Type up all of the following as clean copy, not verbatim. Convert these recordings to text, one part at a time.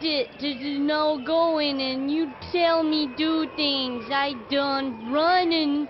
it to no going and you tell me do things. I done running.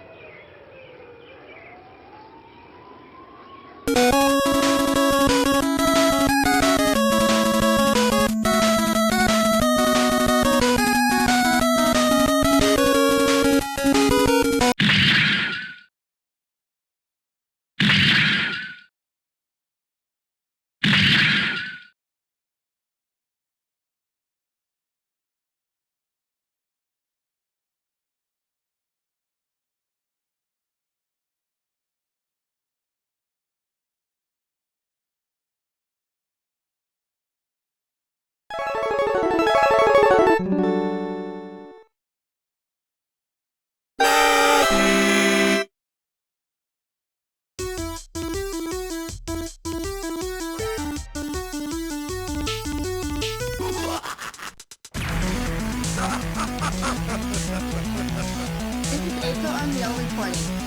I'm the only playing.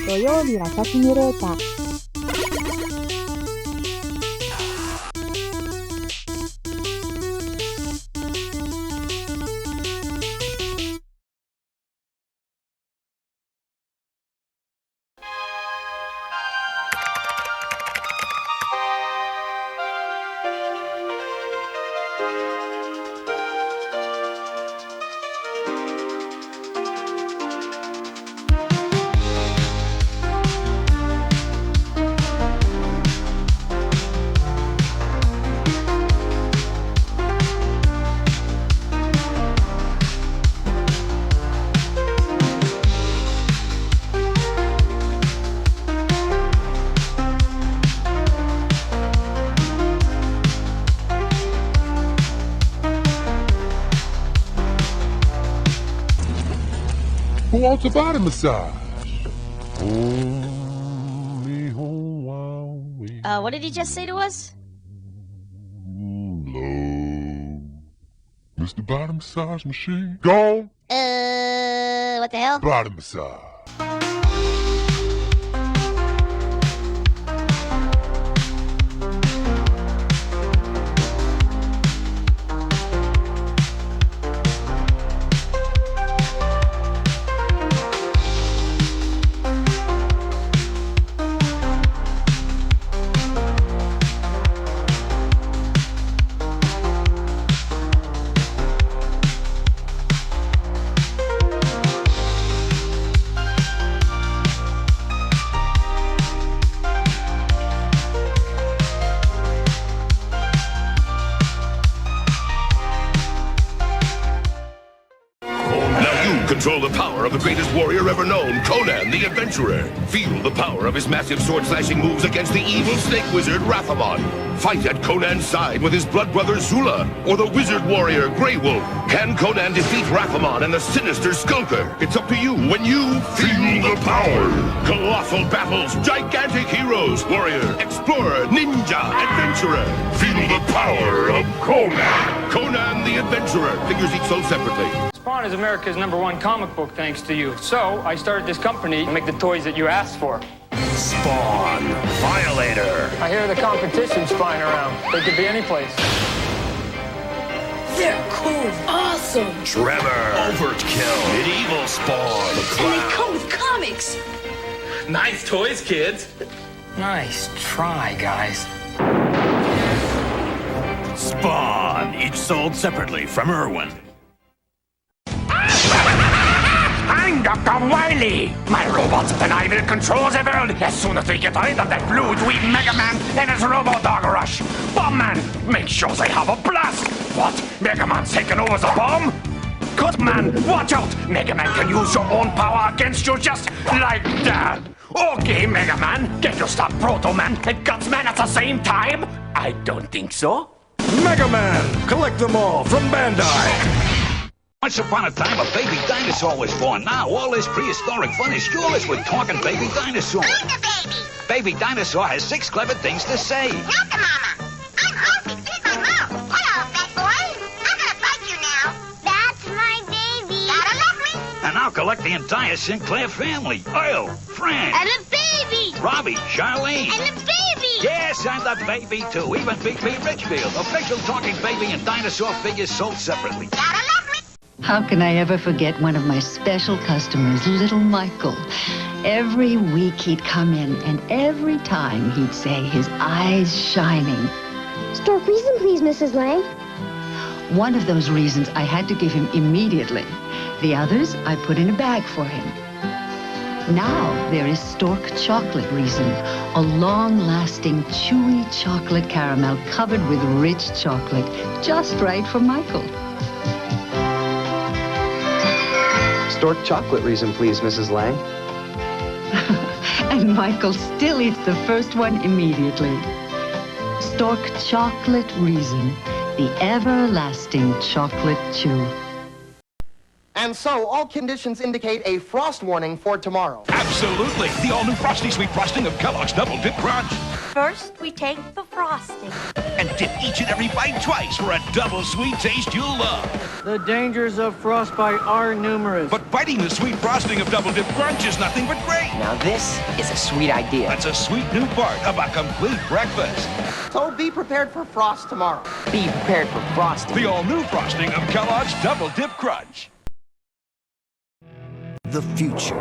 土曜日朝シミュレーター。Who wants a body massage? What did he just say to us? Low. Mr. Body Massage Machine. Gone. What the hell? Body massage. Control the power of the greatest warrior ever known, Conan the Adventurer. Feel the power of his massive sword-slashing moves against the evil snake wizard Rathamon. Fight at Conan's side with his blood brother Zula, or the wizard warrior Grey Wolf. Can Conan defeat Rathamon and the sinister Skulker? It's up to you when you feel the power. Colossal battles, gigantic heroes, warrior, explorer, ninja, adventurer. Feel the power of Conan. Conan the Adventurer. Figures each sold separately. Spawn is America's #1 comic book thanks to you. So, I started this company to make the toys that you asked for. Spawn. Violator. I hear the competition's flying around. They could be any place. They're cool. Awesome. Tremor. Overkill. Medieval Spawn. The And they come with comics. Nice toys, kids. Nice try, guys. Spawn. Each sold separately from Irwin. I'm Dr. Wily. My robots and I will control the world as soon as we get rid of that blue dweeb Mega Man and his Robo-Dog Rush. Bomb Man, make sure they have a blast. What? Mega Man's taking over the bomb? Cut Man, watch out. Mega Man can use your own power against you just like that. Okay, Mega Man, can you stop Proto Man and Guts Man at the same time? I don't think so. Mega Man, collect them all from Bandai. Once upon a time, a baby dinosaur was born. Now, all this prehistoric fun is yours with talking baby dinosaur. Who's the baby? Baby dinosaur has 6 clever things to say. Not the mama. I'm Cosby. Feed my mouth. Hello, fat boy. I'm gonna fight you now. That's my baby. Gotta love me. And I'll collect the entire Sinclair family. Earl, Frank, And a baby. Robbie, Charlene. And a baby. Yes, and the baby, too. Even Big B. Richfield. Official talking baby and dinosaur figures sold separately. Gotta love me. How can I ever forget one of my special customers, little Michael? Every week he'd come in, and every time he'd say, his eyes shining. Stork reason, please, Mrs. Lang. One of those reasons I had to give him immediately. The others I put in a bag for him. Now there is Stork Chocolate Reason, a long-lasting, chewy chocolate caramel covered with rich chocolate, just right for Michael. Stork Chocolate Reason, please, Mrs. Lang. And Michael still eats the first one immediately. Stork Chocolate Reason, the everlasting chocolate chew. And so, all conditions indicate a frost warning for tomorrow. Absolutely. The all-new Frosty Sweet Frosting of Kellogg's Double Dip Crunch. First, we take the frosting. And dip each and every bite twice for a double sweet taste you'll love. The dangers of frostbite are numerous. But biting the sweet frosting of Double Dip Crunch is nothing but great. Now this is a sweet idea. That's a sweet new part of a complete breakfast. So be prepared for frost tomorrow. Be prepared for frosting. The all-new frosting of Kellogg's Double Dip Crunch. The future.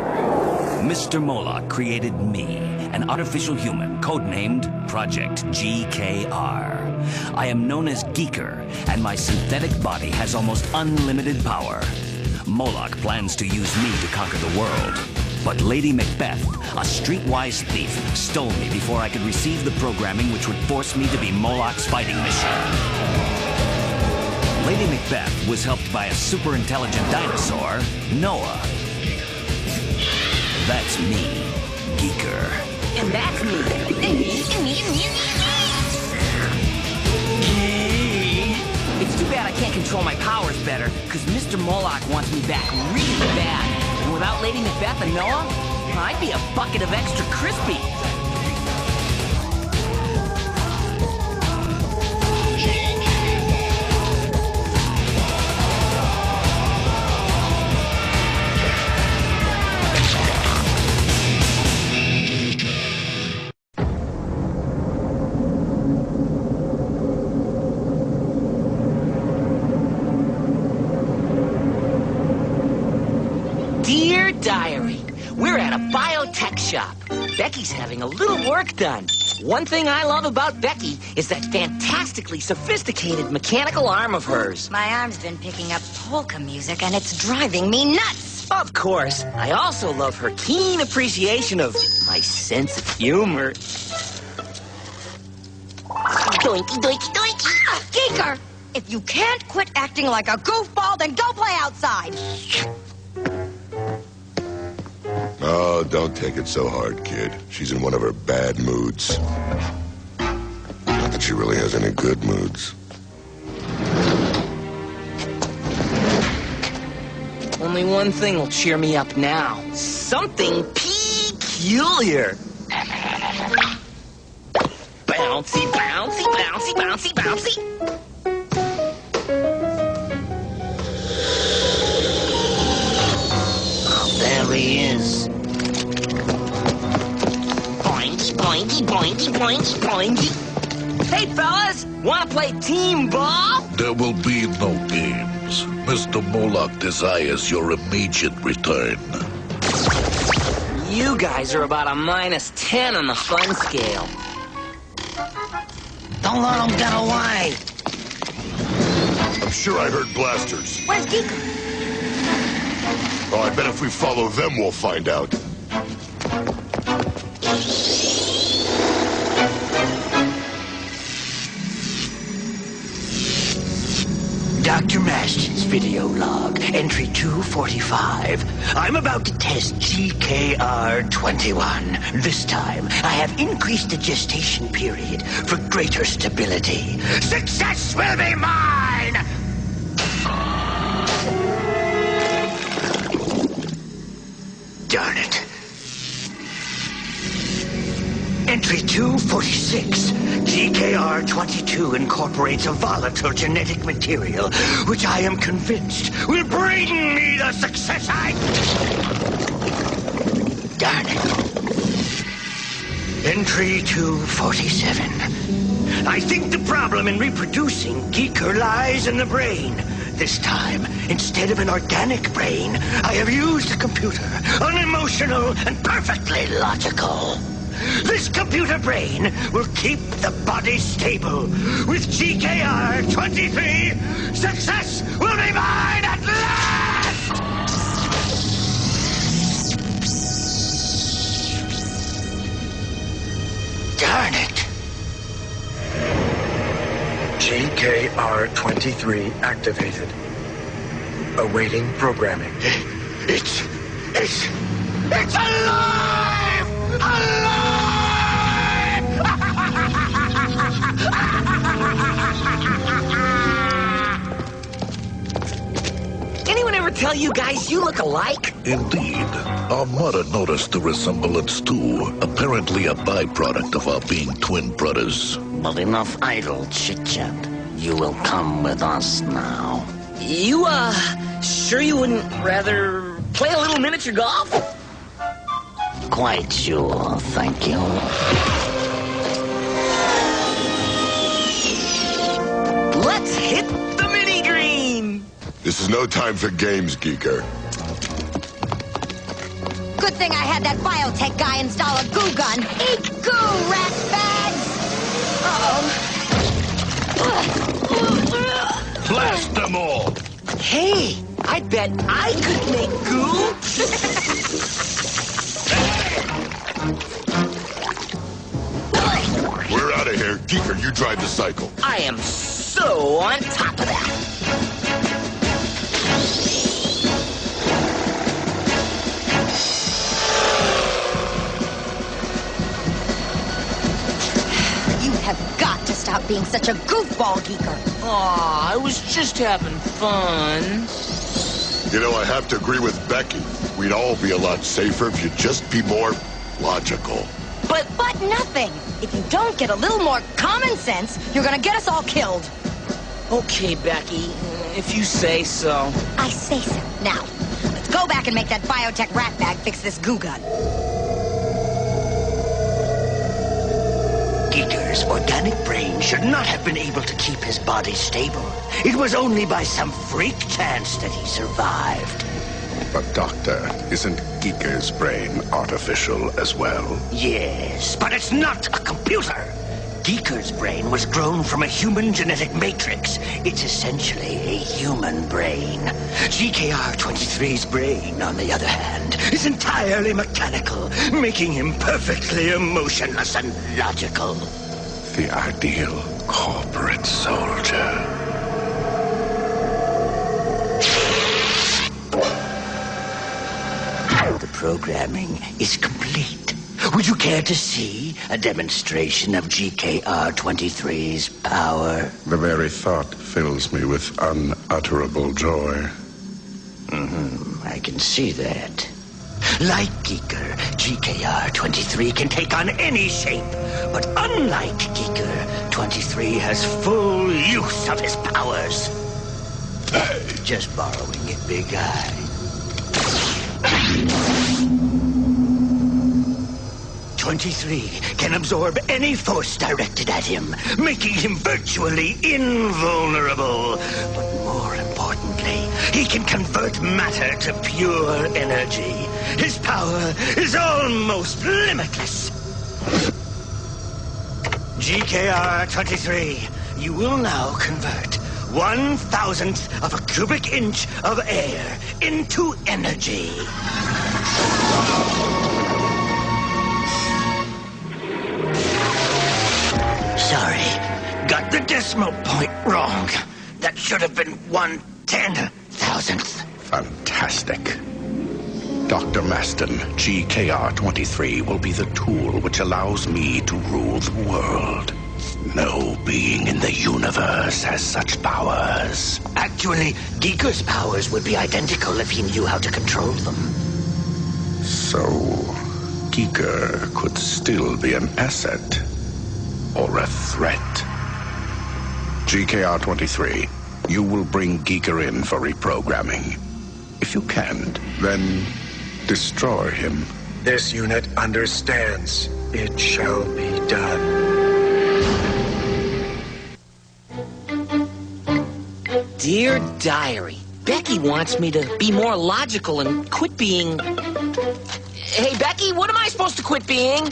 Mr. Moloch created me, an artificial human codenamed Project G.E.E.K.E.R. I am known as G.e.E.K.E.R, and my synthetic body has almost unlimited power. Moloch plans to use me to conquer the world. But Lady Macbeth, a streetwise thief, stole me before I could receive the programming which would force me to be Moloch's fighting machine. Lady Macbeth was helped by a super-intelligent dinosaur, Noah. That's me, G.e.E.K.E.R. And that's me. It's too bad I can't control my powers better, because Mr. Moloch wants me back really bad. And without Lady Macbeth and Noah, I'd be a bucket of extra crispy. Dear Diary, we're at a biotech shop. Becky's having a little work done. One thing I love about Becky is that fantastically sophisticated mechanical arm of hers. My arm's been picking up polka music, and it's driving me nuts. Of course, I also love her keen appreciation of my sense of humor. Doinky, doinky, doinky. G.e.E.K.E.R, if you can't quit acting like a goofball, then go play outside. Oh, don't take it so hard, kid. She's in one of her bad moods. Not that she really has any good moods. Only one thing will cheer me up now. Something peculiar. Bouncy, bouncy, bouncy, bouncy, bouncy. Oh, there he is. Boinky, boinky, boinky, boinky, boinky. Hey, fellas, wanna play team ball? There will be no games. Mr. Moloch desires your immediate return. You guys are about a -10 on the fun scale. Don't let them get away. I'm sure I heard blasters. Where's G.e.E.K.E.R? Oh, I bet if we follow them, we'll find out. Dr. Maston's video log, entry 245. I'm about to test G.e.K.E.R. 21. This time, I have increased the gestation period for greater stability. Success will be mine! Entry 246. G.e.K.E.R. 22 incorporates a volatile genetic material, which I am convinced will bring me the success I... Darn it. Entry 247. I think the problem in reproducing G.e.E.K.E.R lies in the brain. This time, instead of an organic brain, I have used a computer, unemotional and perfectly logical. This computer brain will keep the body stable. With G.e.K.E.R 23, success will be mine at last! Darn it. G.e.K.E.R 23 activated. Awaiting programming. It's alive! Alive! Anyone ever tell you guys you look alike? Indeed. Our mother noticed the resemblance too. Apparently a byproduct of our being twin brothers. But enough idle chit-chat. You will come with us now. You, sure you wouldn't rather play a little miniature golf? Quite sure, thank you. Let's hit the mini-green! This is no time for games, G.e.K.E.R. Good thing I had that biotech guy install a goo gun. Eat goo, rat bags! Blast them all! Hey, I bet I could make goo. We're out of here. G.e.K.E.R, you drive the cycle. I am so on top of that. You have got to stop being such a goofball, G.e.K.E.R. Aw, I was just having fun. You know, I have to agree with Becky. We'd all be a lot safer if you'd just be more logical. But nothing. If you don't get a little more common sense, you're gonna get us all killed. Okay, Becky, if you say so. I say so. Now, let's go back and make that biotech rat bag fix this goo gun. G.e.K.E.R's organic brain should not have been able to keep his body stable. It was only by some freak chance that he survived. But, Doctor, isn't G.e.K.E.R's brain artificial as well? Yes, but it's not a computer. G.e.K.E.R's brain was grown from a human genetic matrix. It's essentially a human brain. G.e.K.E.R 23's brain, on the other hand, is entirely mechanical, making him perfectly emotionless and logical. The ideal corporate soldier. The programming is complete. Would you care to see a demonstration of G.e.K.E.R 23's power? The very thought fills me with unutterable joy. I can see that. Like G.e.K.E.R, G.e.K.E.R 23 can take on any shape. But unlike G.e.K.E.R, 23 has full use of his powers. Just borrowing it, big guy. 23 can absorb any force directed at him, making him virtually invulnerable. But more importantly, he can convert matter to pure energy. His power is almost limitless. G.e.K.E.R 23, you will now convert 1,000th of a cubic inch of air into energy. Sorry, got the decimal point wrong. That should have been 1/10,000th. Fantastic. Dr. Maston, G.e.K.E.R 23 will be the tool which allows me to rule the world. No being in the universe has such powers. Actually, G.e.K.E.R's powers would be identical if he knew how to control them. So, G.e.E.K.E.R could still be an asset or a threat. G.e.E.K.E.R 23, you will bring G.e.E.K.E.R in for reprogramming. If you can't, then destroy him. This unit understands. It shall be done. Dear Diary, Becky wants me to be more logical and quit being... Hey, Becky, what am I supposed to quit being?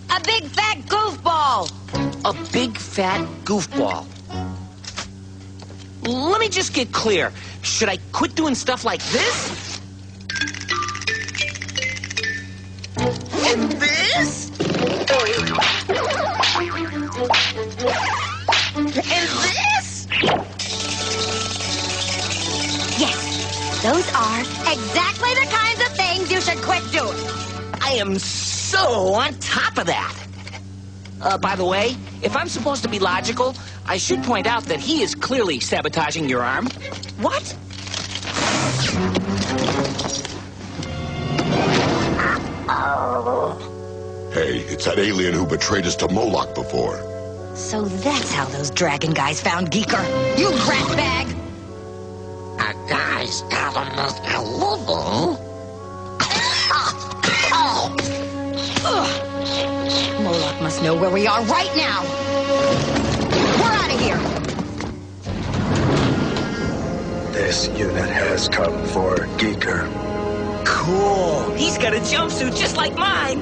A big fat goofball. A big fat goofball. Let me just get clear. Should I quit doing stuff like this? And this? And this? Yes, those are exactly the kinds of things you should quit doing. I am so on top of that. By the way, if I'm supposed to be logical, I should point out that he is clearly sabotaging your arm. What? Hey, it's that alien who betrayed us to Moloch before. So that's how those dragon guys found G.e.E.K.E.R. You rat bag! A guy's telling us a little. Moloch must know where we are right now. We're out of here. This unit has come for G.e.E.K.E.R. Cool. He's got a jumpsuit just like mine.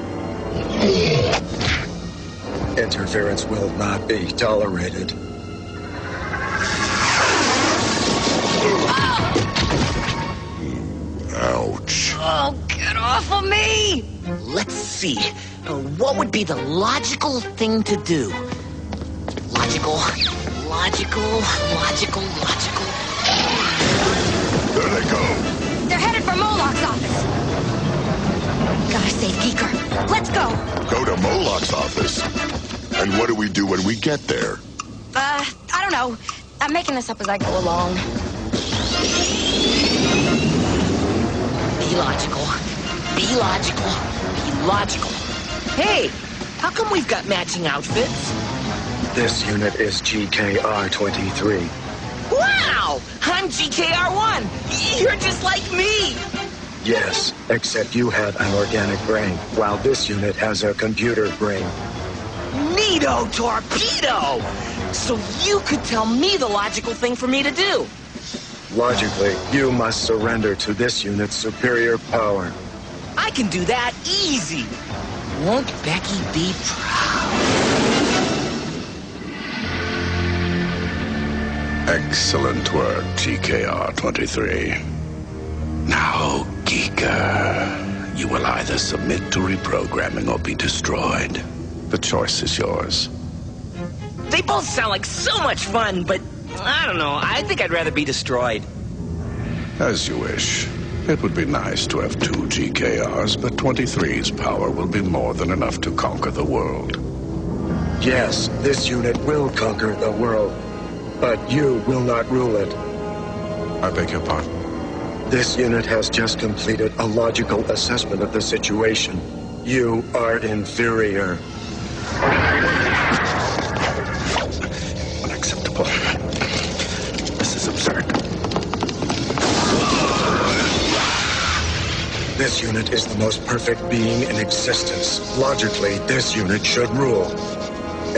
Interference will not be tolerated. Ouch. Oh, get off of me! Let's see. What would be the logical thing to do? Logical. There they go. They're headed for Moloch's office. Gotta save G.e.E.K.E.R. Let's go. Go to Moloch's office. And what do we do when we get there? I don't know. I'm making this up as I go along. Be logical. Be logical. Hey, how come we've got matching outfits? This unit is G.e.K.E.R 23. Wow! I'm G.e.K.E.R 1. You're just like me. Yes, except you have an organic brain, while this unit has a computer brain. Neato torpedo! So you could tell me the logical thing for me to do. Logically, you must surrender to this unit's superior power. I can do that easy. Won't Becky be proud? Excellent work, G.e.K.E.R 23. Now, G.e.E.K.E.R, you will either submit to reprogramming or be destroyed. The choice is yours. They both sound like so much fun, but I don't know. I think I'd rather be destroyed. As you wish. It would be nice to have two G.e.K.E.Rs, but 23's power will be more than enough to conquer the world. Yes, this unit will conquer the world, but you will not rule it. I beg your pardon? This unit has just completed a logical assessment of the situation. You are inferior. Unacceptable. This is absurd. This unit is the most perfect being in existence. Logically, this unit should rule.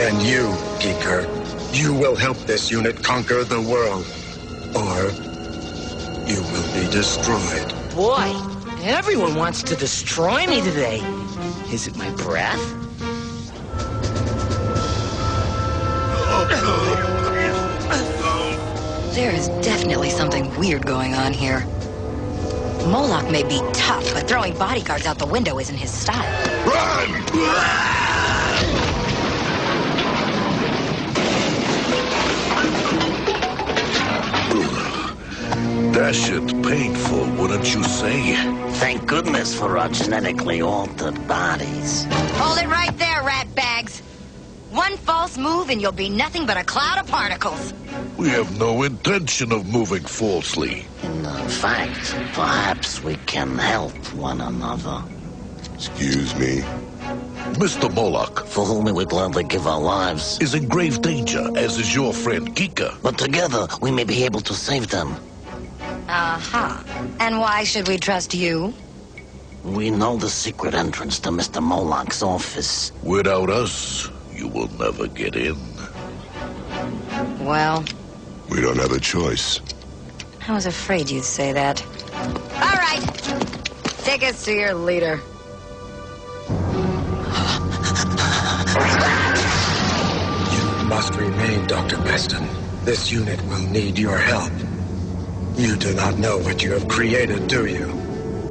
And you, G.e.E.K.E.R, you will help this unit conquer the world. Or you will be destroyed. Boy, everyone wants to destroy me today. Is it my breath? There is definitely something weird going on here. Moloch may be tough, but throwing bodyguards out the window isn't his style. Run! Dashed painful, wouldn't you say? Thank goodness for our genetically altered bodies. Hold it right there, rat bags. One false move and you'll be nothing but a cloud of particles. We have no intention of moving falsely. In fact, perhaps we can help one another. Excuse me? Mr. Moloch. For whom we would gladly give our lives. Is in grave danger, as is your friend G.e.E.K.E.R. But together, we may be able to save them. Uh-huh. And why should we trust you? We know the secret entrance to Mr. Moloch's office. Without us, you will never get in. Well, we don't have a choice. I was afraid you'd say that. All right. Take us to your leader. You must remain, Dr. Meston. This unit will need your help. You do not know what you have created, do you?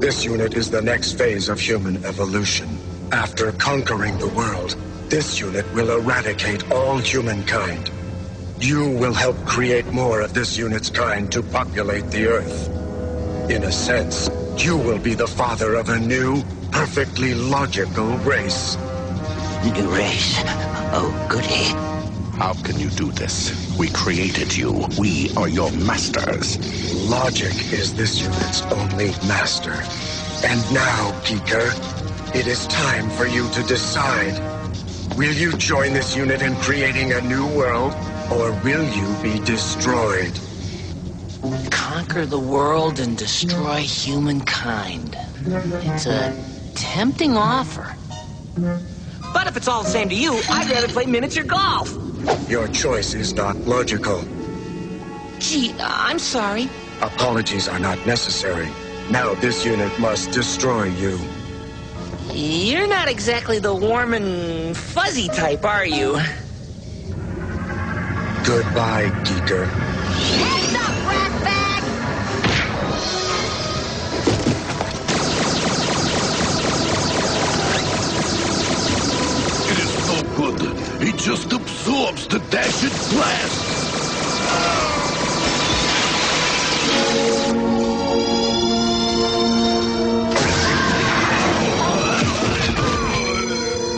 This unit is the next phase of human evolution. After conquering the world, this unit will eradicate all humankind. You will help create more of this unit's kind to populate the Earth. In a sense, you will be the father of a new, perfectly logical race. New race? Oh, goody. How can you do this? We created you. We are your masters. Logic is this unit's only master. And now, G.e.E.K.E.R., it is time for you to decide. Will you join this unit in creating a new world, or will you be destroyed? Conquer the world and destroy humankind. It's a tempting offer. But if it's all the same to you, I'd rather play miniature golf. Your choice is not logical. Gee, I'm sorry. Apologies are not necessary. Now this unit must destroy you. You're not exactly the warm and fuzzy type, are you? Goodbye, G.e.E.K.E.R. Heads up, rat bag! It is no good. He just absorbs the dashing blast.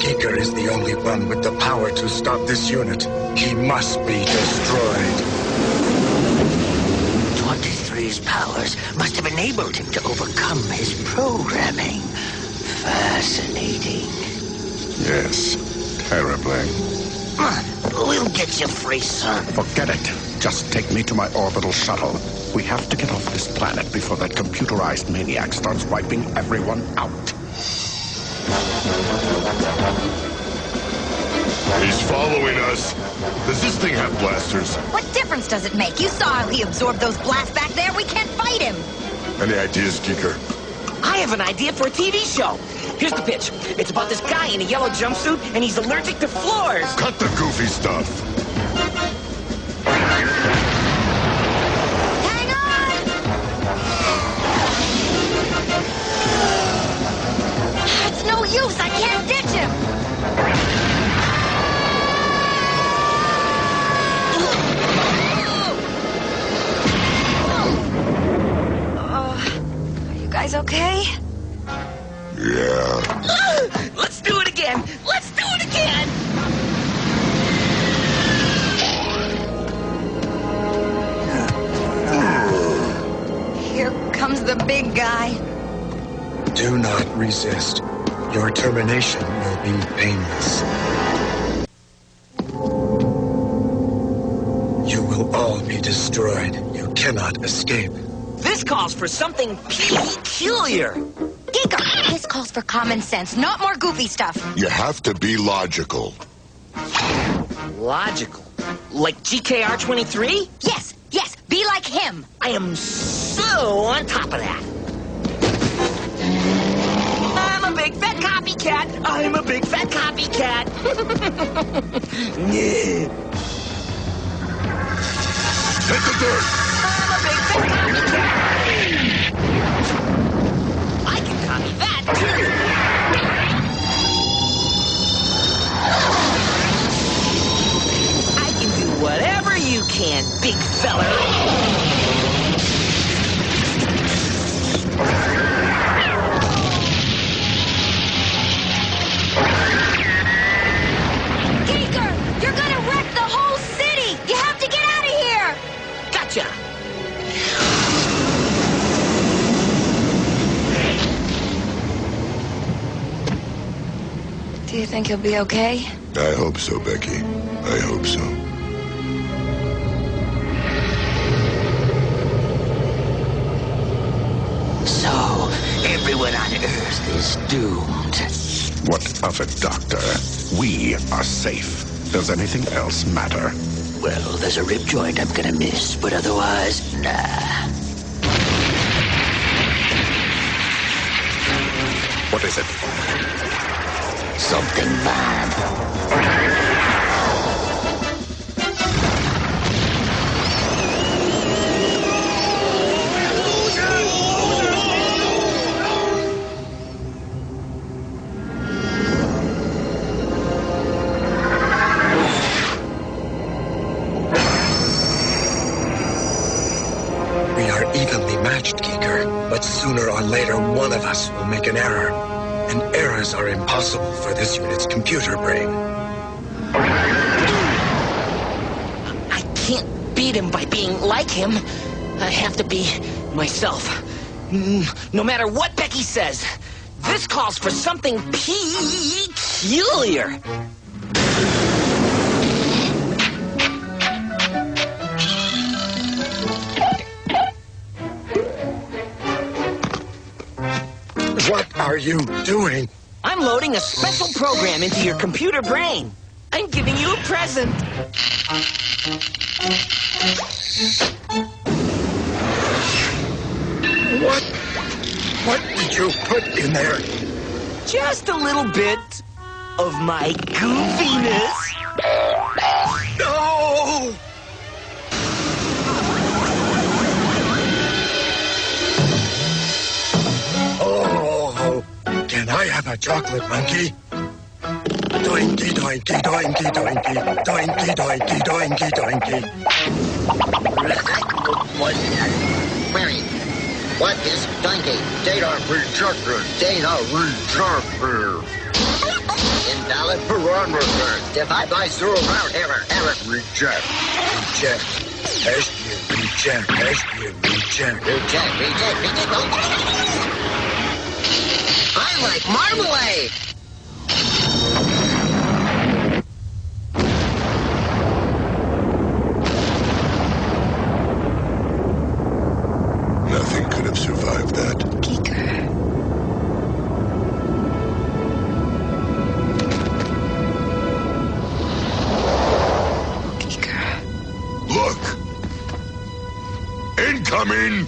G.e.E.K.E.R. is the only one with the power to stop this unit. He must be destroyed. 23's powers must have enabled him to overcome his programming. Fascinating. Yes, terribly. We'll get you free, son. Forget it. Just take me to my orbital shuttle. We have to get off this planet before that computerized maniac starts wiping everyone out. He's following us. Does this thing have blasters? What difference does it make? You saw how he absorbed those blasts back there. We can't fight him. Any ideas, G.e.E.K.E.R.? I have an idea for a TV show. Here's the pitch. It's about this guy in a yellow jumpsuit, and he's allergic to floors. Cut the goofy stuff. Hang on! It's no use. I can't ditch him. Are you guys okay? Yeah. Let's do it again! Let's do it again! Here comes the big guy. Do not resist. Your termination will be painless. You will all be destroyed. You cannot escape. This calls for something peculiar. G.e.E.K.E.R., this calls for common sense, not more goofy stuff. You have to be logical. Logical? Like G.e.K.E.R. 23? Yes, yes, be like him. I am so on top of that. I'm a big fat copycat. I'm a big fat copycat. Hit the dirt. I'm a big fat copycat. I can copy that, too. I can do whatever you can, big feller. G.e.E.K.E.R., you're gonna wreck the whole city! You have to get out of here! Gotcha! Do you think he'll be okay? I hope so, Becky. I hope so. So, everyone on Earth is doomed. What of it, Doctor? We are safe. Does anything else matter? Well, there's a rib joint I'm gonna miss, but otherwise, nah. What is it? Something bad. We are evenly matched, G.e.K.E.R, but sooner or later one of us will make an error. And errors are impossible for this unit's computer brain. I can't beat him by being like him. I have to be myself. No matter what Becky says, this calls for something peculiar. What are you doing? I'm loading a special program into your computer brain. I'm giving you a present. What did you put in there? Just a little bit of my goofiness. No! Oh, can I have a chocolate monkey? Doinky, doinky, doinky, doinky, doinky, doinky, doinky, doinky. What is donkey? Data rejected. Data rejected. Invalid parameters. Divide by 0 round error. Error. Reject. Reject. SQ, reject. SQ, reject. Reject. I like marmalade. Nothing could have survived that. G.e.K.E.R. G.e.K.E.R. Look! Incoming!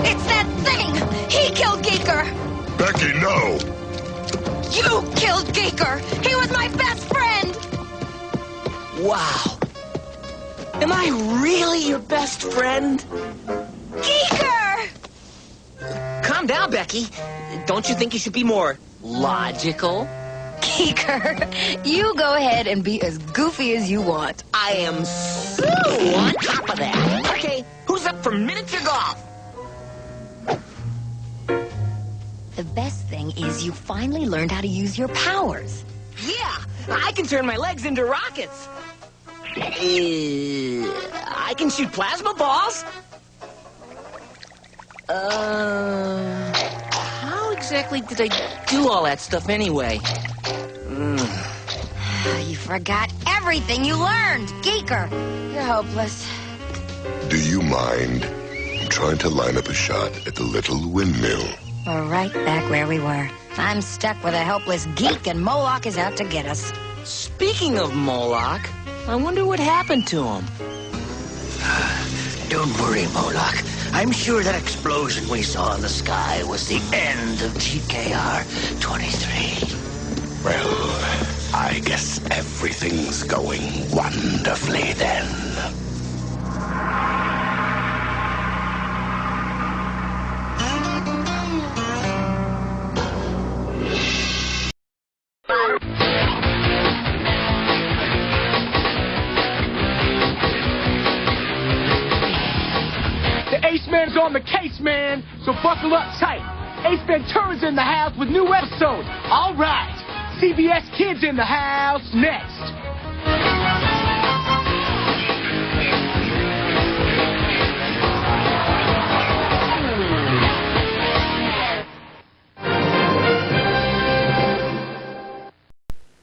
It's that thing! He killed G.e.K.E.R. Becky, no! You killed G.e.K.E.R. He was my best friend! Wow. Am I really your best friend? G.e.K.E.R. Calm down, Becky. Don't you think you should be more logical? G.e.K.E.R., you go ahead and be as goofy as you want. I am so on top of that. Okay, who's up for miniature golf? The best thing is you finally learned how to use your powers. Yeah, I can turn my legs into rockets. I can shoot plasma balls. How exactly did I do all that stuff anyway? You forgot everything you learned, G.e.K.E.R. You're hopeless. Do you mind? I'm trying to line up a shot at the little windmill. We're right back where we were. I'm stuck with a helpless geek, and Moloch is out to get us. Speaking of Moloch, I wonder what happened to him. Don't worry, Moloch. I'm sure that explosion we saw in the sky was the end of G.e.K.E.R. 23. Well, I guess everything's going wonderfully then. The ace man's on the case, man, so buckle up tight. Ace Ventura's in the house with new episodes. All right. CBS Kids in the house next.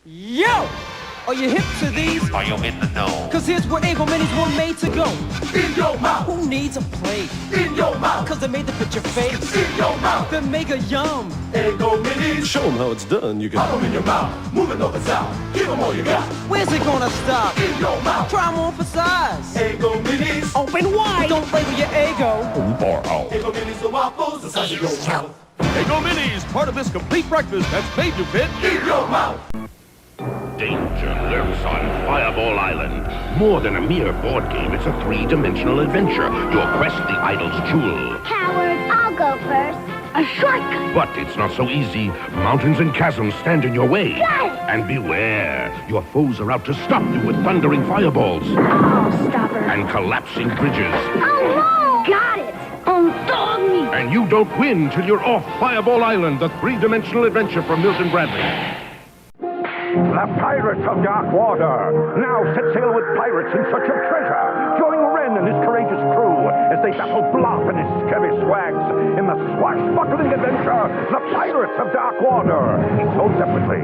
Yo! Are you hip to these? Are you in the know? Cause here's where Ego Minis were made to go. In your mouth. Who needs a plate? In your mouth. Cause they made to fit your face. In your mouth. They're mega yum. Ego Minis. Show them how it's done. You can pop them in your mouth. Move it north and south. Give them all you got. Where's it gonna stop? In your mouth. Try more for size. Ego Minis. Open wide. Don't label your ego. Or out. Ego Minis, the waffles, the size of your mouth. Ego Minis, part of this complete breakfast that's made to fit in your mouth. Danger lurks on Fireball Island. More than a mere board game, it's a three-dimensional adventure. Your quest, the idol's jewel. Cowards, I'll go first. A shortcut. But it's not so easy. Mountains and chasms stand in your way. Got it. And beware, your foes are out to stop you with thundering fireballs. Oh, stopper. And collapsing bridges. Oh, no. Got it. Dog me. And you don't win till you're off Fireball Island, the three-dimensional adventure from Milton Bradley. The pirates of dark water now set sail with pirates in search of treasure. Join Ren and his courageous crew as they battle Blop and his scurvy swags in the swashbuckling adventure, The Pirates of Dark Water. Sold separately.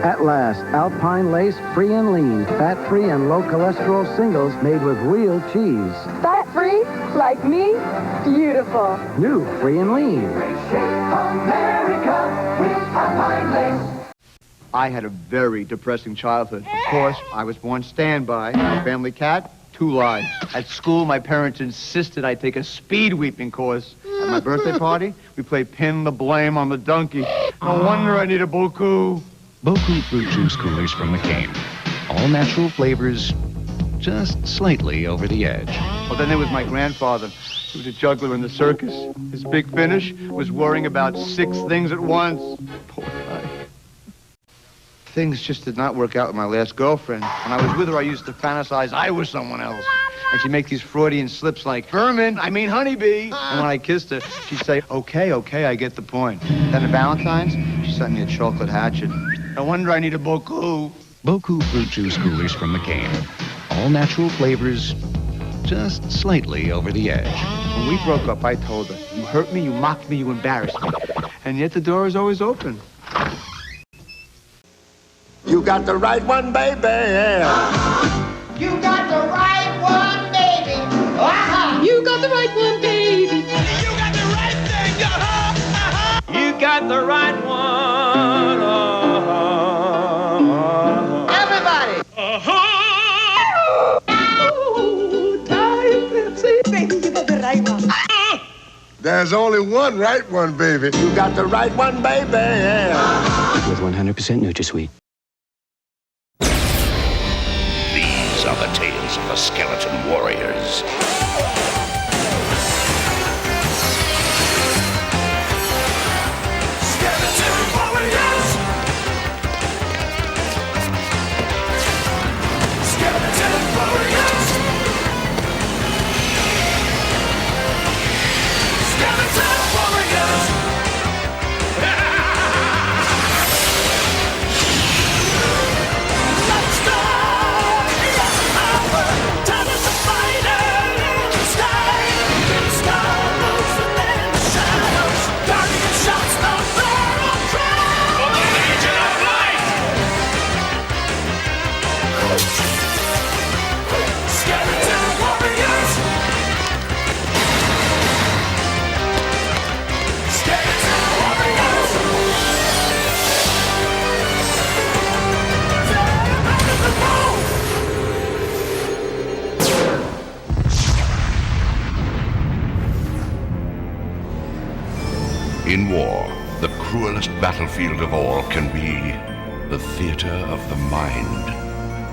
At last, Alpine Lace free and lean, fat-free and low-cholesterol singles made with real cheese. Fat-free? Like me? Beautiful. New free and lean. America with Alpine Lace. I had a very depressing childhood. Of course, I was born standby. Family cat, 2 lives. At school, my parents insisted I take a speed weeping course. At my birthday party, we played pin the blame on the donkey. No wonder I need a Boku. Boku fruit juice coolers from M.A.S.K. All natural flavors, just slightly over the edge. Well, then there was my grandfather. He was a juggler in the circus. His big finish was worrying about 6 things at once. Poor guy. Things just did not work out with my last girlfriend. When I was with her, I used to fantasize I was someone else. And she'd make these Freudian slips like, honeybee. And when I kissed her, she'd say, okay, I get the point. Then at Valentine's, she sent me a chocolate hatchet. No wonder I need a Boku. Boku fruit juice coolers from M.A.S.K. All natural flavors, just slightly over the edge. When we broke up, I told her, you hurt me, you mocked me, you embarrassed me. And yet the door is always open. You got the right one, baby. You got the right one, baby. Uh-huh. You got the right one, baby. You got the right thing. Uh-huh. Uh-huh. You got the right one. Everybody. Oh, Diet Pepsi. Baby, you got the right one. There's only one right one, baby. You got the right one, baby. With 100% NutraSweet. These are the tales of the skeleton warriors. Skeleton warriors. Skeleton warriors. Skeleton warriors. Let's go. In war, the cruelest battlefield of all can be the theater of the mind.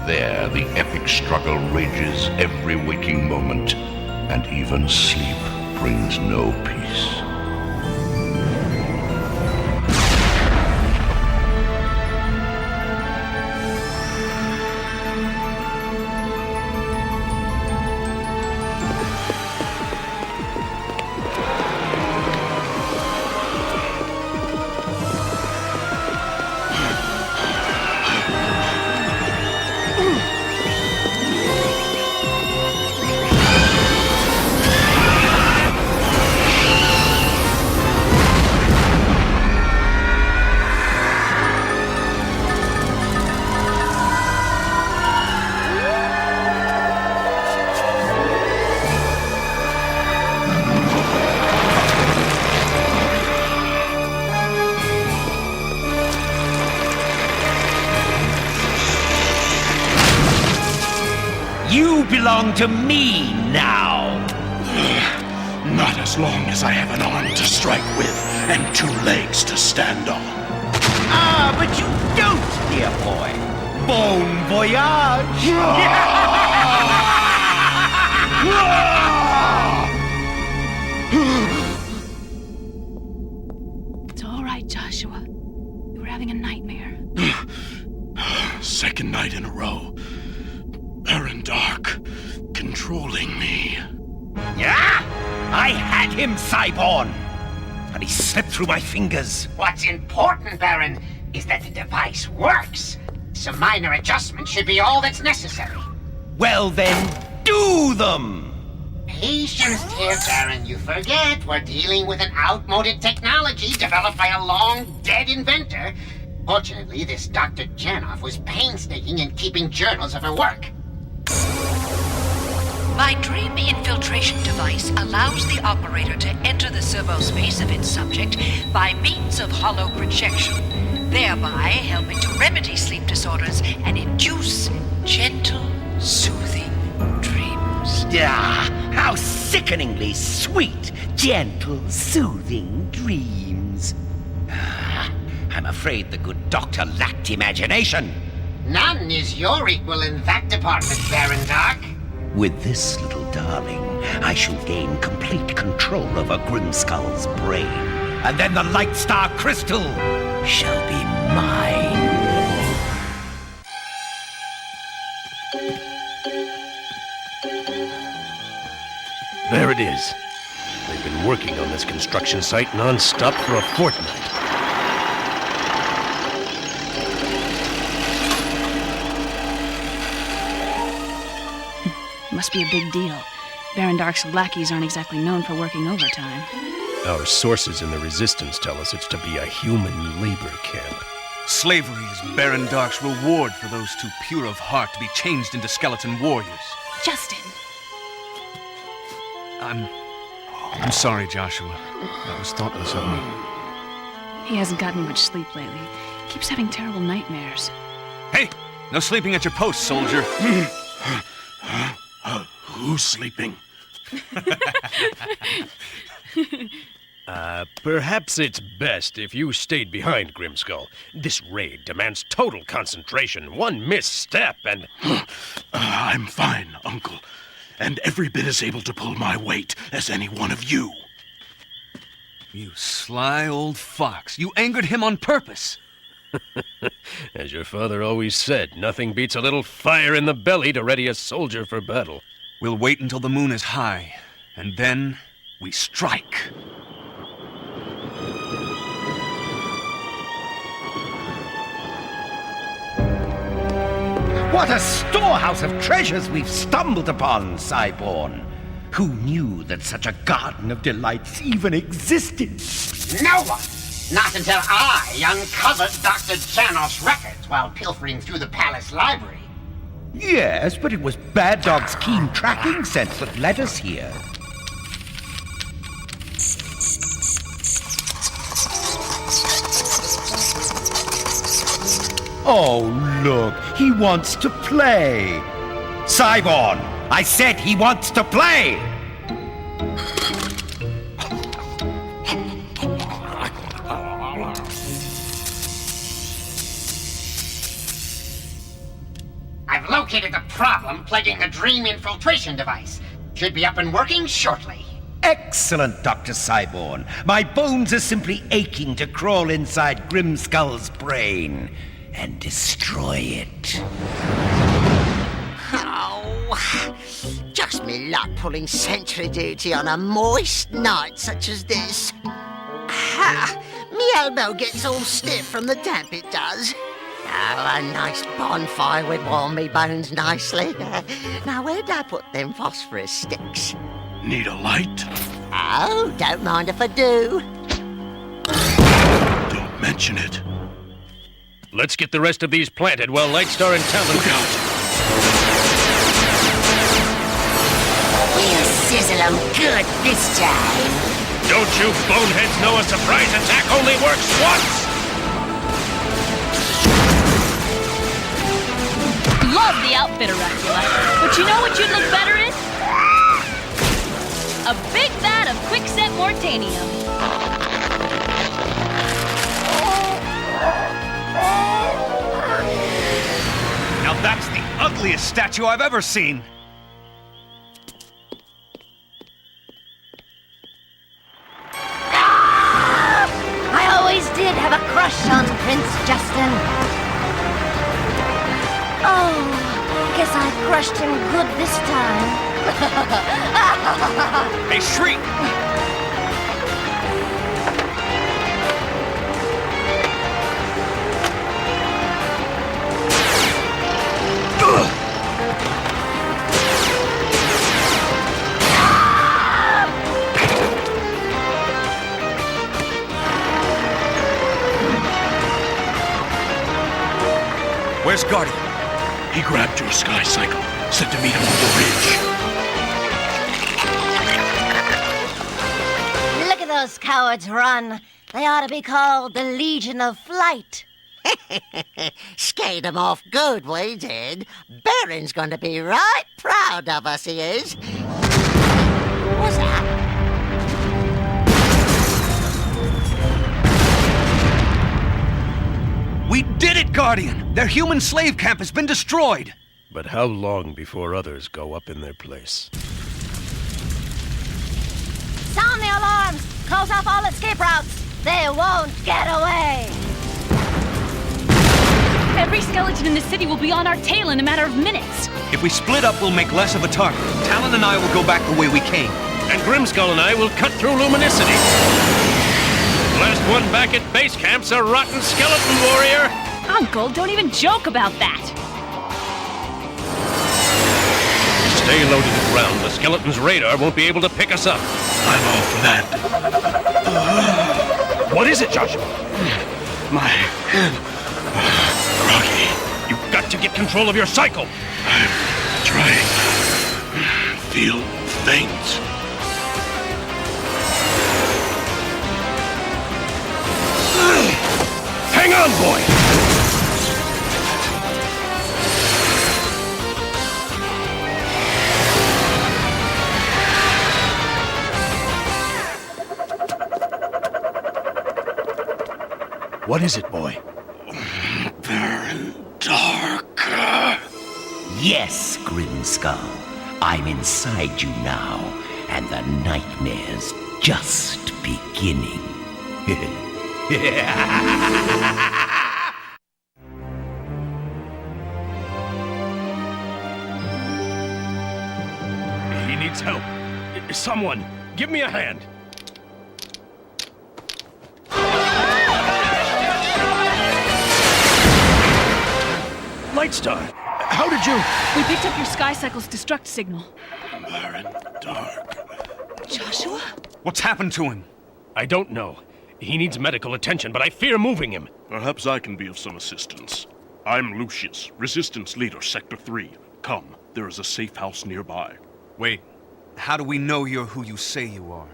There, the epic struggle rages every waking moment, and even sleep brings no peace. belong to me now. Not as long as I have an arm to strike with and 2 legs to stand on. Ah, but you don't, dear boy. Bon voyage! It's all right, Joshua. You were having a nightmare. Second night in a row. Baron Dark controlling me. Yeah? I had him, Cyborn! And he slipped through my fingers. What's important, Baron, is that the device works. Some minor adjustments should be all that's necessary. Well then, do them! Patience, dear Baron. You forget we're dealing with an outmoded technology developed by a long-dead inventor. Fortunately, this Dr. Janoff was painstaking in keeping journals of her work. My dream infiltration device allows the operator to enter the servo space of its subject by means of hollow projection, thereby helping to remedy sleep disorders and induce gentle, soothing dreams. Ah, how sickeningly sweet, gentle, soothing dreams. Ah, I'm afraid the good doctor lacked imagination. None is your equal in that department, Baron Dark. With this little darling, I shall gain complete control over Grimskull's brain. And then the Light Star Crystal shall be mine. There it is. They've been working on this construction site non-stop for a fortnight. Must be a big deal. Baron Dark's lackeys aren't exactly known for working overtime. Our sources in the Resistance tell us it's to be a human labor camp. Slavery is Baron Dark's reward for those too pure of heart to be changed into skeleton warriors. Justin! I'm sorry, Joshua. That was thoughtless of me. He hasn't gotten much sleep lately. Keeps having terrible nightmares. Hey! No sleeping at your post, soldier. Who's sleeping? Perhaps it's best if you stayed behind, Grimskull. This raid demands total concentration. One misstep and... I'm fine, Uncle. And every bit as able to pull my weight as any one of you. You sly old fox. You angered him on purpose. As your father always said, nothing beats a little fire in the belly to ready a soldier for battle. We'll wait until the moon is high, and then we strike. What a storehouse of treasures we've stumbled upon, Cyborn. Who knew that such a garden of delights even existed? No one! Not until I uncovered Dr. Janoff's records while pilfering through the palace library. Yes, but it was Bad Dog's keen tracking sense that led us here. Oh, look, he wants to play. Cyborn, I said he wants to play. I've located the problem plaguing the dream infiltration device. Should be up and working shortly. Excellent, Dr. Cyborn. My bones are simply aching to crawl inside Grimskull's brain and destroy it. Oh, just me luck pulling sentry duty on a moist night such as this. Ha! Me elbow gets all stiff from the damp it does. Oh, a nice bonfire would warm me bones nicely. Now, where'd I put them phosphorus sticks? Need a light? Oh, don't mind if I do. Don't mention it. Let's get the rest of these planted while Lightstar and Talon... Look out! We'll sizzle them good this time. Don't you boneheads know a surprise attack only works once? love the outfit, Dracula. But you know what you'd look better in? A big vat of quickset mortanium. Now that's the ugliest statue I've ever seen. I always did have a crush on Prince Justin. Oh, guess I crushed him good this time. Hey, Shriek! Where's Guardian? He grabbed your sky cycle, said to meet him on the ridge. Look at those cowards run. They ought to be called the Legion of Flight. Scared him off good, we did. Baron's going to be right proud of us, he is. What's that? We did it, Guardian! Their human slave camp has been destroyed! But how long before others go up in their place? Sound the alarms! Close off all escape routes! They won't get away! Every skeleton in the city will be on our tail in a matter of minutes. If we split up, we'll make less of a target. Talon and I will go back the way we came. And Grimskull and I will cut through luminicity. The last one back at base camp's a rotten skeleton warrior. Uncle, don't even joke about that. Stay low to the ground. The skeleton's radar won't be able to pick us up. I'm all for that. What is it, Joshua? My head. Groggy. You've got to get control of your cycle. I'm trying. Feel faint. Hang on, boy! What is it, boy? Baron Dark. Yes, Grimskull. I'm inside you now, and the nightmare's just beginning. He needs help. Someone, give me a hand. Lightstar, how did you... We picked up your Sky Cycle's destruct signal. Baron Dark. Joshua? What's happened to him? I don't know. He needs medical attention, but I fear moving him. Perhaps I can be of some assistance. I'm Lucius, Resistance Leader, Sector 3. Come, there is a safe house nearby. Wait, how do we know you're who you say you are?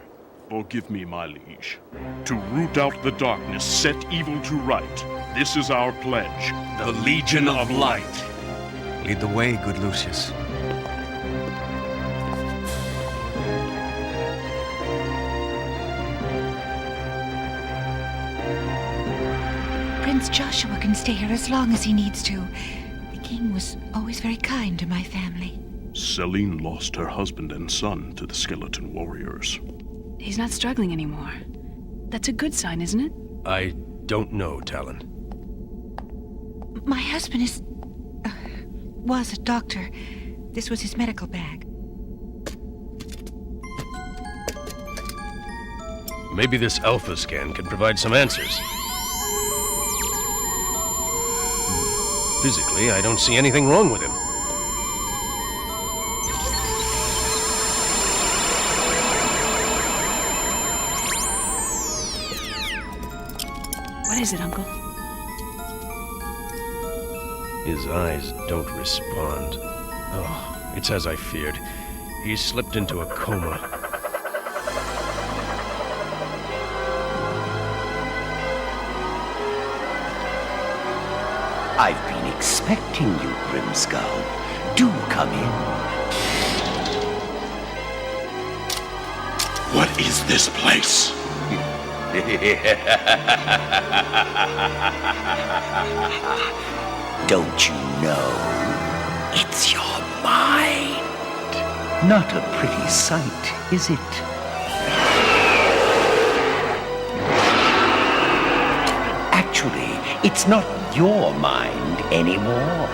Forgive me, my liege. To root out the darkness, set evil to right. This is our pledge. The Legion of Light. Lead the way, good Lucius. Prince Joshua can stay here as long as he needs to. The king was always very kind to my family. Celine lost her husband and son to the skeleton warriors. He's not struggling anymore. That's a good sign, isn't it? I don't know, Talon. My husband was a doctor. This was his medical bag. Maybe this alpha scan can provide some answers. Physically, I don't see anything wrong with him. What is it, Uncle? His eyes don't respond. Oh, it's as I feared. He's slipped into a coma. I've been expecting you, Grimskull. Do come in. What is this place? Don't you know? It's your mind. Not a pretty sight, is it? Actually, it's not your mind anymore.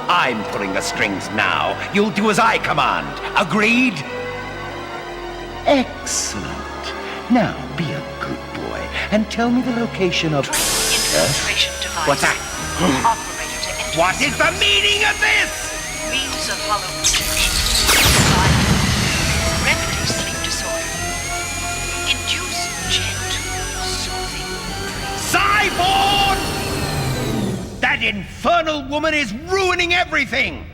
I'm pulling the strings now. You'll do as I command. Agreed? Excellent. Now be a good boy and tell me the location of... Infiltration device. What's that? Operator to enter. What is the meaning of this? Means of hollow protection. Remedy sleep disorder. Induce gentle, soothing breeze. Cyborg! That infernal woman is ruining everything!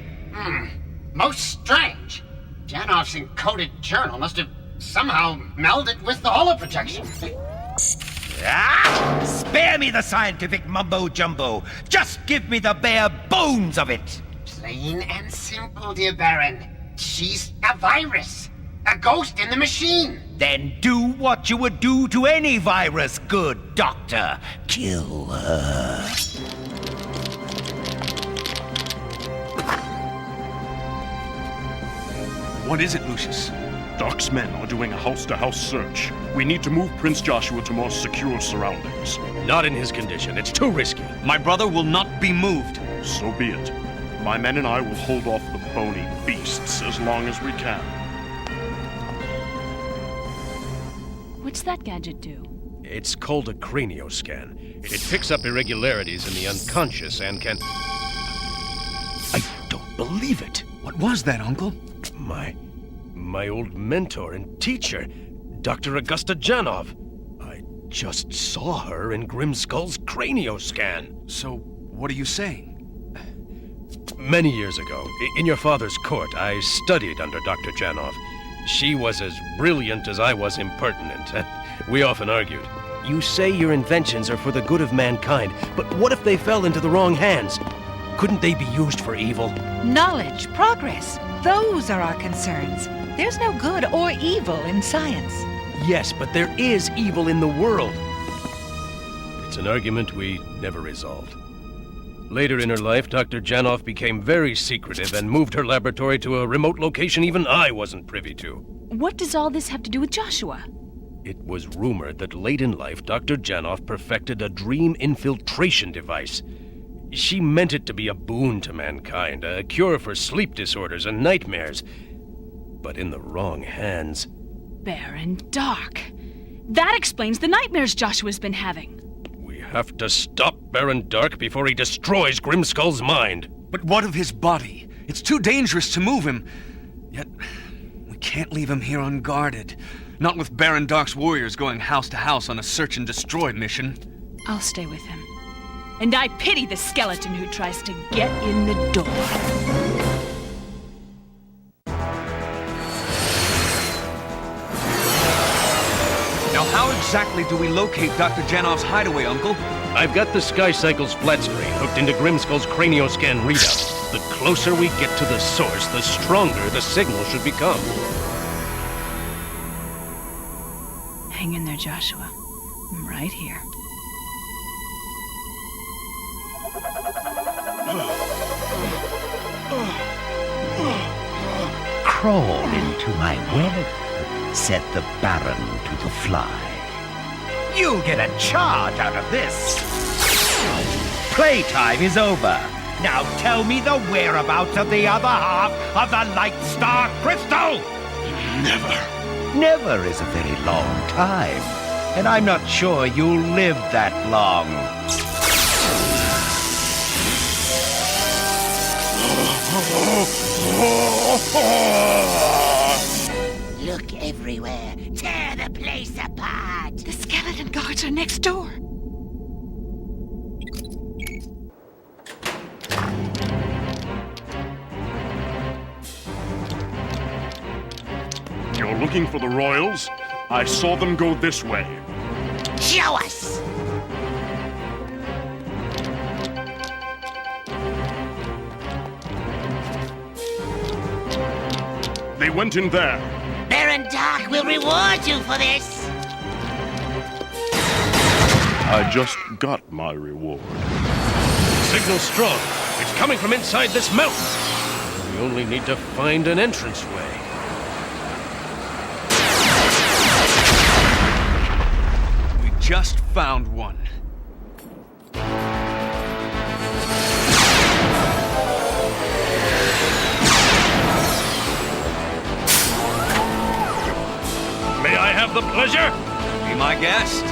Most strange. Janoff's encoded journal must have somehow melded with the holoprotection. Spare me the scientific mumbo-jumbo. Just give me the bare bones of it. Plain and simple, dear Baron. She's a virus. A ghost in the machine. Then do what you would do to any virus, good doctor. Kill her. What is it, Lucius? Doc's men are doing a house-to-house search. We need to move Prince Joshua to more secure surroundings. Not in his condition. It's too risky. My brother will not be moved. So be it. My men and I will hold off the bony beasts as long as we can. What's that gadget do? It's called a cranioscan. It picks up irregularities in the unconscious and can... I don't believe it. What was that, Uncle? My old mentor and teacher, Dr. Augusta Janov. I just saw her in Grimskull's cranioscan. So, what are you saying? Many years ago, in your father's court, I studied under Dr. Janov. She was as brilliant as I was impertinent, and we often argued. You say your inventions are for the good of mankind, but what if they fell into the wrong hands? Couldn't they be used for evil? Knowledge, progress, those are our concerns. There's no good or evil in science. Yes, but there is evil in the world. It's an argument we never resolved. Later in her life, Dr. Janov became very secretive and moved her laboratory to a remote location even I wasn't privy to. What does all this have to do with Joshua? It was rumored that late in life, Dr. Janov perfected a dream infiltration device. She meant it to be a boon to mankind, a cure for sleep disorders and nightmares. But in the wrong hands... Baron Dark. That explains the nightmares Joshua's been having. We have to stop Baron Dark before he destroys Grimskull's mind. But what of his body? It's too dangerous to move him. Yet, we can't leave him here unguarded. Not with Baron Dark's warriors going house to house on a search and destroy mission. I'll stay with him. And I pity the skeleton who tries to get in the door. Now, how exactly do we locate Dr. Janov's hideaway, Uncle? I've got the Sky Cycle's flat screen hooked into Grimskull's cranioscan readout. The closer we get to the source, the stronger the signal should become. Hang in there, Joshua. I'm right here. Crawl into my web, said the Baron to the fly. You'll get a charge out of this. Playtime is over. Now tell me the whereabouts of the other half of the Light Star Crystal. Never. Never is a very long time, and I'm not sure you'll live that long. Look everywhere. Tear the place apart. The skeleton guards are next door. You're looking for the Royals? I saw them go this way. Show us! went in there. Baron Dark will reward you for this. I just got my reward. Signal's strong. It's coming from inside this mountain. We only need to find an entranceway. We just found one. May I have the pleasure? Be my guest.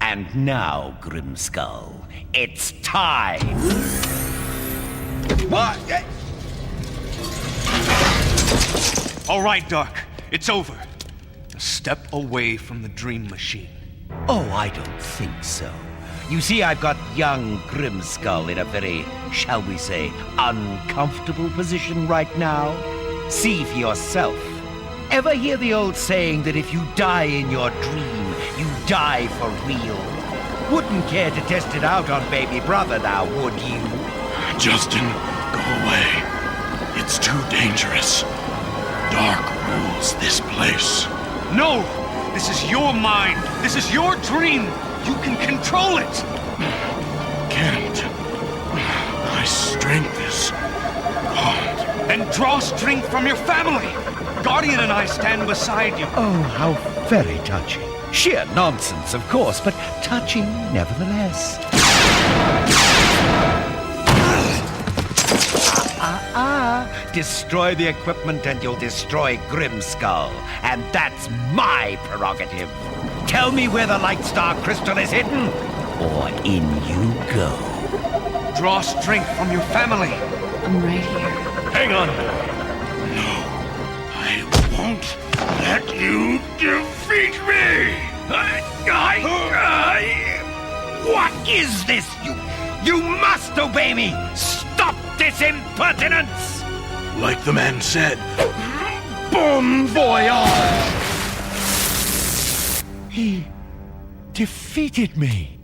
And now, Grimskull, it's time! What? All right, Dark. It's over. A step away from the dream machine. Oh, I don't think so. You see, I've got young Grimskull in a very, shall we say, uncomfortable position right now. See for yourself. Ever hear the old saying that if you die in your dream, you die for real? Wouldn't care to test it out on baby brother now, would you? Justin, go away. It's too dangerous. Dark rules this place. No! This is your mind! This is your dream! You can control it! Can't. My strength is gone. Then draw strength from your family! Guardian and I stand beside you. Oh, how very touching. Sheer nonsense, of course, but touching nevertheless. Destroy the equipment and you'll destroy Grimskull. And that's my prerogative. Tell me where the Light Star Crystal is hidden, or in you go. Draw strength from your family. I'm right here. Hang on. I won't let you defeat me! What is this? You must obey me! Stop this impertinence! Like the man said, bon voyage! He defeated me.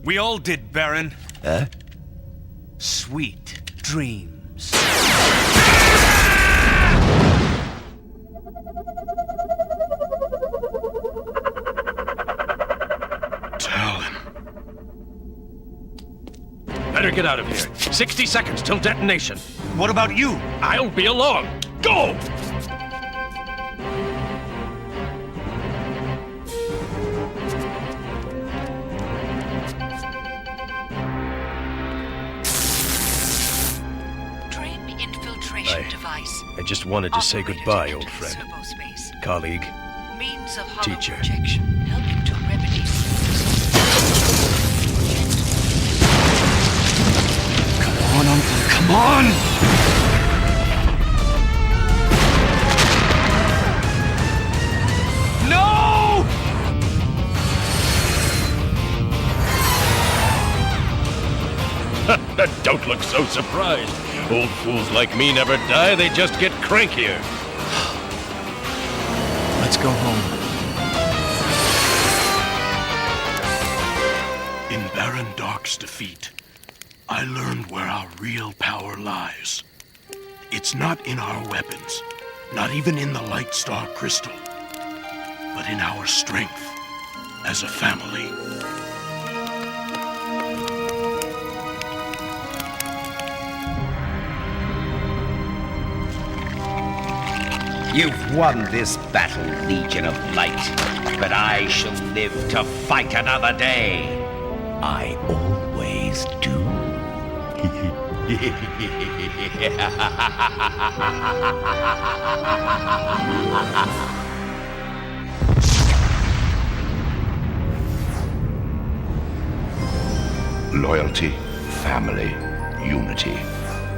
We all did, Baron. Huh? Sweet dreams. Better get out of here. 60 seconds till detonation. What about you? I'll be along. Go! Dream infiltration device. I just wanted to say goodbye, old friend. Colleague. Means of hollow Teacher. projection, helping to remedy. Come on, Uncle, come on! No! Don't look so surprised. Old fools like me never die, they just get crankier. Let's go home. In Baron Dark's defeat, I learned where our real power lies. It's not in our weapons, not even in the Light Star Crystal, but in our strength as a family. You've won this battle, Legion of Light, but I shall live to fight another day. I always do. Loyalty, family, unity.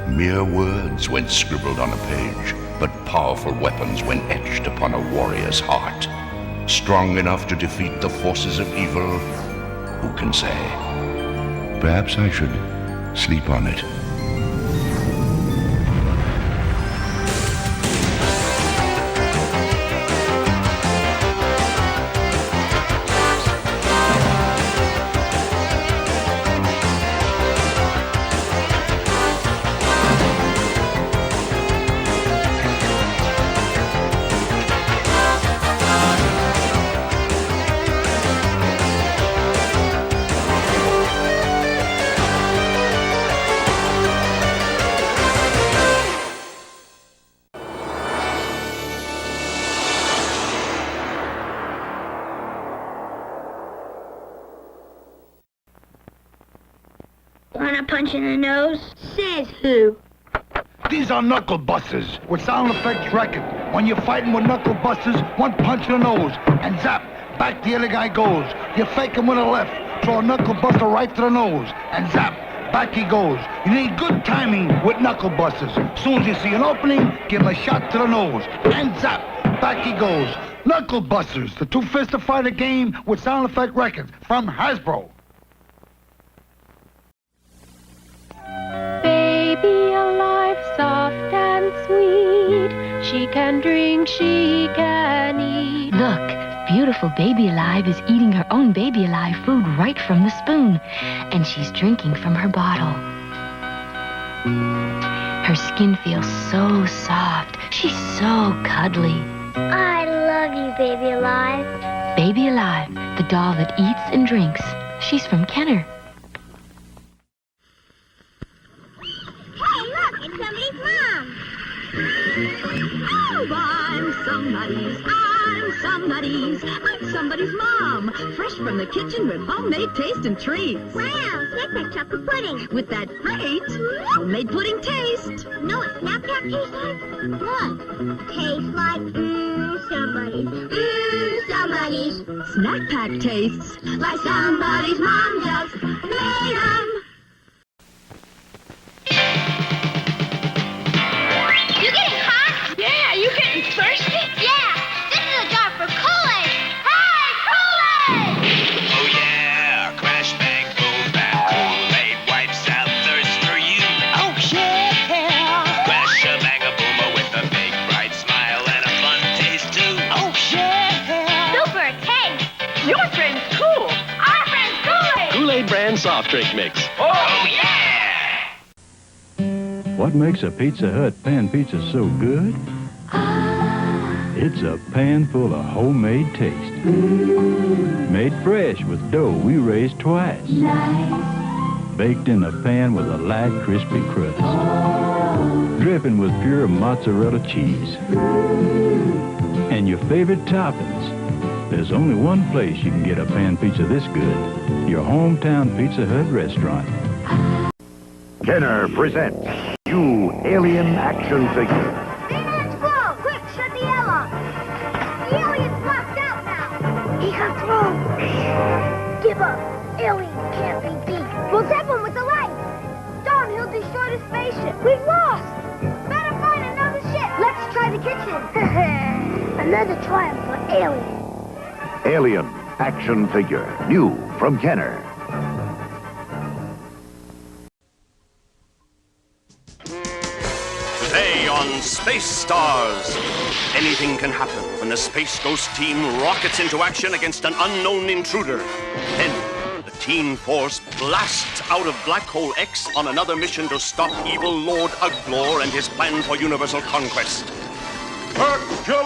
Mere words when scribbled on a page, but powerful weapons when etched upon a warrior's heart. Strong enough to defeat the forces of evil? Who can say? Perhaps I should sleep on it. Wanna punch in the nose? Says who? These are knuckle busters with sound effects record. When you're fighting with knuckle busters, one punch in the nose and zap, back the other guy goes. You fake him with a left, throw a knuckle buster right to the nose and zap, back he goes. You need good timing with knuckle busters. As soon as you see an opening, give him a shot to the nose and zap, back he goes. Knuckle Busters, the two-fisted fighter game with sound effect records from Hasbro. Baby alive, soft and sweet. She can drink, she can eat. Look, beautiful Baby Alive is eating her own Baby Alive food right from the spoon. And she's drinking from her bottle. Her skin feels so soft. She's so cuddly. I love you, Baby Alive. Baby Alive, the doll that eats and drinks. She's from K.e.R. Hey, look, it's somebody's mom. Oh, I'm somebody's mom. Fresh from the kitchen with homemade taste and treats. Wow, that's like chocolate pudding. With that great homemade pudding taste. No, what Snapchat tastes like? What? Tastes like, somebody's. Snack Pack tastes like somebody's mom just made 'em. You getting hot? Yeah, you getting thirsty? Yeah, this is a job for Kool-Aid. Hey, Kool-Aid! Oh yeah, crash bang boom bam. Kool-Aid wipes out thirst for you. Oh yeah! Crash a bang a boomer with a big bright smile and a fun taste too. Oh yeah! Super taste. Your friend's cool. Our friend's Kool-Aid. Kool-Aid brand soft drink mix. Oh yeah! What makes a Pizza Hut pan pizza so good? It's a pan full of homemade taste. Made fresh with dough we raised twice. Baked in a pan with a light, crispy crust. Dripping with pure mozzarella cheese. And your favorite toppings. There's only one place you can get a pan pizza this good. Your hometown Pizza Hut restaurant. K.e.R. presents new alien action figure. Let's go! Quick, shut the airlock. The alien's locked out now. He comes through. Give up. Alien can't be beat. We'll zap him with the light. Darn, he'll destroy the spaceship. We've lost. Better find another ship. Let's try the kitchen. Another triumph for Alien. Alien action figure. New from K.e.R. Today on Space Stars, anything can happen when the Space Ghost team rockets into action against an unknown intruder. Then, the Teen Force blasts out of Black Hole X on another mission to stop evil Lord Uglor and his plan for universal conquest. Herculoids!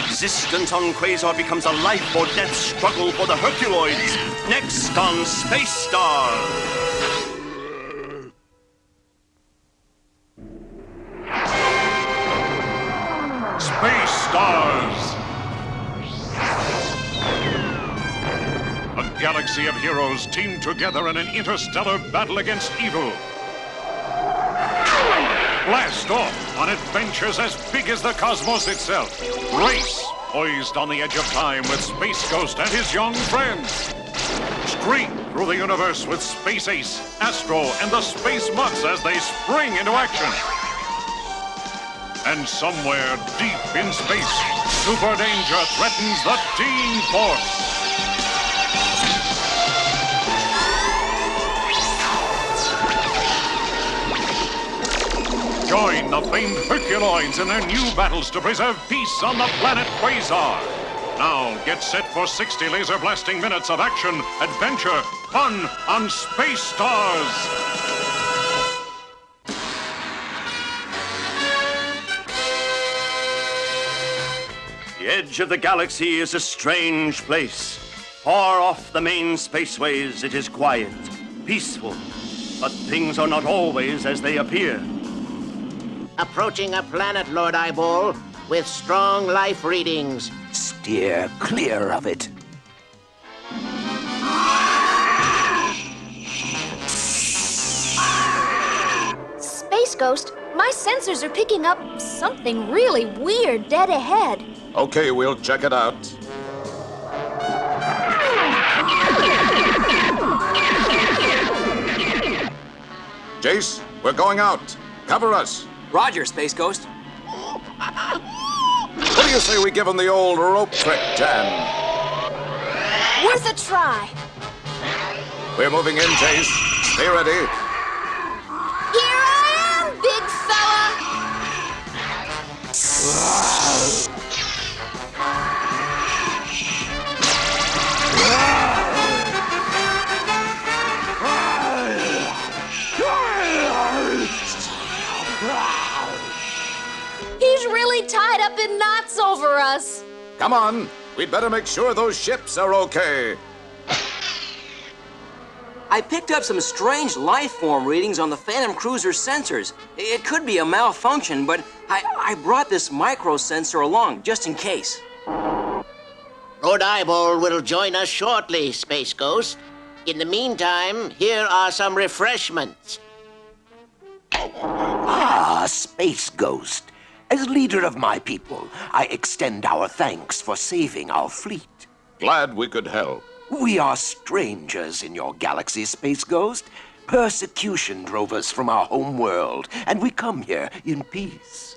Resistance on Quasar becomes a life or death struggle for the Herculoids. Next on Space Stars. Space Stars! A galaxy of heroes teamed together in an interstellar battle against evil. Blast off on adventures as big as the cosmos itself. Race, poised on the edge of time with Space Ghost and his young friends. Streak through the universe with Space Ace, Astro, and the Space Mutts as they spring into action. And somewhere deep in space, super danger threatens the Teen Force. Join the famed Herculoids in their new battles to preserve peace on the planet Quasar. Now get set for 60 laser blasting minutes of action, adventure, fun on Space Stars. The edge of the galaxy is a strange place. Far off the main spaceways, it is quiet, peaceful. But things are not always as they appear. Approaching a planet, Lord Eyeball, with strong life readings. Steer clear of it. Ghost. My sensors are picking up something really weird dead ahead. Okay, we'll check it out. Jace, we're going out. Cover us. Roger, Space Ghost. What do you say we give him the old rope trick, Jan? Worth a try. We're moving in, Jace. Stay ready. Here I am, big He's really tied up in knots over us. Come on. We'd better make sure those ships are okay. I picked up some strange life form readings on the Phantom Cruiser's sensors. It could be a malfunction, but I brought this micro sensor along just in case. Lord Eyeball will join us shortly, Space Ghost. In the meantime, here are some refreshments. Ah, Space Ghost. As leader of my people, I extend our thanks for saving our fleet. Glad we could help. We are strangers in your galaxy, Space Ghost. Persecution drove us from our home world, and we come here in peace.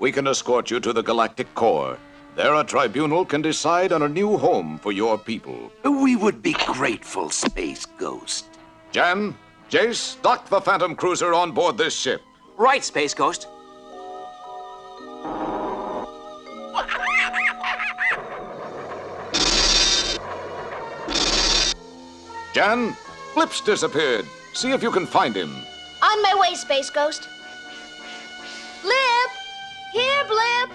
We can escort you to the Galactic Core. There, a tribunal can decide on a new home for your people. We would be grateful, Space Ghost. Jan, Jace, dock the Phantom Cruiser on board this ship. Right, Space Ghost. Jan, Blip's disappeared. See if you can find him. On my way, Space Ghost. Blip! Here, Blip!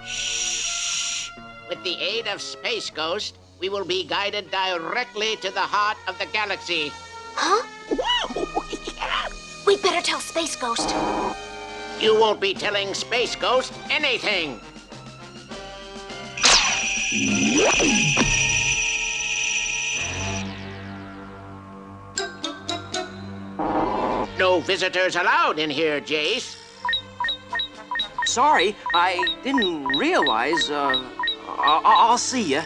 Shh! With the aid of Space Ghost, we will be guided directly to the heart of the galaxy. Huh? We'd better tell Space Ghost. You won't be telling Space Ghost anything. No visitors allowed in here, Jace. Sorry, I didn't realize, I'll see ya.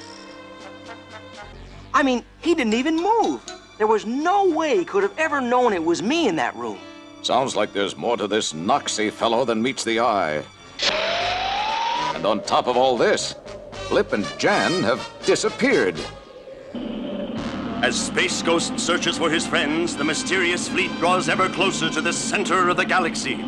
I mean, he didn't even move. There was no way he could have ever known it was me in that room. Sounds like there's more to this Noxie fellow than meets the eye. And on top of all this, Blip and Jan have disappeared. As Space Ghost searches for his friends, the mysterious fleet draws ever closer to the center of the galaxy.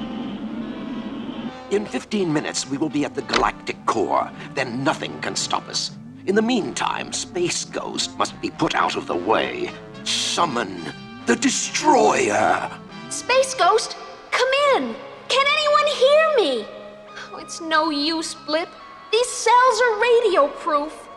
In 15 minutes, we will be at the Galactic Core. Then nothing can stop us. In the meantime, Space Ghost must be put out of the way. Summon the Destroyer! Space Ghost, come in! Can anyone hear me? Oh, it's no use, Blip. These cells are radio-proof.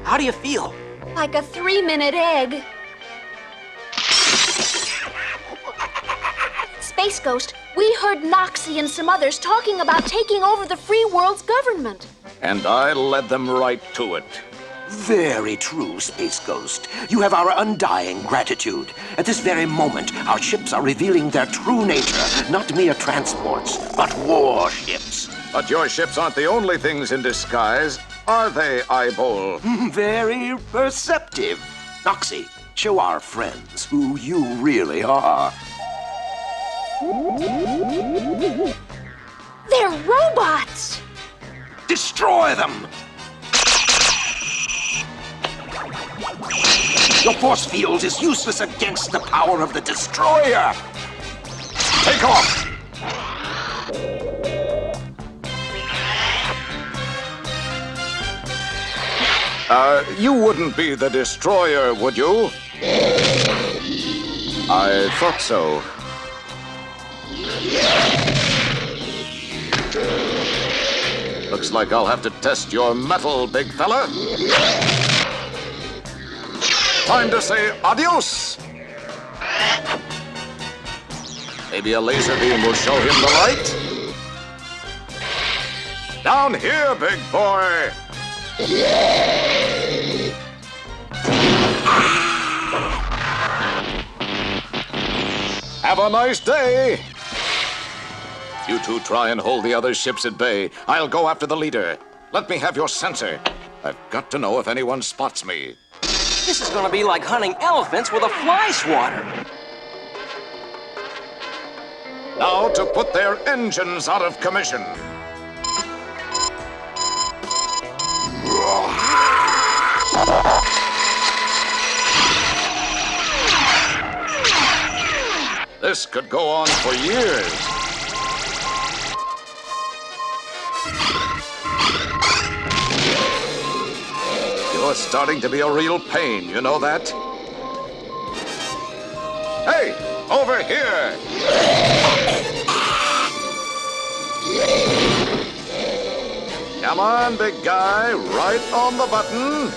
How do you feel? Like a 3-minute egg. Space Ghost, we heard Noxie and some others talking about taking over the free world's government. And I led them right to it. Very true, Space Ghost. You have our undying gratitude. At this very moment, our ships are revealing their true nature. Not mere transports, but warships. But your ships aren't the only things in disguise, are they, Eyeball? Very perceptive. Noxie, show our friends who you really are. They're robots! Destroy them! Your force field is useless against the power of the Destroyer! Take off! You wouldn't be the Destroyer, would you? I thought so. Looks like I'll have to test your metal, big fella. Time to say adios. Maybe a laser beam will show him the light. Down here, big boy! Have a nice day! You two try and hold the other ships at bay. I'll go after the leader. Let me have your sensor. I've got to know if anyone spots me. This is gonna be like hunting elephants with a fly swatter. Now to put their engines out of commission. This could go on for years. You're starting to be a real pain, you know that? Hey, over here! Come on, big guy, right on the button.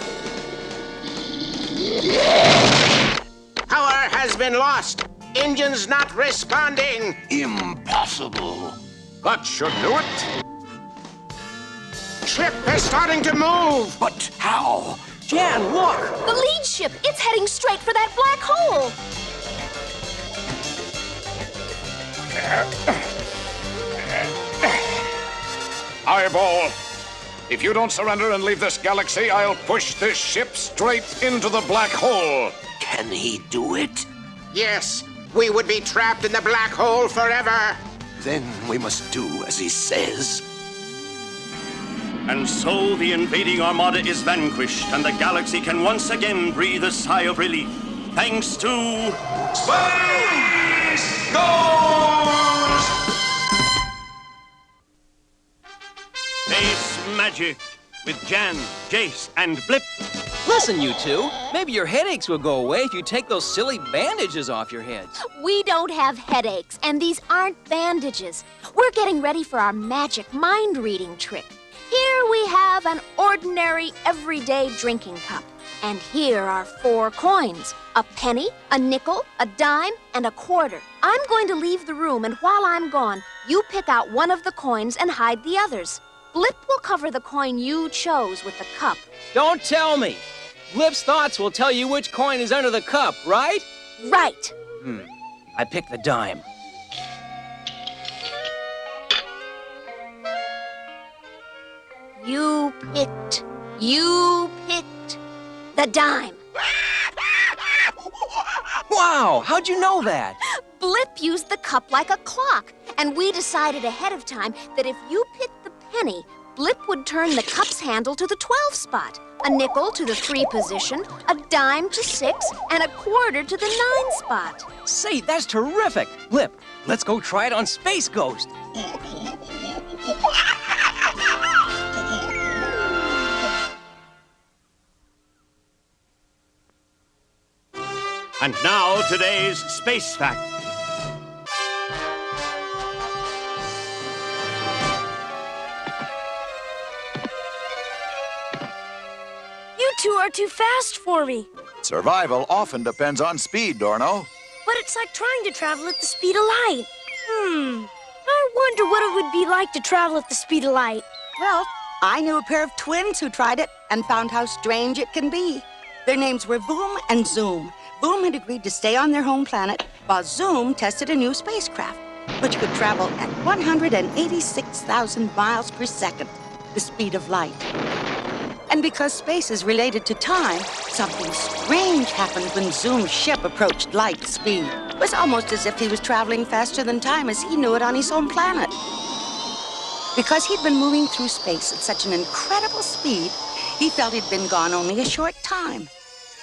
Power has been lost. Engines not responding. Impossible. That should do it. Ship is starting to move. But how? Jan, look! The lead ship, it's heading straight for that black hole. Eyeball, if you don't surrender and leave this galaxy, I'll push this ship straight into the black hole. Can he do it? Yes, we would be trapped in the black hole forever. Then we must do as he says. And so the invading armada is vanquished, and the galaxy can once again breathe a sigh of relief, thanks to... Space Ghost! Space Magic with Jan, Jace, and Blip. Listen, you two. Maybe your headaches will go away if you take those silly bandages off your heads. We don't have headaches, and these aren't bandages. We're getting ready for our magic mind-reading trick. Here we have an ordinary, everyday drinking cup. And here are 4 coins. A penny, a nickel, a dime, and a quarter. I'm going to leave the room, and while I'm gone, you pick out one of the coins and hide the others. Blip will cover the coin you chose with the cup. Don't tell me. Blip's thoughts will tell you which coin is under the cup, right? Right. I picked the dime. You picked the dime. Wow, how'd you know that? Blip used the cup like a clock, and we decided ahead of time that if you picked the penny, Blip would turn the cup's handle to the 12 spot, a nickel to the 3 position, a dime to 6, and a quarter to the 9 spot. Say, that's terrific. Blip, let's go try it on Space Ghost. And now, today's Space Fact. You two are too fast for me. Survival often depends on speed, Dorno. But it's like trying to travel at the speed of light. I wonder what it would be like to travel at the speed of light. Well, I knew a pair of twins who tried it and found how strange it can be. Their names were Voom and Zoom. Voom had agreed to stay on their home planet, while Zoom tested a new spacecraft, which could travel at 186,000 miles per second, the speed of light. And because space is related to time, something strange happened when Zoom's ship approached light speed. It was almost as if he was traveling faster than time as he knew it on his home planet. Because he'd been moving through space at such an incredible speed, he felt he'd been gone only a short time.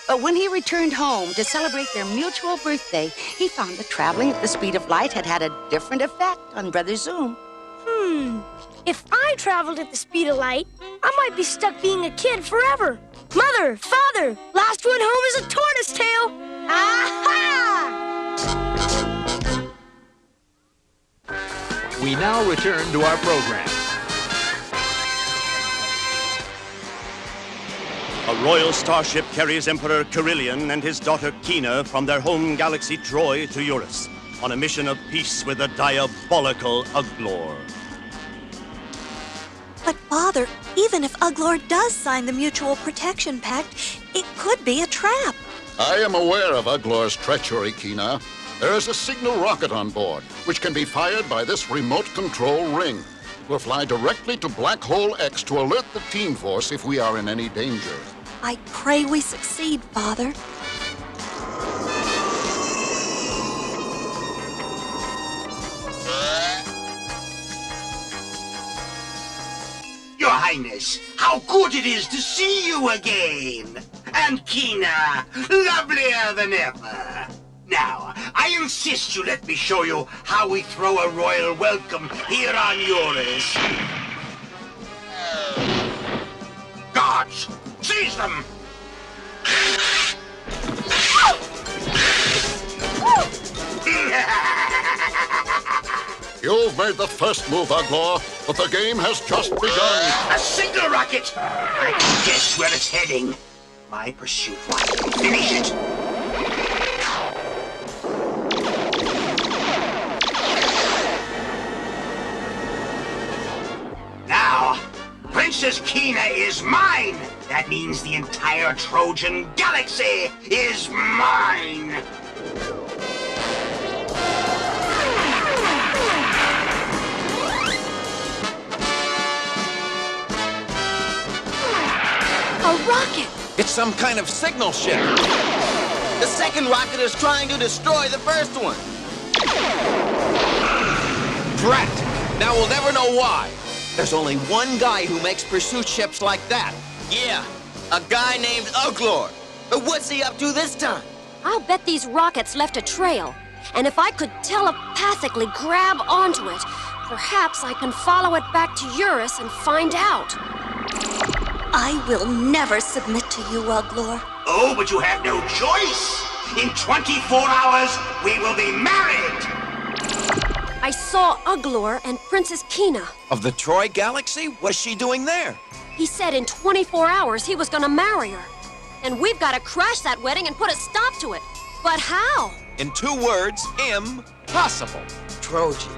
But when he returned home to celebrate their mutual birthday, he found that traveling at the speed of light had a different effect on Brother Zoom. If I traveled at the speed of light, I might be stuck being a kid forever. Mother, father, last one home is a tortoise tail. Aha! We now return to our program. A royal starship carries Emperor Kerillian and his daughter Kina from their home galaxy Droid to Eurus on a mission of peace with the diabolical Uglor. But, Father, even if Uglor does sign the Mutual Protection Pact, it could be a trap. I am aware of Uglor's treachery, Ke.E.R. There is a signal rocket on board, which can be fired by this remote control ring. It will fly directly to Black Hole X to alert the Team Force if we are in any danger. I pray we succeed, Father. Your Highness, how good it is to see you again! And Ke.E.R, lovelier than ever! Now, I insist you let me show you how we throw a royal welcome here on Eurus. Guards, seize them! You've made the first move, Uglor, but the game has just begun. A signal rocket! I can guess where it's heading. My pursuit rocket. Finish it! Now, Princess Ke.E.R is mine! That means the entire Trojan galaxy is mine! A rocket! It's some kind of signal ship. The second rocket is trying to destroy the first one. Drat! Now we'll never know why. There's only one guy who makes pursuit ships like that. Yeah, a guy named Uglor. But what's he up to this time? I'll bet these rockets left a trail. And if I could telepathically grab onto it, perhaps I can follow it back to Eurus and find out. I will never submit to you, Uglor. Oh, but you have no choice! In 24 hours, we will be married! I saw Uglor and Princess Ke.E.R. Of the Troy galaxy? What's she doing there? He said in 24 hours he was gonna marry her. And we've gotta crash that wedding and put a stop to it. But how? In 2 words, impossible. Trojan.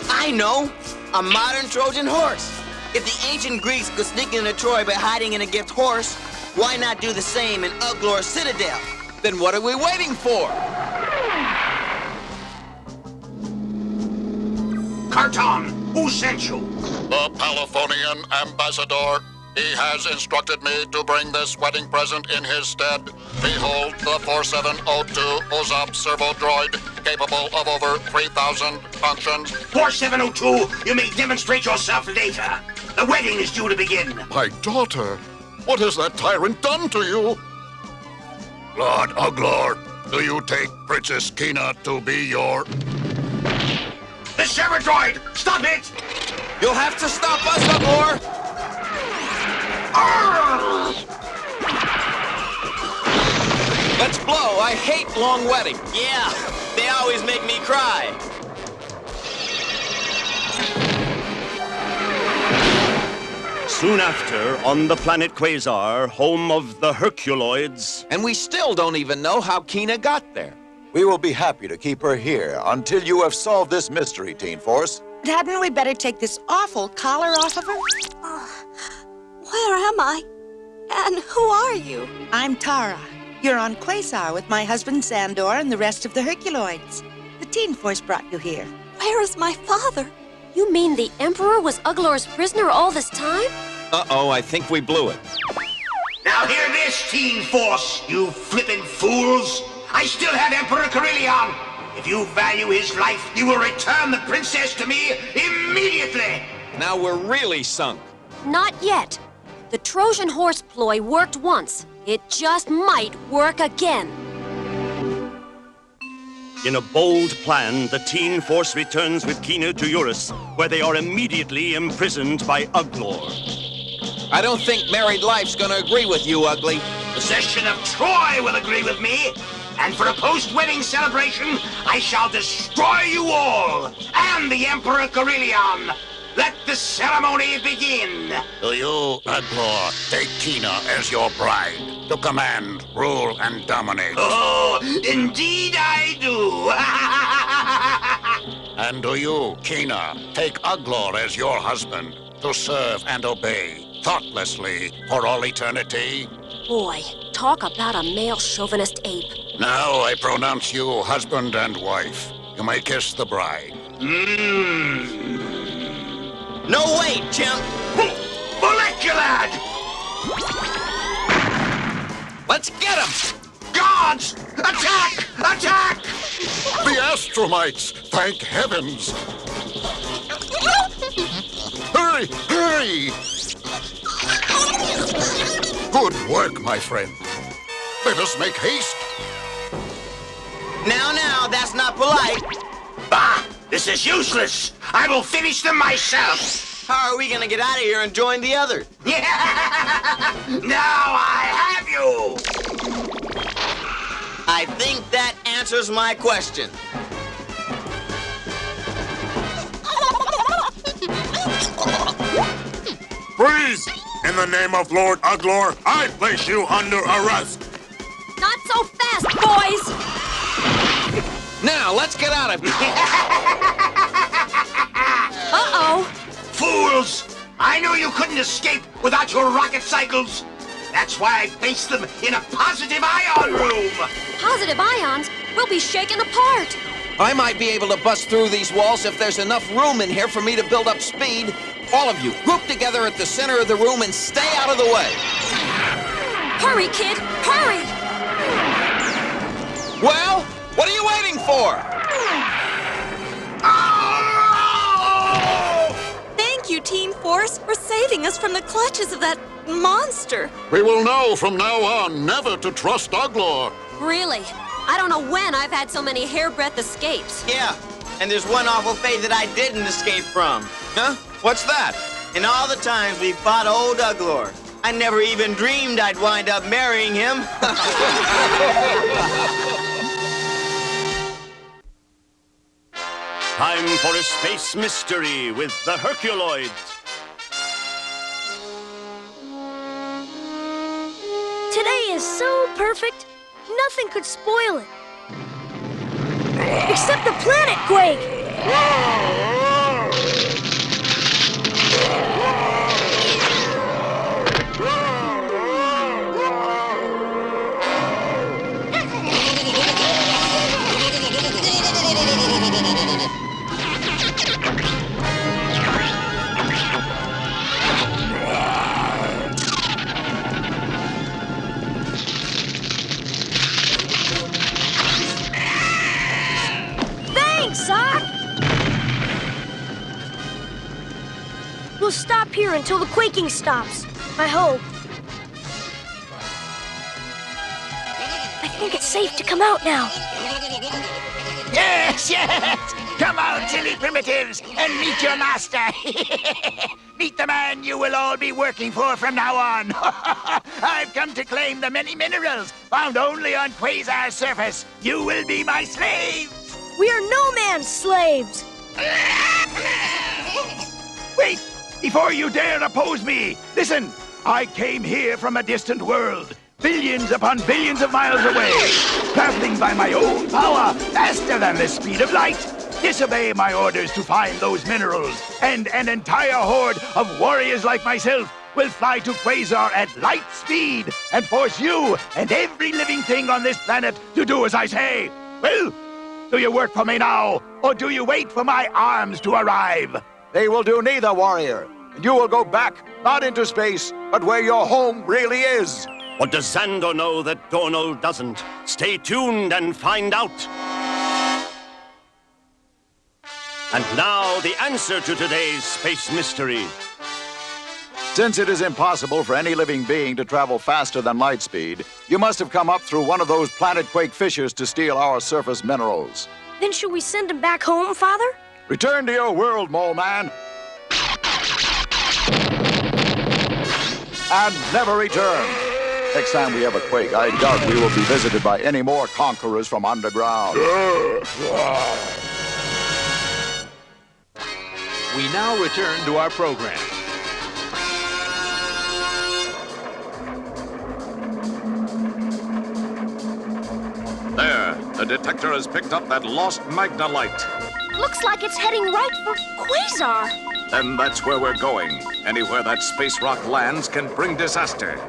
I know! A modern Trojan horse. If the ancient Greeks could sneak into Troy by hiding in a gift horse, why not do the same in Uglor's citadel? Then what are we waiting for? Carton, who sent you? The Palaphonian ambassador. He has instructed me to bring this wedding present in his stead. Behold the 4702 Ozop servo droid, capable of over 3,000 functions. 4702, you may demonstrate yourself later. The wedding is due to begin. My daughter, what has that tyrant done to you? Lord Uglor, do you take Princess Ke.E.R to be your... The servo droid, stop it! You'll have to stop us, Uglor! Let's blow. I hate long weddings. Yeah, they always make me cry. Soon after, on the planet Quasar, home of the Herculoids. And we still don't even know how Ke.E.R got there. We will be happy to keep her here until you have solved this mystery, Teen Force. Hadn't we better take this awful collar off of her? Where am I? And who are you? I'm Tara. You're on Quasar with my husband Sandor and the rest of the Herculoids. The Teen Force brought you here. Where is my father? You mean the Emperor was Uglor's prisoner all this time? Uh-oh, I think we blew it. Now hear this, Teen Force, you flippin' fools! I still have Emperor Kerillion! If you value his life, you will return the princess to me immediately! Now we're really sunk. Not yet. The Trojan horse ploy worked once. It just might work again. In a bold plan, the Teen Force returns with Ke.E.R to Eurus, where they are immediately imprisoned by Uglor. I don't think married life's gonna agree with you, Ugly. The session of Troy will agree with me, and for a post-wedding celebration, I shall destroy you all, and the Emperor Kerillion. Let the ceremony begin! Do you, Uglor, take Ke.E.R as your bride, to command, rule, and dominate? Oh, indeed I do! And do you, K.e.E.K.e.R, take Uglor as your husband to serve and obey thoughtlessly for all eternity? Boy, talk about a male chauvinist ape. Now I pronounce you husband and wife. You may kiss the bride. No way, chimp! Molecular! Let's get him! Gods! Attack! Attack! The Astromites! Thank heavens! Hurry! Hurry! Good work, my friend. Let us make haste. Now, that's not polite. Bah! This is useless! I will finish them myself! How are we gonna get out of here and join the others? Now I have you! I think that answers my question. Freeze! In the name of Lord Uglor, I place you under arrest. Not so fast, boys! Now, let's get out of here. Uh-oh. Fools! I knew you couldn't escape without your rocket cycles. That's why I placed them in a positive ion room. Positive ions will be shaken apart. I might be able to bust through these walls if there's enough room in here for me to build up speed. All of you, group together at the center of the room and stay out of the way. Hurry, kid, hurry! Well, what are you waiting for? Thank you, Team Force, for saving us from the clutches of that monster. We will know from now on never to trust Uglor. Really? I don't know when I've had so many hair-breadth escapes. Yeah, and there's one awful fate that I didn't escape from. Huh? What's that? In all the times we fought old Uglor, I never even dreamed I'd wind up marrying him. Time for a space mystery with the Herculoids. Today is so perfect, nothing could spoil it. Except the planet quake! We'll stop here until the quaking stops. I hope. I think it's safe to come out now. Yes, yes! Come out, silly primitives, and meet your master. Meet the man you will all be working for from now on. I've come to claim the many minerals found only on Quasar's surface. You will be my slaves. We are no man's slaves. Wait! Before you dare oppose me, listen! I came here from a distant world, billions upon billions of miles away, traveling by my own power, faster than the speed of light. Disobey my orders to find those minerals, and an entire horde of warriors like myself will fly to Quasar at light speed and force you and every living thing on this planet to do as I say. Well, do you work for me now, or do you wait for my arms to arrive? They will do neither, warrior. And you will go back, not into space, but where your home really is. What does Xandor know that Dorno doesn't? Stay tuned and find out. And now, the answer to today's space mystery. Since it is impossible for any living being to travel faster than light speed, you must have come up through one of those planet-quake fissures to steal our surface minerals. Then should we send him back home, Father? Return to your world, Mole Man. And never return. Next time we have a quake, I doubt we will be visited by any more conquerors from underground. We now return to our program. There, the detector has picked up that lost Magna light. Looks like it's heading right for Quasar. Then that's where we're going. Anywhere that space rock lands can bring disaster.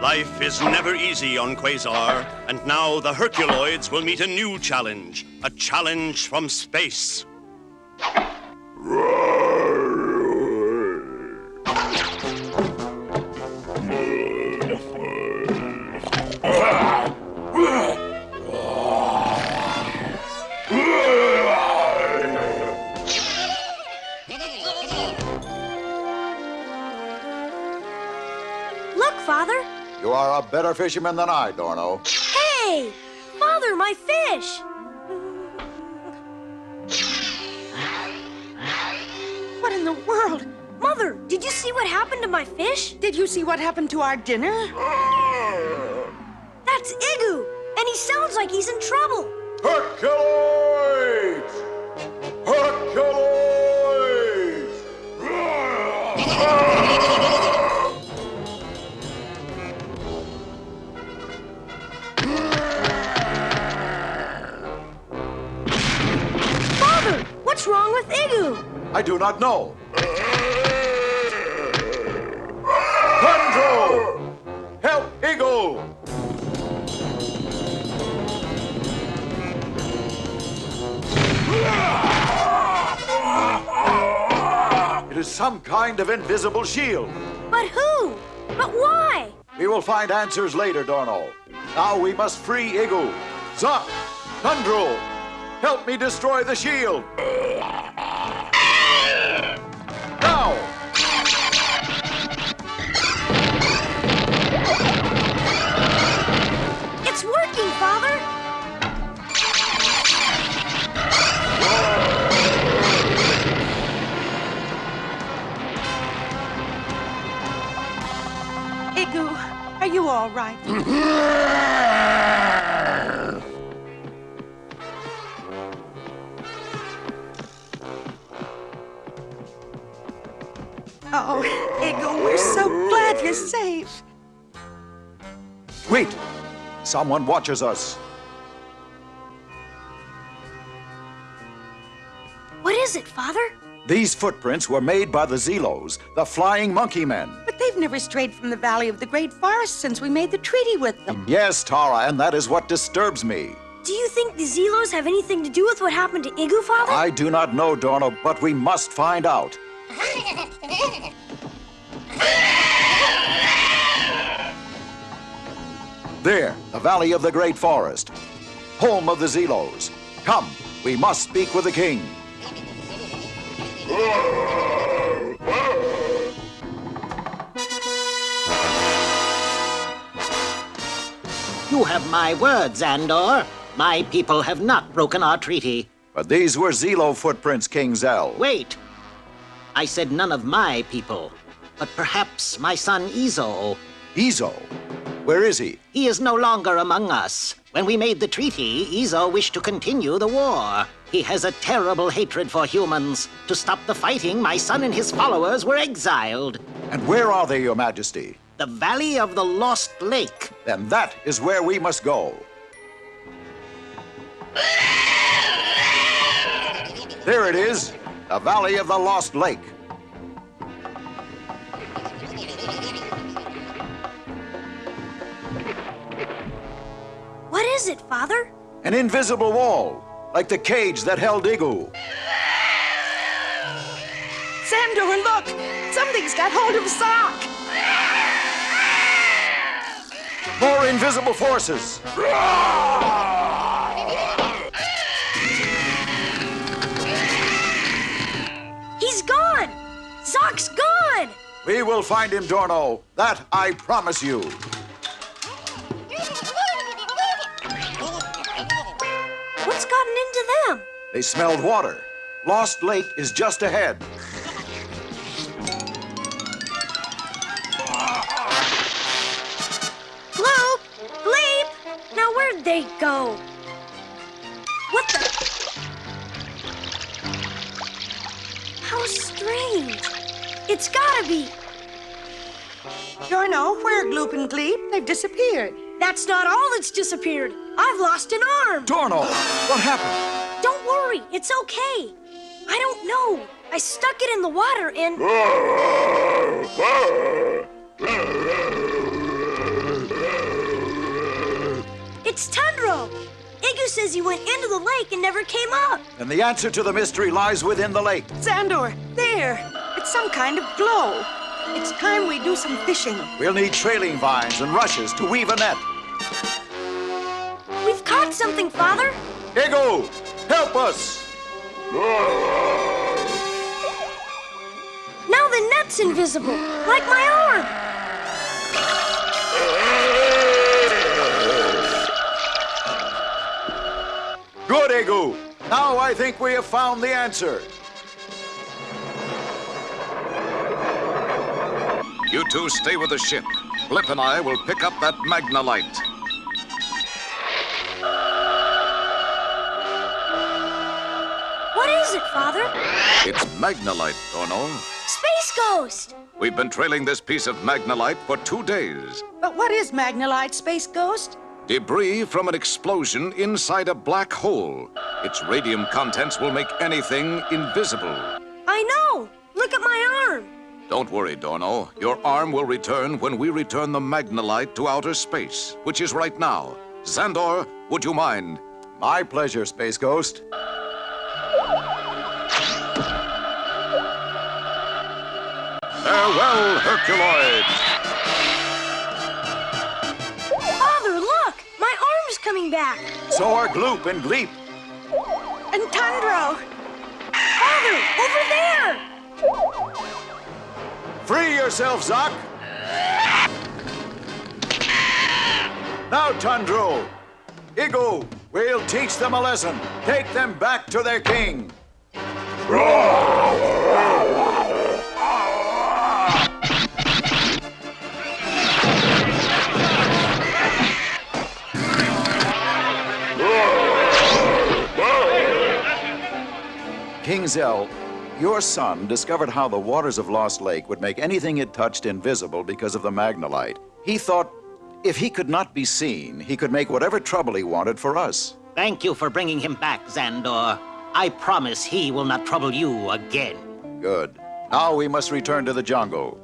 Life is never easy on Quasar, and now the Herculoids will meet a new challenge. A challenge from space. Look, Father. You are a better fisherman than I, Dorno. Hey! Father, my fish! What in the world? Mother, did you see what happened to my fish? Did you see what happened to our dinner? That's Igu, and he sounds like he's in trouble. Herculoids! Herculoids! Father, what's wrong with Igu? I do not know. Control! Help Eagle! It is some kind of invisible shield. But who? But why? We will find answers later, Dorno. Now we must free Igu. Zuck! Tundrul! Help me destroy the shield! Now! It's working, Father! Igu, are you all right? Oh, Igu, we're so glad you're safe. Wait! Someone watches us. What is it, Father? These footprints were made by the Zelos, the flying monkey men. But they've never strayed from the Valley of the Great Forest since we made the treaty with them. Yes, Tara, and that is what disturbs me. Do you think the Zelos have anything to do with what happened to Igu, Father? I do not know, Dorno, but we must find out. There, the Valley of the Great Forest, home of the Zelos. Come, we must speak with the king. You have my word, Xandor. My people have not broken our treaty. But these were Zelo footprints, King Zell. Wait. I said none of my people, but perhaps my son Izo. Izo? Where is he? He is no longer among us. When we made the treaty, Izo wished to continue the war. He has a terrible hatred for humans. To stop the fighting, my son and his followers were exiled. And where are they, Your Majesty? The Valley of the Lost Lake. Then that is where we must go. There it is, the Valley of the Lost Lake. What is it, Father? An invisible wall, like the cage that held Igu. Xandor, look! Something's got hold of Sock! More invisible forces. He's gone! Sock's gone! We will find him, Dorno. That I promise you. What's gotten into them? They smelled water. Lost Lake is just ahead. Gloop! Bleep! Now where'd they go? What the? How strange. It's gotta be. Dorno, where Gloop and Gleep? They've disappeared. That's not all that's disappeared. I've lost an arm. Dorno, what happened? Don't worry, it's okay. I don't know. I stuck it in the water and... It's Tundro. Igu says he went into the lake and never came up. And the answer to the mystery lies within the lake. Xandor, there. It's some kind of glow. It's time we do some fishing. We'll need trailing vines and rushes to weave a net. We've caught something, Father. Igu, help us! Now the net's invisible, like my arm. Good, Igu. Now I think we have found the answer. You two stay with the ship. Blip and I will pick up that Magnalite. What is it, Father? It's Magnalite, Dorno. Space Ghost! We've been trailing this piece of Magnalite for 2 days. But what is Magnalite, Space Ghost? Debris from an explosion inside a black hole. Its radium contents will make anything invisible. I know! Look at my arm! Don't worry, Dorno. Your arm will return when we return the Magnalite to outer space, which is right now. Xandor, would you mind? My pleasure, Space Ghost. Farewell, Herculoids! Father, look! My arm's coming back! So are Gloop and Gleep. And Tundro! Father, over there! Free yourself, Zoc! Now, Tundro! Igu, we'll teach them a lesson. Take them back to their king. King Zell, your son discovered how the waters of Lost Lake would make anything it touched invisible because of the Magnalite. He thought if he could not be seen, he could make whatever trouble he wanted for us. Thank you for bringing him back, Xandor. I promise he will not trouble you again. Good. Now we must return to the jungle.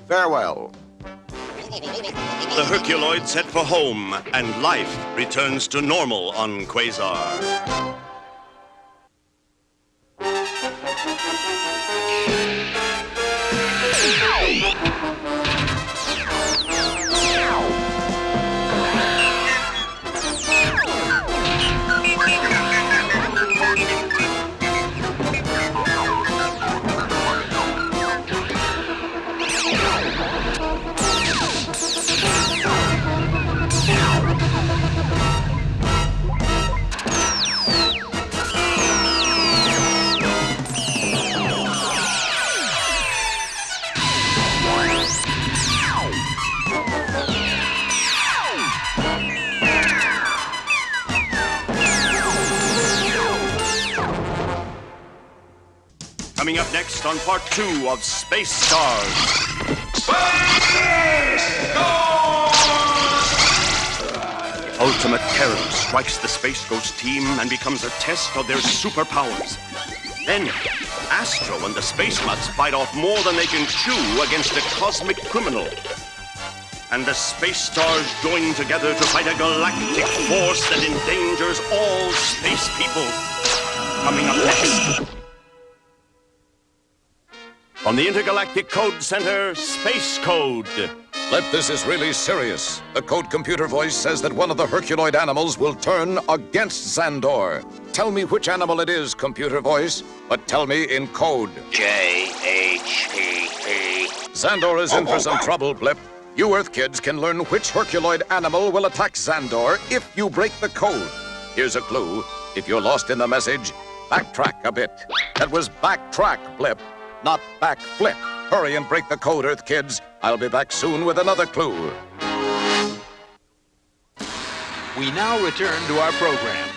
Farewell. The Herculoids head for home, and life returns to normal on Quasar. Coming up next on part 2 of Space Stars. Ultimate terror strikes the Space Ghost team and becomes a test of their superpowers. Then, Astro and the Space Mutts fight off more than they can chew against a cosmic criminal. And the Space Stars join together to fight a galactic force that endangers all space people. Coming up next. From the Intergalactic Code Center, Space Code. Flip, this is really serious. The code computer voice says that one of the Herculoid animals will turn against Xandor. Tell me which animal it is, computer voice, but tell me in code. G.e.E.K.e.R. Xandor is in for some trouble, Blip. You Earth kids can learn which Herculoid animal will attack Xandor if you break the code. Here's a clue. If you're lost in the message, backtrack a bit. That was backtrack, Blip, not backflip. Hurry and break the code, Earth kids. I'll be back soon with another clue. We now return to our program.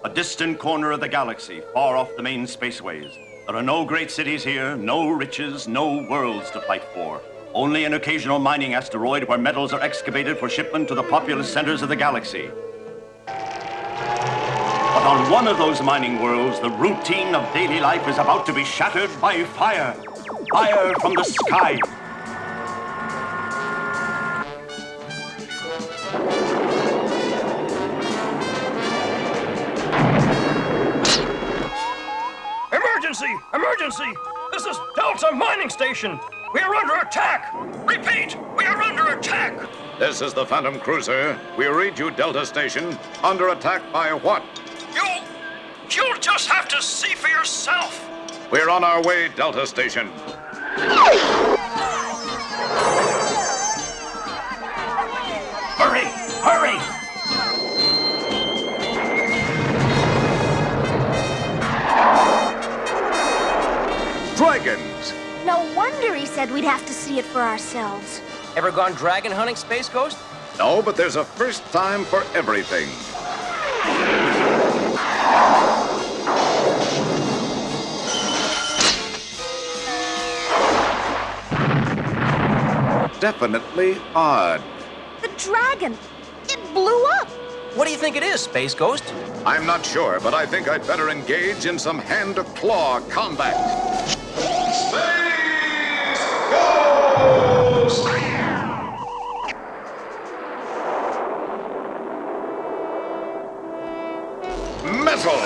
A distant corner of the galaxy, far off the main spaceways. There are no great cities here, no riches, no worlds to fight for. Only an occasional mining asteroid where metals are excavated for shipment to the populous centers of the galaxy. But on one of those mining worlds, the routine of daily life is about to be shattered by fire. Fire from the sky. Emergency! Emergency! This is Delta Mining Station! We are under attack! Repeat, we are under attack! This is the Phantom Cruiser. We read you, Delta Station. Under attack by what? You'll just have to see for yourself! We're on our way, Delta Station. Hurry! Hurry! Dragons! No wonder he said we'd have to see it for ourselves. Ever gone dragon hunting, Space Ghost? No, but there's a first time for everything. Definitely odd. The dragon! It blew up! What do you think it is, Space Ghost? I'm not sure, but I think I'd better engage in some hand-to-claw combat. Space Ghost! Metal!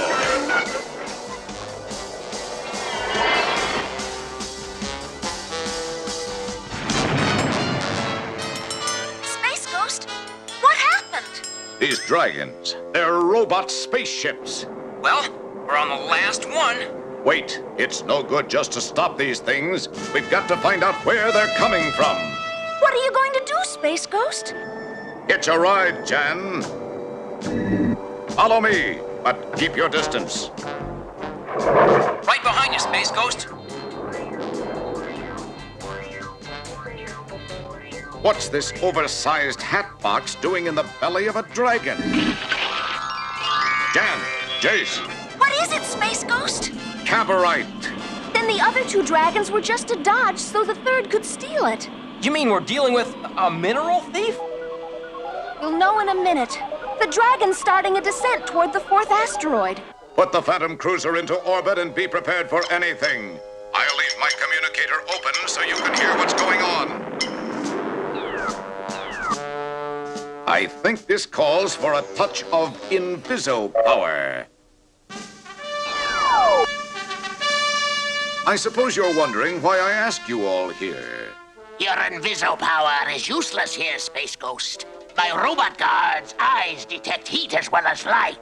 Space Ghost, what happened? These dragons, they're robot spaceships. Well, we're on the last one. Wait, it's no good just to stop these things. We've got to find out where they're coming from. What are you going to do, Space Ghost? Hitch a ride, Jan. Follow me, but keep your distance. Right behind you, Space Ghost. What's this oversized hat box doing in the belly of a dragon? Jan, Jace, What is it, Space Ghost? Caberite. Then the other two dragons were just a dodge so the third could steal it. You mean we're dealing with a mineral thief? You'll know in a minute. The dragon's starting a descent toward the fourth asteroid. Put the Phantom Cruiser into orbit and be prepared for anything. I'll leave my communicator open so you can hear what's going on. I think this calls for a touch of inviso power. I suppose you're wondering why I asked you all here. Your inviso power is useless here, Space Ghost. My robot guard's eyes detect heat as well as light.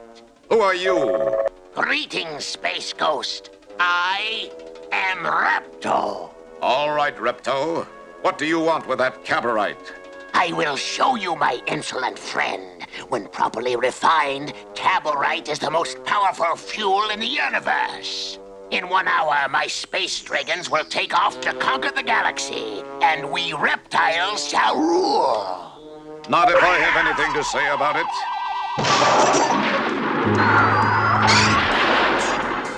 Who are you? Greetings, Space Ghost. I am Repto. All right, Repto. What do you want with that caberite? I will show you, my insolent friend. When properly refined, caberite is the most powerful fuel in the universe. In 1 hour, my space dragons will take off to conquer the galaxy, and we reptiles shall rule. Not if I have anything to say about it.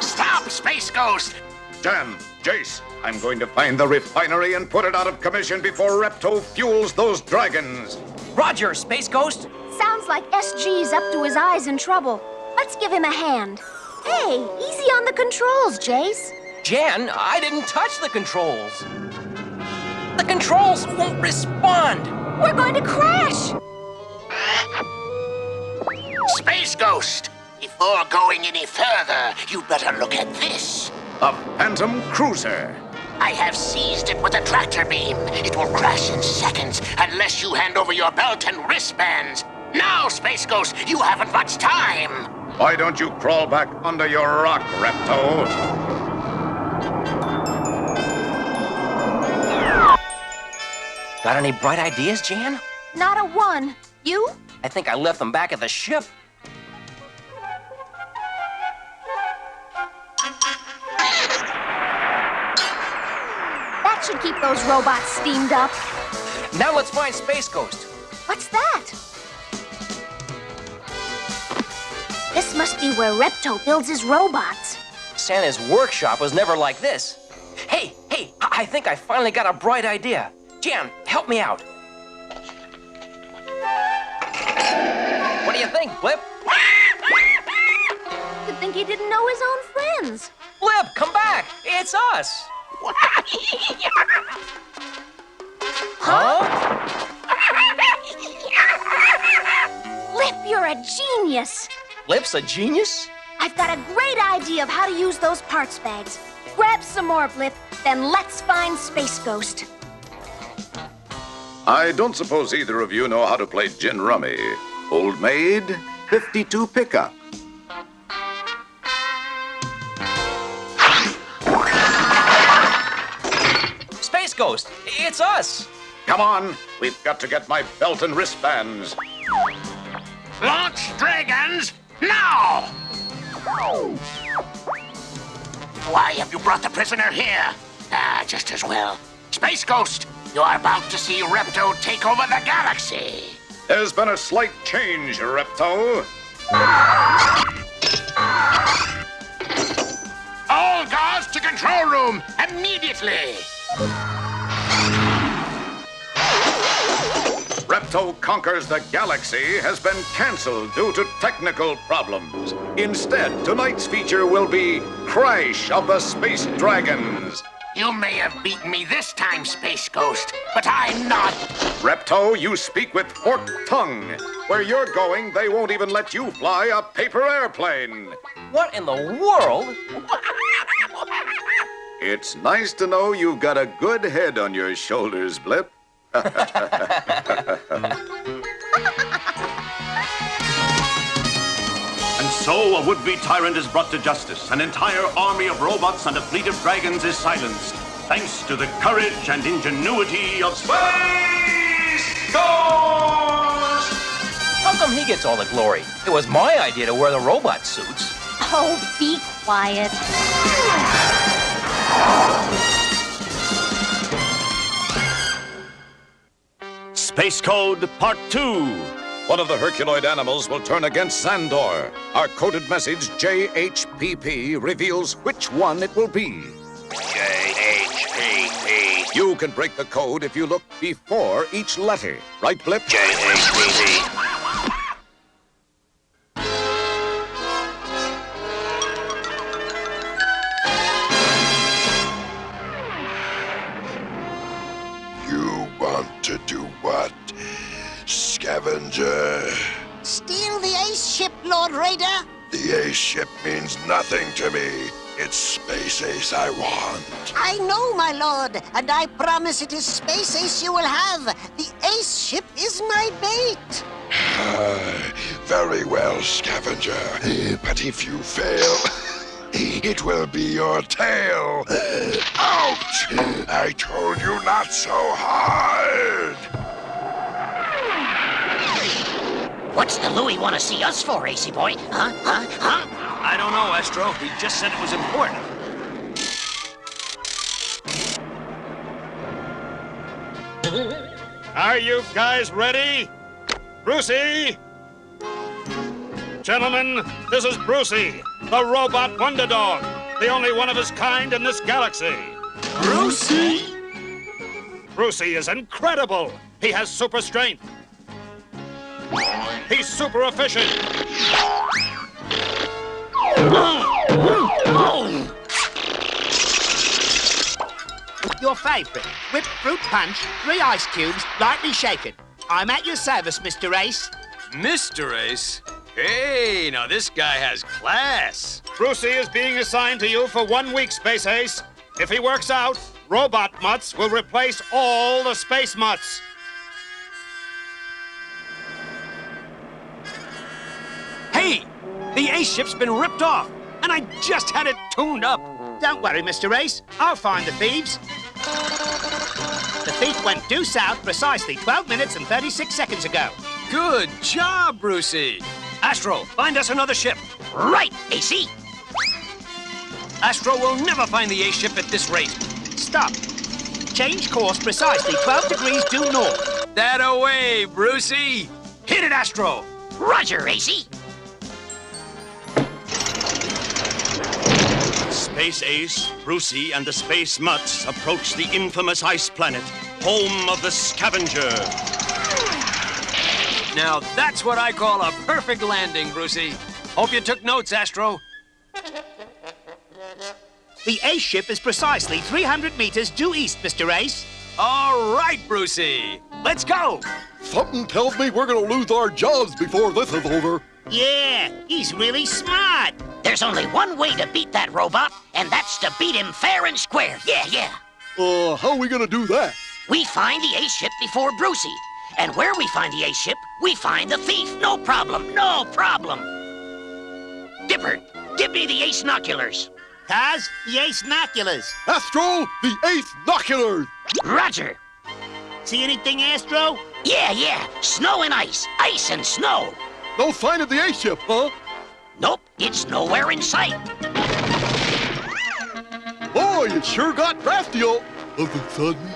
Stop, Space Ghost! Jan, Jace, I'm going to find the refinery and put it out of commission before Repto fuels those dragons. Roger, Space Ghost. Sounds like SG's up to his eyes in trouble. Let's give him a hand. Hey, easy on the controls, Jace. Jan, I didn't touch the controls. The controls won't respond. We're going to crash. Space Ghost, before going any further, you'd better look at this. A Phantom Cruiser. I have seized it with a tractor beam. It will crash in seconds unless you hand over your belt and wristbands. Now, Space Ghost, you haven't much time. Why don't you crawl back under your rock, Repto? Got any bright ideas, Jan? Not a one. You? I think I left them back at the ship. That should keep those robots steamed up. Now let's find Space Ghost. What's that? This must be where Repto builds his robots. Santa's workshop was never like this. Hey, I think I finally got a bright idea. Jim, help me out. What do you think, Blip? You'd think he didn't know his own friends. Blip, come back! It's us! Huh? Blip, you're a genius. Blip's a genius? I've got a great idea of how to use those parts bags. Grab some more, Blip, then let's find Space Ghost. I don't suppose either of you know how to play gin rummy. Old Maid, 52 pickup. Space Ghost, it's us! Come on, we've got to get my belt and wristbands. Launch dragons now! Why have you brought the prisoner here? Ah, just as well. Space Ghost, you are about to see Repto take over the galaxy. There's been a slight change, Repto. All guards to control room, immediately! Repto Conquers the Galaxy has been cancelled due to technical problems. Instead, tonight's feature will be Crash of the Space Dragons. You may have beaten me this time, Space Ghost, but I'm not. Repto, you speak with forked tongue. Where you're going, they won't even let you fly a paper airplane. What in the world? It's nice to know you've got a good head on your shoulders, Blip. And so a would-be tyrant is brought to justice. An entire army of robots and a fleet of dragons is silenced, thanks to the courage and ingenuity of Space Ghost! How come he gets all the glory? It was my idea to wear the robot suits. Oh, be quiet. Space Code Part 2. One of the Herculoid animals will turn against Xandor. Our coded message, JHPP, reveals which one it will be. JHPP. You can break the code if you look before each letter. Right, Blip? JHPP. You want to do what, Scavenger? Steal the Ace ship, Lord Raider. The Ace ship means nothing to me. It's Space Ace I want. I know, my lord, and I promise it is Space Ace you will have. The Ace ship is my bait. Very well, Scavenger. But if you fail, it will be your tail. Ouch! I told you not so hard. What's the Louie want to see us for, Acey boy? Huh? I don't know, Astro. He just said it was important. Are you guys ready? Brucey! Gentlemen, this is Brucey, the robot wonder dog, the only one of his kind in this galaxy. Brucey? Brucey is incredible. He has super strength. He's super efficient. Your favorite, whipped fruit punch, 3 ice cubes, lightly shaken. I'm at your service, Mr. Ace. Mr. Ace? Hey, now this guy has class. Brucey is being assigned to you for 1 week, Space Ace. If he works out, robot mutts will replace all the space mutts. Hey, the Ace ship's been ripped off, and I just had it tuned up. Don't worry, Mr. Ace. I'll find the thieves. The thief went due south precisely 12 minutes and 36 seconds ago. Good job, Brucey. Astro, find us another ship. Right, AC. Astro will never find the Ace ship at this rate. Stop. Change course precisely 12 degrees due north. That away, Brucey. Hit it, Astro. Roger, AC. Space Ace, Brucey, and the Space Mutts approach the infamous ice planet, home of the scavenger. Now that's what I call a perfect landing, Brucey. Hope you took notes, Astro. The ace ship is precisely 300 meters due east, Mr. Ace. All right, Brucey. Let's go. Something tells me we're gonna lose our jobs before this is over. Yeah, he's really smart. There's only one way to beat that robot, and that's to beat him fair and square. Yeah. How are we gonna do that? We find the ace ship before Brucey. And where we find the ace ship, we find the thief. No problem. Dipper, give me the ace noculars. Cos, the ace noculars. Astro, the ace noculars. Roger. See anything, Astro? Yeah. Snow and ice. Ice and snow. No sign of the ace ship, huh? Nope, it's nowhere in sight. Boy, it sure got drafty all of a sudden.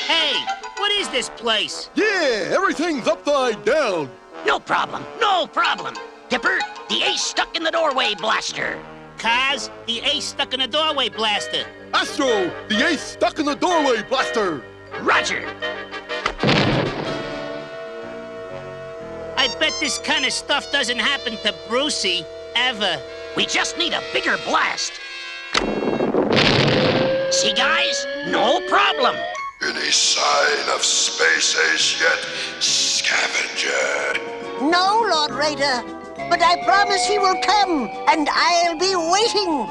Hey, what is this place? Yeah, everything's upside down. No problem. Dipper, the ace stuck in the doorway blaster. Cos, the ace stuck in the doorway blaster. Astro, the ace stuck in the doorway blaster. Roger. I bet this kind of stuff doesn't happen to Brucey, ever. We just need a bigger blast. See, guys? No problem. Any sign of Space Ace yet, Scavenger? No, Lord Raider, but I promise he will come, and I'll be waiting.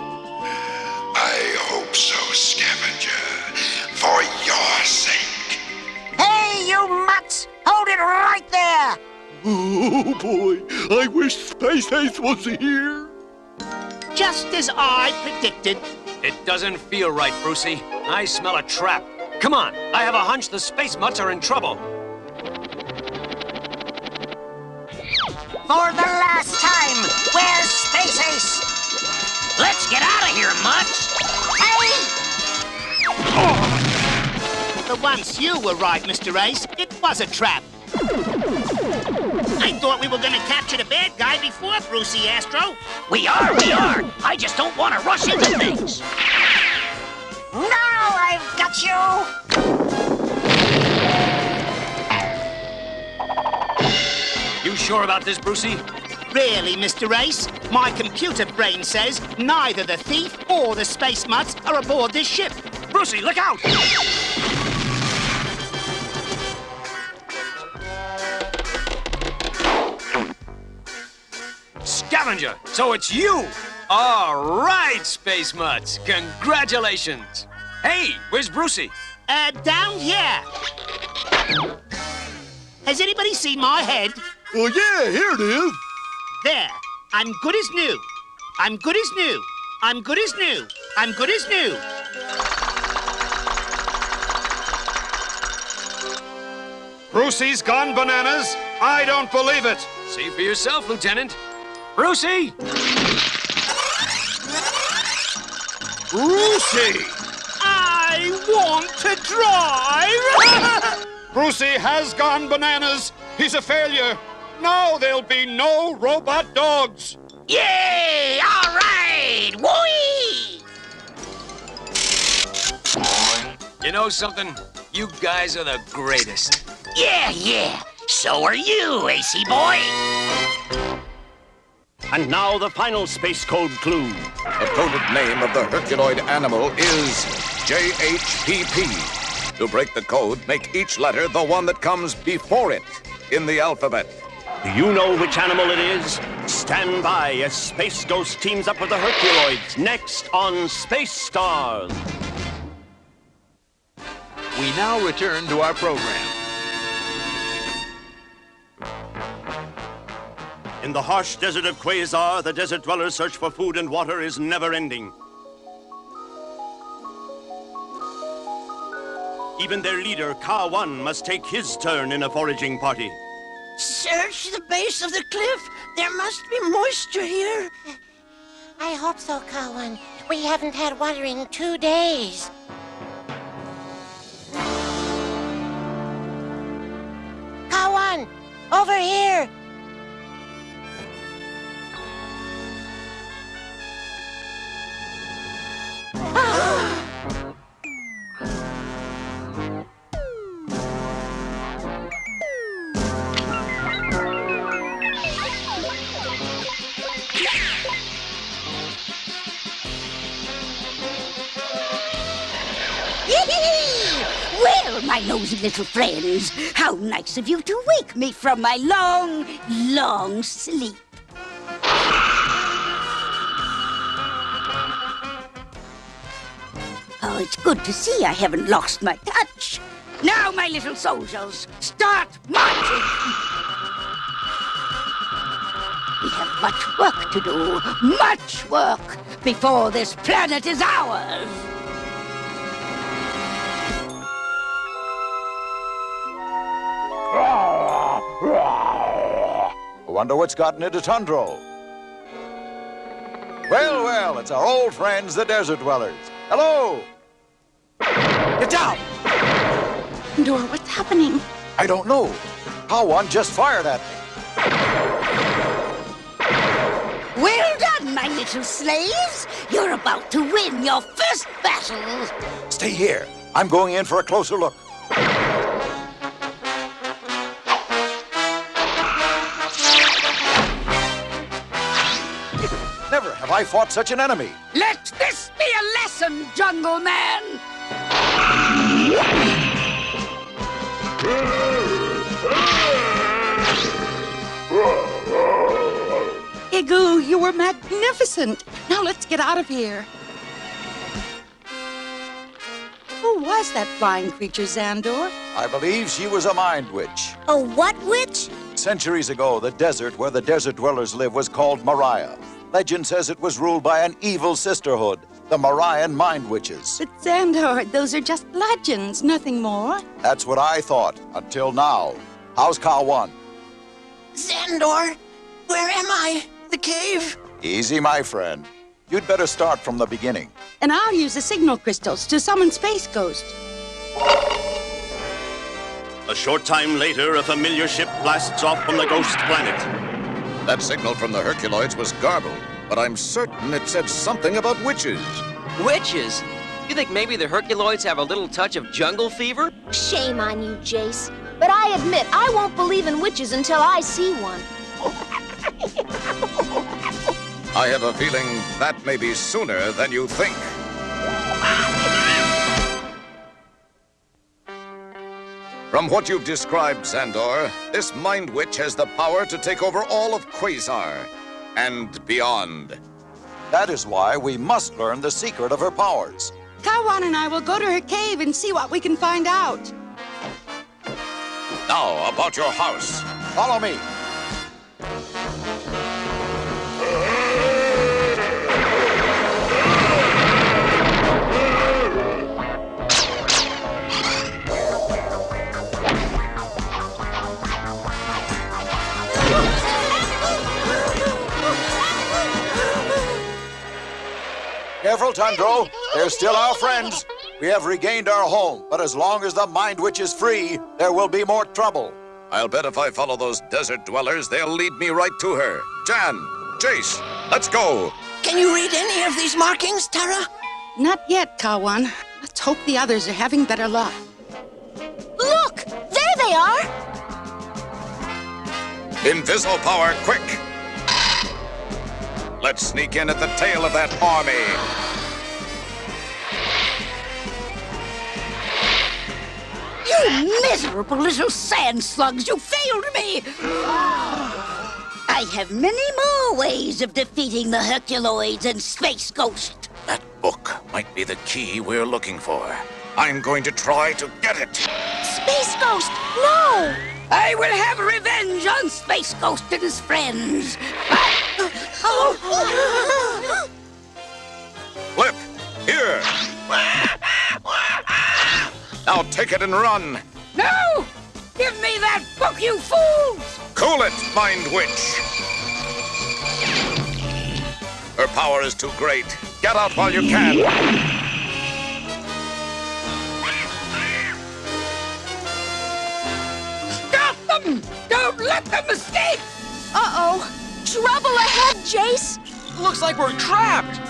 I hope so, Scavenger, for your sake. Hey, you mutts! Hold it right there! Oh, boy, I wish Space Ace was here. Just as I predicted. It doesn't feel right, Brucey. I smell a trap. Come on, I have a hunch the space mutts are in trouble. For the last time, where's Space Ace? Let's get out of here, mutts. Hey! For once you were right, Mr. Ace. It was a trap. I thought we were going to capture the bad guy before Brucey, Astro. We are. I just don't want to rush into things. Now I've got you! You sure about this, Brucey? Really, Mr. Ace? My computer brain says neither the thief or the space mutts are aboard this ship. Brucey, look out! Scavenger, so it's you! All right, Space Mutts. Congratulations. Hey, where's Brucey? Down here. Has anybody seen my head? Oh, yeah, here it is. There. I'm good as new. I'm good as new. I'm good as new. I'm good as new. Brucey's gone bananas? I don't believe it. See for yourself, Lieutenant. Brucey! Brucey! I want to drive! Brucey has gone bananas. He's a failure. Now there'll be no robot dogs. Yay! All right! Whee! You know something? You guys are the greatest. Yeah. So are you, AC boy. And now the final space code clue. The coded name of the Herculoid animal is J.H.P.P. To break the code, make each letter the one that comes before it in the alphabet. Do you know which animal it is? Stand by as Space Ghost teams up with the Herculoids next on Space Stars. We now return to our program. In the harsh desert of Quasar, the desert dwellers' search for food and water is never-ending. Even their leader, K.E.R. must take his turn in a foraging party. Search the base of the cliff. There must be moisture here. I hope so, K.E.R. We haven't had water in 2 days. K.E.R. Over here. Well, my nosy little friends, how nice of you to wake me from my long, long sleep. Oh, it's good to see I haven't lost my touch. Now, my little soldiers, start marching. We have much work to do, much work, before this planet is ours. I wonder what's gotten into Tundro. Well, well, it's our old friends, the desert dwellers. Hello! Get down! Dor, what's happening? I don't know. K.A.R just fired at me. Well done, my little slaves. You're about to win your first battle. Stay here. I'm going in for a closer look. Never have I fought such an enemy. Let this be a lesson, Jungle Man. Igu, you were magnificent. Now let's get out of here. Who was that flying creature, Xandor? I believe she was a mind witch. A what witch? Centuries ago, the desert where the desert dwellers live was called Moriah. Legend says it was ruled by an evil sisterhood, the Moriahan mind witches. But Xandor, those are just legends, nothing more. That's what I thought, until now. How's K.A.R? Xandor, where am I? The cave? Easy, my friend. You'd better start from the beginning. And I'll use the signal crystals to summon Space Ghost. A short time later, a familiar ship blasts off from the ghost planet. That signal from the Herculoids was garbled, but I'm certain it said something about witches. Witches? You think maybe the Herculoids have a little touch of jungle fever? Shame on you, Jace. But I admit, I won't believe in witches until I see one. I have a feeling that may be sooner than you think. From what you've described, Xandor, this Mind Witch has the power to take over all of Quasar and beyond. That is why we must learn the secret of her powers. K.A.R and I will go to her cave and see what we can find out. Now, about your house. Follow me. Careful, Tundro. They're still our friends. We have regained our home, but as long as the Mind Witch is free, there will be more trouble. I'll bet if I follow those desert dwellers, they'll lead me right to her. Jan, Jace, let's go. Can you read any of these markings, Tara? Not yet, K.A.R. Let's hope the others are having better luck. Look! There they are! Invisible power, quick! Let's sneak in at the tail of that army. You miserable little sand slugs, you failed me! I have many more ways of defeating the Herculoids and Space Ghost. That book might be the key we're looking for. I'm going to try to get it. Space Ghost, no! I will have revenge on Space Ghost and his friends. Flip, here. Now take it and run. No! Give me that book, you fools! Cool it, Mind Witch. Her power is too great. Get out while you can. Stop them! Don't let them escape! Uh-oh. Trouble ahead, Jace. Looks like we're trapped.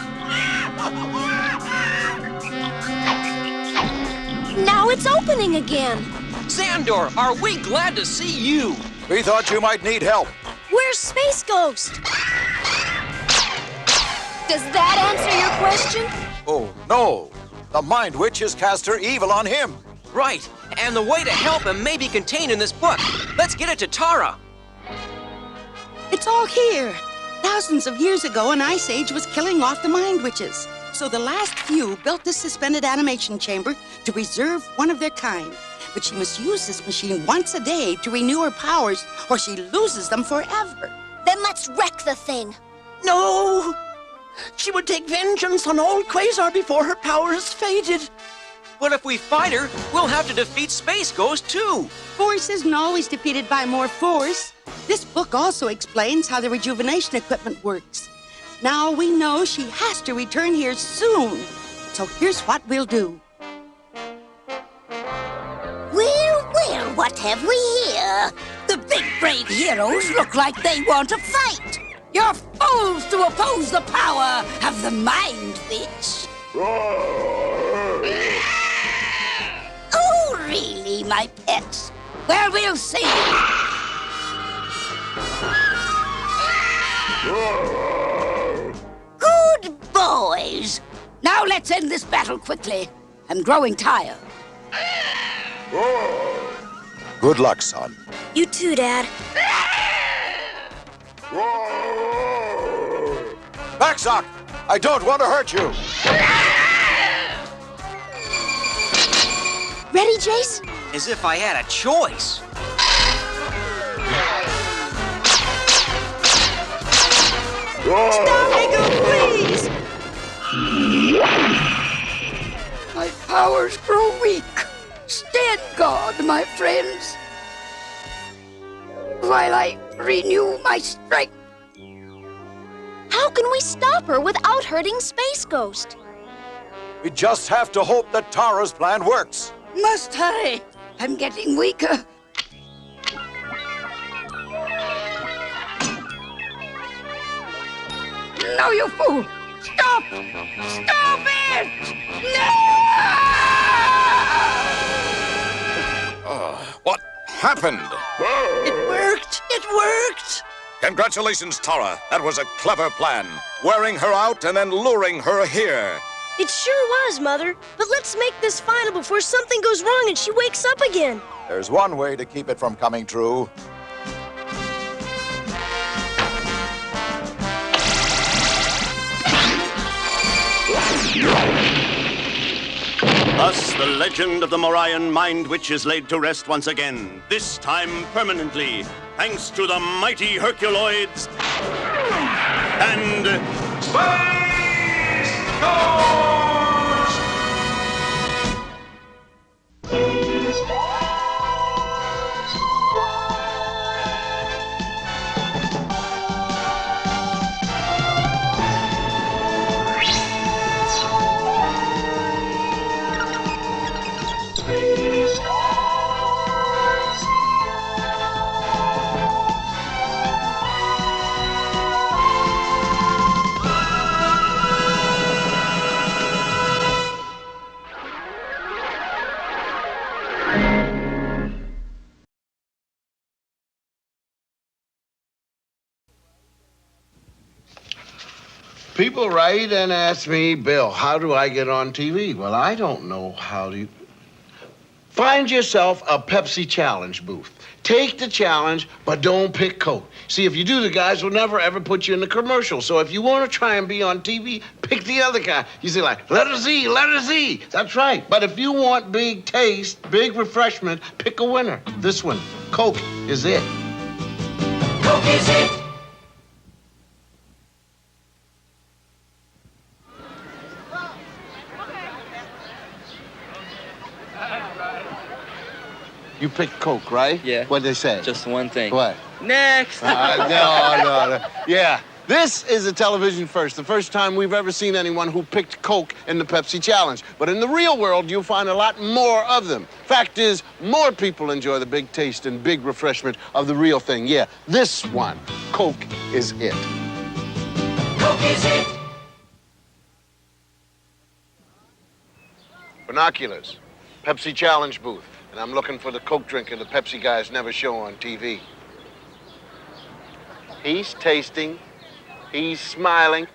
Now it's opening again. Xandor, are we glad to see you? We thought you might need help. Where's Space Ghost? Does that answer your question? Oh, no. The Mind Witch has cast her evil on him. Right, and the way to help him may be contained in this book. Let's get it to Tara. It's all here. Thousands of years ago, an ice age was killing off the Mind Witches. So the last few built this suspended animation chamber to preserve one of their kind. But she must use this machine once a day to renew her powers, or she loses them forever. Then let's wreck the thing. No! She would take vengeance on old Quasar before her powers faded. But if we fight her, we'll have to defeat Space Ghost, too. Force isn't always defeated by more force. This book also explains how the rejuvenation equipment works. Now we know she has to return here soon. So here's what we'll do. Well, what have we here? The big brave heroes look like they want to fight. You're fools to oppose the power of the Mind Witch. Oh, really, my pets? Well, we'll see. Good boys. Now let's end this battle quickly. I'm growing tired. Good luck, son. You too, Dad. Backsock! I don't want to hurt you! Ready, Jace? As if I had a choice. Stop, Ego, please! My powers grow weak. Stand guard, my friends, while I renew my strength. How can we stop her without hurting Space Ghost? We just have to hope that Tara's plan works. Must hurry. I'm getting weaker. No, you fool! Stop! Stop it! What happened? It worked! It worked! Congratulations, Tara. That was a clever plan. Wearing her out and then luring her here. It sure was, Mother. But let's make this final before something goes wrong and she wakes up again. There's one way to keep it from coming true. Thus, the legend of the Morian Mind Witch is laid to rest once again, this time permanently, thanks to the mighty Herculoids and Space Ghost! People write and ask me, Bill, how do I get on TV? Well, I don't know how to. Find yourself a Pepsi challenge booth. Take the challenge, but don't pick Coke. See, if you do, the guys will never, ever put you in the commercial. So if you want to try and be on TV, pick the other guy. You say, like, letter Z, letter Z. That's right. But if you want big taste, big refreshment, pick a winner. This one, Coke is it. Coke is it. You picked Coke, right? Yeah. What'd they say? Just one thing. What? Next! No. Yeah. This is a television first. The first time we've ever seen anyone who picked Coke in the Pepsi Challenge. But in the real world, you'll find a lot more of them. Fact is, more people enjoy the big taste and big refreshment of the real thing. Yeah, this one, Coke is it. Coke is it. Binoculars, Pepsi Challenge booth. And I'm looking for the Coke drinker the Pepsi guys never show on TV. He's tasting. He's smiling.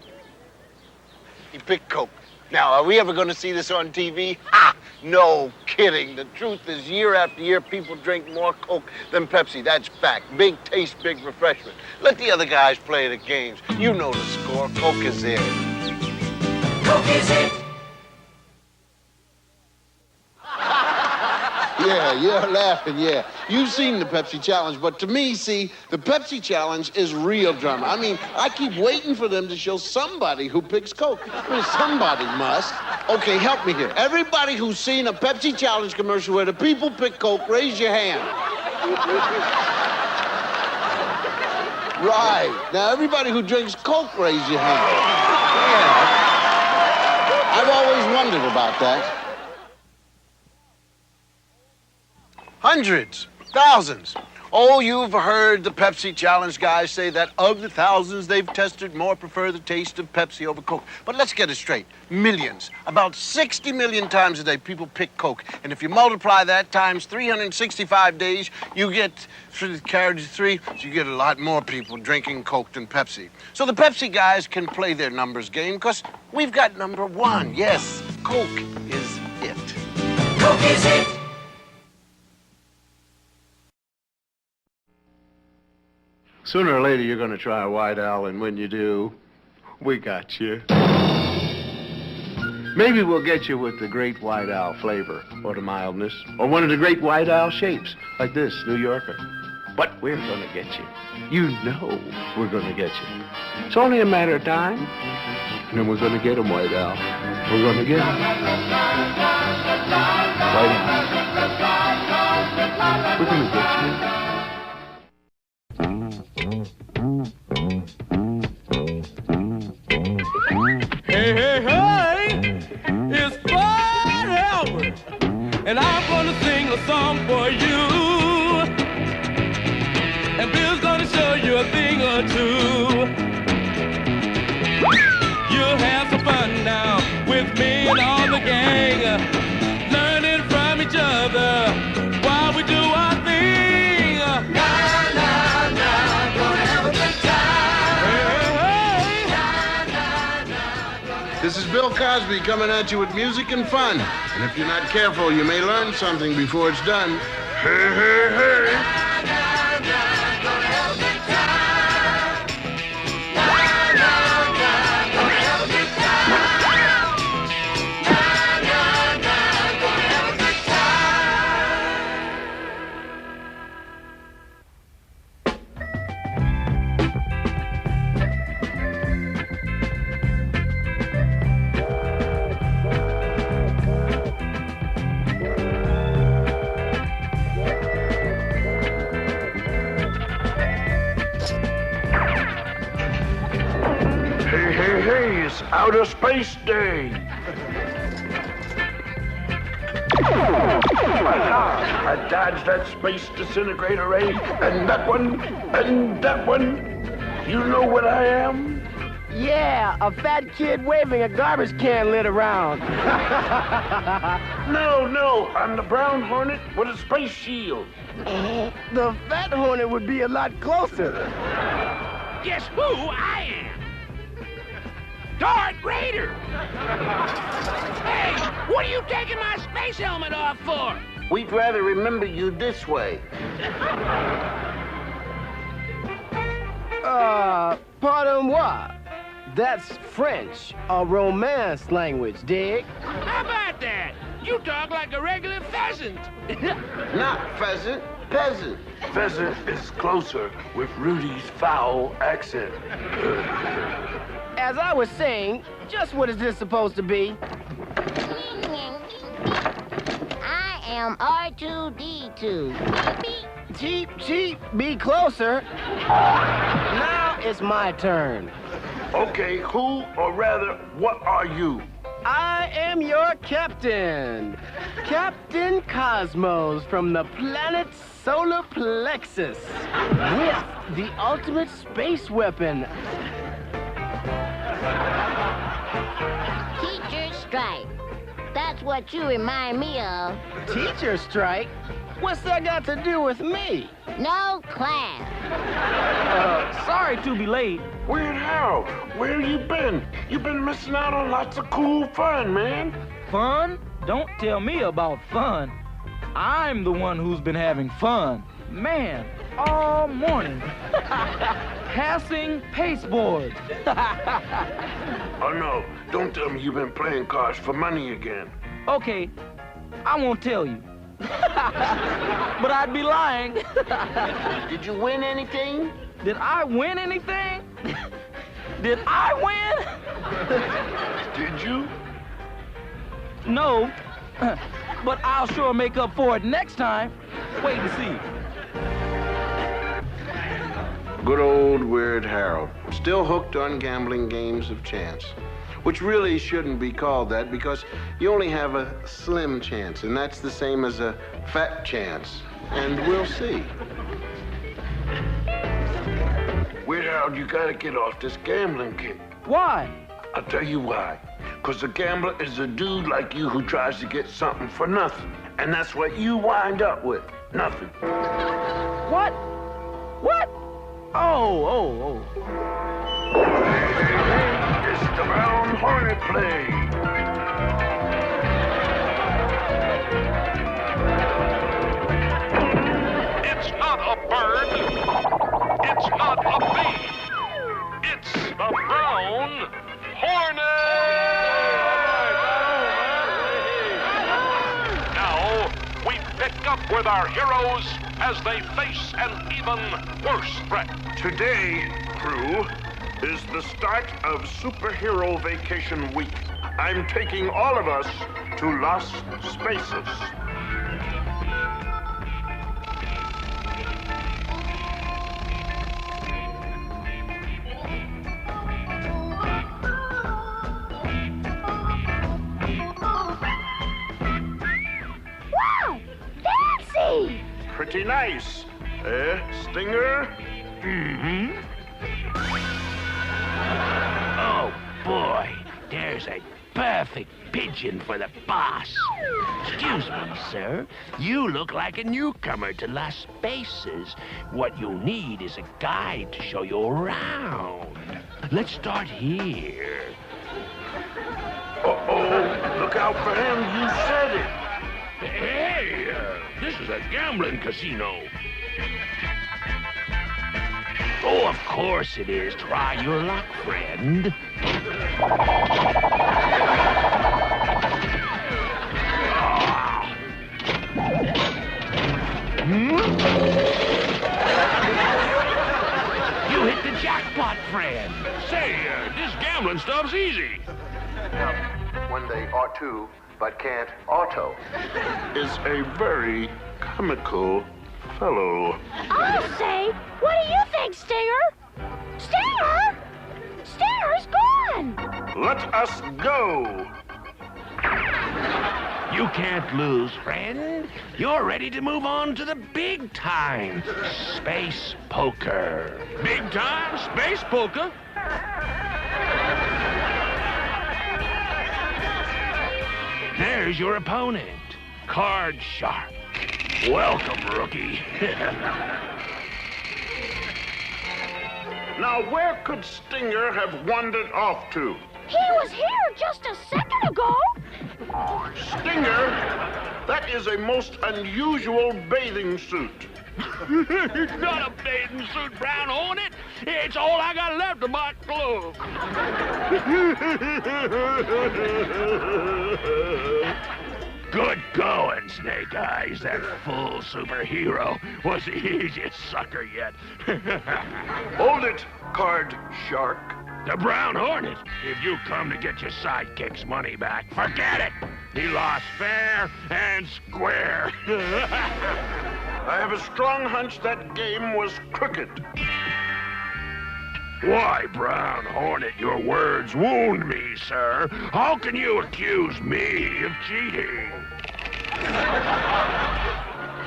He picked Coke. Now, are we ever going to see this on TV? Ha! No kidding. The truth is, year after year, people drink more Coke than Pepsi. That's fact. Big taste, big refreshment. Let the other guys play the games. You know the score. Coke is it. Coke is it. Yeah, you're laughing, yeah. You've seen the Pepsi Challenge, but to me, see, the Pepsi Challenge is real drama. I mean, I keep waiting for them to show somebody who picks Coke. I mean, somebody must. Okay, help me here. Everybody who's seen a Pepsi Challenge commercial where the people pick Coke, raise your hand. Right. Now, everybody who drinks Coke, raise your hand. Yeah. I've always wondered about that. Hundreds, thousands. Oh, you've heard the Pepsi Challenge guys say that of the thousands they've tested, more prefer the taste of Pepsi over Coke. But let's get it straight. Millions, about 60 million times a day, people pick Coke. And if you multiply that times 365 days, you get, carriage 3, so you get a lot more people drinking Coke than Pepsi. So the Pepsi guys can play their numbers game, because we've got number one. Yes, Coke is it. Coke is it. Sooner or later, you're going to try a White Owl, and when you do, we got you. Maybe we'll get you with the Great White Owl flavor, or the mildness, or one of the Great White Owl shapes, like this, New Yorker. But we're going to get you. You know we're going to get you. It's only a matter of time, and then we're going to get him, White Owl. We're going to get him. White Owl. We're going to get you. Hey, hey, hey, it's Bud Albert, and I'm gonna sing a song for you. And Bill's gonna show you a thing or two. You'll have some fun now with me and all the gang, learning from each other while we do our thing. This is Bill Cosby coming at you with music and fun. And if you're not careful, you may learn something before it's done. Hey, hey, hey. Outer Space Day. I dodged that space disintegrator ray, and that one, and that one. You know what I am? Yeah, a fat kid waving a garbage can lid around. No, I'm the brown hornet with a space shield. The fat hornet would be a lot closer. Guess who I am? Darth Vader! Hey, what are you taking my space helmet off for? We'd rather remember you this way. Pardon moi. That's French, a Romance language, dig? How about that? You talk like a regular pheasant. Not pheasant, peasant. Pheasant is closer with Rudy's foul accent. As I was saying, just what is this supposed to be? I am R2-D2. Cheap, be closer. Now it's my turn. Okay, who, or rather, what are you? I am your captain. Captain Cosmos from the planet Solar Plexus. With the ultimate space weapon. Teacher strike. That's what you remind me of. Teacher strike? What's that got to do with me? No class. Sorry to be late. Weird Harold, where you been? You've been missing out on lots of cool fun, man. Fun? Don't tell me about fun. I'm the one who's been having fun. Man, all morning. Passing pasteboard. Oh, no. Don't tell me you've been playing cards for money again. Okay, I won't tell you. But I'd be lying. Did you win anything? Did I win anything? Did I win? Did you? No, but I'll sure make up for it next time. Wait and see. Good old Weird Harold, still hooked on gambling games of chance, which really shouldn't be called that because you only have a slim chance, and that's the same as a fat chance, and we'll see. Weird Harold, you gotta get off this gambling kick. Why? I'll tell you why. Because a gambler is a dude like you who tries to get something for nothing. And that's what you wind up with. Nothing. What? What? Oh. It's the Brown Hornet play. It's not a bird. It's not a bee. It's the Brown Hornet! Now, we pick up with our heroes as they face an even worse threat. Today, crew, is the start of Superhero Vacation Week. I'm taking all of us to Las Spaces. Pretty nice. Stinger? Mm-hmm. Oh, boy. There's a perfect pigeon for the boss. Excuse me, sir. You look like a newcomer to Las Spaces. What you'll need is a guide to show you around. Let's start here. Uh-oh. Look out for him. You said it. Hey, this is a gambling casino. Oh, of course it is. Try your luck, friend. You hit the jackpot, friend. Say, this gambling stuff's easy. When they ought to, but can't auto, is a very comical fellow. I'll say, what do you think, Stinger? Stinger? Stinger's gone! Let us go! You can't lose, friend. You're ready to move on to the big time. Space poker. Big time space poker? There's your opponent, Card Shark. Welcome, rookie. Now, where could Stinger have wandered off to? He was here just a second ago. Stinger, that is a most unusual bathing suit. It's not a bathing suit, Brown Hornet. It's all I got left of my clothes. Good going, Snake Eyes. That full superhero was the easiest sucker yet. Hold it, Card Shark. The Brown Hornet. If you come to get your sidekick's money back, forget it. He lost fair and square. I have a strong hunch that game was crooked. Why, Brown Hornet, your words wound me, sir. How can you accuse me of cheating?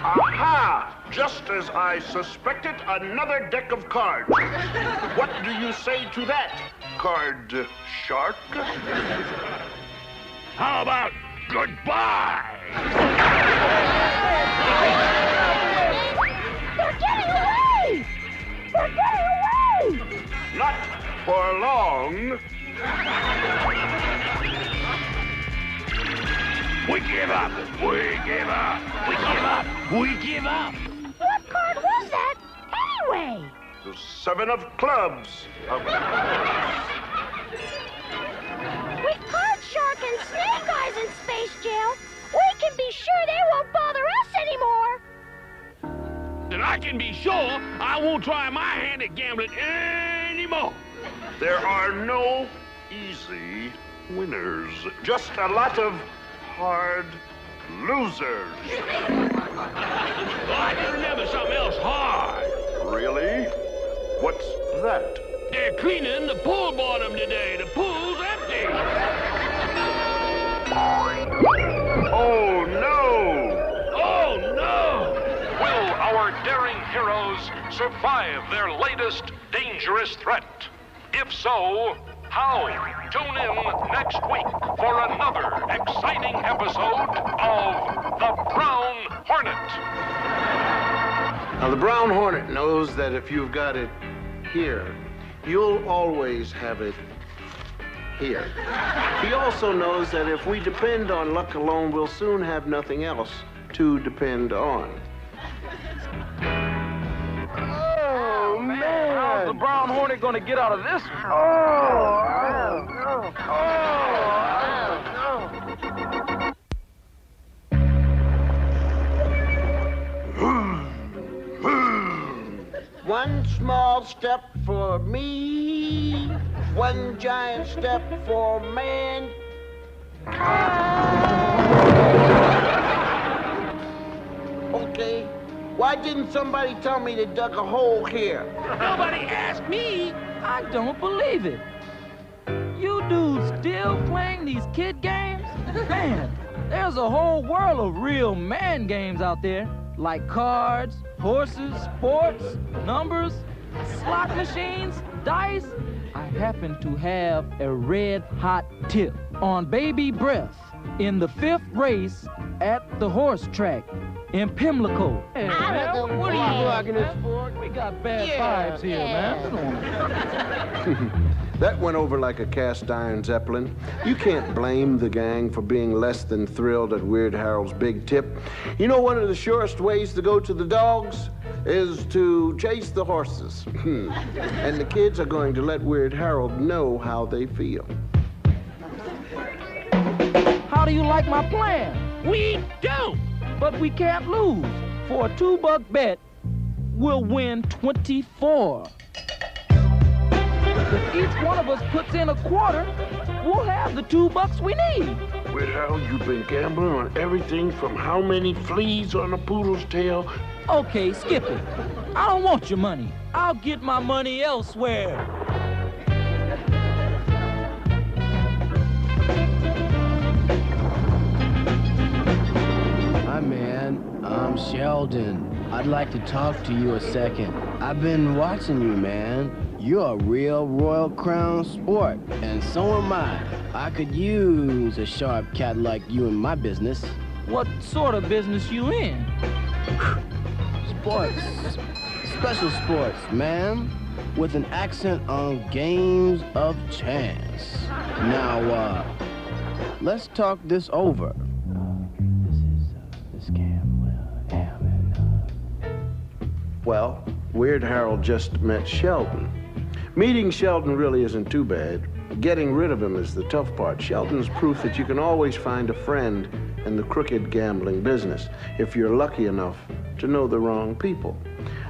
Aha! Just as I suspected, another deck of cards. What do you say to that, Card Shark? How about goodbye? They're getting away! They're getting away! Not give up. We give up. We give up. We give up. What card was that, anyway? The 7 of clubs. With Card Shark and Snake Eyes in space jail, we can be sure they won't bother us anymore. Then I can be sure I won't try my hand at gambling anymore. There are no easy winners. Just a lot of hard losers. Well, I can remember something else hard. Really? What's that? They're cleaning the pool bottom today. The pool's empty. Oh, no! Oh, no! Will our daring heroes survive their latest dangerous threat? If so, how? Tune in next week for another exciting episode of The Brown Hornet. Now, the Brown Hornet knows that if you've got it here, you'll always have it here. He also knows that if we depend on luck alone, we'll soon have nothing else to depend on. Oh, man. How's the Brown Hornet gonna get out of this? One small step for me, one giant step for man. Okay, why didn't somebody tell me they dug a hole here? Nobody asked me. I don't believe it. You dudes still playing these kid games? Man, there's a whole world of real man games out there, like cards, horses, sports, numbers, slot machines, dice. I happen to have a red-hot tip on baby breath in the 5th race at the horse track in Pimlico. Hey, man, what are you blocking this for? We got bad vibes here, man. Come on. That went over like a cast iron Zeppelin. You can't blame the gang for being less than thrilled at Weird Harold's big tip. You know, one of the surest ways to go to the dogs is to chase the horses. And the kids are going to let Weird Harold know how they feel. How do you like my plan? We don't. But we can't lose. For a $2 bet, we'll win 24. If each one of us puts in a quarter, we'll have the $2 we need. Weird Harold, you've been gambling on everything from how many fleas on a poodle's tail. Okay, skip it. I don't want your money. I'll get my money elsewhere. Hi, man. I'm Sheldon. I'd like to talk to you a second. I've been watching you, man. You're a real Royal Crown sport, and so am I. I could use a sharp cat like you in my business. What sort of business you in? Sports. Special sports, man. With an accent on games of chance. Now, let's talk this over. Well, Weird Harold just met Sheldon. Meeting Sheldon really isn't too bad. Getting rid of him is the tough part. Sheldon's proof that you can always find a friend in the crooked gambling business if you're lucky enough to know the wrong people.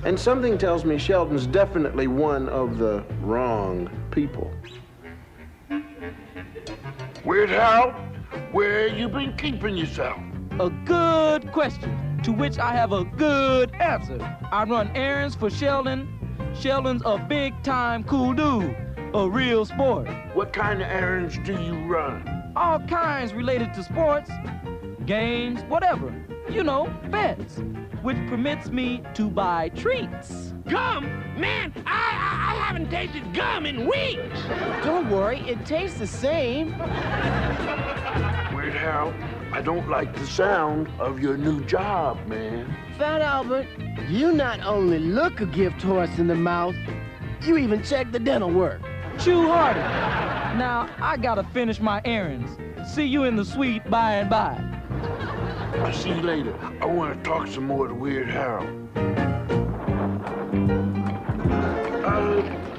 And something tells me Sheldon's definitely one of the wrong people. Weird Harold, where you been keeping yourself? A good question, to which I have a good answer. I run errands for Sheldon. Sheldon's a big-time cool dude, a real sport. What kind of errands do you run? All kinds related to sports, games, whatever. You know, bets, which permits me to buy treats. Gum? Man, I haven't tasted gum in weeks. Don't worry, it tastes the same. Weird Harold, I don't like the sound of your new job, man. Fat Albert, you not only look a gift horse in the mouth, you even check the dental work. Chew harder. Now, I gotta finish my errands. See you in the suite by and by. I'll see you later. I want to talk some more to Weird Harold.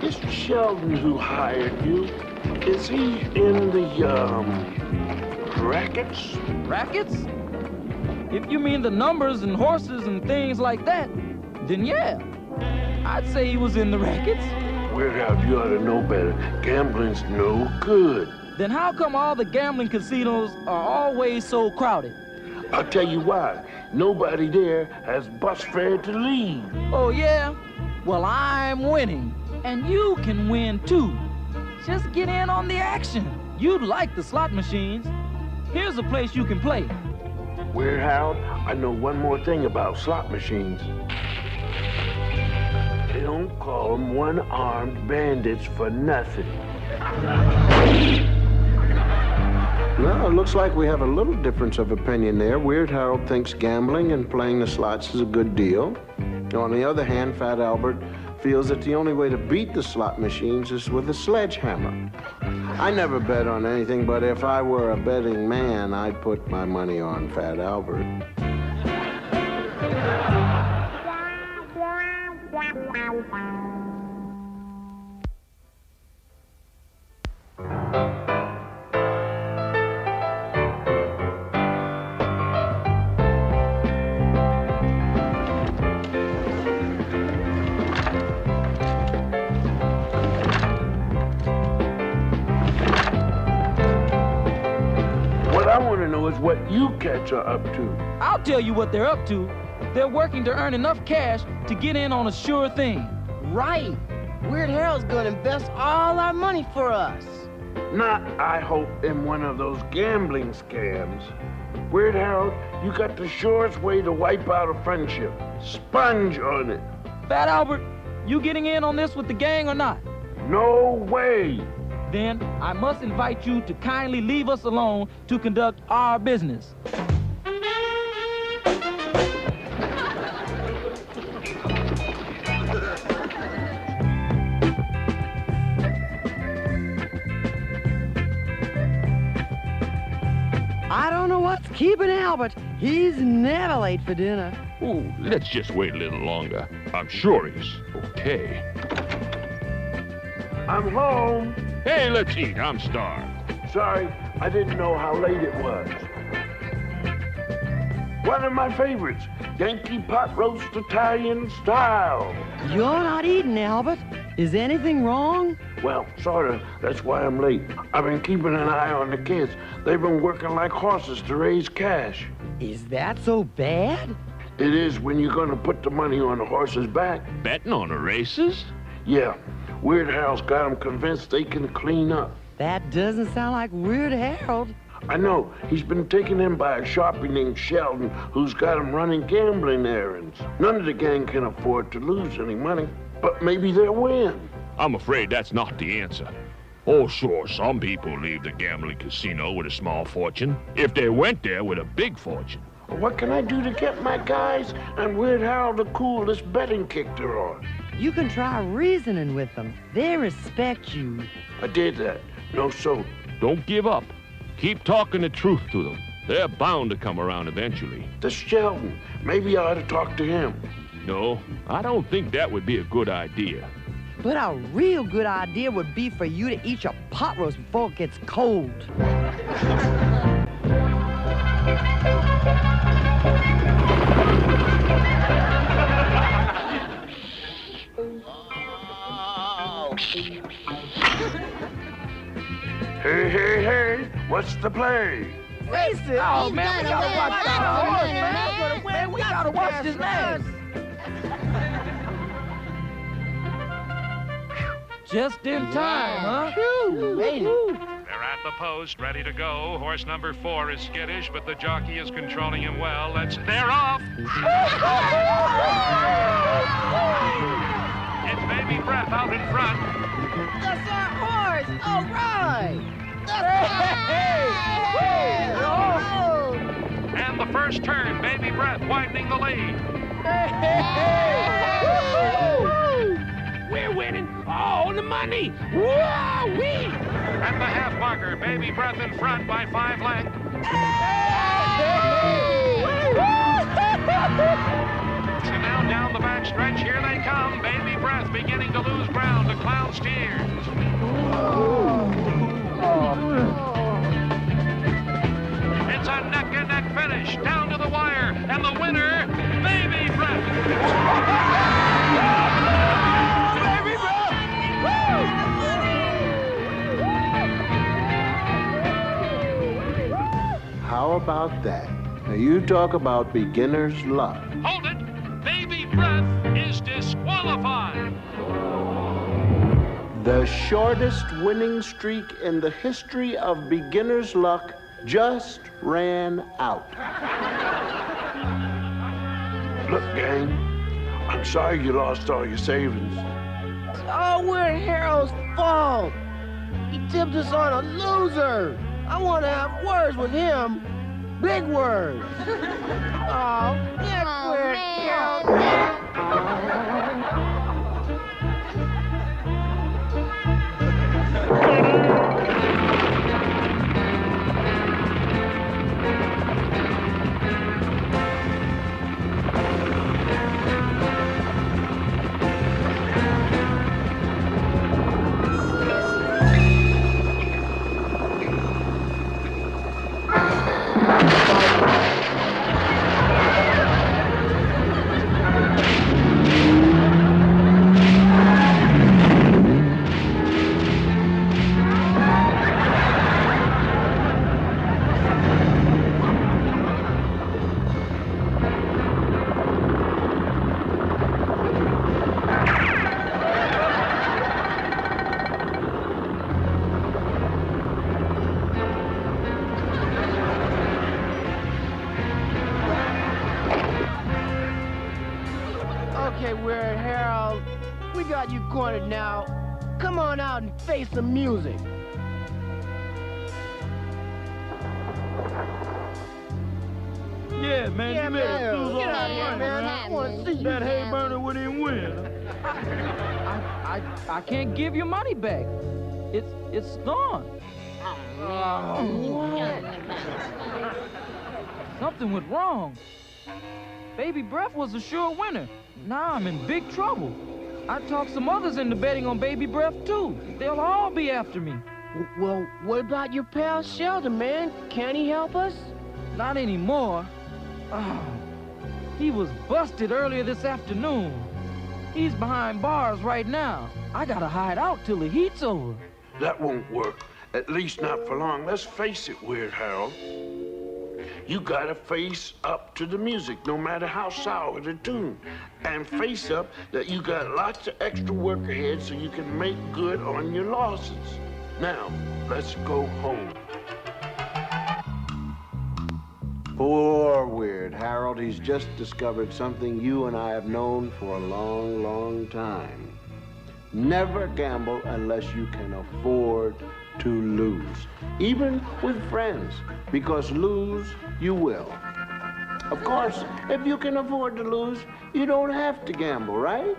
This Sheldon who hired you, is he in the, rackets? Rackets? If you mean the numbers and horses and things like that, then yeah. I'd say he was in the rackets. Weird Harold, you ought to know better. Gambling's no good. Then how come all the gambling casinos are always so crowded? I'll tell you why. Nobody there has bus fare to leave. Oh, yeah? Well, I'm winning. And you can win, too. Just get in on the action. You'd like the slot machines. Here's a place you can play. Weird Harold, I know one more thing about slot machines. They don't call them one-armed bandits for nothing. Well, it looks like we have a little difference of opinion there. Weird Harold thinks gambling and playing the slots is a good deal. On the other hand, Fat Albert feels that the only way to beat the slot machines is with a sledgehammer. I never bet on anything, but if I were a betting man, I'd put my money on Fat Albert. What you cats are up to. I'll tell you what they're up to. They're working to earn enough cash to get in on a sure thing. Right. Weird Harold's gonna invest all our money for us. Not, I hope, in one of those gambling scams. Weird Harold, you got the surest way to wipe out a friendship. Sponge on it. Fat Albert, you getting in on this with the gang or not? No way. Then I must invite you to kindly leave us alone to conduct our business. I don't know what's keeping Albert. He's never late for dinner. Oh, let's just wait a little longer. I'm sure he's okay. I'm home. Hey, let's eat. I'm starved. Sorry, I didn't know how late it was. One of my favorites, Yankee pot roast Italian style. You're not eating, Albert. Is anything wrong? Well, sort of. That's why I'm late. I've been keeping an eye on the kids. They've been working like horses to raise cash. Is that so bad? It is when you're going to put the money on the horse's back. Betting on the races? Yeah. Weird Harold's got them convinced they can clean up. That doesn't sound like Weird Harold. I know. He's been taken in by a sharpie named Sheldon who's got him running gambling errands. None of the gang can afford to lose any money, but maybe they'll win. I'm afraid that's not the answer. Oh, sure, some people leave the gambling casino with a small fortune, if they went there with a big fortune. What can I do to get my guys and Weird Harold to cool this betting kick they're on? You can try reasoning with them. They respect you. I did that. No soap. Don't give up. Keep talking the truth to them. They're bound to come around eventually. The Sheldon. Maybe I ought to talk to him. No, I don't think that would be a good idea. But a real good idea would be for you to eat your pot roast before it gets cold. Hey, hey, hey, what's the play? Race it! Oh, man, we gotta watch that horse, man. We gotta watch this man. Just in time, huh? They're at the post, ready to go. Horse number 4 is skittish, but the jockey is controlling him well. They're off! It's Baby Breath out in front. That's our horse! All right! And the first turn, Baby Breath widening the lead. We're winning all the money. Woo-wee! At the half marker, Baby Breath in front by 5 lengths. stretch. Here they come. Baby Breath beginning to lose ground. The clown steers. It's a neck-and-neck finish. Down to the wire. And the winner, Baby Breath. Baby Breath! How about that? Now you talk about beginner's luck. Hold it. Baby Breath is disqualified. The shortest winning streak in the history of beginner's luck just ran out. Look, gang, I'm sorry you lost all your savings. Oh, we're Harold's fault. He tipped us on a loser. I want to have words with him. Big words. Oh, get weird, Harold. Okay, we're Harold. We got you cornered now. Come on out and face the music. Yeah, man, you made it. Get out of here, man. I want to see That hay burner wouldn't win. I can't give your money back. It's gone. Something went wrong. Baby Breath was a sure winner. Now I'm in big trouble. I talked some others into betting on Baby Breath, too. They'll all be after me. Well, what about your pal Sheldon, man? Can he help us? Not anymore. Oh, he was busted earlier this afternoon. He's behind bars right now. I gotta hide out till the heat's over. That won't work. At least not for long. Let's face it, Weird Harold. You gotta face up to the music, no matter how sour the tune. And face up that you got lots of extra work ahead so you can make good on your losses. Now, let's go home. Poor Weird Harold. He's just discovered something you and I have known for a long, long time. Never gamble unless you can afford to lose, even with friends, because lose you will. Of course, if you can afford to lose, you don't have to gamble, right?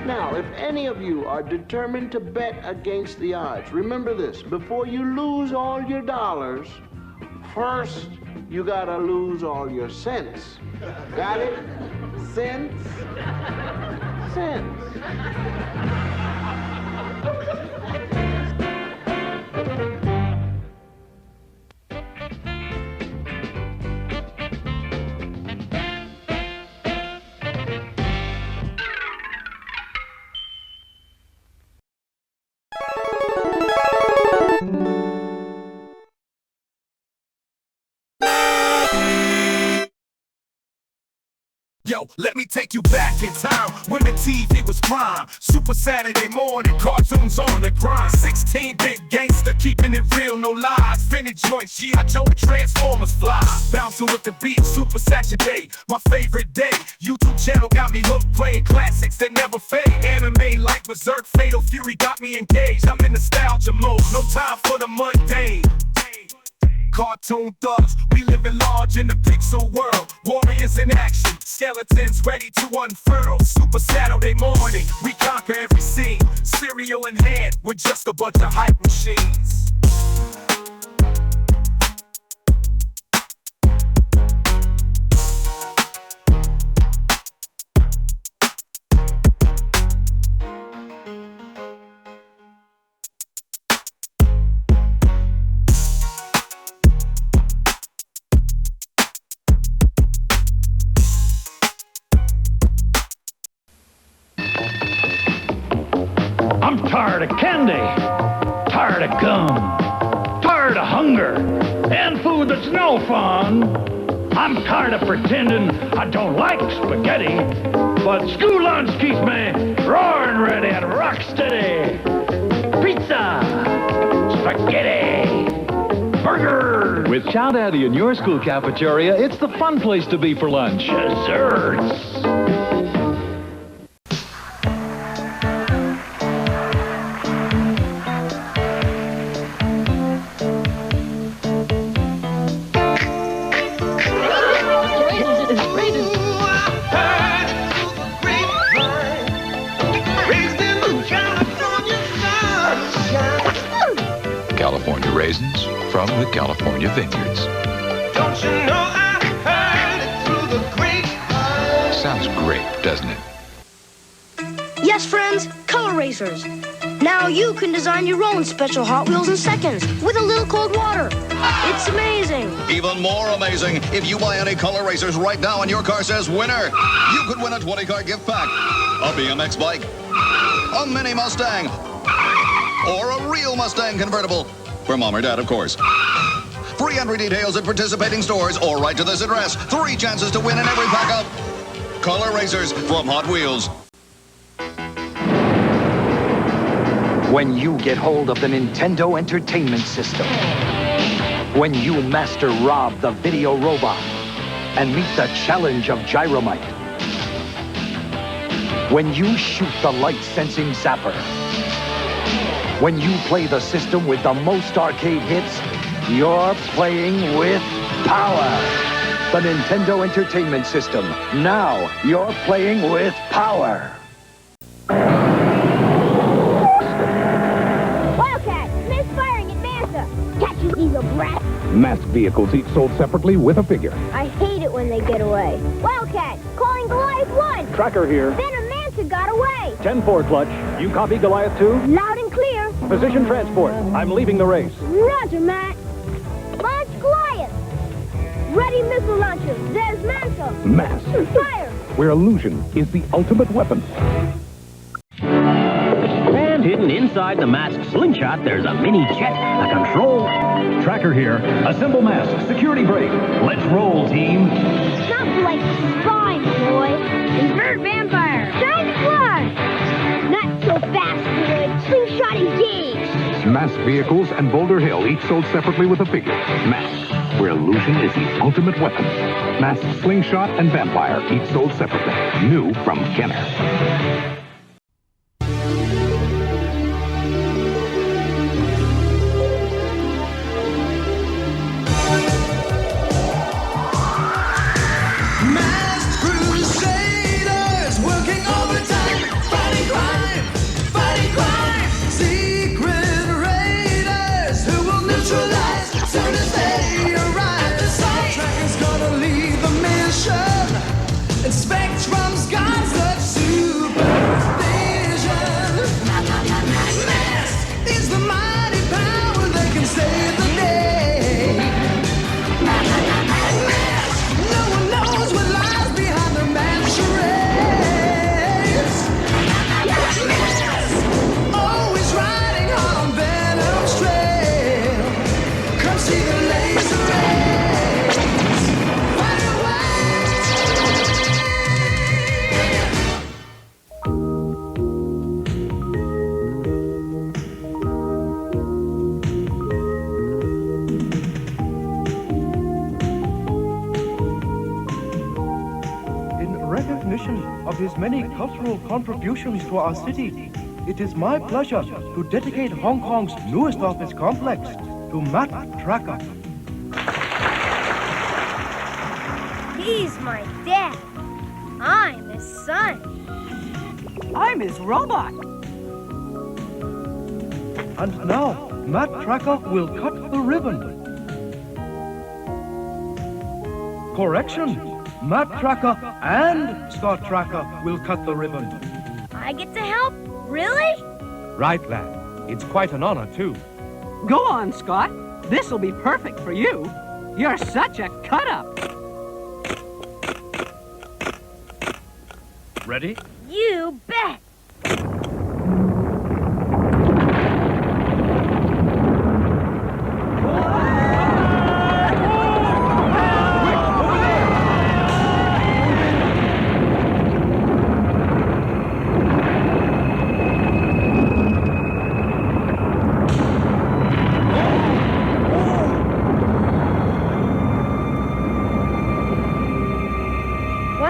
Now, if any of you are determined to bet against the odds, remember this: before you lose all your dollars, first you gotta lose all your cents. Got it? Cents? Cents. Yo, let me take you back in time when the TV was prime. Super Saturday morning, cartoons on the grind. 16-bit gangster, keeping it real, no lies. Finny joints, G.I. Joe, Transformers fly. Bouncing with the beat, Super Saturday, my favorite day. YouTube channel got me hooked, playing classics that never fade. Anime like Berserk, Fatal Fury got me engaged. I'm in nostalgia mode, no time for the mundane. Cartoon thugs, we living large in the pixel world. Warriors in action, skeletons ready to unfurl. Super Saturday morning, we conquer every scene. Cereal in hand, we're just a bunch of hype machines. I'm tired of candy, tired of gum, tired of hunger, and food that's no fun. I'm tired of pretending I don't like spaghetti, but school lunch keeps me roaring ready and rock steady. Pizza, spaghetti, burgers. With Chow Daddy in your school cafeteria, it's the fun place to be for lunch. Desserts. California raisins from the California vineyards. Don't you know I heard it through the grapevine? Sounds great, doesn't it? Yes, friends, color racers. Now you can design your own special Hot Wheels in seconds with a little cold water. It's amazing. Even more amazing, if you buy any color racers right now and your car says winner, you could win a 20-car gift pack, a BMX bike, a mini Mustang, or a real Mustang convertible. For Mom or Dad, of course. Free entry details at participating stores or right to this address. 3 chances to win in every pack of color racers from Hot Wheels. When you get hold of the Nintendo Entertainment System, when you master Rob the video robot and meet the challenge of Gyromite, when you shoot the light-sensing zapper, when you play the system with the most arcade hits, you're playing with power. The Nintendo Entertainment System. Now you're playing with power. Wildcat, misfiring at Manta. Catch you, evil brat. M.A.S.K vehicles each sold separately with a figure. I hate it when they get away. Wildcat, calling Goliath 1. Tracker here. Venom Manta got away. 10-4 clutch. You copy Goliath 2? Loud and clear. Position transport. I'm leaving the race. Roger, Matt. Launch Goliath. Ready missile launcher. There's Manta. M.A.S.K. Fire. Where illusion is the ultimate weapon. And hidden inside the M.A.S.K slingshot, there's a mini jet, a control. Tracker here. Assemble M.A.S.K. Security break. Let's roll, team. Stop like spine, boy. Invert vampire. Time to fly. Not so fast, boy. Slingshot engaged. M.A.S.K vehicles and Boulder Hill each sold separately with a figure. M.A.S.K, where illusion is the ultimate weapon. M.A.S.K slingshot and vampire each sold separately. New from Kenner. Spectrum's got such supervision. M.A.S.K is the mighty power that can save the day. M.A.S.K, no one knows what lies behind the mad charades. M.A.S.K, always riding hard on Venom's trail. Come see the laser rays. Fight away. Of his many cultural contributions to our city, it is my pleasure to dedicate Hong Kong's newest office complex to Matt Tracker. He's my dad. I'm his son. I'm his robot. And now, Matt Tracker will cut the ribbon. Correction. Matt Tracker and Scott Tracker will cut the ribbon. I get to help? Really? Right, lad. It's quite an honor, too. Go on, Scott. This'll be perfect for you. You're such a cut-up. Ready? You bet.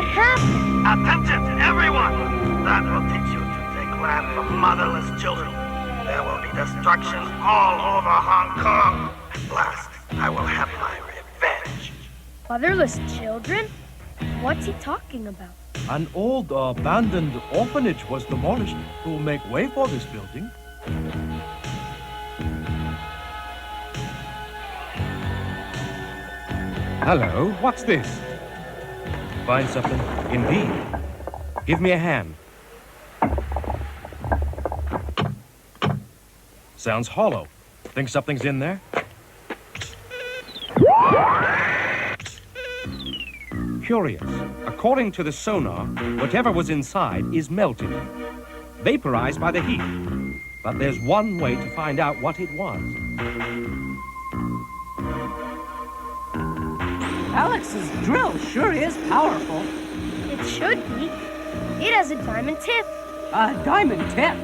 What happened? Attention, everyone! That will teach you to take land from motherless children. There will be destruction all over Hong Kong. At last, I will have my revenge. Motherless children? What's he talking about? An old abandoned orphanage was demolished to make way for this building. Hello, what's this? Find something? Indeed. Give me a hand. Sounds hollow. Think something's in there? Curious. According to the sonar, whatever was inside is melted, vaporized by the heat. But there's one way to find out what it was. Alex's drill sure is powerful. It should be. It has a diamond tip. A diamond tip?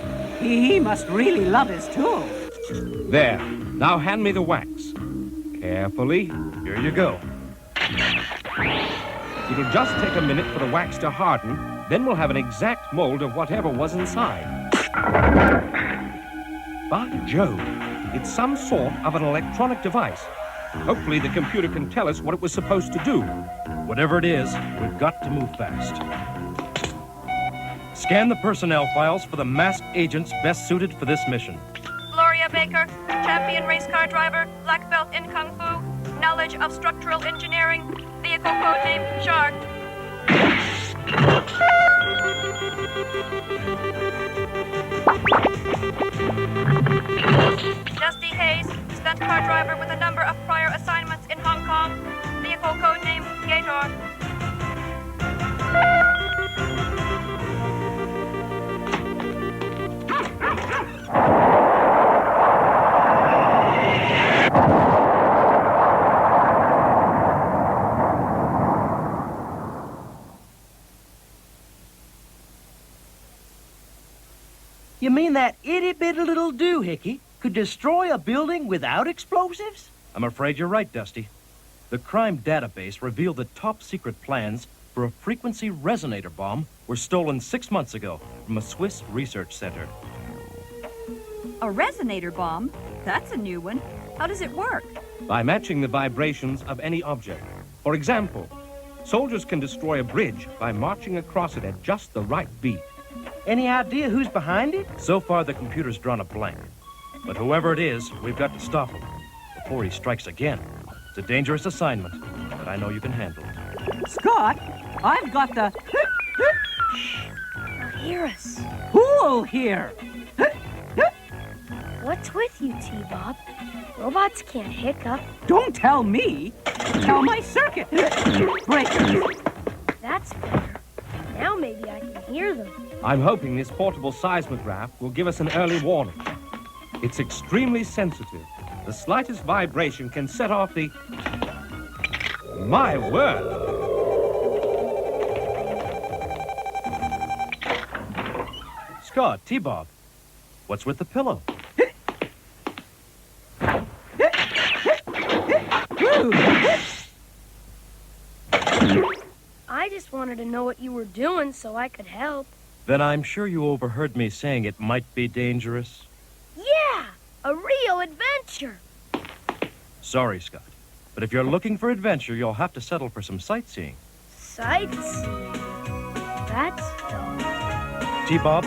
He must really love his tool. There. Now hand me the wax. Carefully. Here you go. It'll just take a minute for the wax to harden, then we'll have an exact mold of whatever was inside. By Jove, it's some sort of an electronic device. Hopefully the computer can tell us what it was supposed to do. Whatever it is, we've got to move fast. Scan the personnel files for the masked agents best suited for this mission. Gloria Baker, champion race car driver, black belt in Kung Fu, knowledge of structural engineering, vehicle code name Shark. Dusty Hayes, stunt car driver with a number of prior assignments in Hong Kong, vehicle code name G.e.E.K.E.R. You mean that itty-bitty little doohickey could destroy a building without explosives? I'm afraid you're right, Dusty. The crime database revealed that top-secret plans for a frequency resonator bomb were stolen 6 months ago from a Swiss research center. A resonator bomb? That's a new one. How does it work? By matching the vibrations of any object. For example, soldiers can destroy a bridge by marching across it at just the right beat. Any idea who's behind it? So far, the computer's drawn a blank. But whoever it is, we've got to stop him before he strikes again. It's a dangerous assignment, but I know you can handle it. Scott, I've got the... They'll hear us. Who'll hear? What's with you, T-Bob? Robots can't hiccup. Don't tell me. Tell my circuit breakers. That's better. Now maybe I can hear them. I'm hoping this portable seismograph will give us an early warning. It's extremely sensitive. The slightest vibration can set off the... My word! Scott, T-Bob, what's with the pillow? I just wanted to know what you were doing so I could help. Then I'm sure you overheard me saying it might be dangerous. Yeah! A real adventure! Sorry, Scott. But if you're looking for adventure, you'll have to settle for some sightseeing. Sightseeing? That's dumb. T-Bob,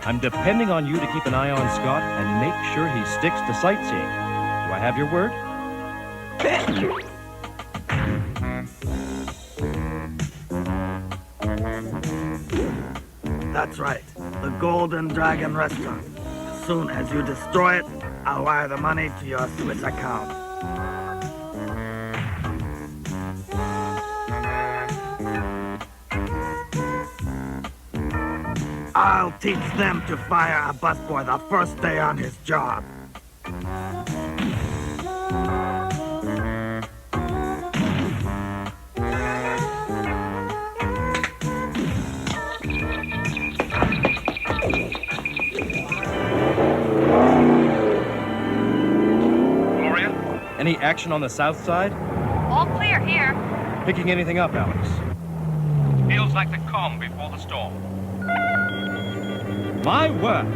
I'm depending on you to keep an eye on Scott and make sure he sticks to sightseeing. Do I have your word? That's right. The Golden Dragon Restaurant. As soon as you destroy it, I'll wire the money to your Swiss account. I'll teach them to fire a busboy the first day on his job. Any action on the south side? All clear here. Picking anything up, Alex? Feels like the calm before the storm. My word.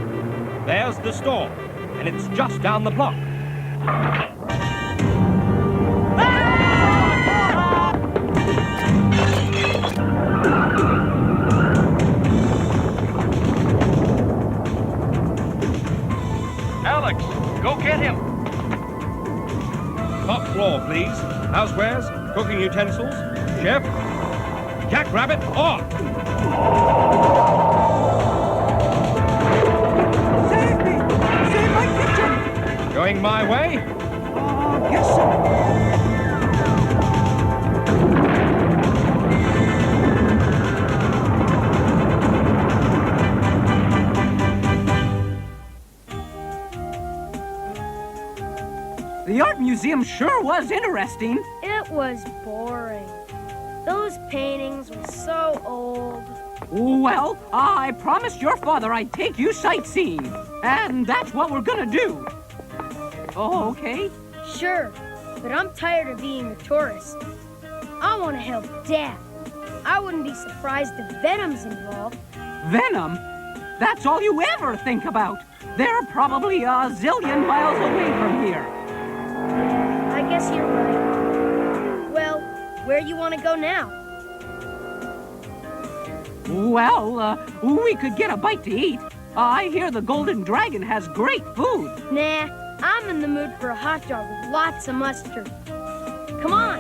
There's the storm, and it's just down the block. Alex, go get him. Top floor, please. Housewares, cooking utensils, chef. Jackrabbit off! Save me! Save my kitchen! Going my way? Yes, sir. The art museum sure was interesting. It was boring. Those paintings were so old. Well, I promised your father I'd take you sightseeing, and that's what we're gonna do. Oh, okay? Sure, but I'm tired of being a tourist. I want to help Dad. I wouldn't be surprised if Venom's involved. Venom? That's all you ever think about. They're probably a zillion miles away from here. Yeah, I guess you're right. Well, where you want to go now? Well, we could get a bite to eat. I hear the Golden Dragon has great food. Nah, I'm in the mood for a hot dog with lots of mustard. Come on.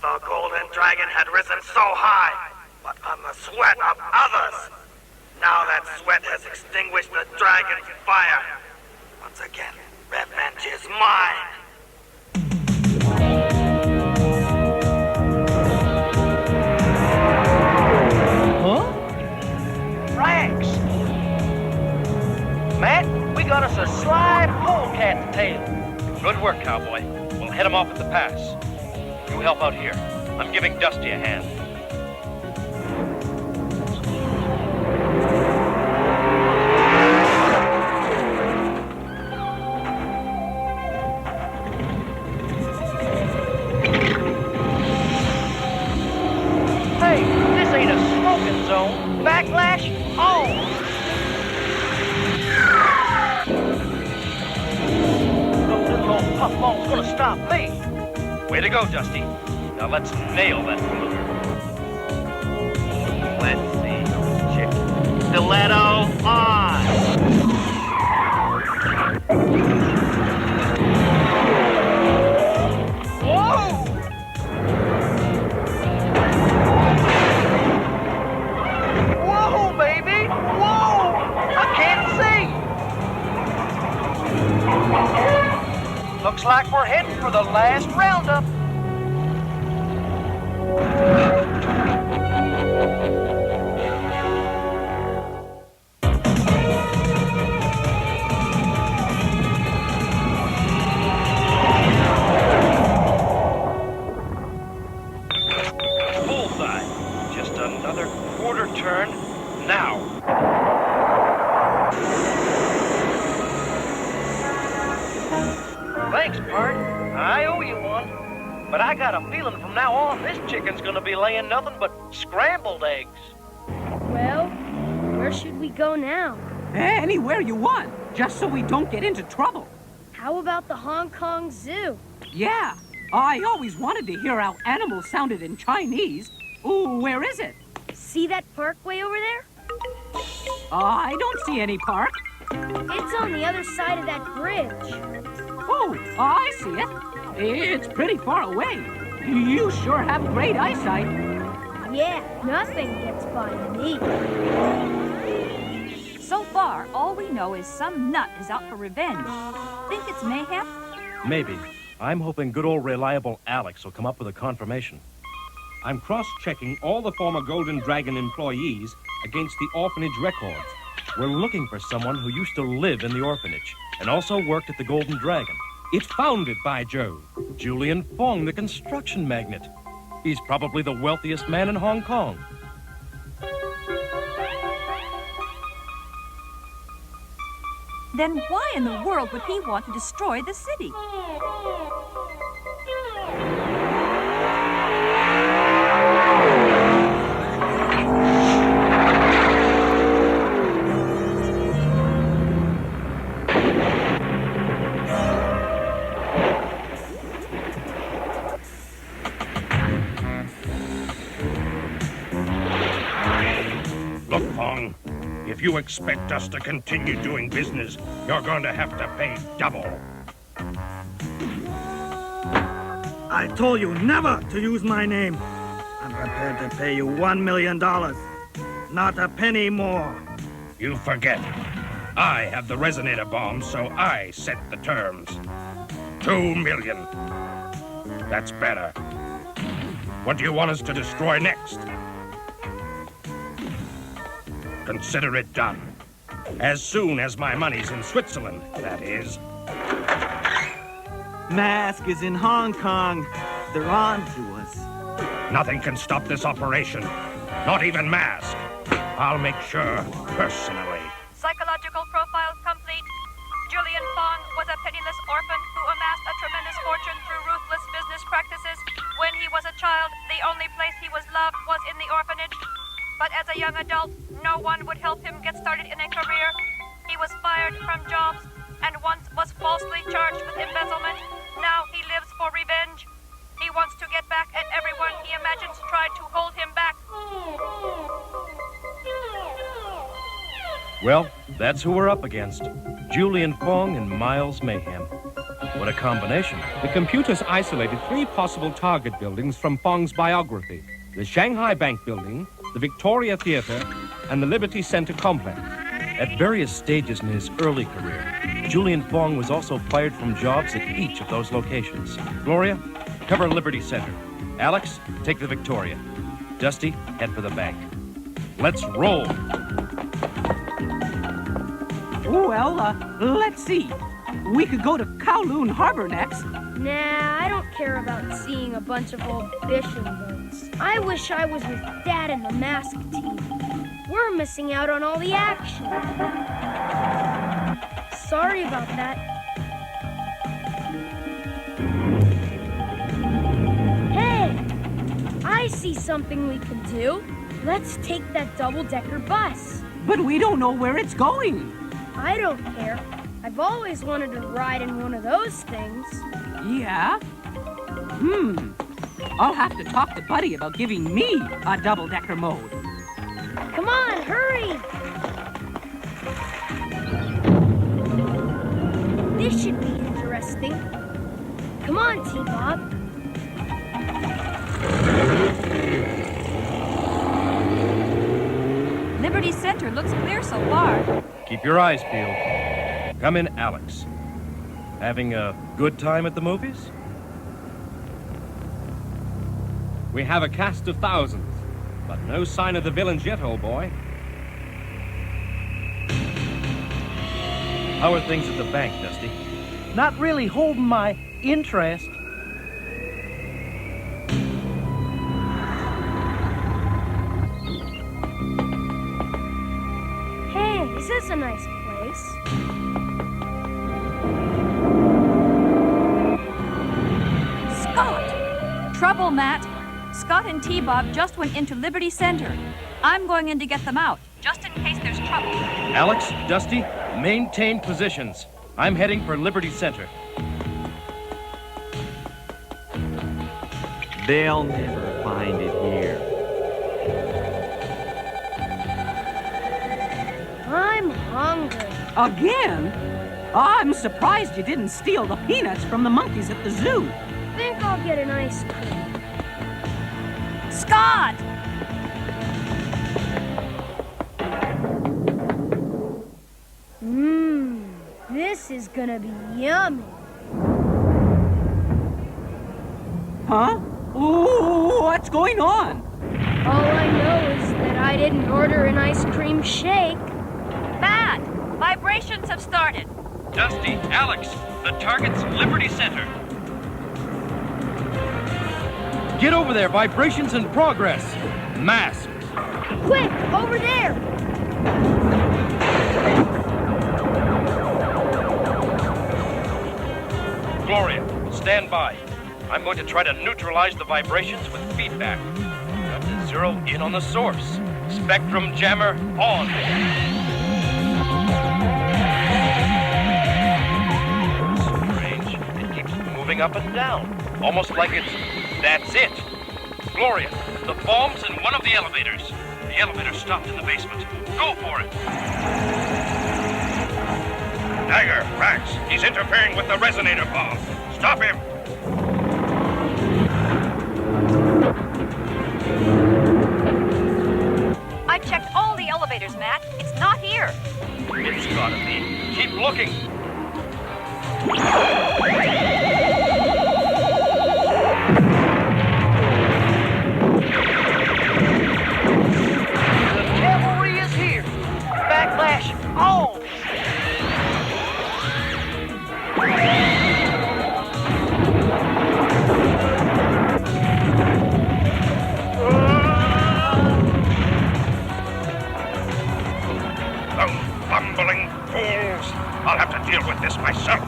The Golden Dragon had risen so high, but on the sweat of others. Now that sweat has extinguished the dragon's fire. Once again, revenge is mine. Huh? Rags! Matt, we got us a sly polecat tail. Good work, cowboy. We'll head him off at the pass. You help out here. I'm giving Dusty a hand. Hey, this ain't a smoking zone. Backlash on! No little old puffball's gonna stop me. Way to go, Dusty. Now let's nail that polluter. Let's see. Check. Stiletto on! Whoa! Whoa, baby! Whoa! I can't see! Looks like we're heading for the last roundup. Bullseye. Just another quarter turn now. Thanks, Bart. I owe you one. But I got a feeling from now on this chicken's gonna be laying nothing but scrambled eggs. Well, where should we go now? Anywhere you want, just so we don't get into trouble. How about the Hong Kong Zoo? Yeah, I always wanted to hear how animals sounded in Chinese. Ooh, where is it? See that parkway over there? I don't see any park. It's on the other side of that bridge. Oh, I see it. It's pretty far away. You sure have great eyesight. Yeah, nothing gets by me. So far, all we know is some nut is out for revenge. Think it's mayhem? Maybe. I'm hoping good old reliable Alex will come up with a confirmation. I'm cross-checking all the former Golden Dragon employees against the orphanage records. We're looking for someone who used to live in the orphanage and also worked at the Golden Dragon. It's founded by Joe, Julian Fong, the construction magnate. He's probably the wealthiest man in Hong Kong. Then why in the world would he want to destroy the city? you expect us to continue doing business, you're going to have to pay double. I told you never to use my name. I'm prepared to pay you $1 million. Not a penny more. You forget. I have the resonator bomb, so I set the terms. $2 million. That's better. What do you want us to destroy next? Consider it done. As soon as my money's in Switzerland, that is. M.A.S.K is in Hong Kong. They're on to us. Nothing can stop this operation. Not even M.A.S.K. I'll make sure, personally. Psychological profile complete. Julian Fong was a penniless orphan who amassed a tremendous fortune through ruthless business practices. When he was a child, the only place he was loved was in the orphanage. But as a young adult, no one would help him get started in a career. He was fired from jobs and once was falsely charged with embezzlement. Now he lives for revenge. He wants to get back at everyone he imagines tried to hold him back. Well, that's who we're up against. Julian Fong and Miles Mayhem. What a combination. The computers isolated 3 possible target buildings from Fong's biography. The Shanghai Bank Building, the Victoria Theater, and the Liberty Center complex. At various stages in his early career, Julian Fong was also fired from jobs at each of those locations. Gloria, cover Liberty Center. Alex, take the Victoria. Dusty, head for the bank. Let's roll. Well, let's see. We could go to Kowloon Harbor next. Nah, I don't care about seeing a bunch of old fishing boats. I wish I was with Dad and the M.A.S.K team. We're missing out on all the action. Sorry about that. Hey! I see something we can do. Let's take that double-decker bus. But we don't know where it's going. I don't care. I've always wanted to ride in one of those things. Yeah? I'll have to talk to Buddy about giving me a double-decker mode. Come on, hurry! This should be interesting. Come on, T-Bob. Liberty Center looks clear so far. Keep your eyes peeled. Come in, Alex. Having a good time at the movies? We have a cast of thousands, but no sign of the villains yet, old boy. How are things at the bank, Dusty? Not really holding my interest. Hey, this is a nice place. Scott! Trouble, Matt. Scott and T-Bob just went into Liberty Center. I'm going in to get them out, just in case there's trouble. Alex, Dusty, maintain positions. I'm heading for Liberty Center. They'll never find it here. I'm hungry. Again? I'm surprised you didn't steal the peanuts from the monkeys at the zoo. Think I'll get an ice cream. Scott! This is gonna be yummy. Huh? Ooh, what's going on? All I know is that I didn't order an ice cream shake. Matt! Vibrations have started. Dusty, Alex, the target's Liberty Center. Get over there, vibrations in progress. M.A.S.K. Quick, over there! Gloria, stand by. I'm going to try to neutralize the vibrations with feedback. Got to zero in on the source. Spectrum jammer on. Strange. It keeps moving up and down. Almost like it's... That's it. Gloria, the bomb's in one of the elevators. The elevator stopped in the basement. Go for it. Dagger, Rax, he's interfering with the resonator bomb. Stop him. I checked all the elevators, Matt. It's not here. It's gotta be. Keep looking. The cavalry is here. Backlash on. Those bumbling fools. I'll have to deal with this myself.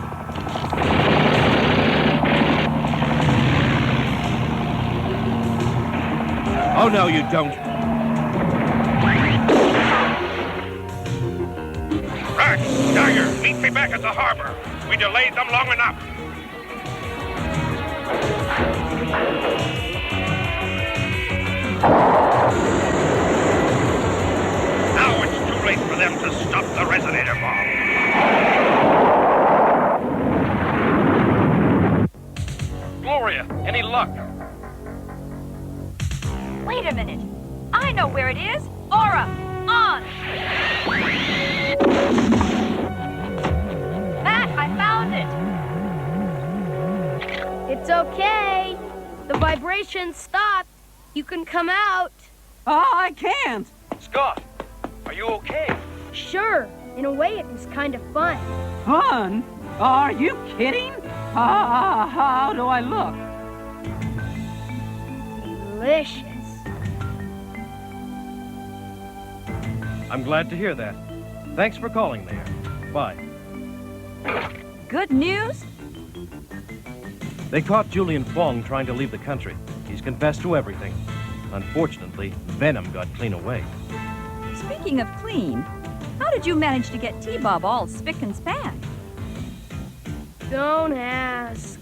Oh, no, you don't. Rax, Dagger, meet me back at the harbor. We delayed them long enough. Now it's too late for them to stop the resonator bomb. Gloria, any luck? Wait a minute. I know where it is. Aura, on! Matt, I found it. It's okay. The vibration stopped. You can come out. I can't. Scott, are you okay? Sure. In a way, it was kind of fun. Fun? Are you kidding? How do I look? Delicious. I'm glad to hear that. Thanks for calling, Mayor. Bye. Good news? They caught Julian Fong trying to leave the country. He's confessed to everything. Unfortunately, Venom got clean away. Speaking of clean, how did you manage to get T-Bob all spick and span? Don't ask.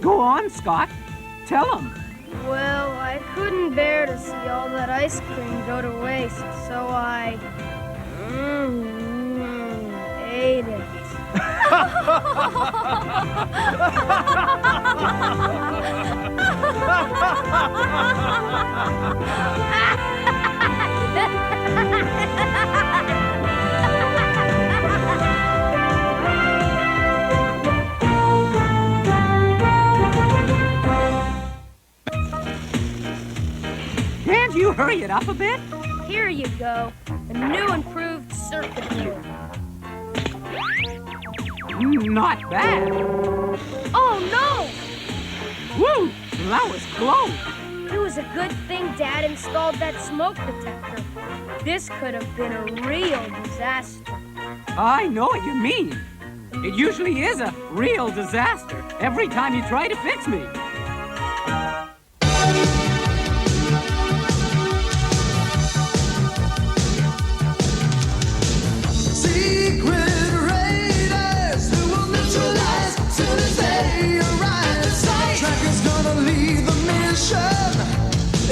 Go on, Scott. Tell him. Well, I couldn't bear to see all that ice cream go to waste, so I ate it. Can't you hurry it up a bit? Here you go. A new improved circuit board. Not bad. Oh, no! Woo! That was close. It was a good thing Dad installed that smoke detector. This could have been a real disaster. I know what you mean. It usually is a real disaster every time you try to fix me.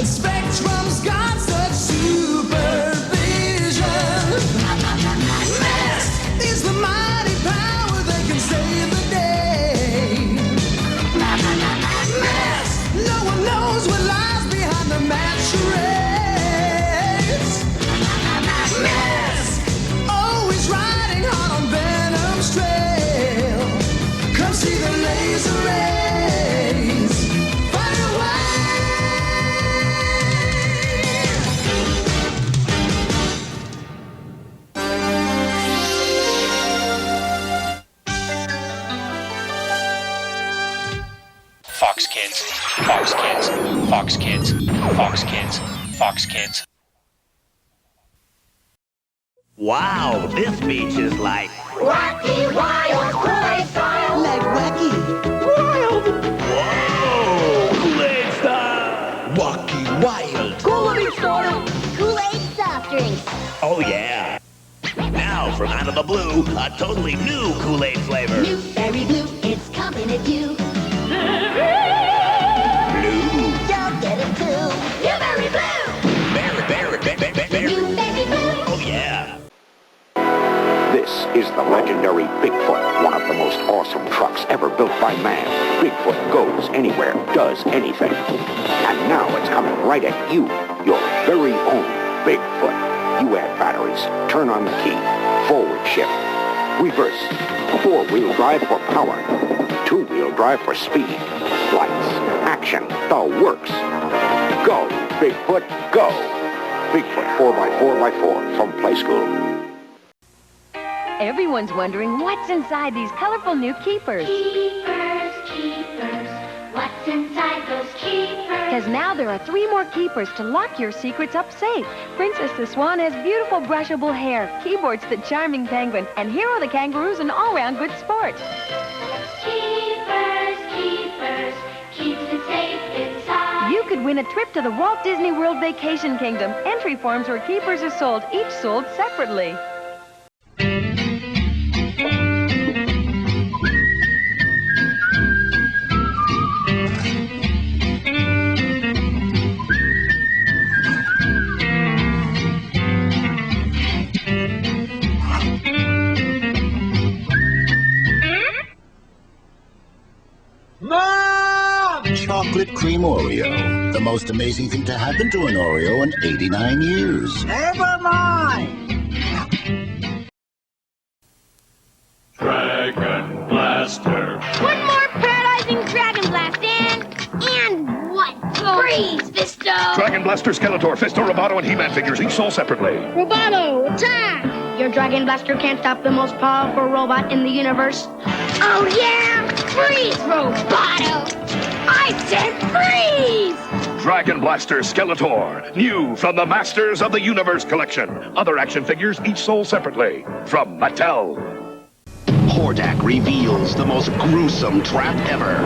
Spectrum's got such supervision. M.A.S.K is the mighty power that can save the day. M.A.S.K, no one knows what lies behind the mad charades. M.A.S.K, always riding hard on Venom's trail. Come see the laser rays. Fire away. Fox Kids, Fox Kids, Fox Kids, Fox Kids, Fox Kids. Wow, this beach is like Wacky, wild, Kool-Aid style. Like wacky, wild. Whoa, Kool-Aid style. Wacky, wild. Kool-Aid style. Kool-Aid soft drinks. Oh yeah. Now from out of the blue, a totally new Kool-Aid flavor. New berry blue, it's coming at you. Blue. You'll get it too. New berry blue. Berry, berry, berry, berry, ever built by man. Bigfoot goes anywhere, does anything. And now it's coming right at you, your very own Bigfoot. You add batteries, turn on the key, forward shift, reverse, 4-wheel drive for power, 2-wheel drive for speed, lights, action, the works. Go, Bigfoot, go! Bigfoot 4x4x4 from Play School. Everyone's wondering what's inside these colorful new keepers. Keepers, keepers, what's inside those keepers? Because now there are 3 more keepers to lock your secrets up safe. Princess the Swan has beautiful brushable hair, Keyboard's the charming penguin, and Hero the kangaroo's an all-round good sport. Keepers, keepers, keeps it safe inside. You could win a trip to the Walt Disney World Vacation Kingdom. Entry forms where keepers are sold, each sold separately. Chocolate cream Oreo. The most amazing thing to happen to an Oreo in 89 years. Never mind. Dragon Blaster. One more paralyzing Dragon Blast, and what? Freeze, Fisto! Dragon Blaster, Skeletor, Fisto, Roboto, and He-Man figures, each sold separately. Roboto, attack! Your Dragon Blaster can't stop the most powerful robot in the universe. Oh yeah! Freeze, Roboto! I said freeze! Dragon Blaster, Skeletor, new from the Masters of the Universe collection. Other action figures, each sold separately. From Mattel. Hordak reveals the most gruesome trap ever.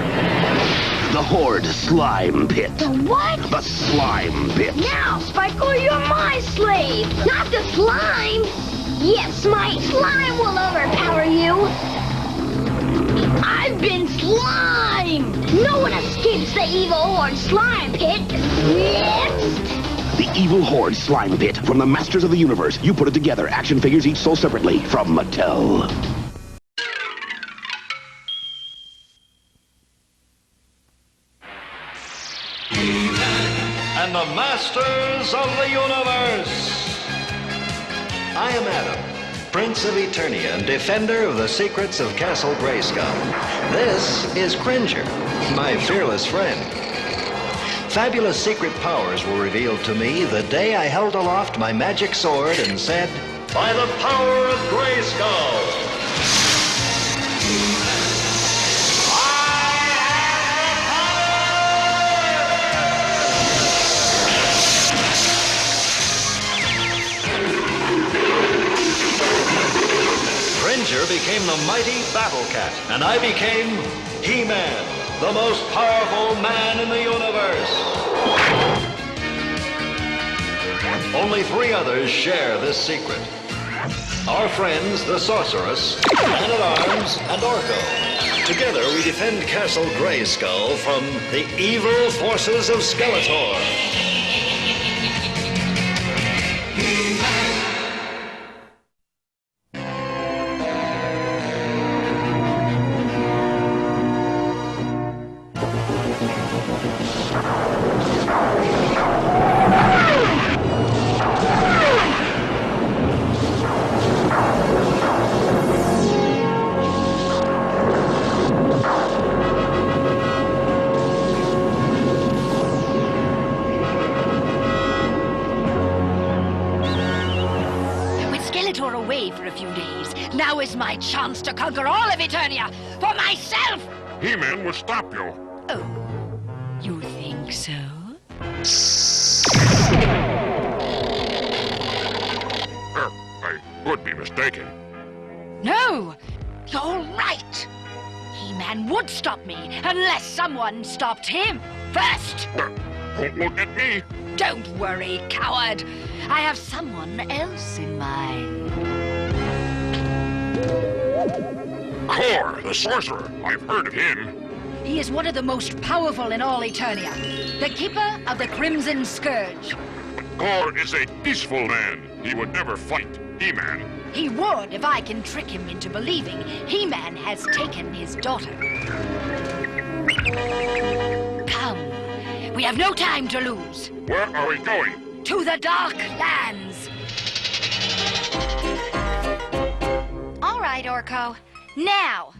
The Horde Slime Pit. The what? The Slime Pit. Now, Spikecore, you're my slave, not the slime. Yes, my slime will overpower you. I've been slime. No one escapes the evil Horde Slime Pit. Next. The Evil Horde Slime Pit from the Masters of the Universe. You put it together. Action figures each sold separately from Mattel. And the Masters of the Universe. I am Adam, Prince of Eternia and defender of the secrets of Castle Grayskull. This is Cringer, my fearless friend. Fabulous secret powers were revealed to me the day I held aloft my magic sword and said, "By the power of Grayskull!" Cringer became the mighty Battle Cat, and I became He-Man, the most powerful man in the universe. Only 3 others share this secret. Our friends, the Sorceress, Man-at-Arms, and Orko. Together we defend Castle Grayskull from the evil forces of Skeletor. For a few days. Now is my chance to conquer all of Eternia for myself! He-Man will stop you. Oh, you think so? I could be mistaken. No! You're right! He-Man would stop me unless someone stopped him first! Don't look at me! Don't worry, coward! I have someone else in mind. K.e.R., the sorcerer. I've heard of him. He is one of the most powerful in all Eternia. The keeper of the Crimson Scourge. K.e.R. is a peaceful man. He would never fight He-Man. He would if I can trick him into believing He-Man has taken his daughter. Come. We have no time to lose. Where are we going? To the Dark Lands. All right, Orko. Now.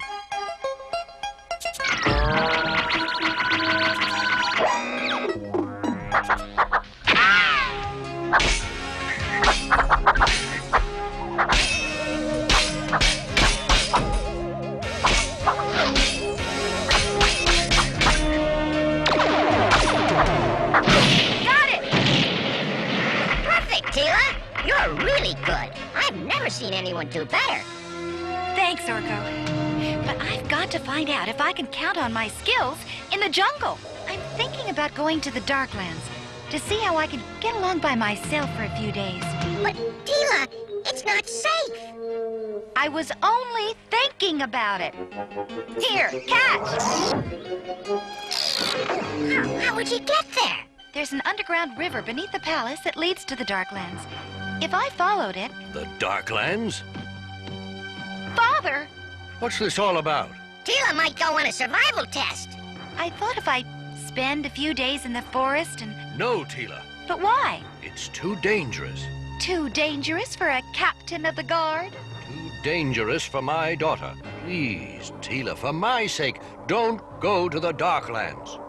You're really good. I've never seen anyone do better. Thanks, Orko. But I've got to find out if I can count on my skills in the jungle. I'm thinking about going to the Darklands to see how I can get along by myself for a few days. But, Tila, it's not safe. I was only thinking about it. Here, catch! How would you get there? There's an underground river beneath the palace that leads to the Darklands. If I followed it... The Darklands? Father! What's this all about? Tila might go on a survival test. I thought if I spend a few days in the forest and... No, Tila. But why? It's too dangerous. Too dangerous for a captain of the guard? Too dangerous for my daughter. Please, Tila, for my sake, don't go to the Darklands.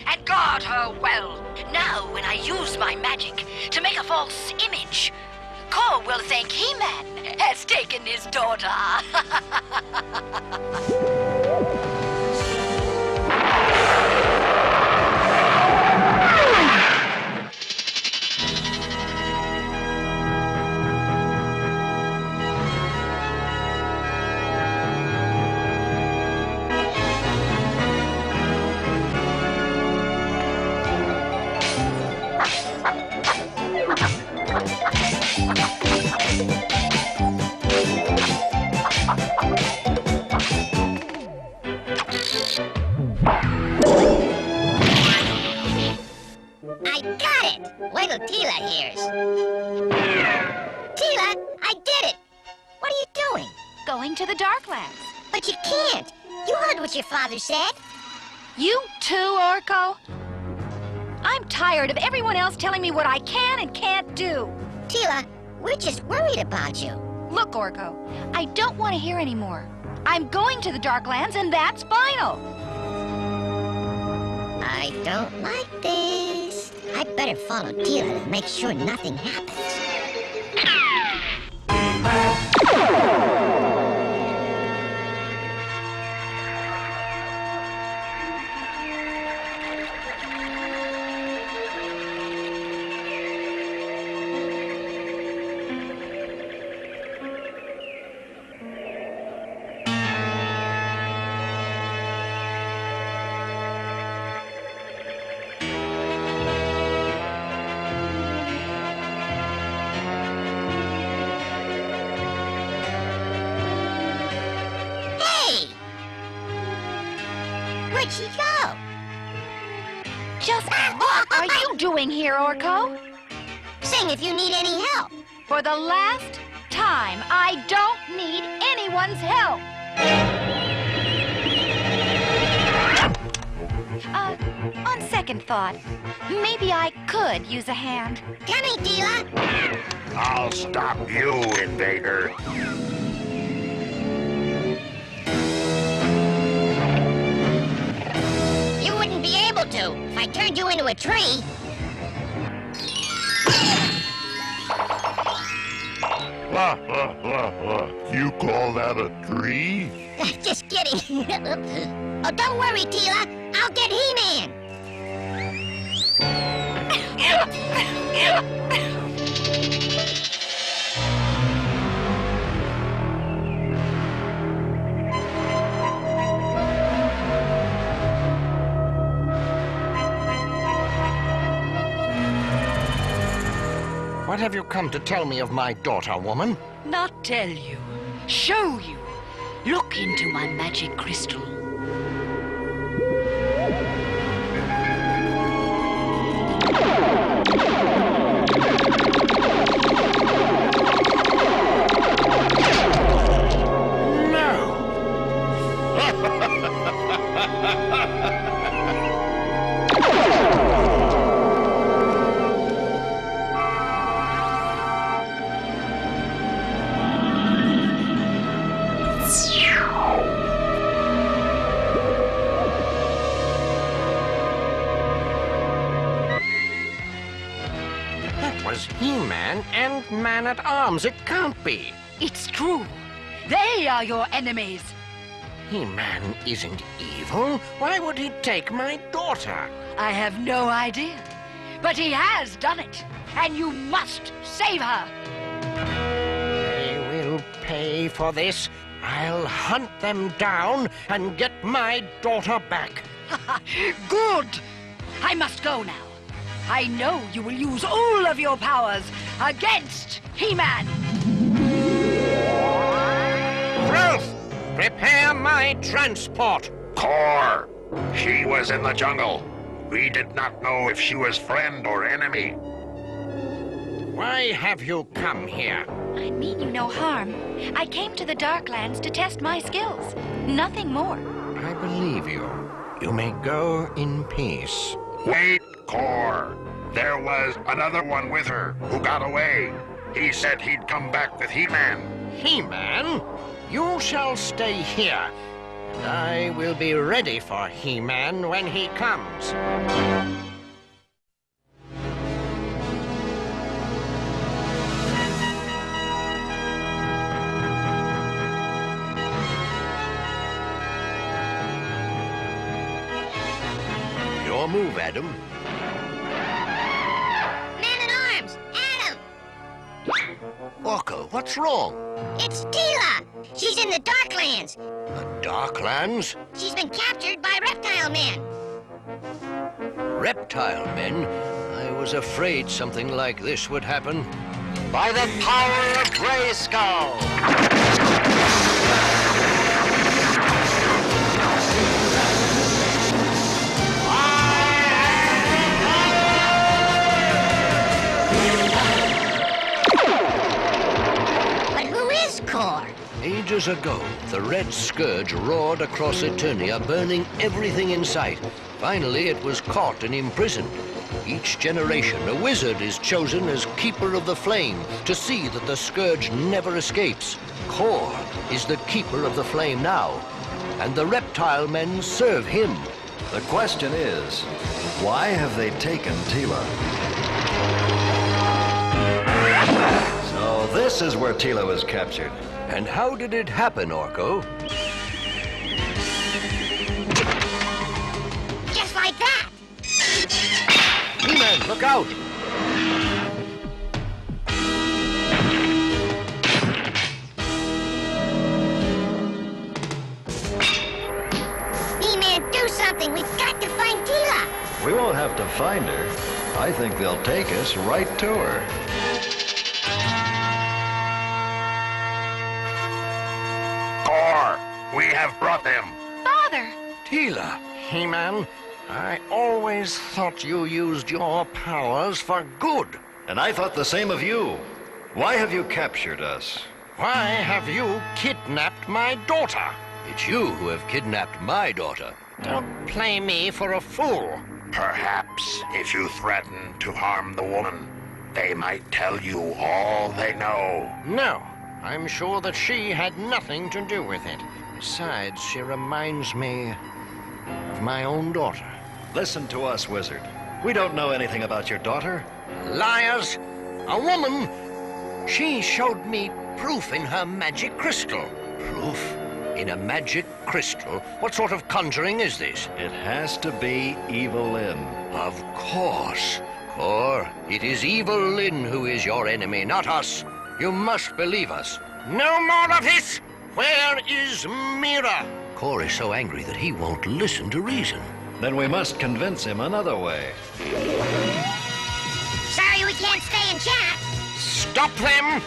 And guard her well. Now, when I use my magic to make a false image, Cole will think He-Man has taken his daughter. I got it! Wait till Tila hears. Tila, I did it! What are you doing? Going to the Darklands. But you can't! You heard what your father said. You too, Orko? I'm tired of everyone else telling me what I can and can't do. Tila, we're just worried about you. Look, Orko, I don't want to hear anymore. I'm going to the Darklands, and that's final. I don't like this. I'd better follow Tila to make sure nothing happens. Where'd she go? Just what are you doing here, Orko? Sing if you need any help. For the last time, I don't need anyone's help. On second thought, maybe I could use a hand. Coming, Tila. I'll stop you, invader. You wouldn't be able to if I turned you into a tree. You call that a tree? Just kidding. Oh, don't worry, Tila. I'll get He-Man. What have you come to tell me of my daughter, woman? Not tell you. Show you. Look into my magic crystal. He-Man and Man-at-Arms. It can't be. It's true. They are your enemies. He-Man isn't evil. Why would he take my daughter? I have no idea. But he has done it. And you must save her. They will pay for this. I'll hunt them down and get my daughter back. Good. I must go now. I know you will use all of your powers against He-Man. Ruth, prepare my transport. Core, she was in the jungle. We did not know if she was friend or enemy. Why have you come here? I mean you no harm. I came to the Darklands to test my skills. Nothing more. I believe you. You may go in peace. Wait, Core. There was another one with her who got away. He said he'd come back with He-Man. He-Man? You shall stay here. And I will be ready for He-Man when he comes. Your move, Adam. Man-at-Arms, Adam! Orko, what's wrong? It's Tila! She's in the Darklands. The Darklands? She's been captured by reptile men. Reptile men? I was afraid something like this would happen. By the power of Grayskull! Ages ago, the Red Scourge roared across Eternia, burning everything in sight. Finally, it was caught and imprisoned. Each generation, a wizard is chosen as Keeper of the Flame to see that the Scourge never escapes. K.e.R. is the Keeper of the Flame now, and the reptile men serve him. The question is, why have they taken Tila? So this is where Tila was captured. And how did it happen, Orko? Just like that! He-Man, look out! He-Man, do something! We've got to find Tila! We won't have to find her. I think they'll take us right to her. Core, we have brought them. Father! Tila, He-Man, I always thought you used your powers for good. And I thought the same of you. Why have you captured us? Why have you kidnapped my daughter? It's you who have kidnapped my daughter. Don't play me for a fool. Perhaps if you threaten to harm the woman, they might tell you all they know. No, I'm sure that she had nothing to do with it. Besides, she reminds me of my own daughter. Listen to us, Wizard. We don't know anything about your daughter. Liars! A woman! She showed me proof in her magic crystal. Proof in a magic crystal? What sort of conjuring is this? It has to be Evil Lynn. Of course. Or it is Evil Lynn who is your enemy, not us. You must believe us. No more of this! Where is Mira? Core is so angry that he won't listen to reason. Then we must convince him another way. Sorry we can't stay and chat. Stop them!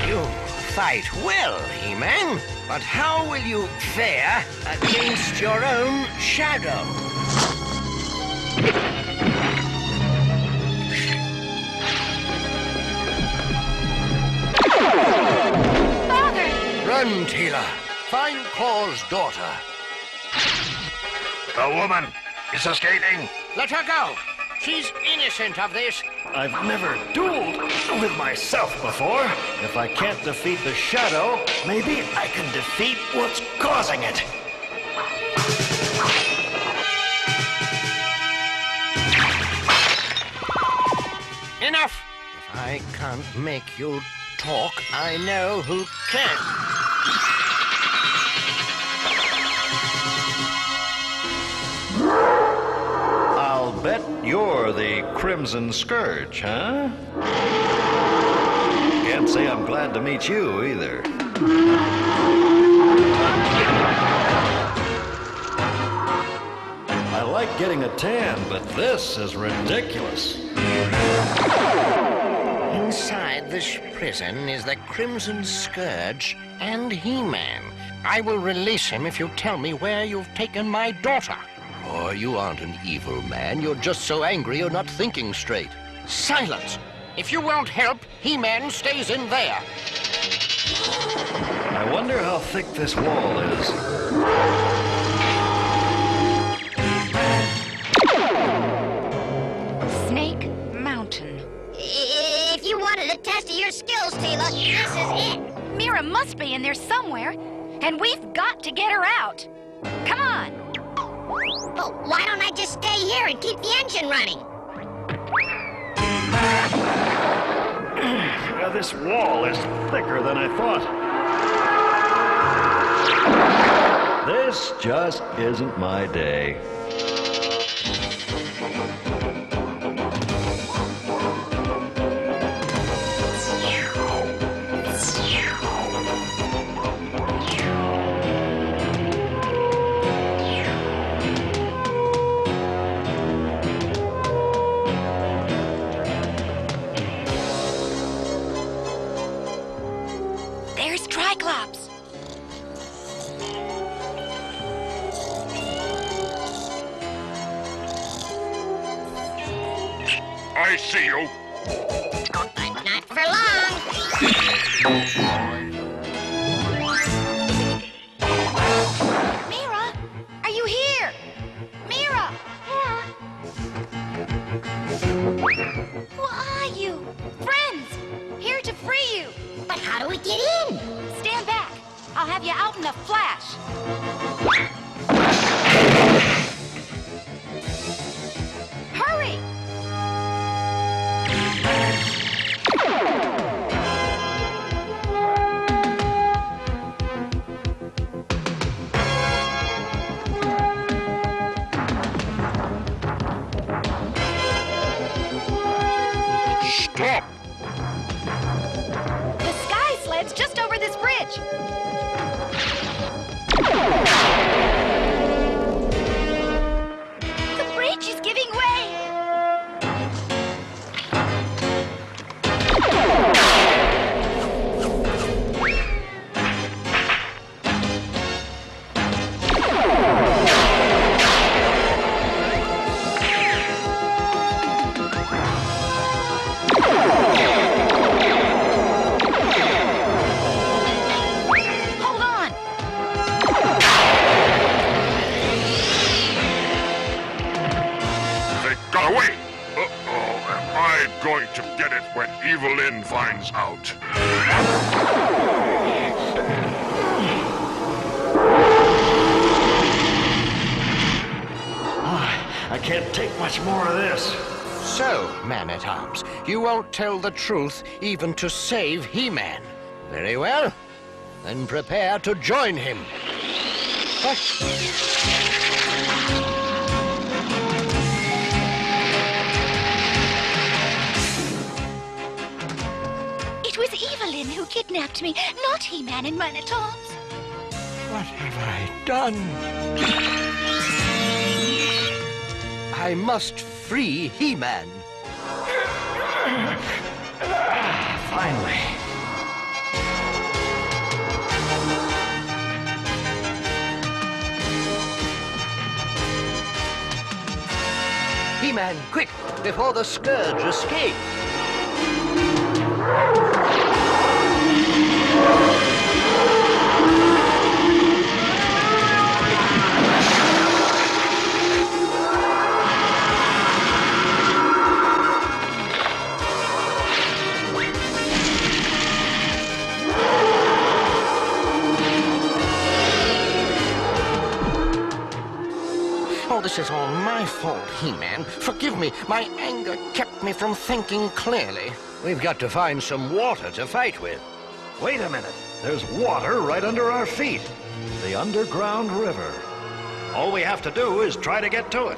You fight well, He-Man, but how will you fare against your own shadow? Father! Run, Teela. Find Core's daughter. The woman is escaping. Let her go. She's innocent of this. I've never dueled with myself before. If I can't defeat the shadow, maybe I can defeat what's causing it. Enough! If I can't make you talk, I know who can. I'll bet you're the Crimson Scourge, huh? Can't say I'm glad to meet you either. I like getting a tan, but this is ridiculous. Inside this prison is the Crimson Scourge and He-Man. I will release him if you tell me where you've taken my daughter. Or you aren't an evil man. You're just so angry you're not thinking straight. Silence! If you won't help, He-Man stays in there. I wonder how thick this wall is. Snake Mountain. If you wanted a test of your skills, Teela, this is it. Mira must be in there somewhere, and we've got to get her out. Come on. Oh, why don't I just stay here and keep the engine running? This wall is thicker than I thought. This just isn't my day. There's Triclops. I see you. Not for long. Mira, are you here? Mira! Yeah. Who are you? Friends! Here to free you! But how do we get in? Stand back. I'll have you out in a flash. Hurry! Stop! The sky sled's just over this bridge. The bridge is giving way. Hold on. They got away. Uh-oh, am I going to get it when Evil Lynn finds out? I can't take much more of this. So, Man-at-Arms, you won't tell the truth even to save He-Man. Very well. Then prepare to join him. It was Evelyn who kidnapped me, not He-Man and Man-at-Arms. What have I done? I must free He-Man. Finally. He-Man, quick, before the Scourge escape. Oh, this is all my fault, He-Man. Forgive me. My anger kept me from thinking clearly. We've got to find some water to fight with. Wait a minute. There's water right under our feet. The underground river. All we have to do is try to get to it.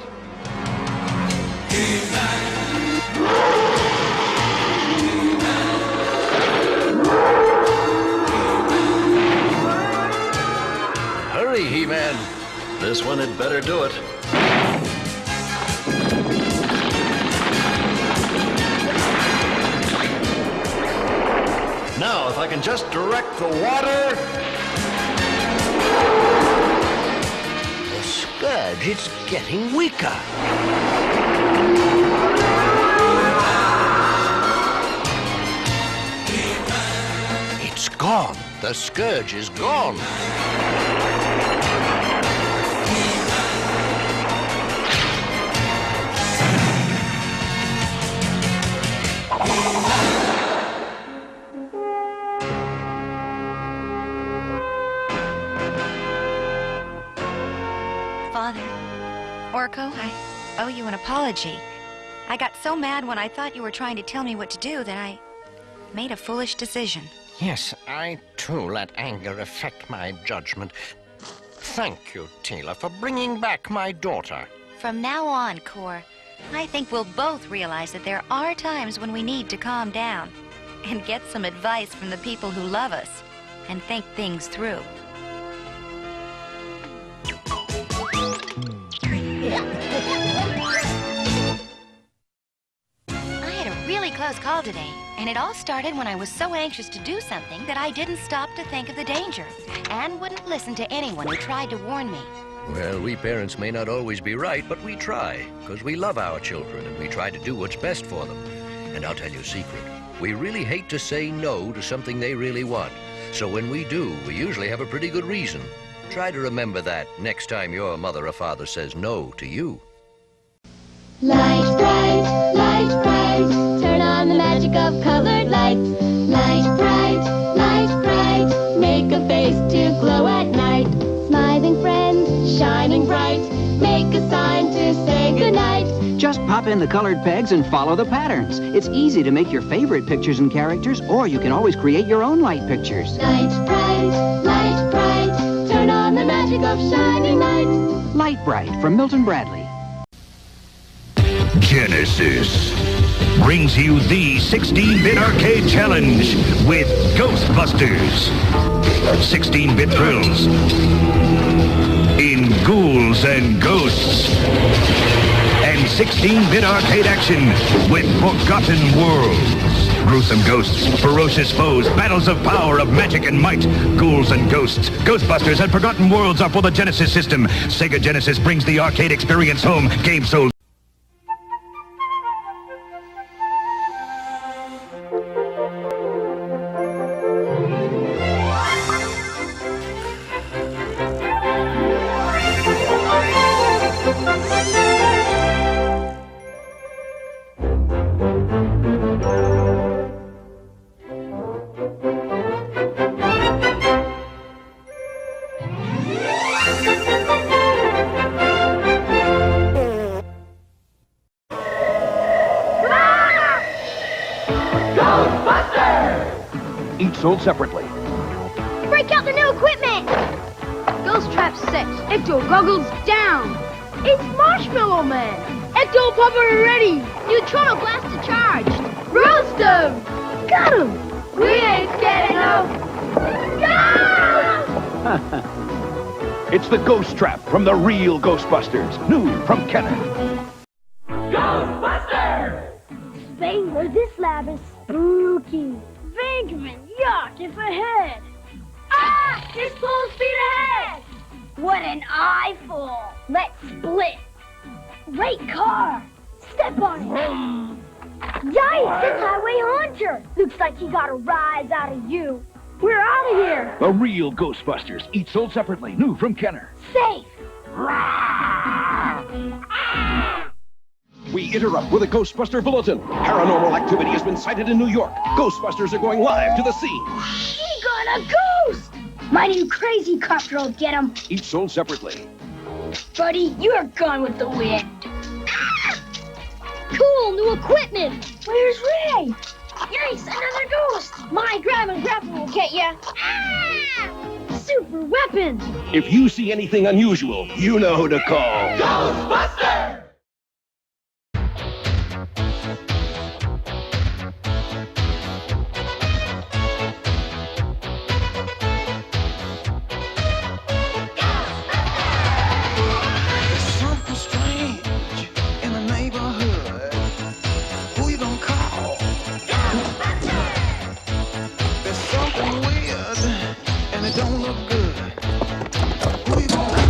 Hurry, He-Man. This one had better do it. Now, if I can just direct the water... The Scourge, it's getting weaker. It's gone. The Scourge is gone. Father, Orko, I owe you an apology. I got so mad when I thought you were trying to tell me what to do that I made a foolish decision. Yes, I too let anger affect my judgment. Thank you, Teela, for bringing back my daughter. From now on, Core, I think we'll both realize that there are times when we need to calm down and get some advice from the people who love us and think things through. I had a really close call today, and it all started when I was so anxious to do something that I didn't stop to think of the danger and wouldn't listen to anyone who tried to warn me. Well, we parents may not always be right, but we try, because we love our children and we try to do what's best for them. And I'll tell you a secret. We really hate to say no to something they really want. So when we do, we usually have a pretty good reason. Try to remember that next time your mother or father says no to you. Light bright, turn on the magic of colored lights. Light bright, make a face to glow at night. Smiling friend, shining bright, make a sign to say goodnight. Just pop in the colored pegs and follow the patterns. It's easy to make your favorite pictures and characters, or you can always create your own light pictures. Light bright, turn on the magic of shining light. Light Bright from Milton Bradley. Genesis brings you the 16-bit arcade challenge with Ghostbusters. 16-bit thrills in Ghouls and Ghosts. And 16-bit arcade action with Forgotten Worlds. Gruesome ghosts, ferocious foes, battles of power, of magic and might. Ghouls and Ghosts, Ghostbusters and Forgotten Worlds are for the Genesis system. Sega Genesis brings the arcade experience home. Game sold. each sold separately. Break out the new equipment! Ghost Trap set. Ecto goggles down. It's Marshmallow Man. Ecto puffer ready. Neutrino blaster charged. Roast him. Got him. We ain't scared enough. It's the Ghost Trap from the real Ghostbusters. New from Kenner. Ghostbusters! Spangler, this lab is spooky. Venkman, yacht if ahead. Ah! It's full speed ahead! What an eyeful! Let's split. Great car! Step on it! Yikes! It's Highway Haunter! Looks like he got a rise out of you. We're out of here! The real Ghostbusters, each sold separately. New from Kenner. Safe! We interrupt with a Ghostbuster bulletin. Paranormal activity has been sighted in New York. Ghostbusters are going live to the scene. He got a ghost! My new crazy copter will get him. Each sold separately. Buddy, you're gone with the wind. Cool, new equipment. Where's Ray? Yikes, another ghost. My grab and grapple will get ya. Super weapon. If you see anything unusual, you know who to call. Ghostbusters! Don't look good. Who you gonna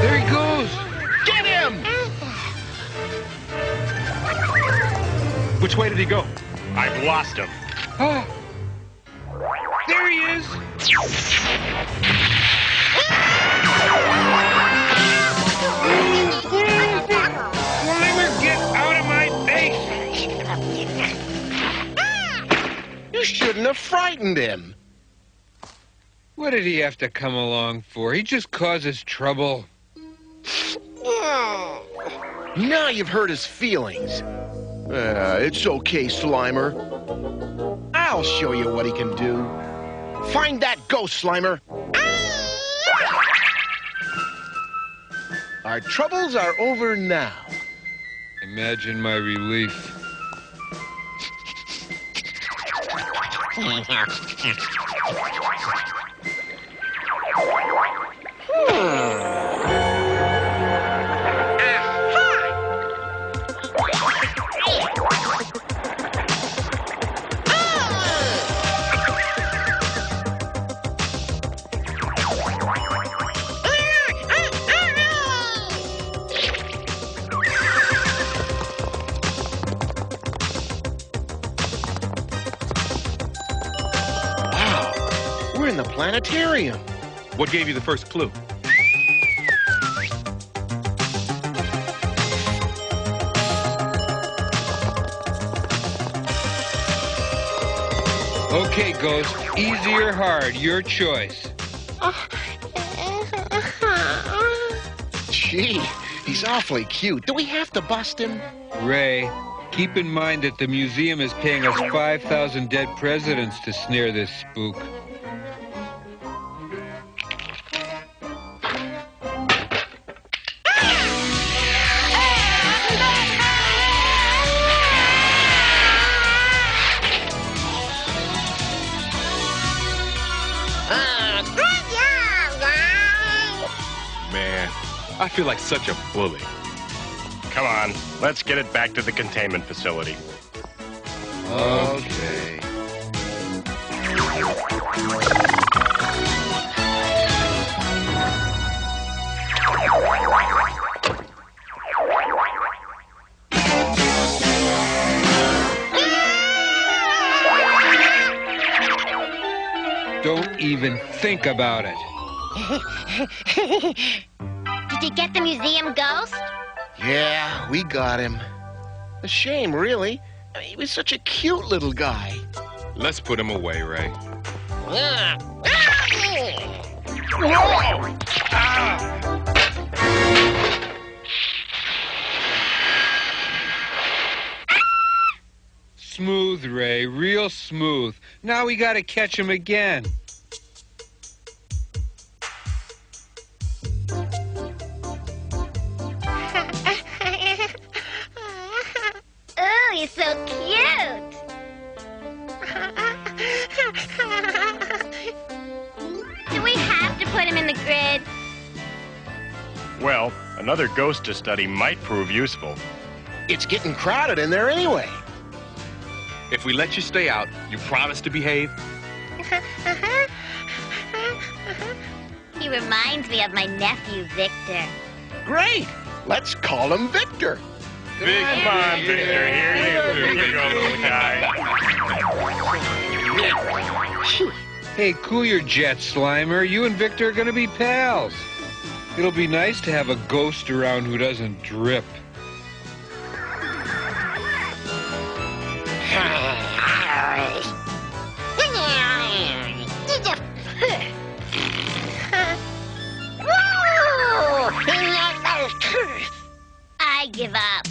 There he goes! Get him! Which way did he go? I've lost him. Oh. There he is! Slimer, get out of my face! You shouldn't have frightened him. What did he have to come along for? He just causes trouble. Now you've hurt his feelings. It's okay, Slimer. I'll show you what he can do. Find that ghost, Slimer. Our troubles are over now. Imagine my relief. We're in the planetarium. What gave you the first clue? Okay, Ghost. Easy or hard, your choice. Gee, he's awfully cute. Do we have to bust him? Ray, keep in mind that the museum is paying us 5,000 dead presidents to snare this spook. Man, I feel like such a bully. Come on, let's get it back to the containment facility. Okay. even think about it. Did you get the museum ghost? Yeah, we got him. A shame, really. I mean, he was such a cute little guy. Let's put him away, Ray. Whoa! Smooth, Ray, real smooth. Now we gotta catch him again. Oh, you're so cute. Do we have to put him in the grid? Well, another ghost to study might prove useful. It's getting crowded in there anyway. If we let you stay out, you promise to behave? He reminds me of my nephew, Victor. Great! Let's call him Victor. Come on, Victor. Here you go, little guy. Hey, cool your jets, Slimer. You and Victor are gonna be pals. It'll be nice to have a ghost around who doesn't drip. I give up.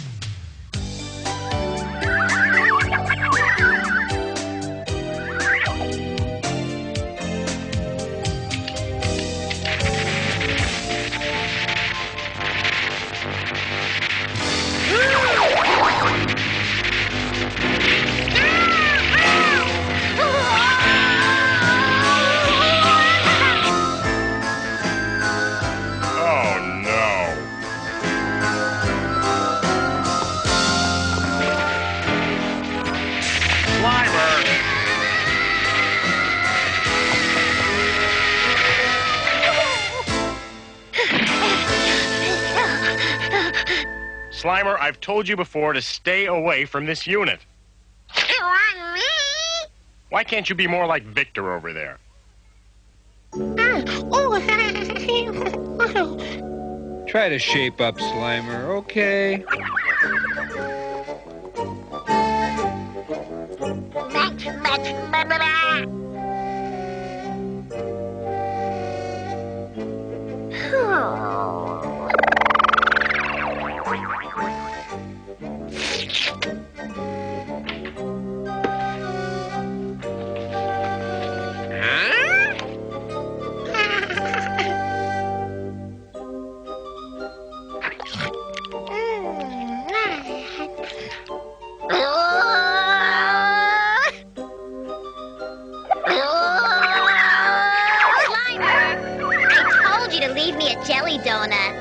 Slimer, I've told you before to stay away from this unit. Why can't you be more like Victor over there? Try to shape up, Slimer, okay? Jelly donut.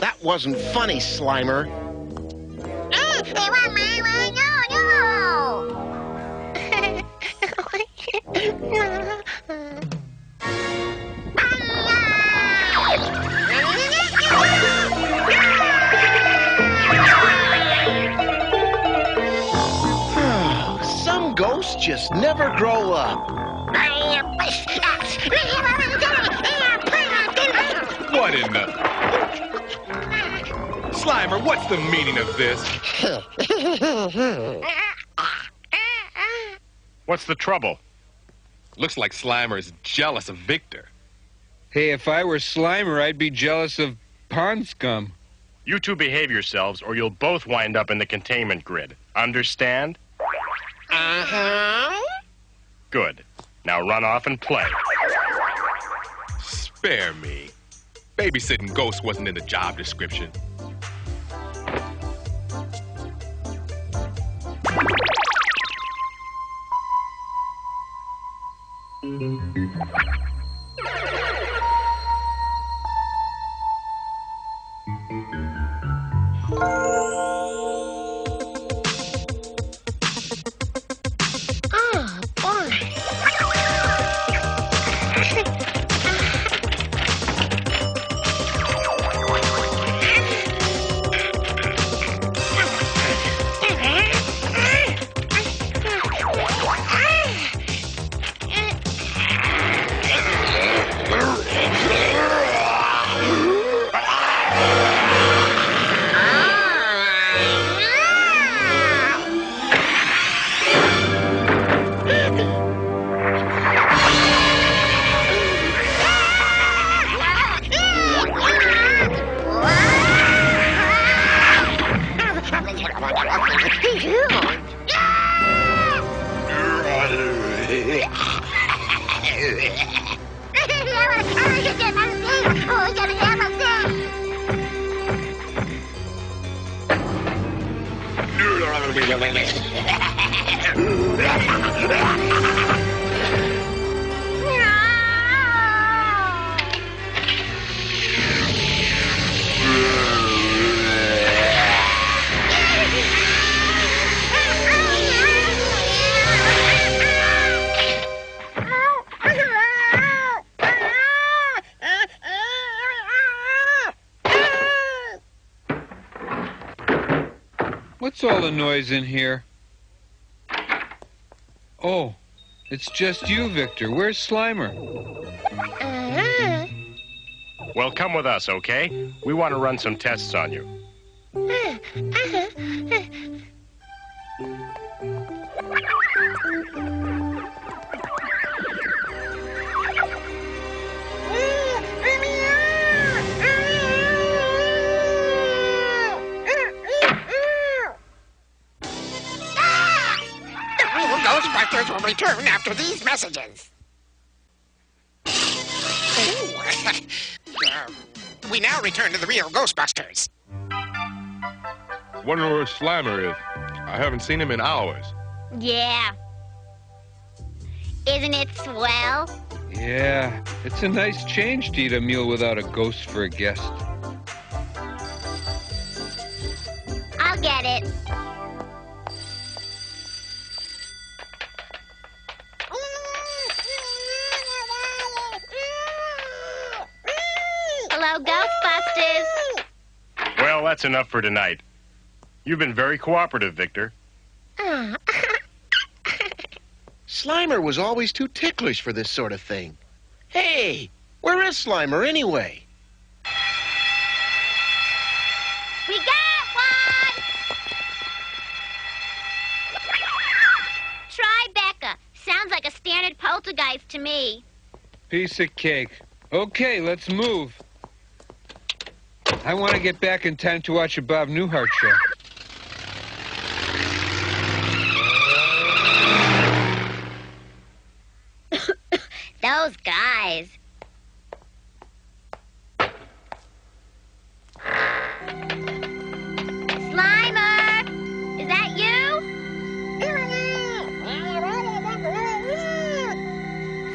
That wasn't funny, Slimer. Some ghosts just never grow up. What in the... Slimer, what's the meaning of this? What's the trouble? Looks like Slimer's jealous of Victor. Hey, if I were Slimer, I'd be jealous of Pond Scum. You two behave yourselves, or you'll both wind up in the containment grid. Understand? Uh-huh. Good. Now run off and play. Spare me. Babysitting ghosts wasn't in the job description. What's all the noise in here? Oh, it's just you, Victor. Where's Slimer? Well, come with us, okay? We want to run some tests on you. Ghostbusters will return after these messages. We now return to the real Ghostbusters. Wonder where Slimer is. I haven't seen him in hours. Yeah. Isn't it swell? Yeah, it's a nice change to eat a meal without a ghost for a guest. I'll get it. Hello, Ghostbusters. Well, that's enough for tonight. You've been very cooperative, Victor. Slimer was always too ticklish for this sort of thing. Hey, where is Slimer anyway? We got one! Tribeca. Sounds like a standard poltergeist to me. Piece of cake. Okay, let's move. I want to get back in time to watch a Bob Newhart show. Those guys. Slimer! Is that you?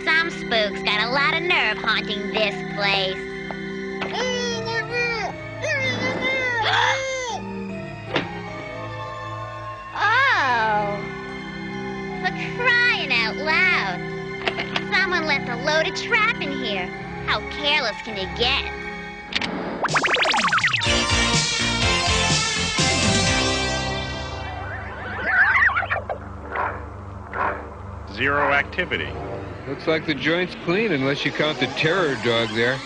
Some spooks got a lot of nerve haunting this place. Oh! For crying out loud. Someone left a loaded trap in here. How careless can you get? Zero activity. Looks like the joint's clean unless you count the terror dog there.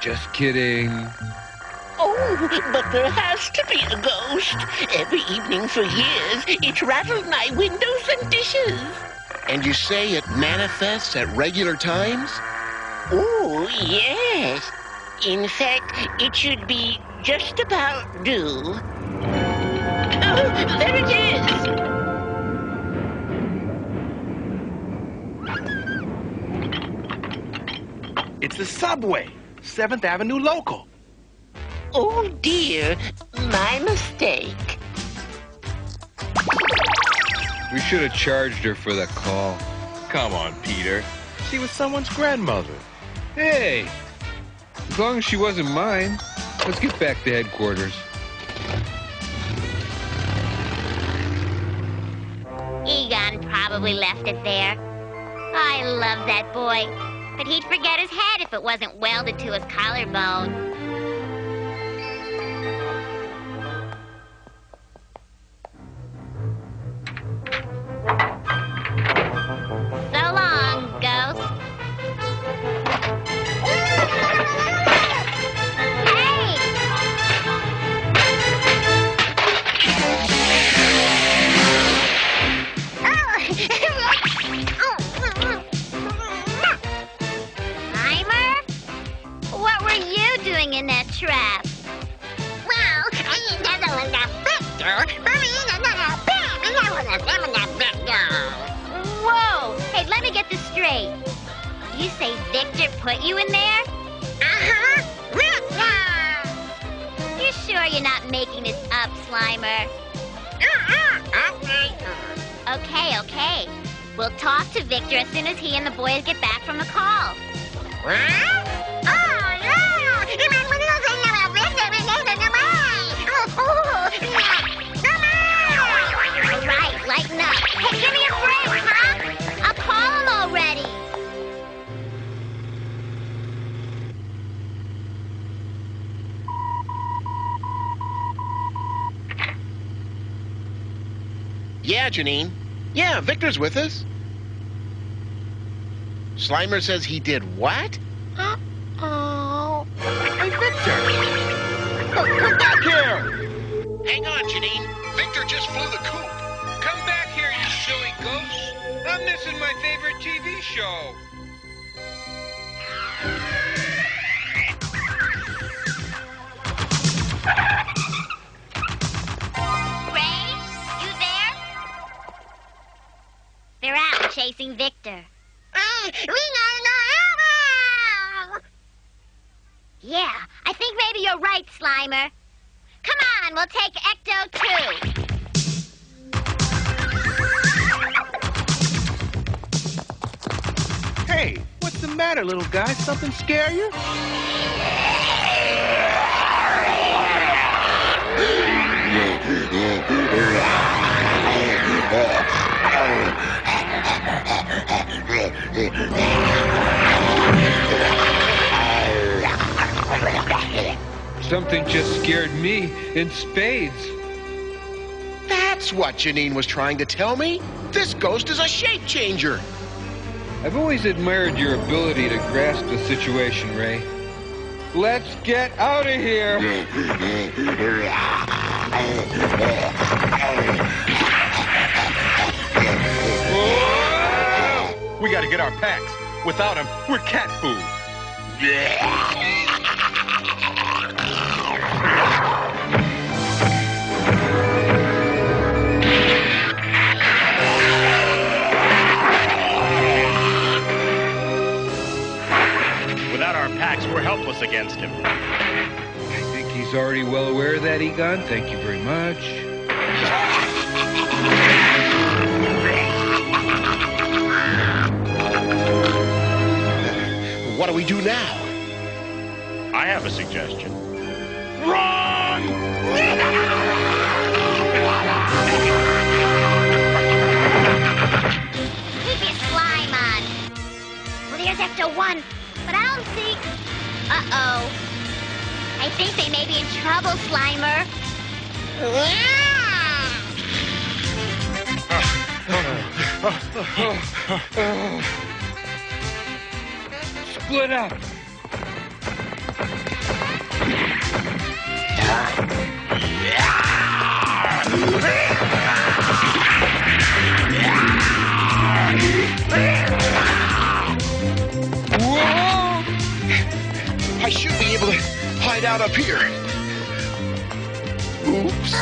Just kidding. Oh, but there has to be a ghost. Every evening for years, it's rattled my windows and dishes. And you say it manifests at regular times? Oh, yes. In fact, it should be just about due. Oh, there it is! It's the subway, 7th Avenue Local. Oh, dear. My mistake. We should have charged her for that call. Come on, Peter. She was someone's grandmother. Hey! As long as she wasn't mine, let's get back to headquarters. Egon probably left it there. I love that boy. But he'd forget his head if it wasn't welded to his collarbone. So long, Ghost. What were you doing in that trap? Well, Whoa! Hey, let me get this straight. You say Victor put you in there? Uh-huh. You sure you're not making this up, Slimer. Okay. We'll talk to Victor as soon as he and the boys get back from the call. All right, lighten up. Hey, give me a break, huh? I'll call him already. Yeah, Janine. Yeah, Victor's with us. Slimer says he did what? Oh. Hey, Victor! Come back here! Hang on, Janine. Victor just flew the coop. Come back here, you silly ghost. I'm missing my favorite TV show. Ray, you there? They're out chasing Victor. Yeah, I think maybe you're right, Slimer. Come on, we'll take Ecto too. Hey, what's the matter, little guy? Something scare you? Something just scared me in spades. That's what Janine was trying to tell me. This ghost is a shape changer. I've always admired your ability to grasp the situation, Ray. Let's get out of here! We gotta get our packs. Without them, we're cat food. Without our packs, we're helpless against him. I think he's already well aware of that, Egon. Thank you very much. What do we do now? I have a suggestion. Run! Keep your slime on. Well, there's Ecto-1, but I don't see... Uh-oh. I think they may be in trouble, Slimer. Split up! Whoa! I should be able to hide out up here. Oops.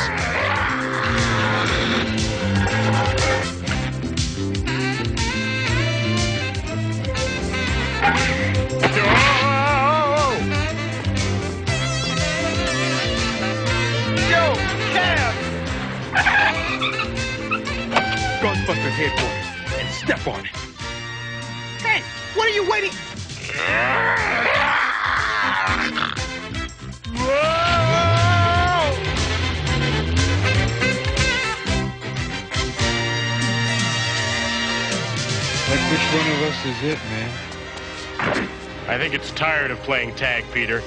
Ghostbusters headquarters and step on it. Hey, what are you waiting? Like, which one of us is it, man? I think it's tired of playing tag, Peter.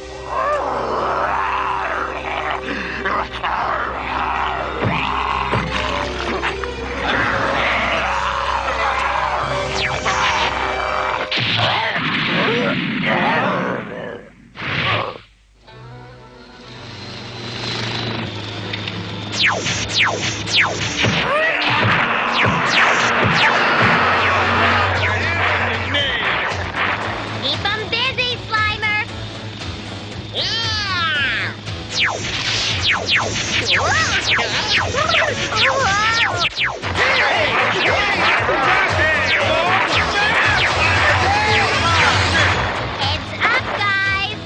Keep 'em busy, Slimer. Heads up, guys.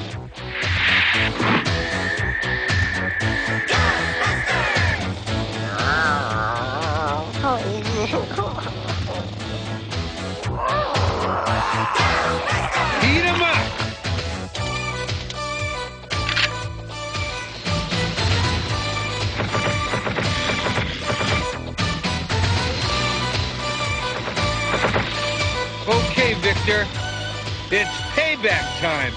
Victor. It's payback time.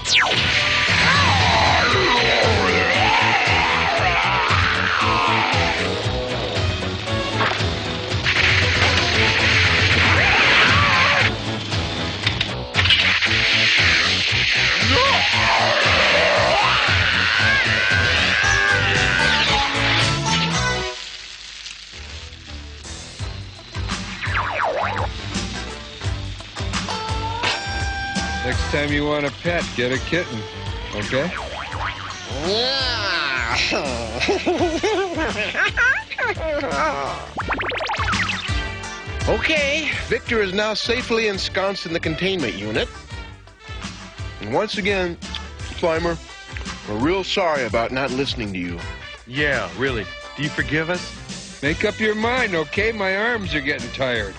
Next time you want a pet, get a kitten, okay? Okay, Victor is now safely ensconced in the containment unit. And once again, Slimer, we're real sorry about not listening to you. Yeah, really. Do you forgive us? Make up your mind, okay? My arms are getting tired.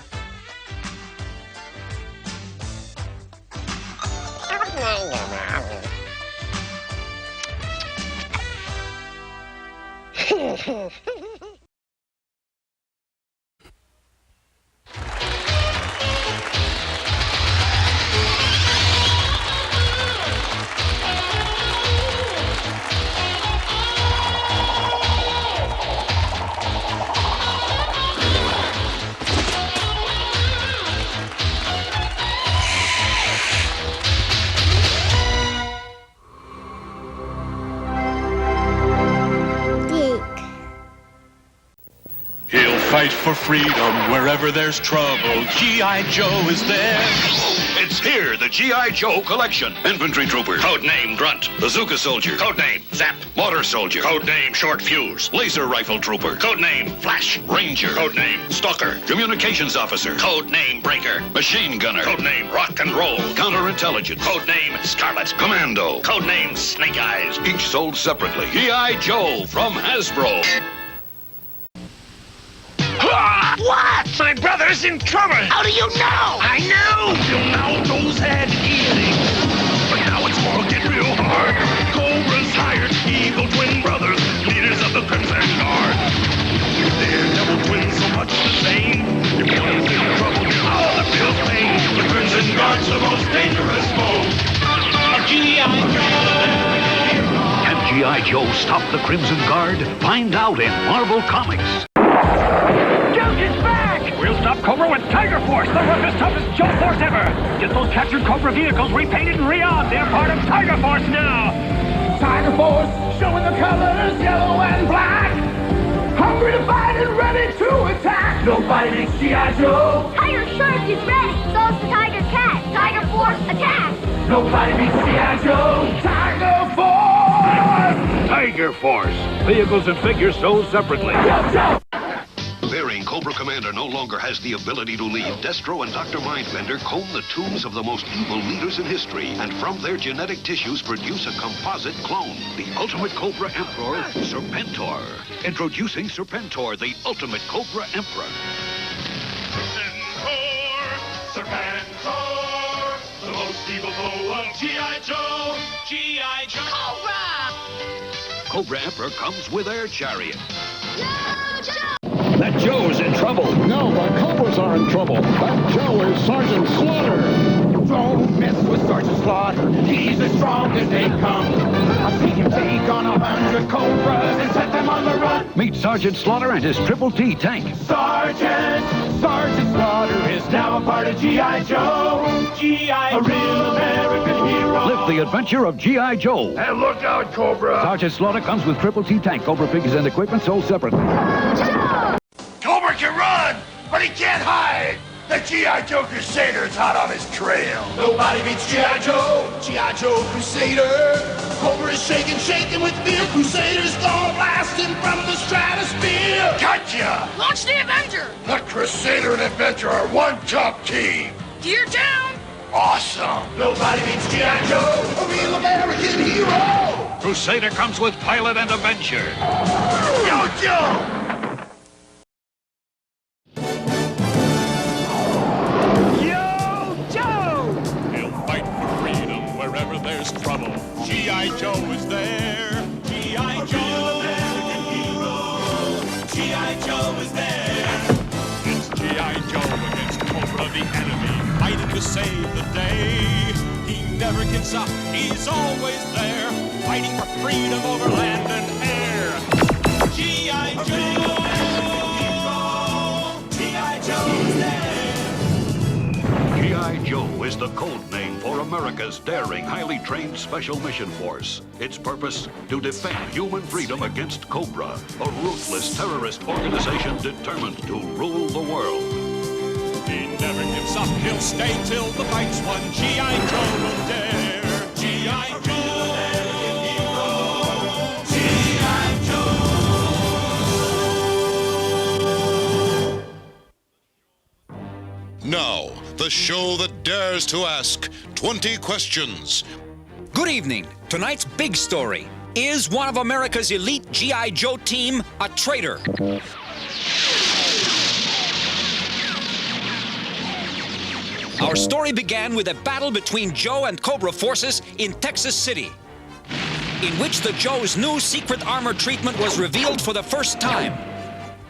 Fight for freedom wherever there's trouble. G.I. Joe is there. It's here, the G.I. Joe collection. Infantry trooper. Codename Grunt. Bazooka soldier. Codename Zap. Mortar soldier. Codename Short Fuse. Laser rifle trooper. Codename Flash. Ranger. Codename Stalker. Communications officer. Codename Breaker. Machine gunner. Codename Rock and Roll. Counterintelligence. Codename Scarlet. Commando. Codename Snake Eyes. Each sold separately. G.I. Joe from Hasbro. What? My brother's in trouble! How do you know? I knew! Till now, Joe's had easy. But now it's all getting real hard. Cobra's hired evil twin brothers, leaders of the Crimson Guard. They're double twins so much the same. If one is in trouble, the other feels pain. The Crimson Guard's the most dangerous foe. G.I. Joe! Can G.I. Joe stop the Crimson Guard? Find out in Marvel Comics. We'll stop Cobra with Tiger Force, the roughest, toughest Joe Force ever! Get those captured Cobra vehicles repainted and re-armed. They're part of Tiger Force now! Tiger Force, showing the colors, yellow and black. Hungry to fight and ready to attack. Nobody makes G.I. Joe. Tiger Shark is ready. So's the Tiger Cat. Tiger Force, attack! Nobody beats G.I. Joe. Tiger Force! Tiger Force. Vehicles and figures sold separately. Bearing Cobra Commander no longer has the ability to lead. Destro and Dr. Mindbender comb the tombs of the most evil leaders in history, and from their genetic tissues produce a composite clone. The ultimate Cobra Emperor, Serpentor. Introducing Serpentor, the ultimate Cobra Emperor. Serpentor, the most evil foe of G.I. Joe. G.I. Joe. Cobra! Cobra Emperor comes with air chariot. No, Joe! That Joe's in trouble. No, the Cobras are in trouble. That Joe is Sergeant Slaughter. Don't mess with Sergeant Slaughter. He's as strong as they come. I've seen him take on 100 Cobras and set them on the run. Meet Sergeant Slaughter and his Triple T tank. Sergeant Slaughter is now a part of G.I. Joe. G.I. A real American hero. Live the adventure of G.I. Joe. And look out, Cobra. Sergeant Slaughter comes with Triple T tank, Cobra figures and equipment sold separately. Cobra can run, but he can't hide. The G.I. Joe Crusader's hot on his trail. Nobody beats G.I. Joe. G.I. Joe Crusader. Cobra is shaking with fear. Crusader's gonna blast him from the stratosphere. Gotcha! Launch the Avenger! The Crusader and Avenger are one top team. Gear down! Awesome! Nobody beats G.I. Joe, a real American hero! Crusader comes with pilot and Avenger. Yo, Joe! There's trouble. G.I. Joe is there. G.I. Joe, American hero. G.I. Joe is there. It's G.I. Joe against Cobra the enemy, fighting to save the day. He never gives up, he's always there, fighting for freedom over land and air. G.I. Joe! G.I. Joe's there! G.I. Joe is the code name for America's daring, highly trained Special Mission Force. Its purpose, to defend human freedom against Cobra, a ruthless terrorist organization determined to rule the world. He never gives up, he'll stay till the fight's won. G.I. Joe will dare. G.I. Joe! Now, the show that dares to ask 20 questions. Good evening. Tonight's big story. Is one of America's elite G.I. Joe team a traitor? Our story began with a battle between Joe and Cobra forces in Texas City, in which the Joe's new secret armor treatment was revealed for the first time.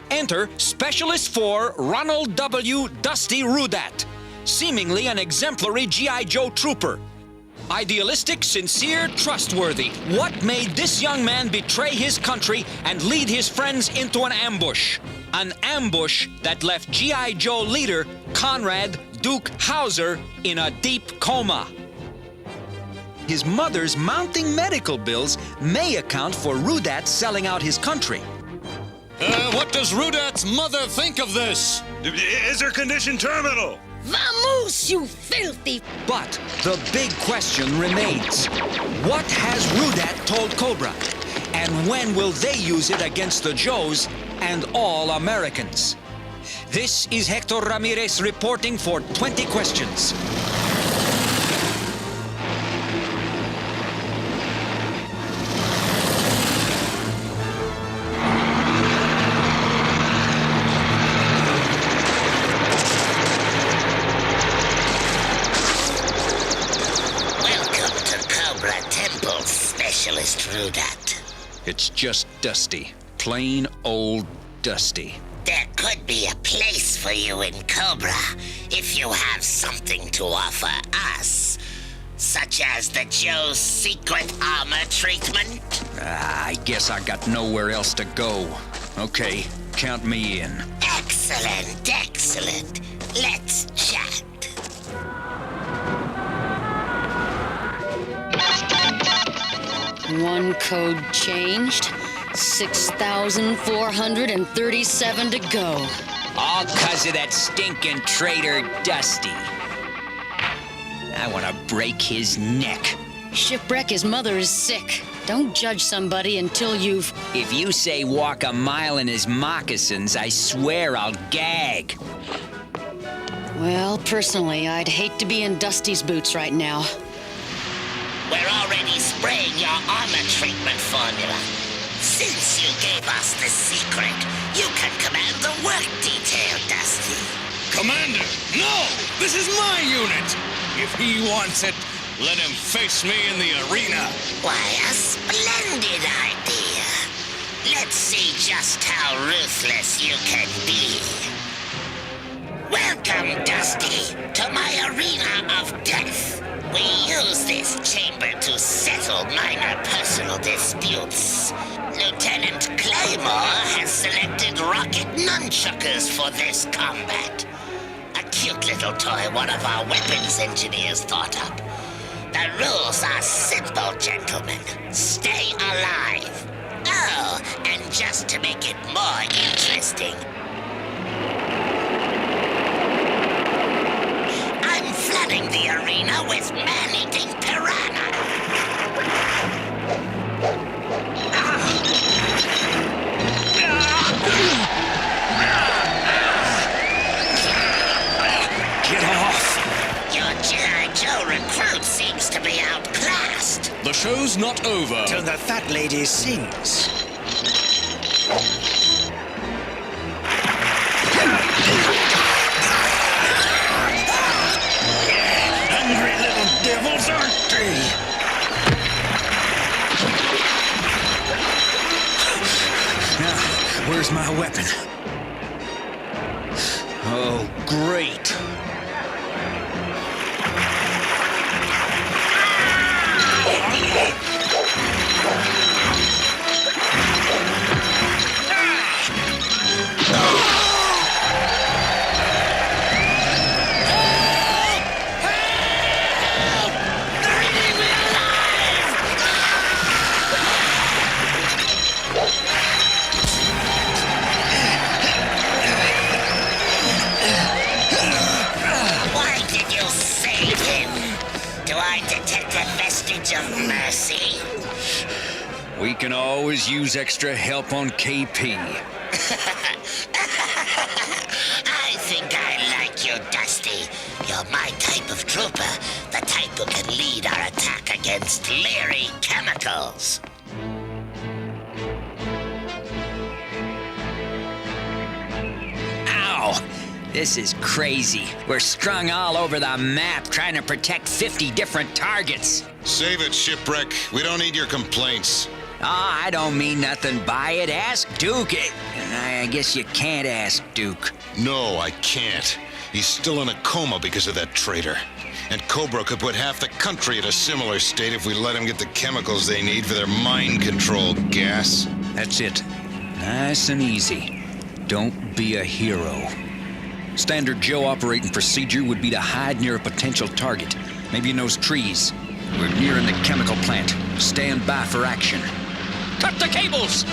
Enter Specialist 4 Ronald W. Dusty Rudat, seemingly an exemplary G.I. Joe trooper. Idealistic, sincere, trustworthy. What made this young man betray his country and lead his friends into an ambush? An ambush that left G.I. Joe leader Conrad Duke Hauser in a deep coma. His mother's mounting medical bills may account for Rudat selling out his country. What does Rudat's mother think of this? Is her condition terminal? Vamoose, you filthy... But the big question remains. What has Rudat told Cobra? And when will they use it against the Joes and all Americans? This is Hector Ramirez reporting for 20 Questions. Rudat. It's just Dusty. Plain old Dusty. There could be a place for you in Cobra if you have something to offer us. Such as the Joe's secret armor treatment? I guess I got nowhere else to go. Okay, count me in. Excellent, excellent. Let's chat. One code changed. 6,437 to go. All 'cause of that stinking traitor Dusty. I want to break his neck. Shipwreck, his mother is sick. Don't judge somebody until you've... If you say walk a mile in his moccasins, I swear I'll gag. Well, personally, I'd hate to be in Dusty's boots right now. We're already spraying your armor treatment formula. Since you gave us the secret, you can command the work detail, Dusty. Commander, no! This is my unit! If he wants it, let him face me in the arena. Why, a splendid idea. Let's see just how ruthless you can be. Welcome, Dusty, to my arena of death. We use this chamber to settle minor personal disputes. Lieutenant Claymore has selected rocket nunchuckers for this combat. A cute little toy one of our weapons engineers thought up. The rules are simple, gentlemen. Stay alive. Oh, and just to make it more interesting, I'm flooding the arena with man-eating piranha. Get off! Your G.I. Joe recruit seems to be outclassed. The show's not over. Till the fat lady sings. Hungry little devils, aren't they? Now, where's my weapon? Oh, great. We can always use extra help on KP. I think I like you, Dusty. You're my type of trooper, the type who can lead our attack against leery chemicals. Ow! This is crazy. We're strung all over the map trying to protect 50 different targets. Save it, Shipwreck. We don't need your complaints. Oh, I don't mean nothing by it. Ask Duke. I guess you can't ask Duke. No, I can't. He's still in a coma because of that traitor. And Cobra could put half the country in a similar state if we let him get the chemicals they need for their mind control gas. That's it. Nice and easy. Don't be a hero. Standard Joe operating procedure would be to hide near a potential target. Maybe in those trees. We're nearing the chemical plant. Stand by for action. Cut the cables!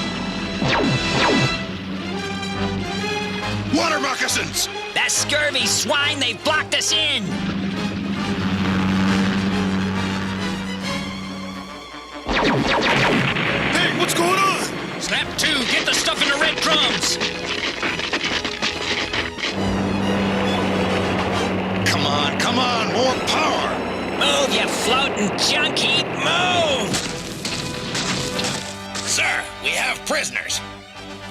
Water moccasins! That scurvy swine, they've blocked us in! Hey, what's going on? Snap 2, get the stuff in the red drums! Come on, more power! Move, you floating junk heap, move! Sir, we have prisoners.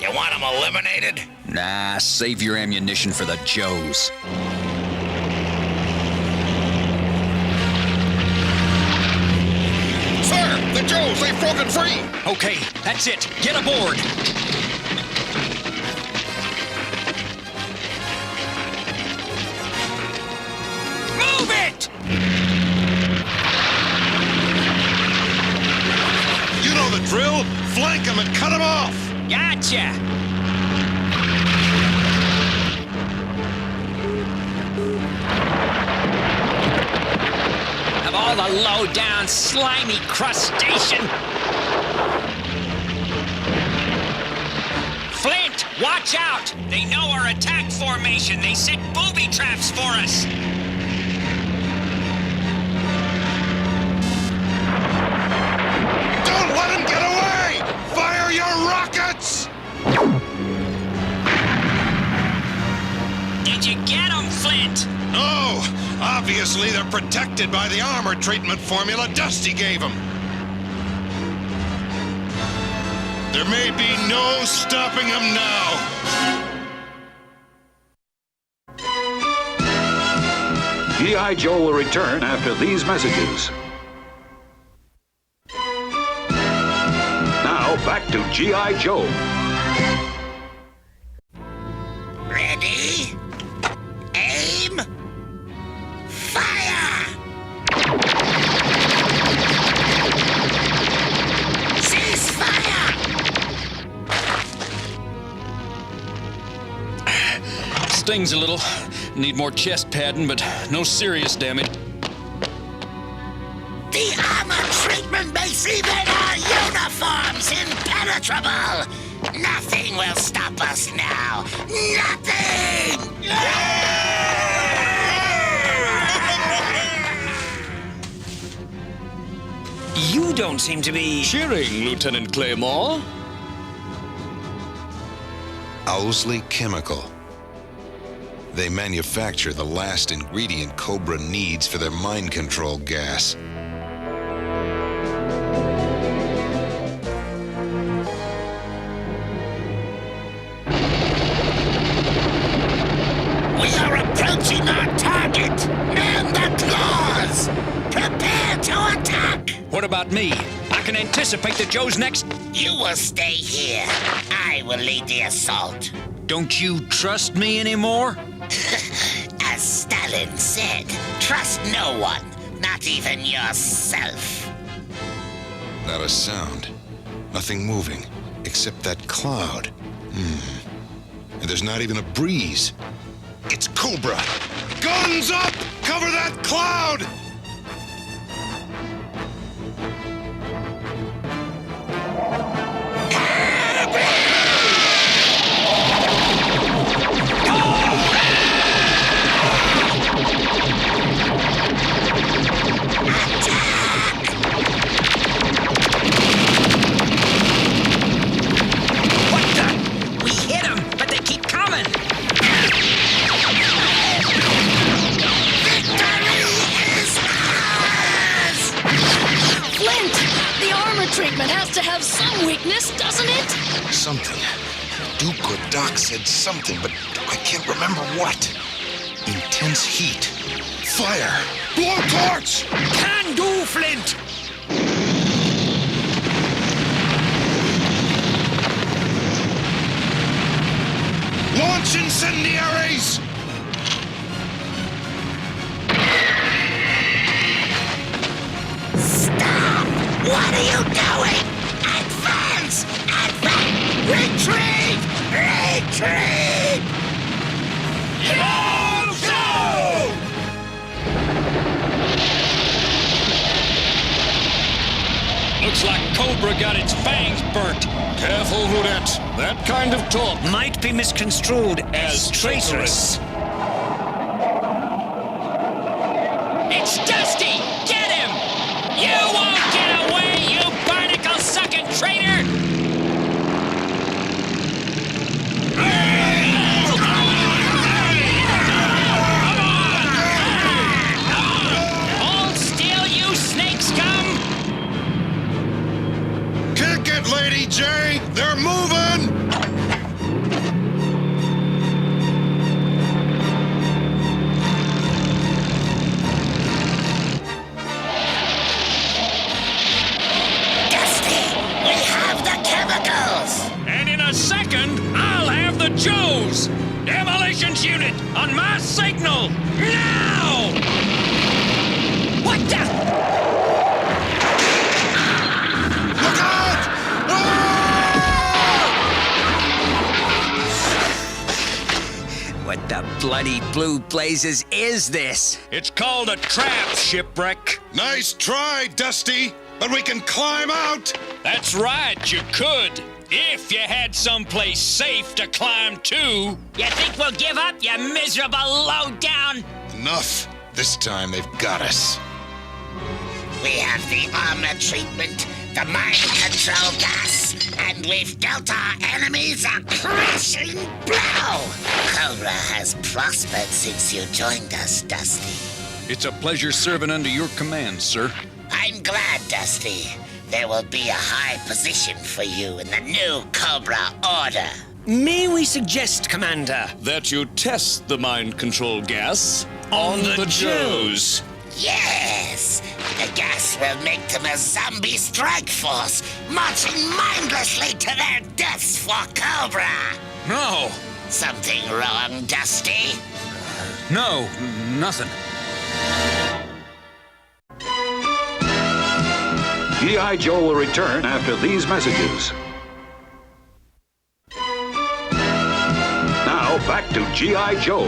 You want them eliminated? Nah, save your ammunition for the Joes. Sir, the Joes, they've broken free! Okay, that's it. Get aboard! Move it! You know the drill. Flank them and cut them off. Gotcha! Of all the low-down, slimy crustacean! Flint, watch out! They know our attack formation. They set booby traps for us. Don't let him get away! Fire your rockets! Did you get them, Flint? No! Obviously, they're protected by the armor treatment formula Dusty gave them. There may be no stopping them now. G.I. Joe will return after these messages. Now, back to G.I. Joe. Ready? Aim! Fire! Cease fire! Stings a little. Need more chest padding, but no serious damage. The armor treatment makes even our uniforms impenetrable! Nothing will stop us now! Nothing! You don't seem to be cheering, Lieutenant Claymore. Owsley Chemical. They manufacture the last ingredient Cobra needs for their mind control gas. We are approaching our target! Man the claws! Prepare to attack! What about me? I can anticipate the Joe's next... You will stay here. I will lead the assault. Don't you trust me anymore? As Stalin said, trust no one, not even yourself. Not a sound. Nothing moving, except that cloud. And there's not even a breeze. It's Cobra! Guns up! Cover that cloud! to have some weakness, doesn't it? Something. Duke or Doc said something, but I can't remember what. Intense heat. Fire. Blowtorch! Can do, Flint! Launch incendiaries! Stop! What are you doing? Advance! Advance! Retreat! Retreat! Go! Looks like Cobra got its fangs burnt. Careful, Rudette. That kind of talk might be misconstrued as traitorous. It's Dusty! Get him! You won't get away, you barnacle-sucking traitor! Hold still, you snake scum! Kick it, Lady J! They're moving! Dusty, we have the chemicals! And in a second, I'll have the Joes! Demolitions unit on my signal! Now! What the? Look out! What the bloody blue blazes is this? It's called a trap, shipwreck. Nice try, Dusty, but we can climb out! That's right, you could. If you had someplace safe to climb to. You think we'll give up, you miserable low-down? Enough. This time they've got us. We have the armor treatment, the mind control gas, and we've dealt our enemies a crashing blow! Cobra has prospered since you joined us, Dusty. It's a pleasure serving under your command, sir. I'm glad, Dusty. There will be a high position for you in the new Cobra Order. May we suggest, Commander, that you test the mind control gas on the Joes? Yes! The gas will make them a zombie strike force, marching mindlessly to their deaths for Cobra! No! Something wrong, Dusty? No, nothing. G.I. Joe will return after these messages. Now, back to G.I. Joe.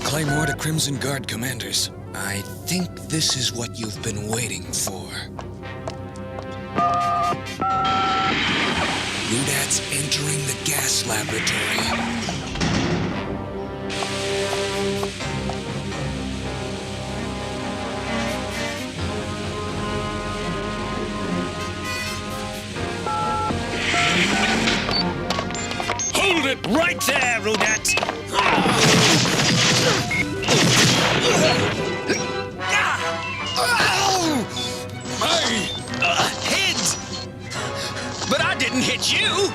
Claymore to Crimson Guard commanders. I think this is what you've been waiting for. Rudat's entering the gas laboratory. Hold it right there, Rudat! My head! But I didn't hit you!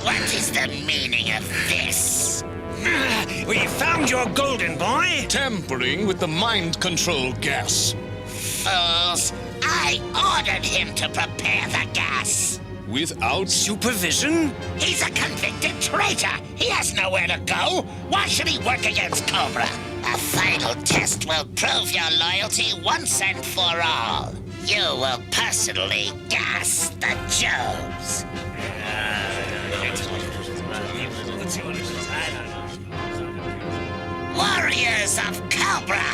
What is the meaning of this? We found your golden boy! Tampering with the mind control gas. Fools! I ordered him to prepare the gas! Without supervision? He's a convicted traitor! He has nowhere to go! Why should he work against Cobra? A final test will prove your loyalty once and for all. You will personally gas the Joes. Warriors of Cobra!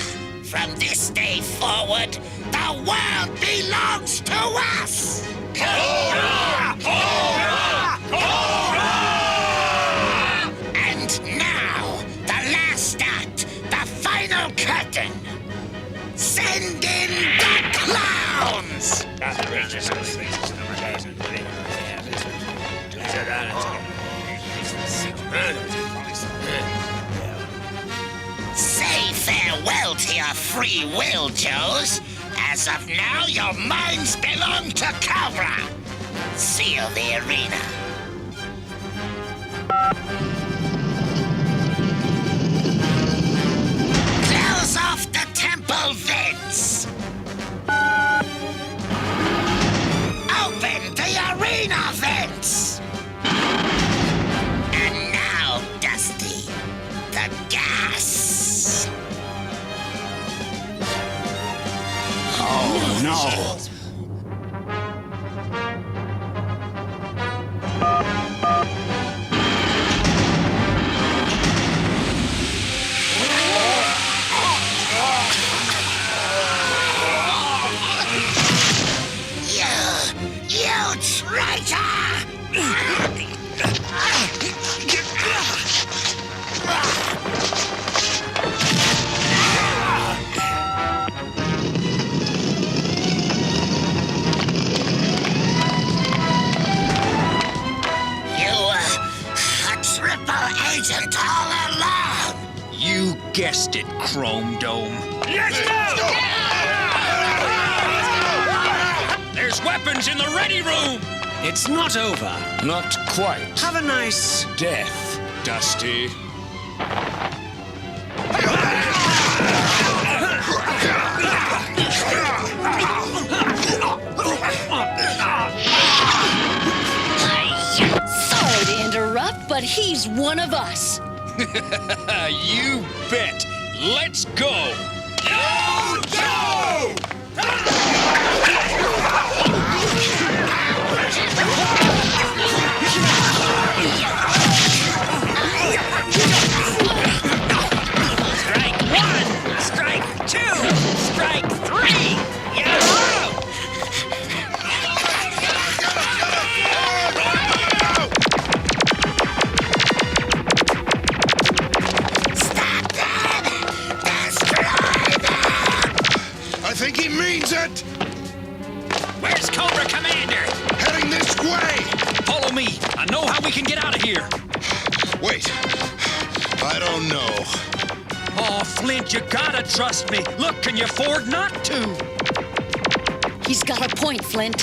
From this day forward, the world belongs to us! Cobra! Cobra! Cobra! Say farewell to your free will, Joes. As of now, your minds belong to Cobra. Seal the arena. Close off the temple vents. Open the arena vents. And now, Dusty, the gas. Oh, no. You traitor! Agent all along! You guessed it, Chrome Dome. Let's go! There's weapons in the ready room! It's not over. Not quite. Have a nice death, Dusty. Sorry to interrupt, but he's one of us. You bet. Let's go. Yo, Joe! Strike one! Strike two! Strike three! You're out! Stop them! Destroy them! I think he means it! Where's Cobra Commander? Heading this way! Follow me. I know how we can get out of here. Wait. I don't know. Oh, Flint, you gotta trust me. Look, can you afford not to? He's got a point, Flint.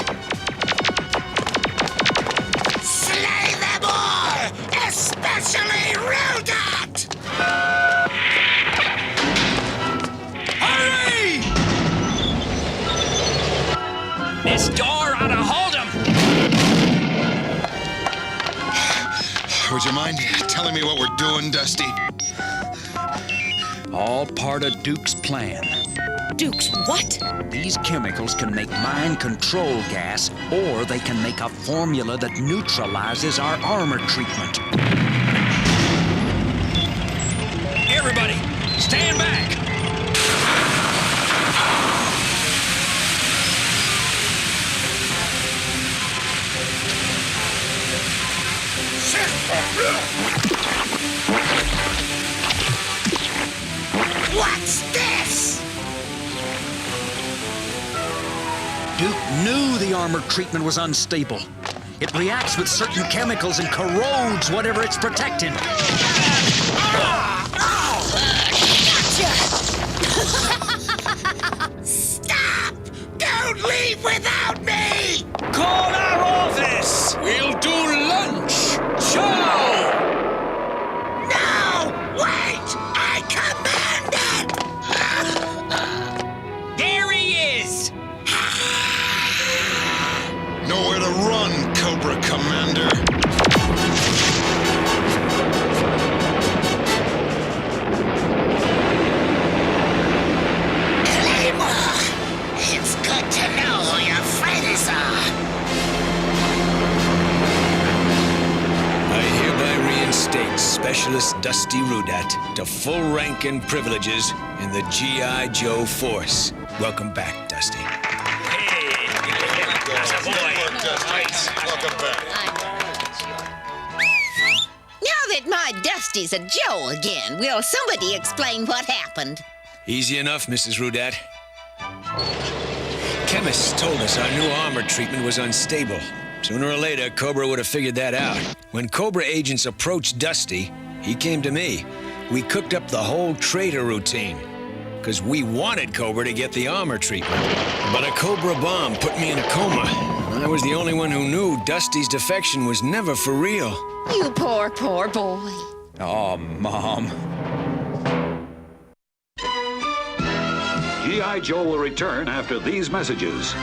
Slay them all! Especially Rudat! Hurry! This door ought to hold him! Would you mind telling me what we're doing, Dusty? All part of Duke's plan. Duke's what? These chemicals can make mind control gas, or they can make a formula that neutralizes our armor treatment. Everybody, stand back! What's this? Duke knew the armor treatment was unstable. It reacts with certain chemicals and corrodes whatever it's protecting. Stop! Don't leave without me! Call our office! We'll do lunch! Show! No! Wait! I command it! There he is! Nowhere to run, Cobra Commander. Claymore! It's good to know who your friends are. I hereby reinstate Specialist Dusty Rudat to full rank and privileges in the G.I. Joe Force. Welcome back, Dusty. Welcome back. Now that my Dusty's a Joe again, will somebody explain what happened? Easy enough, Mrs. Rudat. chemists told us our new armor treatment was unstable. Sooner or later, Cobra would have figured that out. When Cobra agents approached Dusty, he came to me. We cooked up the whole traitor routine. Because we wanted Cobra to get the armor treatment. But a Cobra bomb put me in a coma. And I was the only one who knew Dusty's defection was never for real. You poor, poor boy. Oh, Mom. G.I. Joe will return after these messages.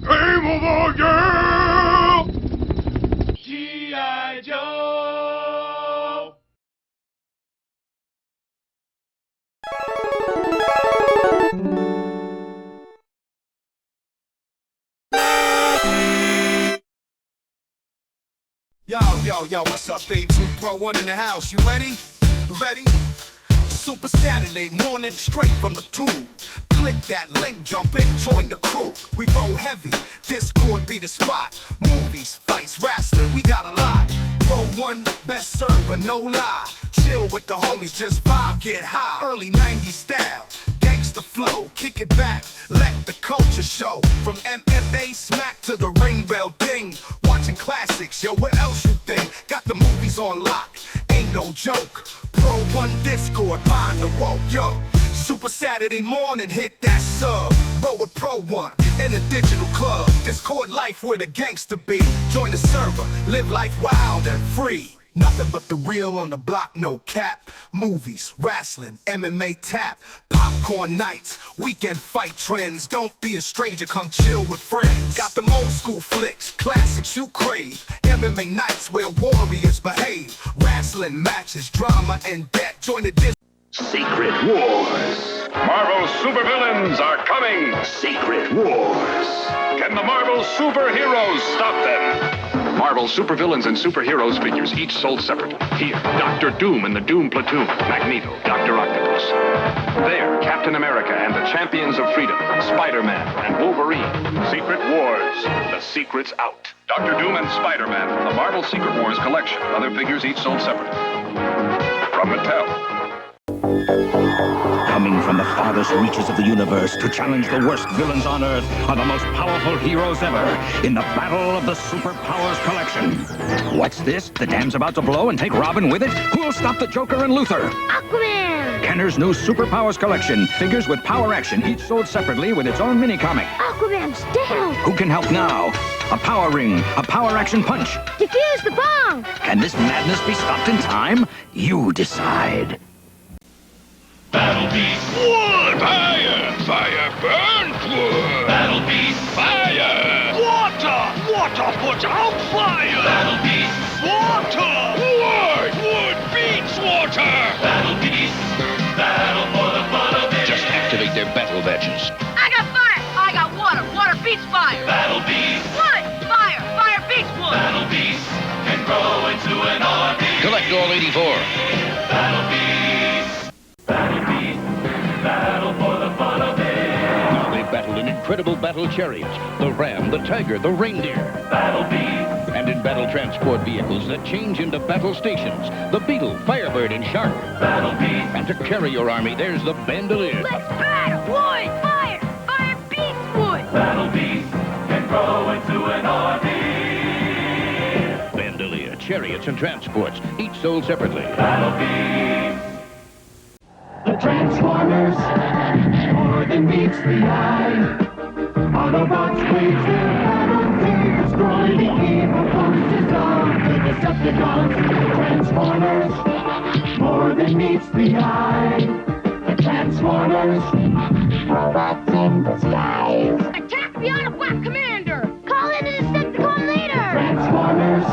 Game over, girl! G.I. Joe! Yo, what's up, baby? Pro-1 in the house, you ready? Ready? Super Saturday morning, straight from the tube. Click that link, jump in, join the crew. We roll heavy, Discord be the spot. Movies, fights, wrestling, we got a lot. Pro-1, best server, no lie. Chill with the homies, just vibe, get high. Early 90s style, gangsta flow. Kick it back, let the culture show. From M.A.S.K to the ring bell ding. Watching classics, yo, what else you think? Got the movies on lock, ain't no joke. Pro-1 Discord, behind the rope, yo. Super Saturday morning, hit that sub. Roll with Pro-1 in a digital club. Discord life where the gangster be. Join the server, live life wild and free. Nothing but the real on the block, no cap. Movies, wrestling, MMA tap. Popcorn nights, weekend fight trends. Don't be a stranger, come chill with friends. Got them old school flicks, classics you crave. MMA nights where warriors behave. Wrestling matches, drama and death. Join the Secret Wars. Marvel supervillains are coming. Secret Wars. Can the Marvel superheroes stop them? Marvel supervillains and superheroes figures, each sold separately. Here, Doctor Doom and the Doom Platoon, Magneto, Dr. Octopus. There, Captain America and the Champions of Freedom, Spider-Man and Wolverine. Secret Wars. The secret's out. Dr. Doom and Spider-Man from the Marvel Secret Wars collection. Other figures each sold separately. From Mattel. Coming from the farthest reaches of the universe to challenge the worst villains on Earth are the most powerful heroes ever in the Battle of the Superpowers Collection. What's this? The dam's about to blow and take Robin with it? Who'll stop the Joker and Luthor? Aquaman! Kenner's new Superpowers Collection. Figures with power action, each sold separately with its own mini-comic. Aquaman's down! Who can help now? A power ring, a power action punch. Defuse the bomb! Can this madness be stopped in time? You decide. Battle Beast! Wood! Fire! Fire burns wood! Battle Beast! Fire! Water! Water puts out fire! Battle Beast! Water! Wood! Wood beats water! Battle Beast! Battle for the fun of it! Just activate their battle badges. I got fire! I got water! Water beats fire! Battle Beast! Wood! Fire! Fire beats wood! Battle Beast can grow into an army! Collect all 84. Battle Beast! Battle Beast! Battle for the fun of it! Now they've battled in incredible battle chariots. The ram, the tiger, the reindeer. Battle Beast! And in battle transport vehicles that change into battle stations. The beetle, firebird, and shark. Battle Beast! And to carry your army, there's the bandolier. Let's battle! Wood! Fire! Fire beats wood! Battle Beast can grow into an army! Bandolier, chariots, and transports, each sold separately. Battle Beast! The Transformers, more than meets the eye. Autobots wage their battle to destroy the evil forces of the Decepticons. Transformers, more than meets the eye. Transformers, robots in disguise. Attack the Autobot Commander! Call in an Decepticon leader! Transformers,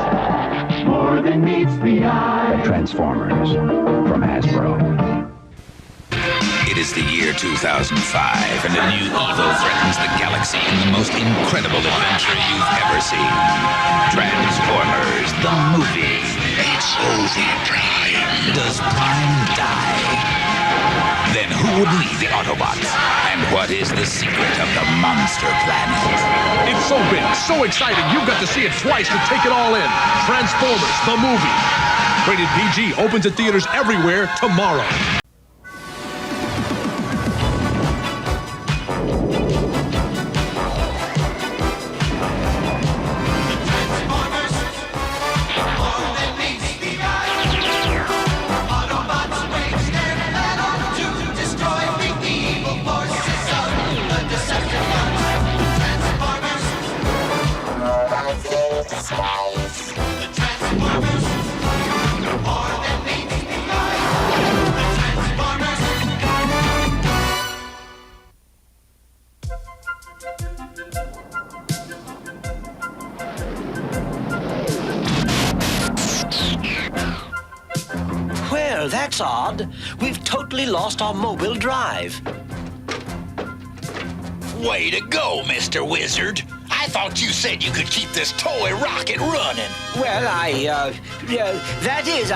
more than meets the eye. Transformers from Hasbro. It is the year 2005, and a new evil threatens the galaxy in the most incredible adventure you've ever seen. Transformers, the movie. It's over, Prime. Does Prime die? Then who would lead the Autobots? And what is the secret of the monster planet? It's so big, so exciting, you've got to see it twice to take it all in. Transformers, the movie. Rated PG, opens at theaters everywhere tomorrow. Well, that's odd. We've totally lost our mobile drive. Way to go, Mr. Wizard. I thought you said you could keep this toy rocket running. Well, that is,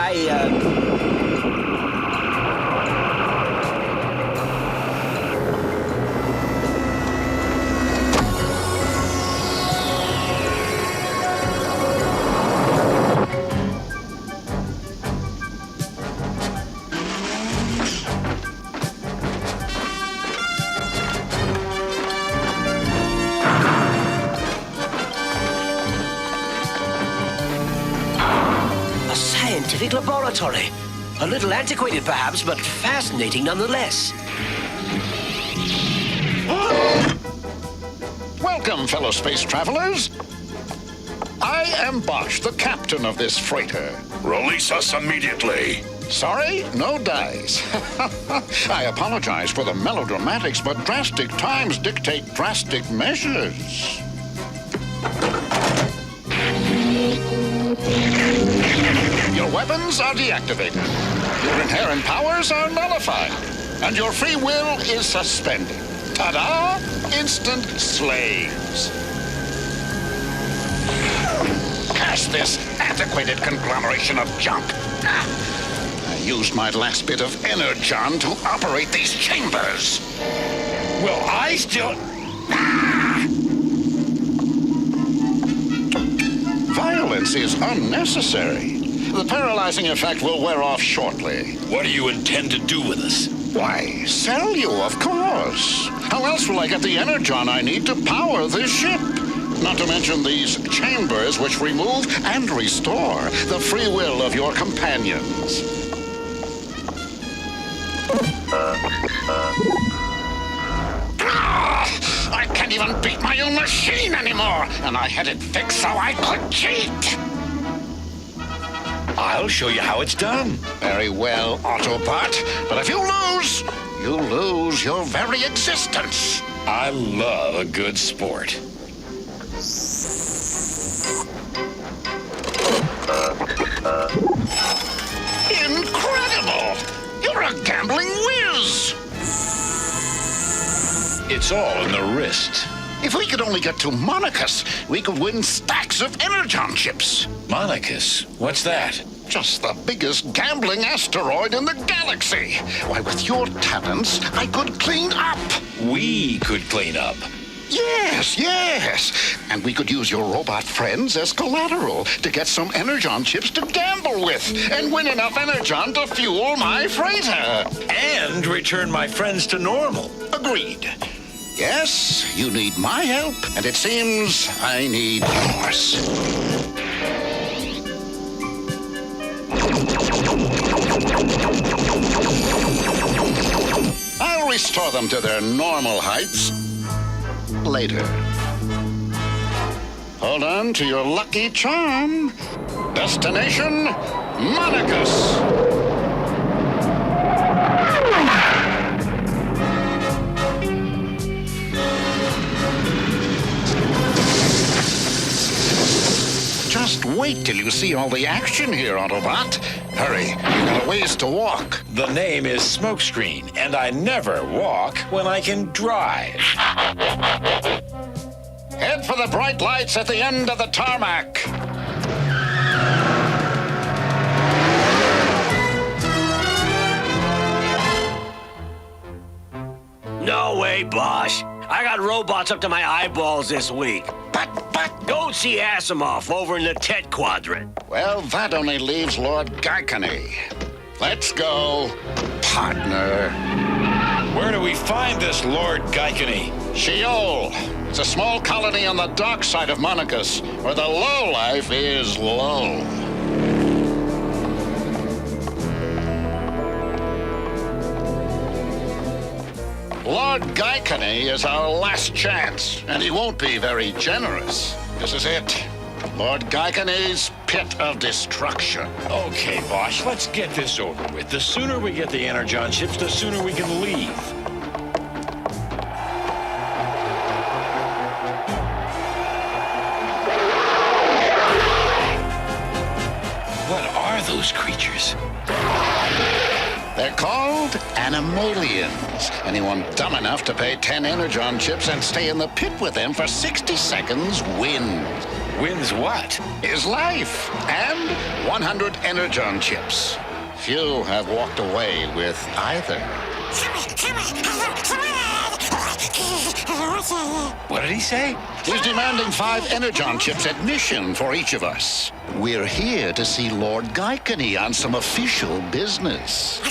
laboratory. A little antiquated, perhaps, but fascinating nonetheless. Welcome, fellow space travelers. I am Bosch, the captain of this freighter. Release us immediately. Sorry, no dice. I apologize for the melodramatics, but drastic times dictate drastic measures. Your weapons are deactivated. Your inherent powers are nullified. And your free will is suspended. Ta-da! Instant slaves. Curse this antiquated conglomeration of junk. I used my last bit of energon to operate these chambers. Will I still... Violence is unnecessary. The paralyzing effect will wear off shortly. What do you intend to do with us? Why, sell you, of course. How else will I get the energon I need to power this ship? Not to mention these chambers which remove and restore the free will of your companions. I can't even beat my own machine anymore, and I had it fixed so I could cheat. I'll show you how it's done. Very well, Autobot. But if you lose your very existence. I love a good sport. Incredible! You're a gambling whiz! It's all in the wrist. If we could only get to Monicus, we could win stacks of energon chips. Monicus? What's that? Just the biggest gambling asteroid in the galaxy. Why, with your talents, I could clean up. We could clean up. Yes. And we could use your robot friends as collateral to get some energon chips to gamble with and win enough energon to fuel my freighter. And return my friends to normal. Agreed. Yes, you need my help, and it seems I need yours. I'll restore them to their normal heights later. Hold on to your lucky charm. Destination, Monicus. Just wait till you see all the action here, Autobot. Hurry, you've got a ways to walk. The name is Smokescreen, and I never walk when I can drive. Head for the bright lights at the end of the tarmac. No way, Bosch. I got robots up to my eyeballs this week. But, go see Asimov over in the Tet Quadrant. Well, that only leaves Lord G.e.E.K.E.R. Let's go, partner. Where do we find this Lord G.e.E.K.E.R? Sheol. It's a small colony on the dark side of Monicus, where the low life is low. Lord G.e.K.E.R is our last chance, and he won't be very generous. This is it. Lord G.e.K.E.R's pit of destruction. Okay, Bosch, let's get this over with. The sooner we get the Energon chips, the sooner we can leave. What are those creatures? They're called Animalians. Anyone dumb enough to pay 10 Energon chips and stay in the pit with them for 60 seconds wins. Wins what? His life and 100 Energon chips. Few have walked away with either. What did he say? He's demanding 5 Energon chips admission for each of us. We're here to see Lord G.e.K.E.R on some official business.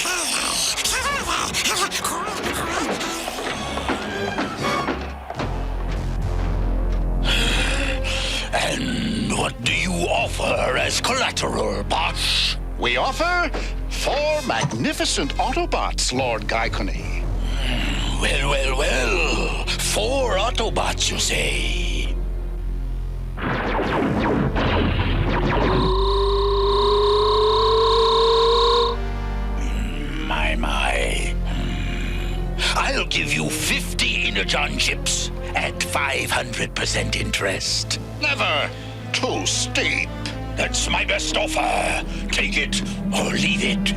And what do you offer as collateral, Bosch? We offer 4 magnificent Autobots, Lord G.e.K.E.R. Well. 4 Autobots, you say? My. I'll give you 50 Energon chips at 500% interest. Never. Too steep. That's my best offer. Take it or leave it.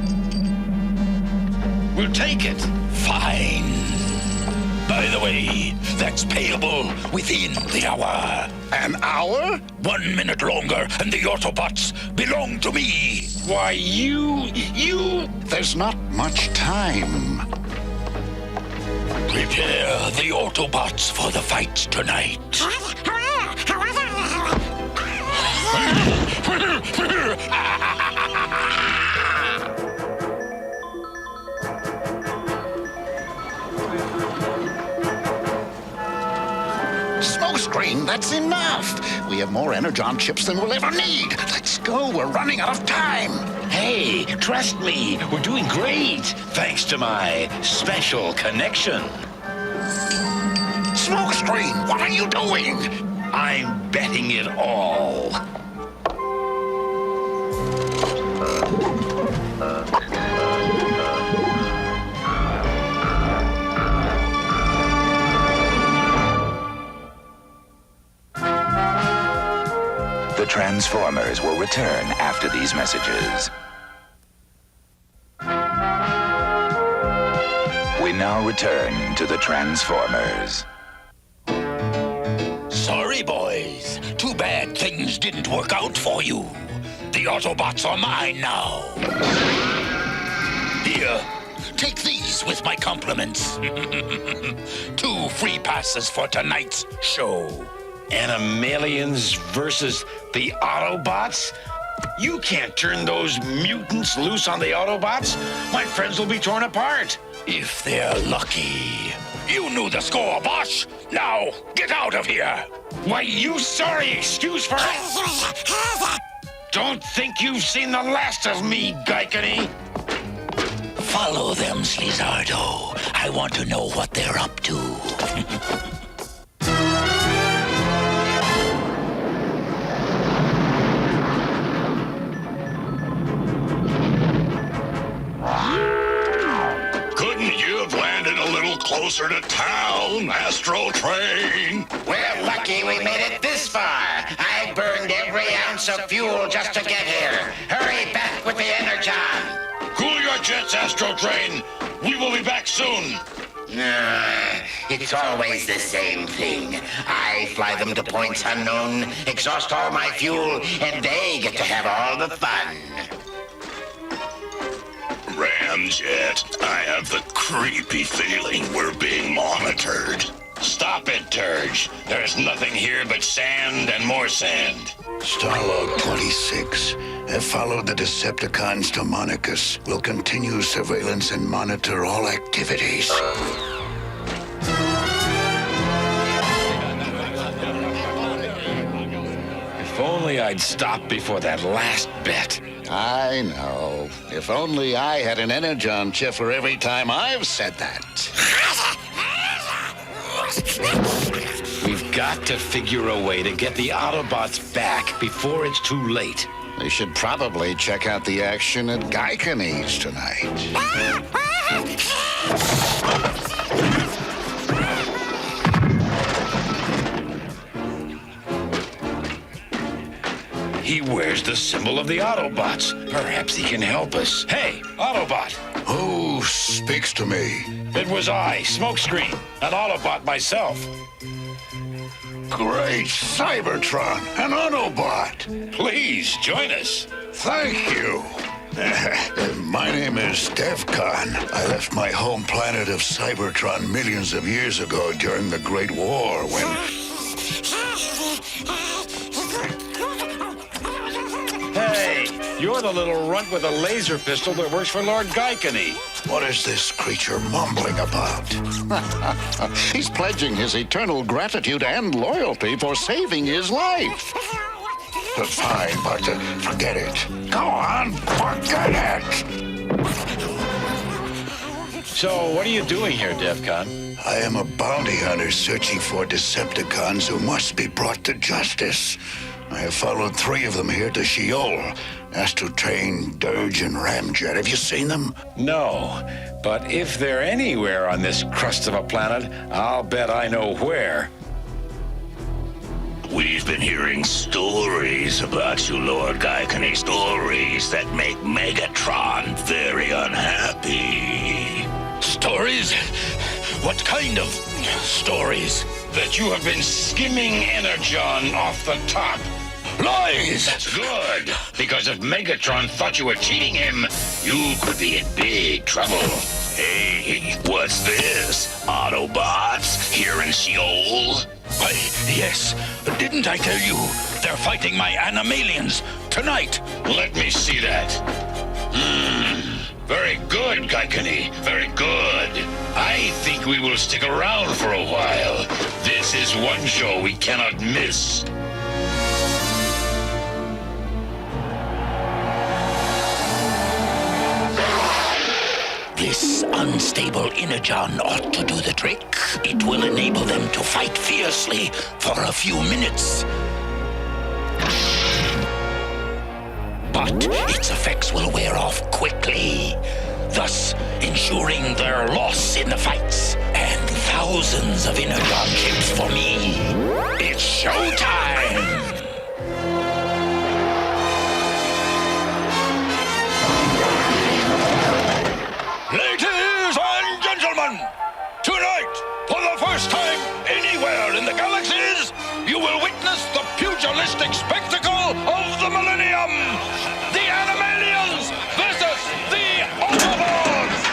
We'll take it. Fine. By the way, that's payable within the hour. An hour? 1 minute longer, and the Autobots belong to me. Why, you... There's not much time. Prepare the Autobots for the fight tonight. Smokescreen, that's enough. We have more Energon chips than we'll ever need. Let's go, we're running out of time. Hey, trust me, we're doing great, thanks to my special connection. Smokescreen, what are you doing? I'm betting it all. The Transformers will return after these messages. We now return to the Transformers. Sorry, boys. Too bad things didn't work out for you. The Autobots are mine now. Here, take these with my compliments. 2 free passes for tonight's show. Animalians versus the Autobots? You can't turn those mutants loose on the Autobots. My friends will be torn apart. If they're lucky. You knew the score, Bosch. Now, get out of here. Why, you sorry excuse for... Don't think you've seen the last of me, G.e.K.E.R. Follow them, Slizardo. I want to know what they're up to. Couldn't you have landed a little closer to town, Astro Train? We're lucky we made it this far. I burned every ounce months of fuel just to get here. Hurry back with the Energon. Cool your jets, Astro Train. We will be back soon. It's always the same thing. I fly them to points unknown, exhaust all my fuel, and they get to have all the fun. Ramjet, I have the creepy feeling we're being monitored. Stop it, Turge. There's nothing here but sand and more sand. Starlog 26. Have followed the Decepticons to Monicus. Will continue surveillance and monitor all activities. If only I'd stopped before that last bet. I know. If only I had an Energon chip for every time I've said that. We've got to figure a way to get the Autobots back before it's too late. They should probably check out the action at G.e.E.K.e.R tonight. He wears the symbol of the Autobots. Perhaps he can help us. Hey, Autobot! Who speaks to me? It was I, Smokescreen, an Autobot myself. Great Cybertron, an Autobot. Please, join us. Thank you. My name is Devcon. I left my home planet of Cybertron millions of years ago during the Great War when... Hey, you're the little runt with a laser pistol that works for Lord G.e.E.K.E.R. What is this creature mumbling about? He's pledging his eternal gratitude and loyalty for saving his life. Fine, but forget it. Go on, forget it! So, what are you doing here, Devcon? I am a bounty hunter searching for Decepticons who must be brought to justice. I have followed 3 of them here to Sheol. Astro Train, Dirge, and Ramjet. Have you seen them? No, but if they're anywhere on this crust of a planet, I'll bet I know where. We've been hearing stories about you, Lord G.e.K.e.R. Stories that make Megatron very unhappy. Stories? What kind of stories? That you have been skimming Energon off the top. Lies! That's good, because if Megatron thought you were cheating him, you could be in big trouble. Hey, what's this? Autobots here in Sheol? Why, yes. Didn't I tell you? They're fighting my Animalians tonight. Let me see that. Very good, G.e.K.e.R. Very good. I think we will stick around for a while. This is one show we cannot miss. This unstable Energon ought to do the trick. It will enable them to fight fiercely for a few minutes. But its effects will wear off quickly, thus ensuring their loss in the fights. And thousands of Energon chips for me. It's showtime! Ladies and gentlemen, tonight, for the first time anywhere in the galaxies, you will witness the pugilistic spectacle of the millennium! The Animalians versus the Autobots!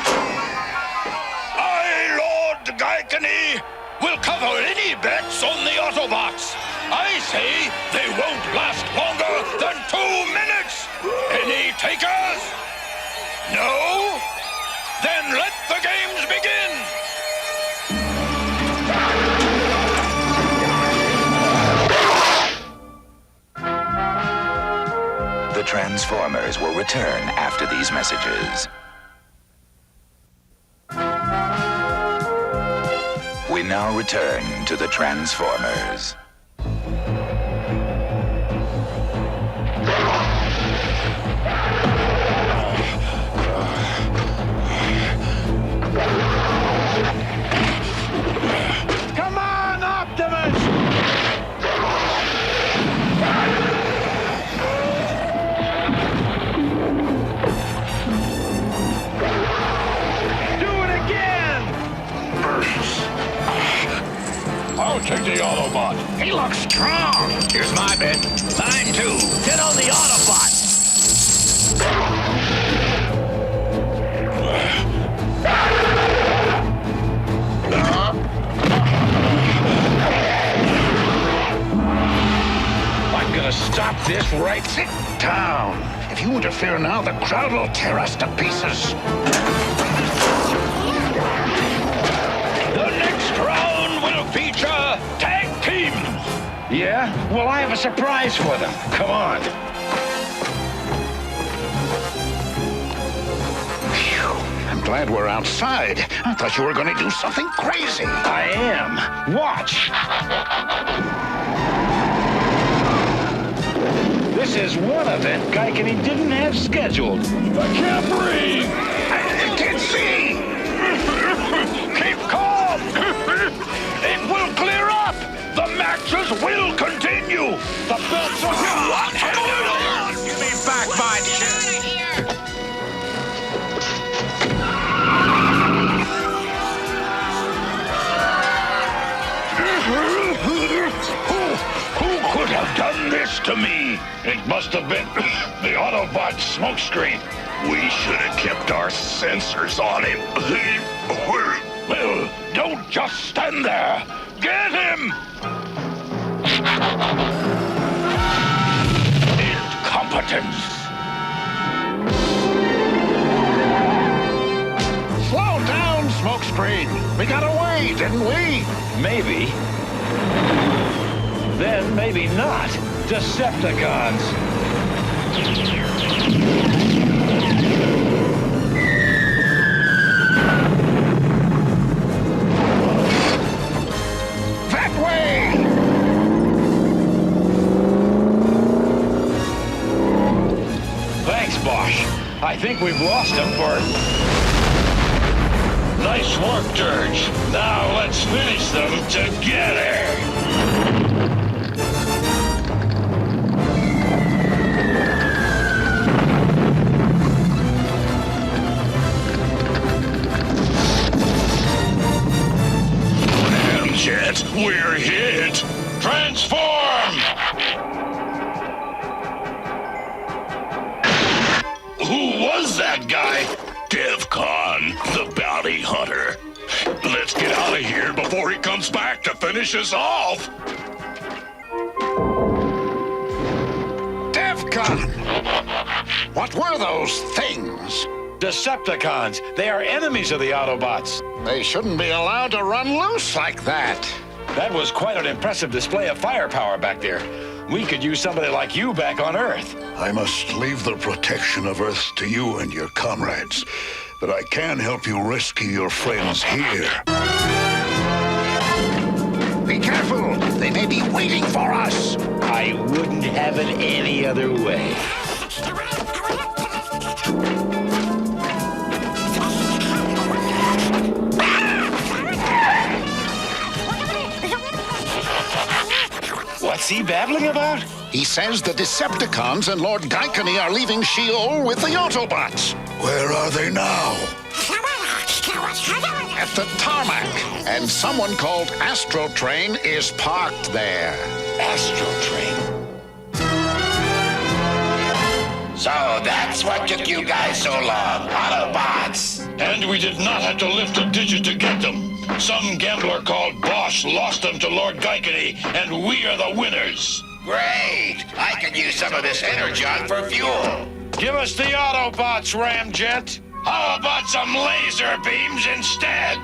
I, Lord G.e.K.e.R, will cover any bets on the Autobots. I say they won't last longer than 2 minutes! Any takers? No? Then let the games begin! The Transformers will return after these messages. We now return to the Transformers. Come on, Optimus! outfit. Mine too. Get on the Autobots. I'm gonna stop this right. Sit down. If you interfere now, the crowd will tear us to pieces. The next round will feature tag teams. Yeah? Well, I have a surprise for them. Come on. Phew. I'm glad we're outside. I thought you were going to do something crazy. I am. Watch. This is one event G.e.E.K.e.R didn't have scheduled. I can't breathe. I can't see. Keep calm. It will clear up. The matches will continue. The belts are on. Give me back my chest. Who could have done this to me? It must have been the Autobot smokescreen. We should have kept our sensors on him. Well, don't just stand there. Get him! Incompetence! Slow down, smokescreen. We got away, didn't we? Maybe. Then maybe not. Decepticons. That way! Thanks, Bosch. I think we've lost him for... Nice work, Dirge. Now let's finish them together. Jet, we're hit. Transform! Who was that guy? DevCon, the bounty hunter. Let's get out of here before he comes back to finish us off. DevCon! What were those things? Decepticons. They are enemies of the Autobots. They shouldn't be allowed to run loose like that. That was quite an impressive display of firepower back there. We could use somebody like you back on Earth. I must leave the protection of Earth to you and your comrades, but I can help you rescue your friends here. Be careful! They may be waiting for us! I wouldn't have it any other way. What's he babbling about? He says the Decepticons and Lord G.e.E.K.e.R are leaving Sheol with the Autobots. Where are they now? At the tarmac. And someone called Astro Train is parked there. Astro Train. So that's what took you guys so long, Autobots. And we did not have to lift a digit to get them. Some gambler called Bosch lost them to Lord G.e.K.e.R, and we are the winners. Great! I can use some of this energon for fuel. Give us the Autobots, Ramjet. How about some laser beams instead?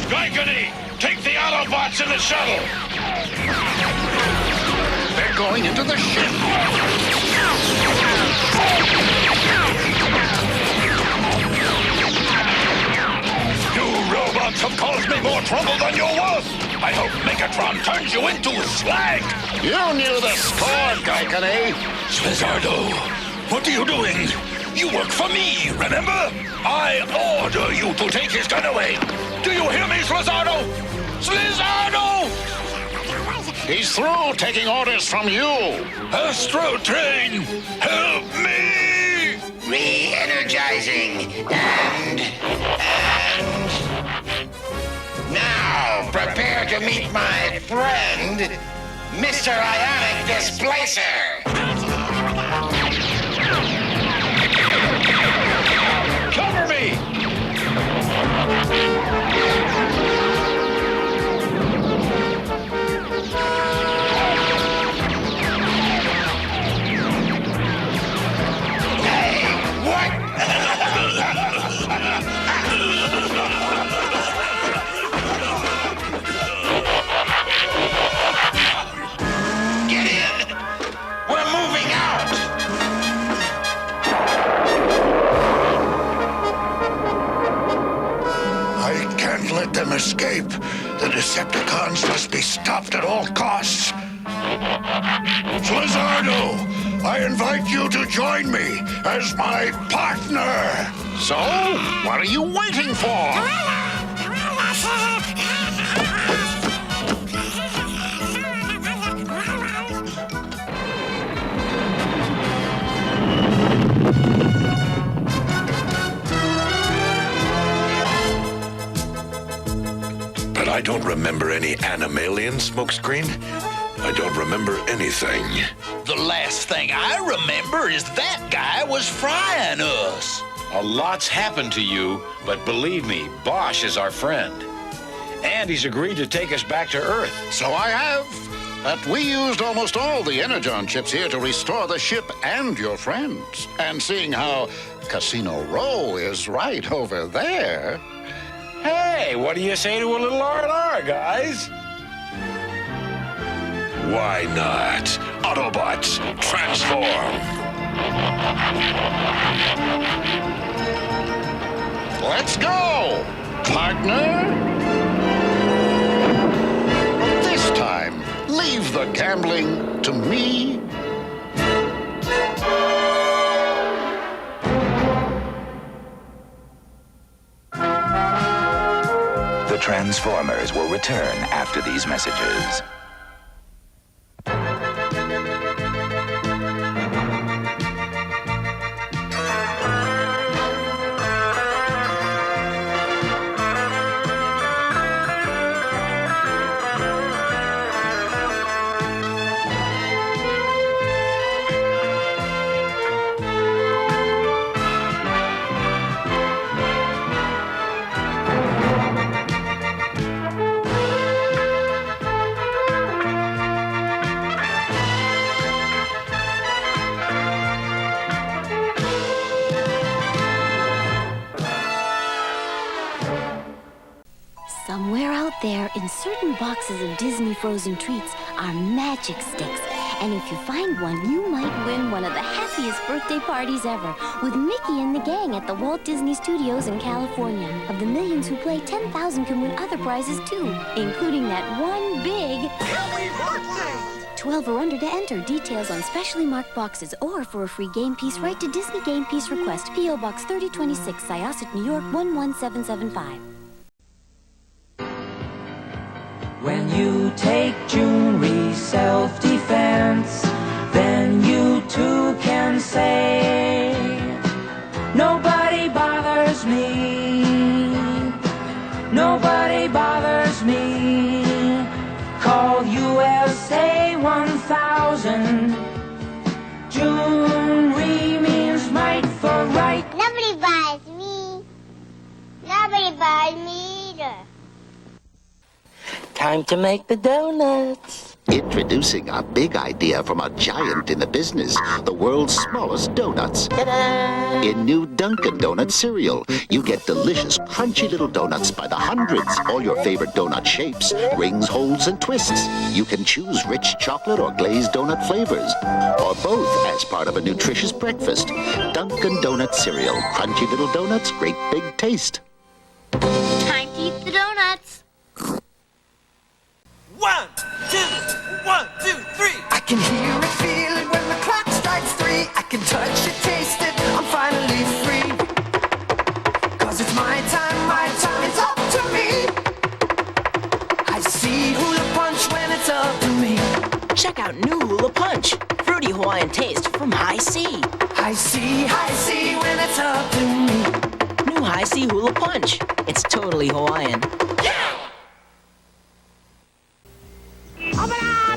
G.e.K.e.R, take the Autobots in the shuttle. They're going into the ship. You robots have caused me more trouble than you're worth. I hope Megatron turns you into slag. You knew the score, G.e.K.e.R. Slizardo, what are you doing? You work for me, remember? I order you to take his gun away. Do you hear me, Slizardo? Slizardo! He's through taking orders from you. Astro Train, help me! re-energizing, and... Now, prepare to meet my friend, Mr. Ionic Displacer! Cover me! Get in! We're moving out! I can't let them escape. The Decepticons must be stopped at all costs. Flizzardo, I invite you to join me as my partner. So, what are you waiting for? But I don't remember any animalian, Smokescreen. I don't remember anything. The last thing I remember is that guy was frying us. A lot's happened to you, but believe me, Bosch is our friend. And he's agreed to take us back to Earth. So I have. But we used almost all the Energon chips here to restore the ship and your friends. And seeing how Casino Row is right over there... Hey, what do you say to a little R&R, guys? Why not? Autobots, transform! Let's go, partner! This time, leave the gambling to me. The Transformers will return after these messages. Somewhere out there, in certain boxes of Disney frozen treats, are magic sticks. And if you find one, you might win one of the happiest birthday parties ever, with Mickey and the gang at the Walt Disney Studios in California. Of the millions who play, 10,000 can win other prizes too, including that one big... Happy birthday! 12 or under to enter. Details on specially marked boxes, or for a free game piece, write to Disney Game Piece Request, P.O. Box 3026, Syosset, New York 11775. When you take jewelry self-defense, then you too can say, nobody bothers me, nobody bothers me. Call USA 1000. Jewelry means might for right. Nobody buys me. Nobody buys me either. Time to make the donuts. Introducing a big idea from a giant in the business, the world's smallest donuts. Ta-da! In new Dunkin' Donut cereal, you get delicious, crunchy little donuts by the hundreds. All your favorite donut shapes, rings, holes, and twists. You can choose rich chocolate or glazed donut flavors, or both as part of a nutritious breakfast. Dunkin' Donut cereal, crunchy little donuts, great big taste. Time to eat the donuts. 1, 2, 1, 2, 3. I can hear it, feel it when the clock strikes 3. I can touch it, taste it, I'm finally free. 'Cause it's my time, it's up to me. I see Hula Punch when it's up to me. Check out new Hula Punch. Fruity Hawaiian taste from High C. I see when it's up to me. New high C hula punch. It's totally Hawaiian.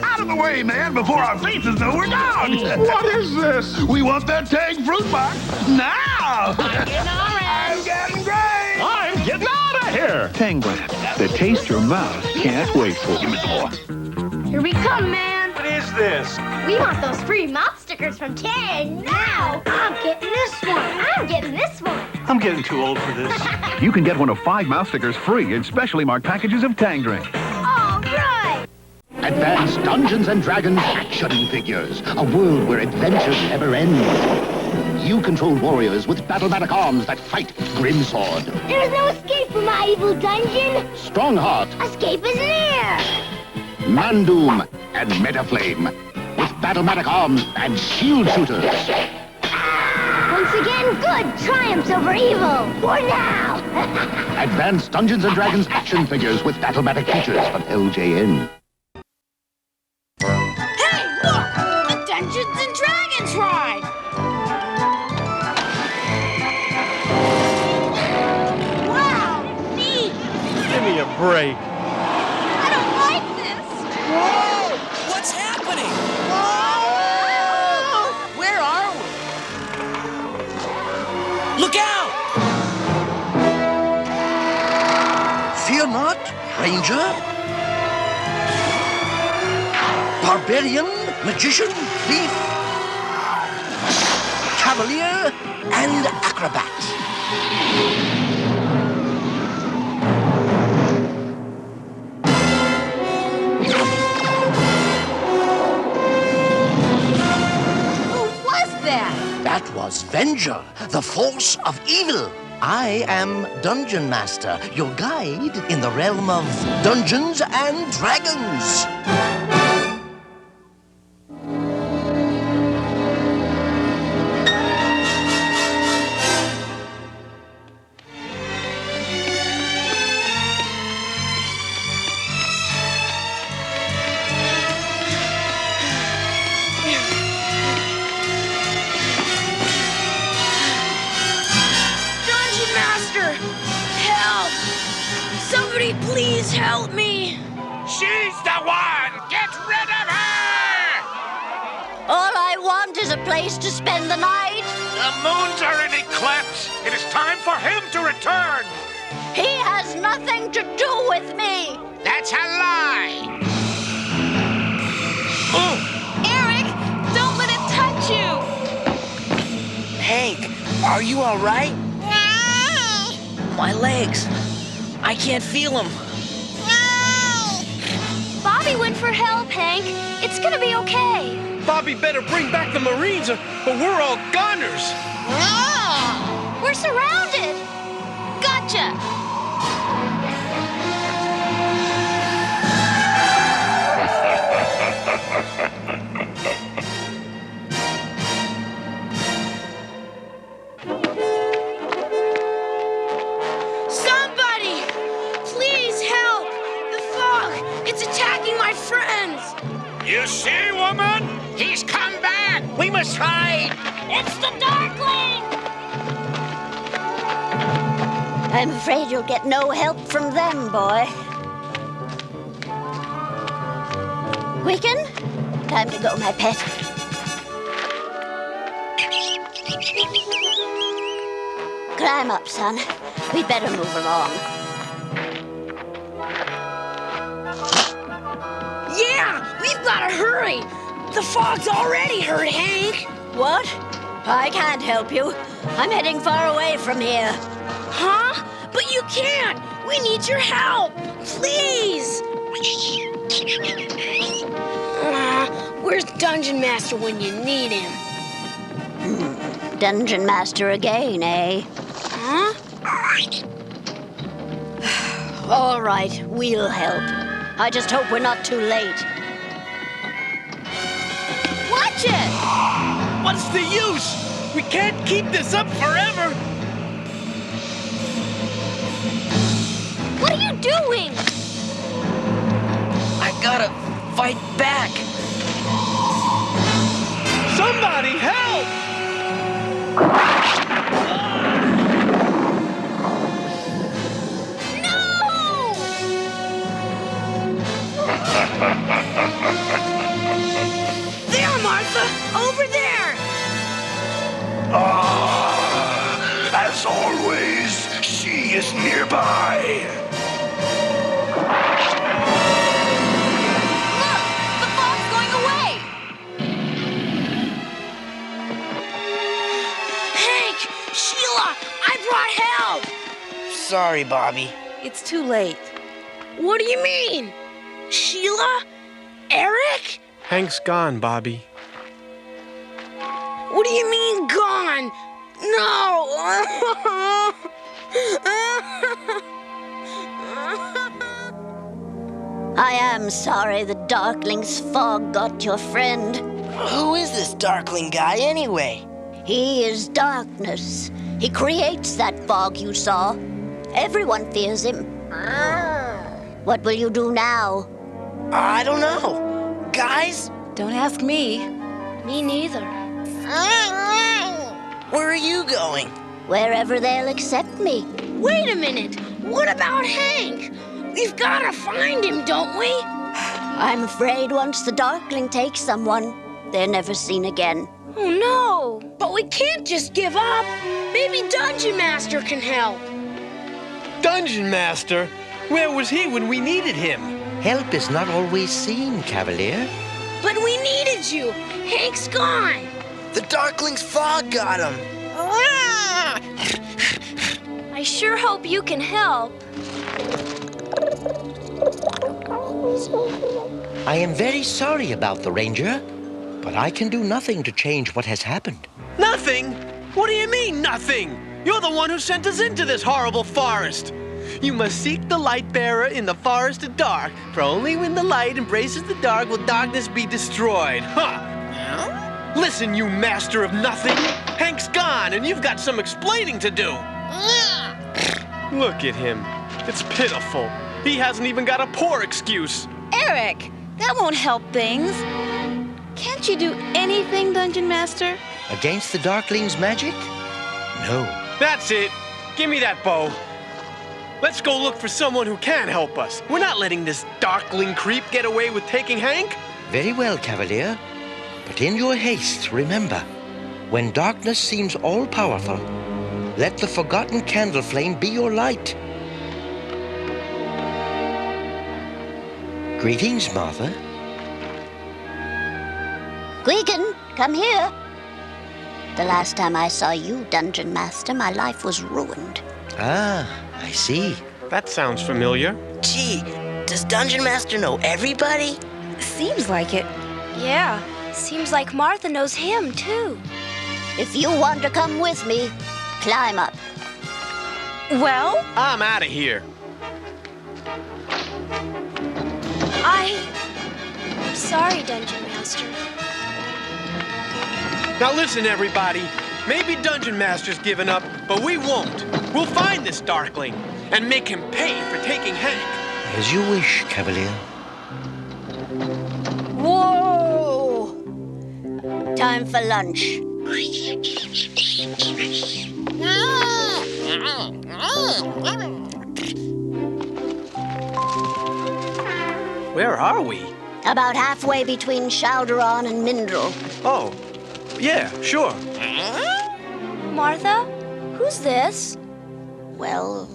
Out of the way, man, before our faces know we're down. What is this? We want that Tang fruit box now. I'm getting orange. I'm getting gray. I'm getting out of here. Tang brand. The taste your mouth can't wait for. Give me some more. Here we come, man. What is this? We want those free mouth stickers from Tang now. I'm getting this one. I'm getting this one. I'm getting too old for this. You can get one of 5 mouth stickers free in specially marked packages of Tang drink. All right. Advanced Dungeons and Dragons action figures. A world where adventure never ends. You control warriors with battle-matic arms that fight grim sword. There's no escape from my evil dungeon. Strongheart, Escape is near. Mandoom, and Metaflame. With battle-matic arms and shield shooters. Once again, good triumphs over evil. For now. Advanced Dungeons and Dragons action figures with battle-matic features from LJN. Hey, look! The Dungeons and Dragons ride! Wow, neat! Give me a break. I don't like this! Whoa! What's happening? Whoa! Where are we? Look out! Fear not, Ranger. Barbarian, magician, thief, cavalier, and acrobat. Who was that? That was Venger, the force of evil. I am Dungeon Master, your guide in the realm of Dungeons and Dragons. Dungeon Master! Help! Somebody please help me! She's the one. Get rid of her. All I want is a place to spend the night. The moons are in eclipse. It is time for him to return. He has nothing to do with me. That's a lie. Eric, don't let it touch you! Hank, are you all right? My legs. I can't feel them. Bobby went for help, Hank. It's gonna be okay. Bobby better bring back the Marines or we're all goners. We're surrounded. Gotcha. Somebody! Please help! The fog! It's attacking my friends! You see, woman? He's come back. We must hide. It's the Darkling! I'm afraid you'll get no help from them, boy. Wiccan, time to go, my pet. Climb up, son. We'd better move along. Yeah! We've gotta hurry! The fog's already hurt Hank! What? I can't help you. I'm heading far away from here. Huh? But you can't! We need your help! Please! Where's Dungeon Master when you need him? Dungeon Master again, eh? Huh? All right, we'll help. I just hope we're not too late. Watch it! What's the use? We can't keep this up forever. What are you doing? I gotta fight back. Somebody help! There, Martha! Over there! As always, she is nearby. Look! The fog's going away! Hank! Sheila! I brought help! Sorry, Bobby. It's too late. What do you mean? Sheila? Eric? Hank's gone, Bobby. What do you mean, gone? No! I am sorry the Darkling's fog got your friend. Who is this Darkling guy, anyway? He is darkness. He creates that fog you saw. Everyone fears him. What will you do now? I don't know. Guys? Don't ask me. Me neither. Where are you going? Wherever they'll accept me. Wait a minute. What about Hank? We've got to find him, don't we? I'm afraid once the Darkling takes someone, they're never seen again. Oh, no. But we can't just give up. Maybe Dungeon Master can help. Dungeon Master? Where was he when we needed him? Help is not always seen, Cavalier. But we needed you. Hank's gone. The Darkling's fog got him. I sure hope you can help. I am very sorry about the Ranger, but I can do nothing to change what has happened. Nothing? What do you mean, nothing? You're the one who sent us into this horrible forest. You must seek the light bearer in the forest of dark, for only when the light embraces the dark will darkness be destroyed. Huh? Listen, you master of nothing. Hank's gone, and you've got some explaining to do. Look at him. It's pitiful. He hasn't even got a poor excuse. Eric, that won't help things. Can't you do anything, Dungeon Master? Against the Darkling's magic? No. That's it. Give me that bow. Let's go look for someone who can help us. We're not letting this Darkling creep get away with taking Hank. Very well, Cavalier. But in your haste, remember, when darkness seems all-powerful, let the forgotten candle flame be your light. Greetings, Martha. Quicken, come here. The last time I saw you, Dungeon Master, my life was ruined. Ah, I see. That sounds familiar. Gee, does Dungeon Master know everybody? Seems like it. Yeah, seems like Martha knows him, too. If you want to come with me, climb up. Well? I'm out of here. I'm sorry, Dungeon Master. Now listen, everybody. Maybe Dungeon Master's given up, but we won't. We'll find this Darkling and make him pay for taking Hank. As you wish, Cavalier. Whoa! Time for lunch. Where are we? About halfway between Chalderon and Mindrel. Oh, yeah, sure. Martha, who's this? Well,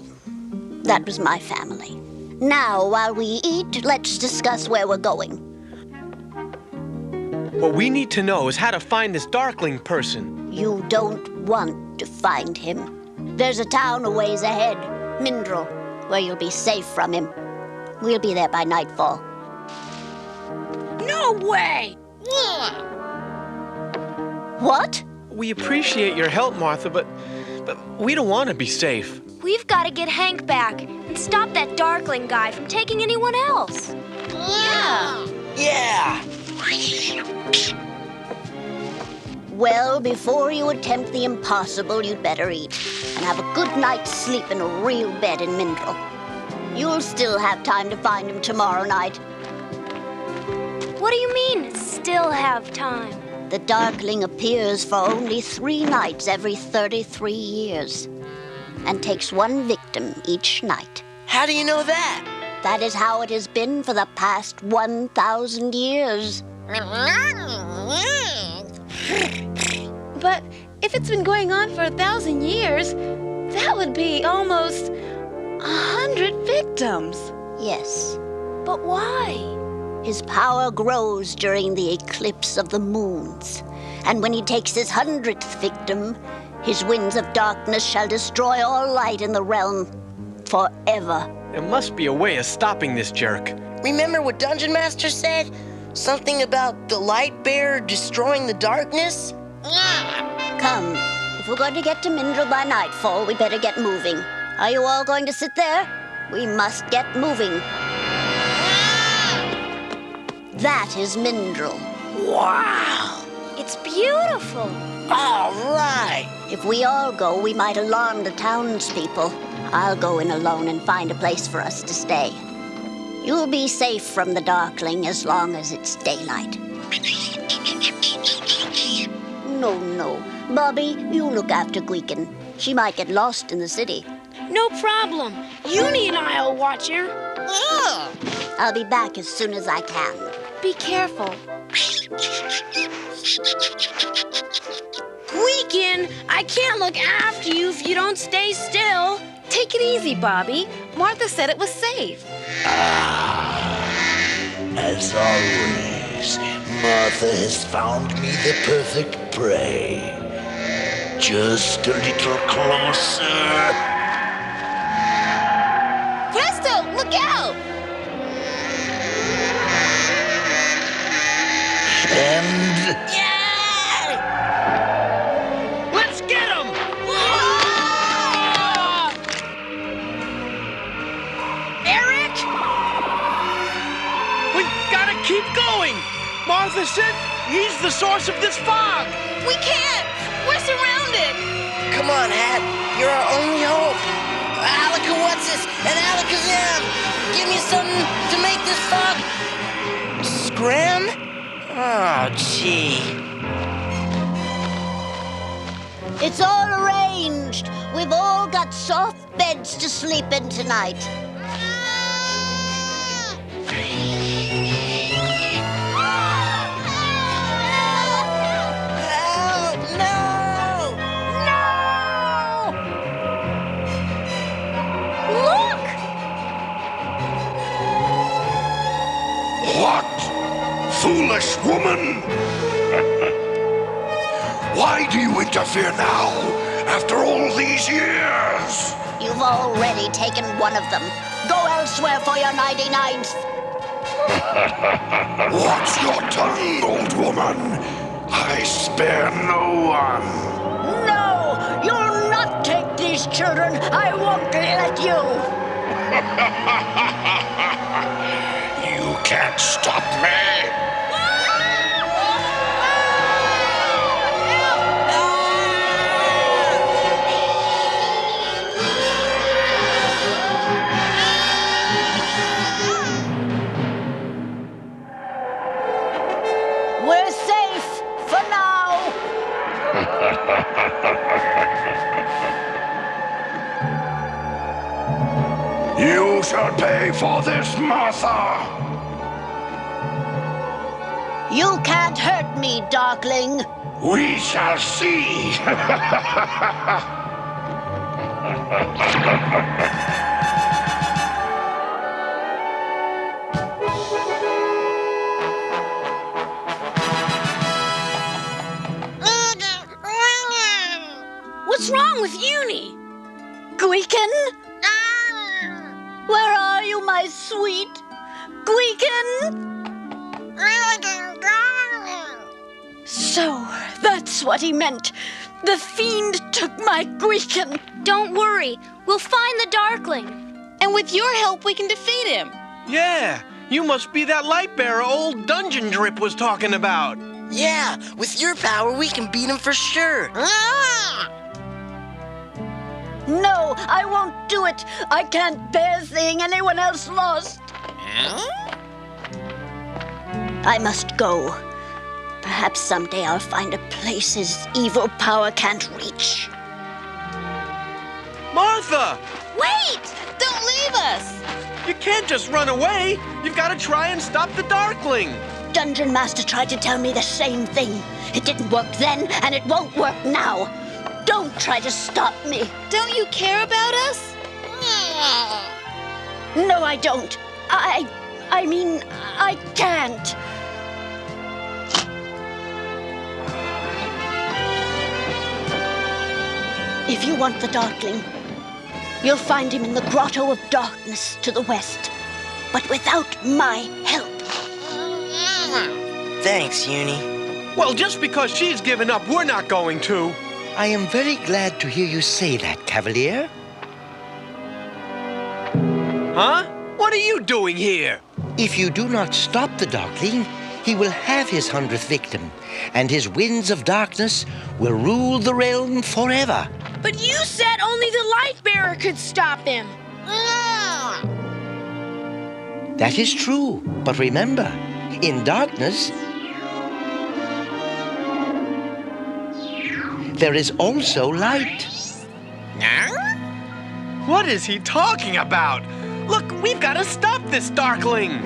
that was my family. Now, while we eat, let's discuss where we're going. What we need to know is how to find this Darkling person. You don't want to find him. There's a town a ways ahead, Mindrel, where you'll be safe from him. We'll be there by nightfall. No way! What? We appreciate your help, Martha, but we don't want to be safe. We've got to get Hank back and stop that Darkling guy from taking anyone else. Yeah! Well, before you attempt the impossible, you'd better eat and have a good night's sleep in a real bed in Mindrel. You'll still have time to find him tomorrow night. What do you mean, still have time? The Darkling appears for only 3 nights every 33 years and takes 1 victim each night. How do you know that? That is how it has been for the past 1,000 years. But if it's been going on for 1,000 years, that would be almost 100 victims. Yes. But why? His power grows during the eclipse of the moons. And when he takes his 100th victim, his winds of darkness shall destroy all light in the realm forever. There must be a way of stopping this jerk. Remember what Dungeon Master said? Something about the light bearer destroying the darkness? Come, if we're going to get to Mindrel by nightfall, we better get moving. Are you all going to sit there? We must get moving. That is Mindrel. Wow! It's beautiful. All right. If we all go, we might alarm the townspeople. I'll go in alone and find a place for us to stay. You'll be safe from the Darkling as long as it's daylight. No. Bobby, you look after G.e.E.K.e.R. She might get lost in the city. No problem. Uni and I'll watch her. I'll be back as soon as I can. Be careful. G.e.E.K.e.R, I can't look after you if you don't stay still. Take it easy, Bobby. Martha said it was safe. As always, Martha has found me the perfect prey. Just a little closer. Presto, look out! And... Let's get him! Eric? We've got to keep going! Martha said he's the source of this fog! We can't! We're surrounded! Come on, Hat. You're our only hope. Alaka-what's-this and Alakazam! Give me something to make this fog... scram? Oh, gee. It's all arranged. We've all got soft beds to sleep in tonight. Help! No! No! Look! What? Foolish woman! Why do you interfere now, after all these years? You've already taken one of them. Go elsewhere for your 99th. Watch your tongue, old woman. I spare no one. No! You'll not take these children. I won't let you. You can't stop me. We're safe for now. You shall pay for this, Martha. You can't hurt me, Darkling. We shall see. What's wrong with Uni? G.e.E.K.e.R? Where are you, my sweet G.e.E.K.e.R? So, that's what he meant. The fiend took my G.e.E.K.e.R. Don't worry. We'll find the Darkling. And with your help, we can defeat him. Yeah, you must be that light bearer old Dungeon Drip was talking about. Yeah, with your power, we can beat him for sure. No, I won't do it. I can't bear seeing anyone else lost. I must go. Perhaps someday I'll find a place his evil power can't reach. Martha! Wait! Don't leave us! You can't just run away. You've got to try and stop the Darkling. Dungeon Master tried to tell me the same thing. It didn't work then, and it won't work now. Don't try to stop me. Don't you care about us? No, I don't. I mean, I can't. If you want the Darkling, you'll find him in the Grotto of Darkness to the west, but without my help. Thanks, Uni. Well, just because she's given up, we're not going to. I am very glad to hear you say that, Cavalier. Huh? What are you doing here? If you do not stop the Darkling, he will have his 100th victim, and his winds of darkness will rule the realm forever. But you said only the Lightbearer could stop him. That is true, but remember, in darkness, there is also light. What is he talking about? Look, we've got to stop this Darkling.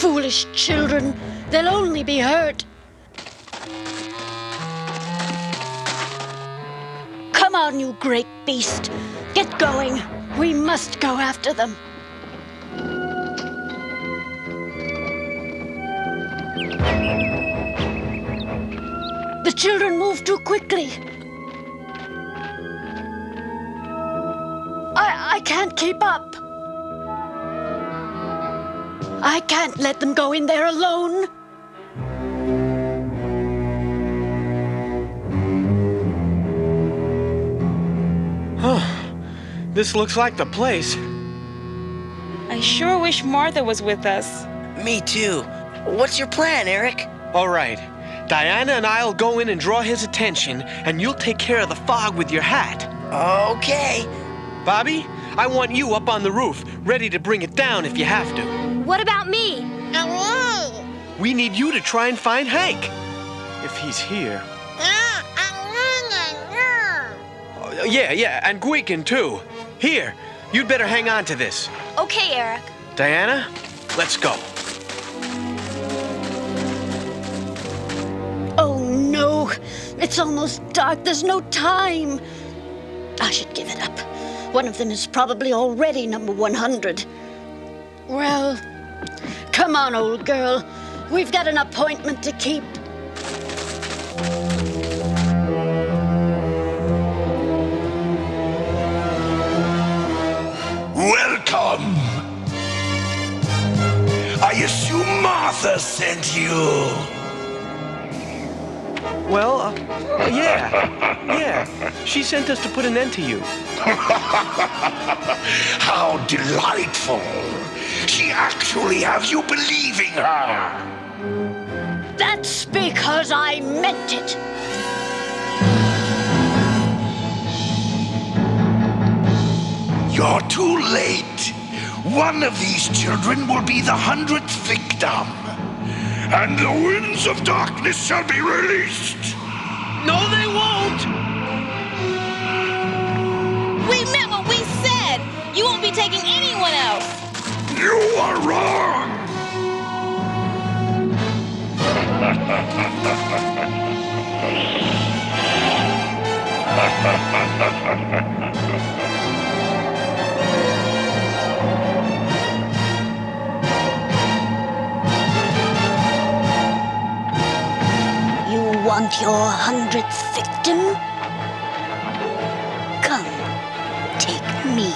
Foolish children, they'll only be hurt. Come on, you great beast. Get going. We must go after them. The children move too quickly. I can't keep up. I can't let them go in there alone. This looks like the place. I sure wish Martha was with us. Me too. What's your plan, Eric? All right. Diana and I'll go in and draw his attention, and you'll take care of the fog with your hat. Okay. Bobby, I want you up on the roof, ready to bring it down if you have to. What about me? We need you to try and find Hank. If he's here. Yeah, and Gweekin too. Here, you'd better hang on to this. Okay, Eric. Diana, let's go. Oh no, it's almost dark. There's no time. I should give it up. One of them is probably already number 100. Well, come on, old girl. We've got an appointment to keep. Welcome. I assume Martha sent you. Well, yeah. She sent us to put an end to you. How delightful. She actually has you believing her. That's because I meant it. You're too late. One of these children will be the 100th victim. And the winds of darkness shall be released. No, they won't. We meant what we said. You won't be taking anyone else. You are wrong. You want your 100th victim? Come, take me.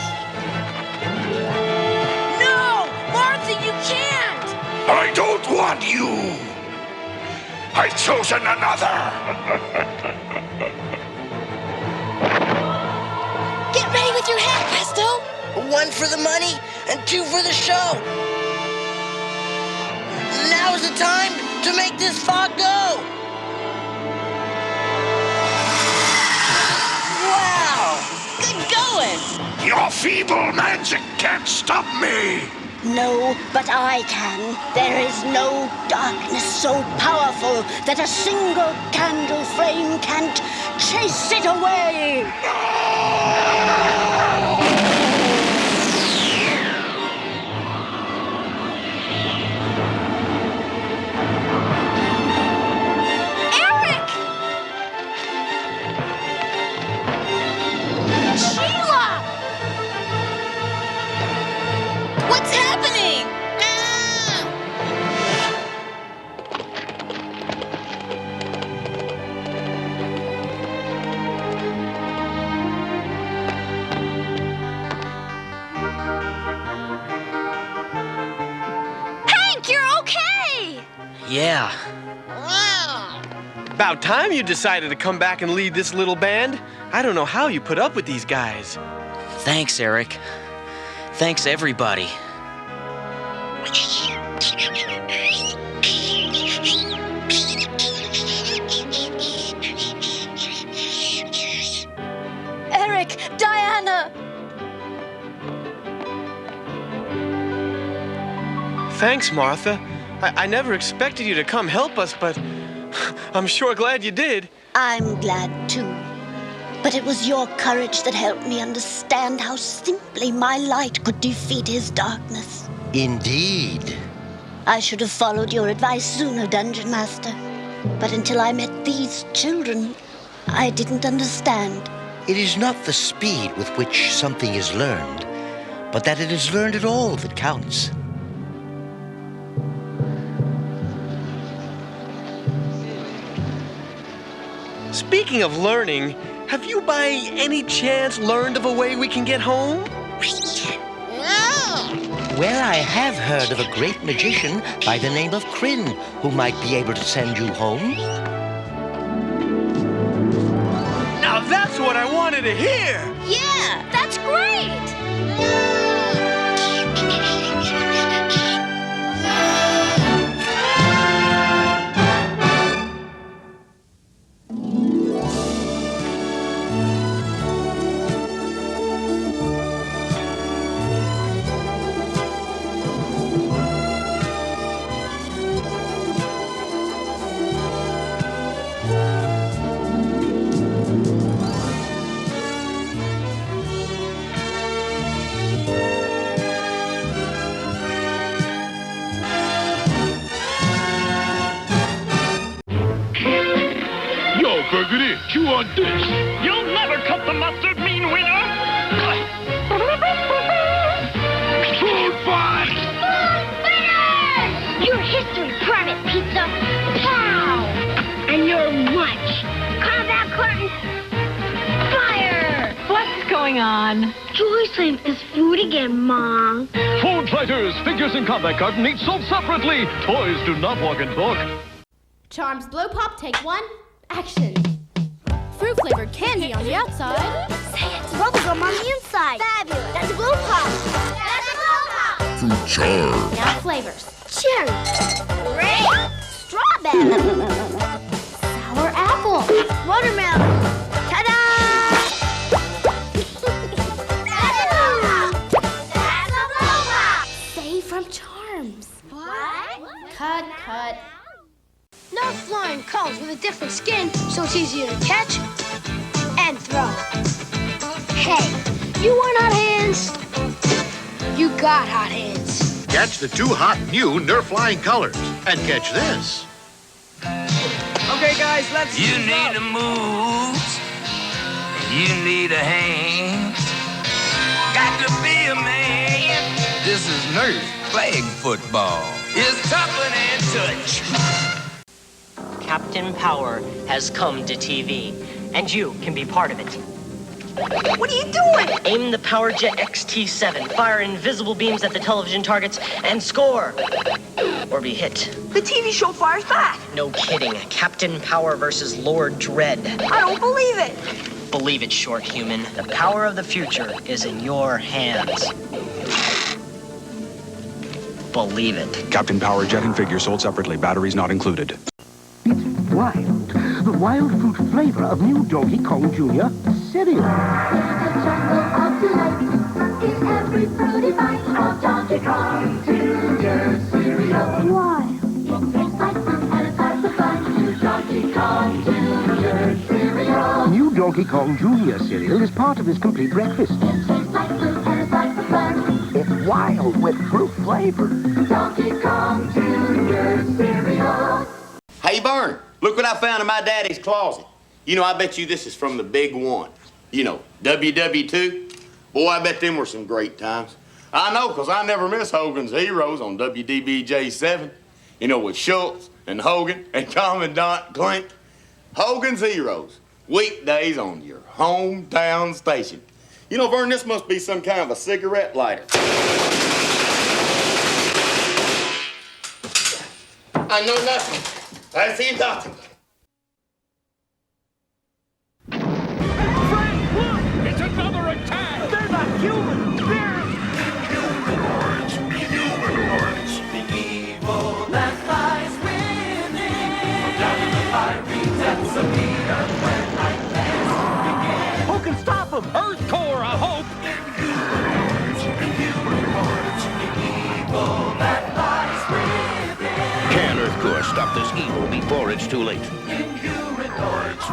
No! Martha, you can't! I don't want you. I've chosen another. Get ready with your hat, Presto. 1 for the money and 2 for the show. Now's the time to make this fog go. Wow! Good going. Your feeble magic can't stop me! No, but I can. There is no darkness so powerful that a single candle flame can't chase it away. Eric! Sheila! What's happening? Hank, you're okay! Yeah. About time you decided to come back and lead this little band. I don't know how you put up with these guys. Thanks, Eric. Thanks, everybody. Eric, Diana! Thanks, Martha. I never expected you to come help us, but I'm sure glad you did. I'm glad too. But it was your courage that helped me understand how simply my light could defeat his darkness. Indeed. I should have followed your advice sooner, Dungeon Master. But until I met these children, I didn't understand. It is not the speed with which something is learned, but that it is learned at all that counts. Speaking of learning, have you by any chance learned of a way we can get home? Well, I have heard of a great magician by the name of Kryn who might be able to send you home. Now that's what I wanted to hear! Yeah, that's great! Burgundy, chew on this. You'll never cut the mustard, mean winner! Food fight! Your history, Private Pizza. Pow! And your lunch. Combat curtain. Fire! What's going on? Joycelyn is food again, Mom. Food fighters, figures, and combat carton each sold separately. Toys do not walk and talk. Charms Blow Pop, take one. Action. Fruit-flavored candy on the outside. Say it. Bubblegum on the inside. Fabulous. That's a Blow Pop. That's a Blow Pop. Fruit charm. Now flavors. Cherry. Grape. Strawberry. Sour apple. Watermelon. Ta-da! That's a Blow Pop. That's a Blow Pop. Say from Charms. What? Cut. Now flying comes with a different skin, so it's easier to catch and throw. Hey, you want hot hands? You got hot hands. Catch the two hot new Nerf flying colors and catch this. Okay, guys, let's. You need a move. You need a hand. Got to be a man. This is Nerf flag football. It's tougher than touch. Captain Power has come to TV, and you can be part of it. What are you doing? Aim the Power Jet XT7, fire invisible beams at the television targets, and score! Or be hit. The TV show fires back. No kidding. Captain Power versus Lord Dread. I don't believe it. Believe it, short human. The power of the future is in your hands. Believe it. Captain Power Jet and figure sold separately. Batteries not included. Wild. The wild fruit flavor of new Donkey Kong Jr. cereal. Every fruity bite of Donkey-Kong Jr. cereal. Why? It tastes like fruit and it's lots of fun. New Donkey-Kong Jr. cereal. New Donkey Kong Jr. cereal is part of his complete breakfast. It tastes like fruit and it's lots of fun. It's wild with fruit flavor. Donkey Kong Jr. cereal. Hey, Vern, look what I found in my daddy's closet. You know, I bet you this is from the big one. You know, WW2. Boy, I bet them were some great times. I know, because I never miss Hogan's Heroes on WDBJ7. You know, with Schultz and Hogan and Commandant Klink. Hogan's Heroes, weekdays on your hometown station. You know, Vern, this must be some kind of a cigarette lighter. I know nothing. I see nothing. It's another attack! They're not human! They're... Inhumanoids! Inhumanoids! The evil that lies within. Down in the fiery depths of the earth where nightmares begin. Who can stop them? Earth-core, I hope! Inhumanoids! The evil that lies within. Can Earth-core stop this evil before it's too late? Inhumanoids!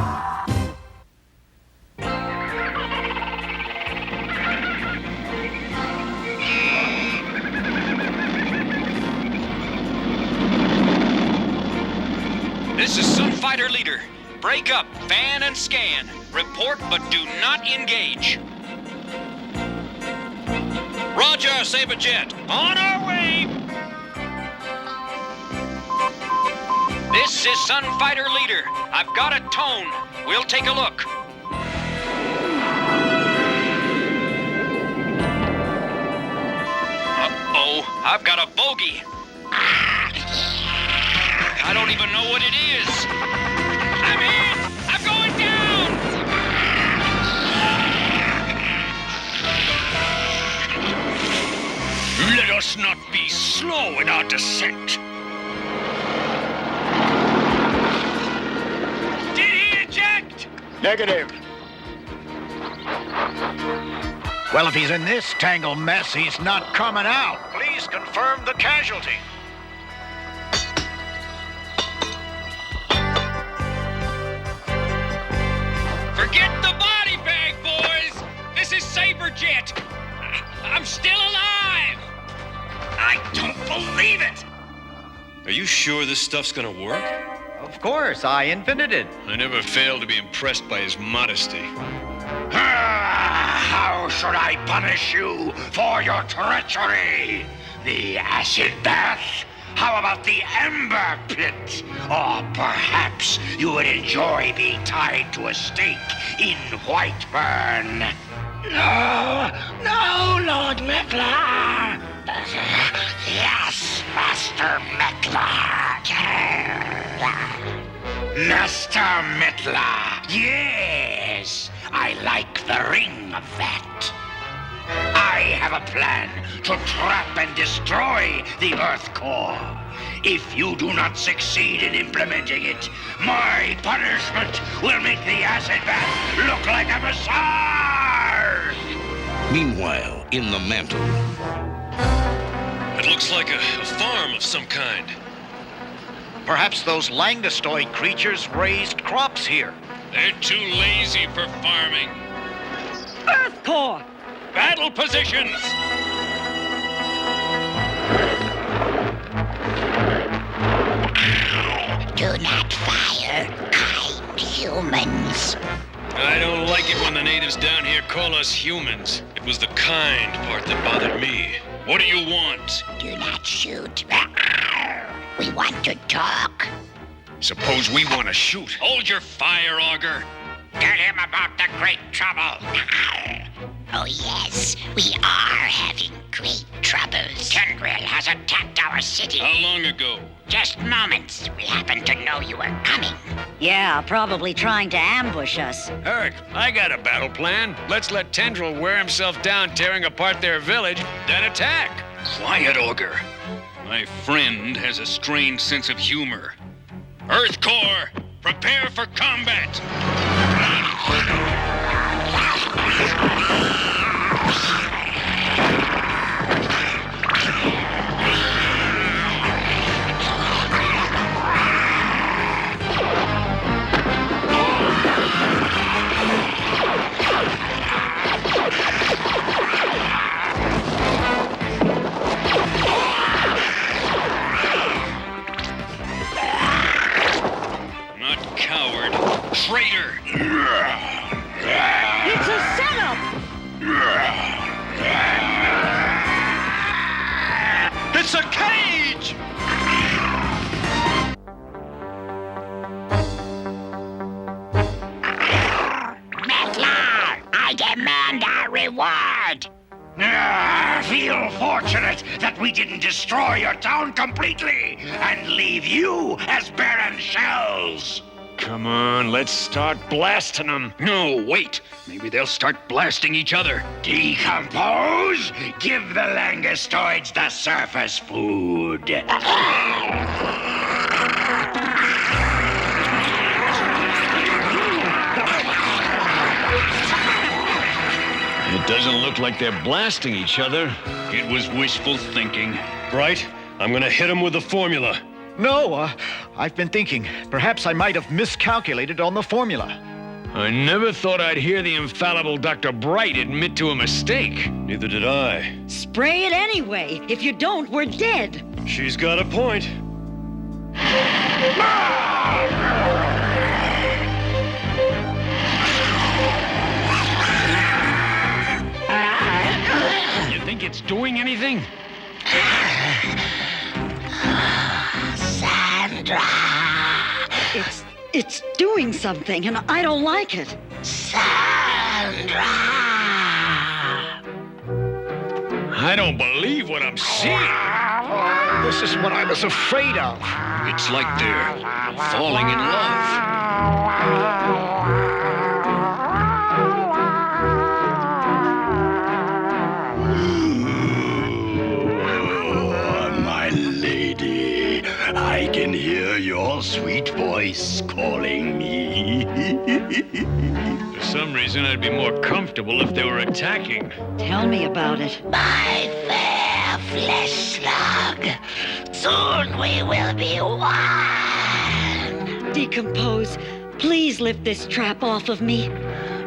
This is Sunfighter Leader. Break up, fan and scan. Report, but do not engage. Roger, Saberjet. On our way. This is Sunfighter Leader. I've got a tone. We'll take a look. Uh-oh, I've got a bogey. I don't even know what it is. I'm in! I'm going down! Let us not be slow in our descent. Did he eject? Negative. Well, if he's in this tangled mess, he's not coming out. Please confirm the casualty. Forget the body bag, boys! This is Saberjet! I'm still alive! I don't believe it! Are you sure this stuff's gonna work? Of course, I invented it. I never failed to be impressed by his modesty. How should I punish you for your treachery? The acid bath? How about the ember pit? Or perhaps you would enjoy being tied to a stake in Whiteburn? No, Lord Meckler. Yes, Master Meckler. Master Meckler. Yes, I like the ring of that. I have a plan to trap and destroy the Earth Core. If you do not succeed in implementing it, my punishment will make the acid bath look like a massage! Meanwhile, in the mantle. It looks like a farm of some kind. Perhaps those langostoid creatures raised crops here. They're too lazy for farming. Earth Core! Battle positions! Do not fire, kind humans. I don't like it when the natives down here call us humans. It was the kind part that bothered me. What do you want? Do not shoot. We want to talk. Suppose we want to shoot. Hold your fire, Augur. Tell him about the great trouble. Oh, yes, we are having great troubles. Tendril has attacked our city. How long ago? Just moments. We happened to know you were coming. Yeah, probably trying to ambush us. Eric, I got a battle plan. Let's let Tendril wear himself down tearing apart their village, then attack. Quiet, Augur. My friend has a strange sense of humor. Earth Core, prepare for combat. Traitor! It's a setup! It's a cage! Mettler, I demand our reward! Feel fortunate that we didn't destroy your town completely and leave you as barren shells! Come on, let's start blasting them. No, wait. Maybe they'll start blasting each other. Decompose? Give the Langostoids the surface food. It doesn't look like they're blasting each other. It was wishful thinking. Bright, I'm gonna hit him with the formula. No, I've been thinking. Perhaps I might have miscalculated on the formula. I never thought I'd hear the infallible Dr. Bright admit to a mistake. Neither did I. Spray it anyway. If you don't, we're dead. She's got a point. You think it's doing anything? Sandra! It's doing something, and I don't like it. Sandra! I don't believe what I'm seeing. This is what I was afraid of. It's like they're falling in love. My lady, I can hear your sweet voice calling me. For some reason, I'd be more comfortable if they were attacking. Tell me about it. My fair flesh slug, soon we will be one. Decompose. Please lift this trap off of me.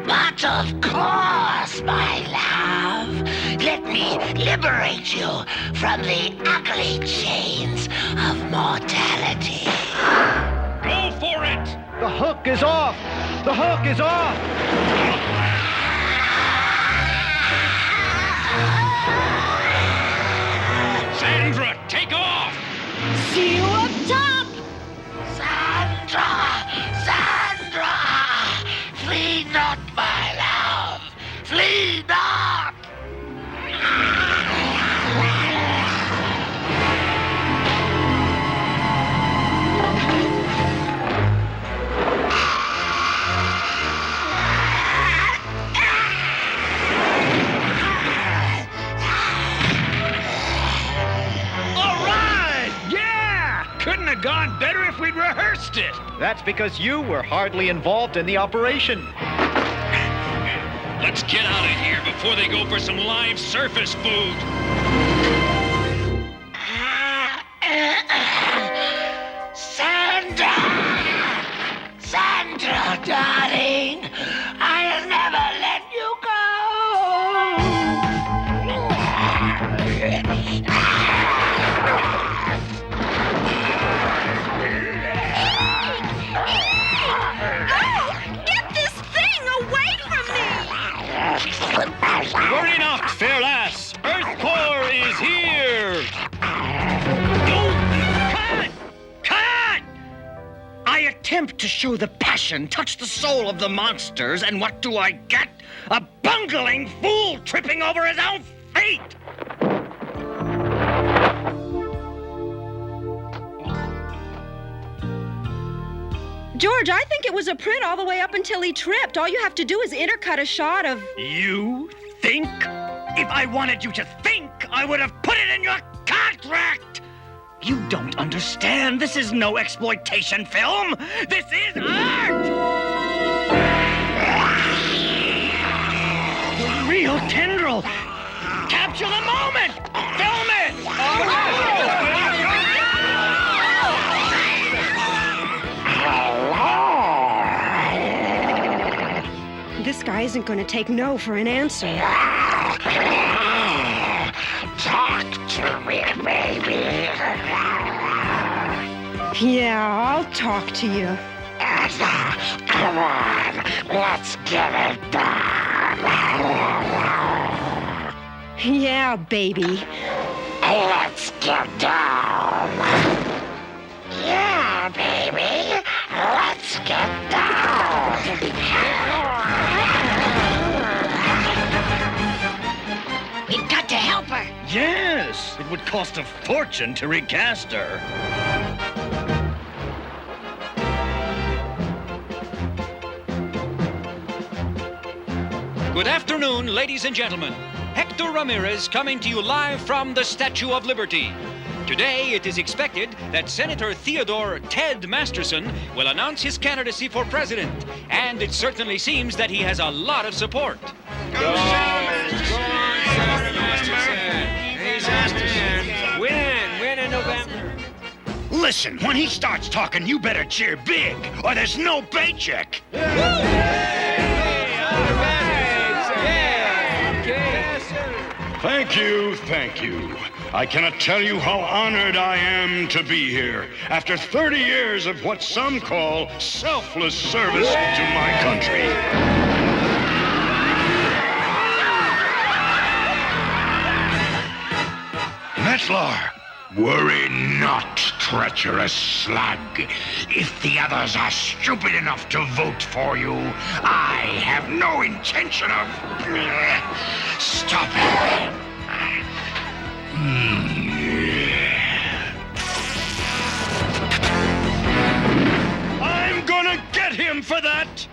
But of course, my love. Let me liberate you from the ugly chains of mortality. Go for it! The hook is off! The hook is off! Sandra, take off! See you up top! Sandra! Sandra! Flee not, my love! Flee not! Couldn't have gone better if we'd rehearsed it. That's because you were hardly involved in the operation. Let's get out of here before they go for some live surface food. Sandra! Sandra, darling! I'll never let you go! Worry not, fair lass. Earth Core is here. Cut! I attempt to show the passion, touch the soul of the monsters, and what do I get? A bungling fool tripping over his own feet! George, I think it was a print all the way up until he tripped. All you have to do is intercut a shot of... You think? If I wanted you to think, I would have put it in your contract! You don't understand. This is no exploitation film. This is art! real tendril. Capture the moment. Film it. This guy isn't going to take no for an answer. Talk to me, baby. Yeah, I'll talk to you. Come on, let's get it done. Yeah, baby. Let's get down. Yeah, baby. Let's get down. We've got to help her. Yes, it would cost a fortune to recast her. Good afternoon, ladies and gentlemen. Hector Ramirez coming to you live from the Statue of Liberty. Today, it is expected that Senator Theodore Ted Masterson will announce his candidacy for president, and it certainly seems that he has a lot of support. Win in November. Listen, when he starts talking, you better cheer big, or there's no paycheck. Thank you. I cannot tell you how honored I am to be here after 30 years of what some call selfless service to my country. Metlar, worry not, treacherous slug. If the others are stupid enough to vote for you, I have no intention of stopping them. I'm gonna get him for that!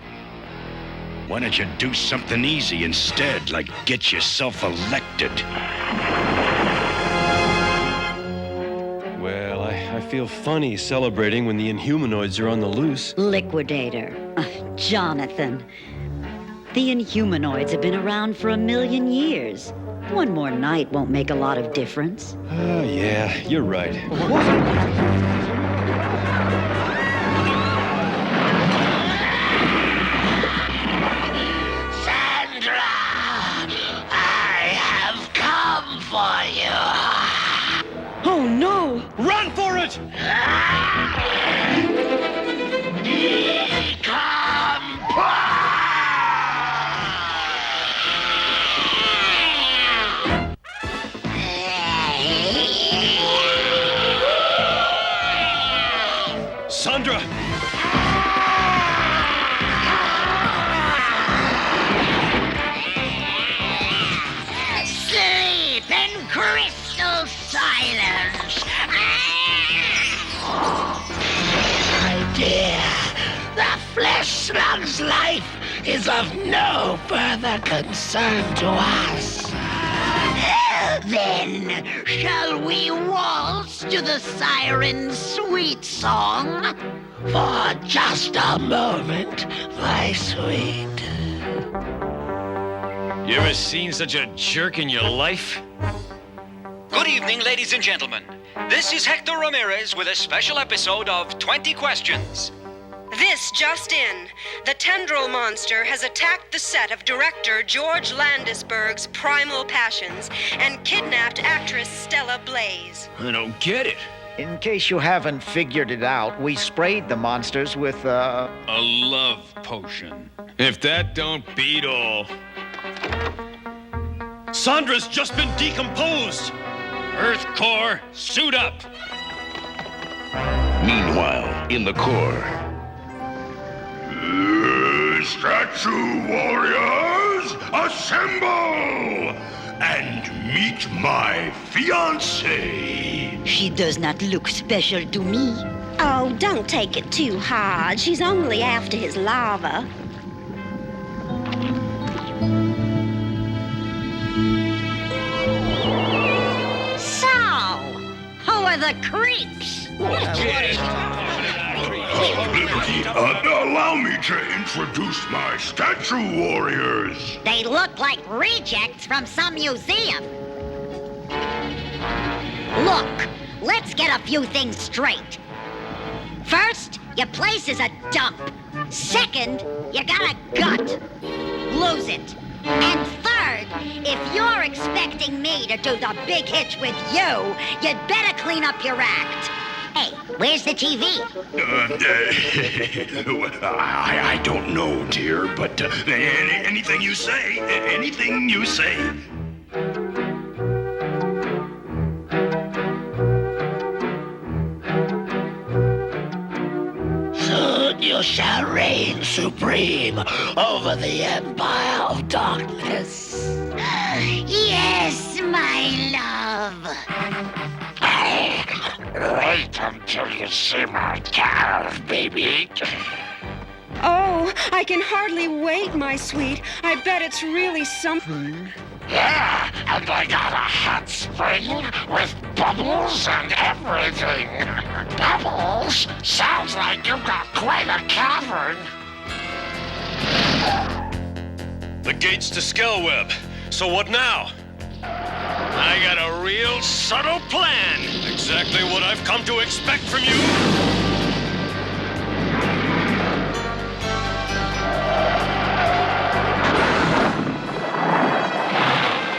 Why don't you do something easy instead, like get yourself elected? Well, I feel funny celebrating when the Inhumanoids are on the loose. Liquidator. Jonathan. The Inhumanoids have been around for 1,000,000 years. One more night won't make a lot of difference. Oh, yeah, you're right. Sandra, I have come for you. Oh, no! Run for it! Sandra! Sleep in crystal silence. My dear, the flesh slug's life is of no further concern to us. Then, shall we waltz to the siren's sweet song? For just a moment, my sweet. You ever seen such a jerk in your life? Good evening, ladies and gentlemen. This is Hector Ramirez with a special episode of 20 Questions. This just in. The tendril monster has attacked the set of director George Landisberg's Primal Passions and kidnapped actress Stella Blaze. I don't get it. In case you haven't figured it out, we sprayed the monsters with, a love potion. If that don't beat all. Sandra's just been decomposed. Earth Core, suit up. Meanwhile, in the core. Statue warriors, assemble! And meet my fiancée. She does not look special to me. Oh, don't take it too hard. She's only after his lava. So, who are the creeps? Liberty, allow me me to introduce my statue warriors. They look like rejects from some museum. Look, let's get a few things straight. First, your place is a dump. Second, you got a gut. Lose it. And third, if you're expecting me to do the big hitch with you, you'd better clean up your act. Hey, where's the TV? I don't know, dear, but anything you say, anything you say. Soon you shall reign supreme over the Empire of Darkness. Yes, my love. Wait until you see my calf, baby. Oh, I can hardly wait, my sweet. I bet it's really something. Yeah, and I got a hot spring with bubbles and everything. Bubbles? Sounds like you've got quite a cavern. The gate's to Skellweb. So what now? I got a real subtle plan. Exactly what I've come to expect from you.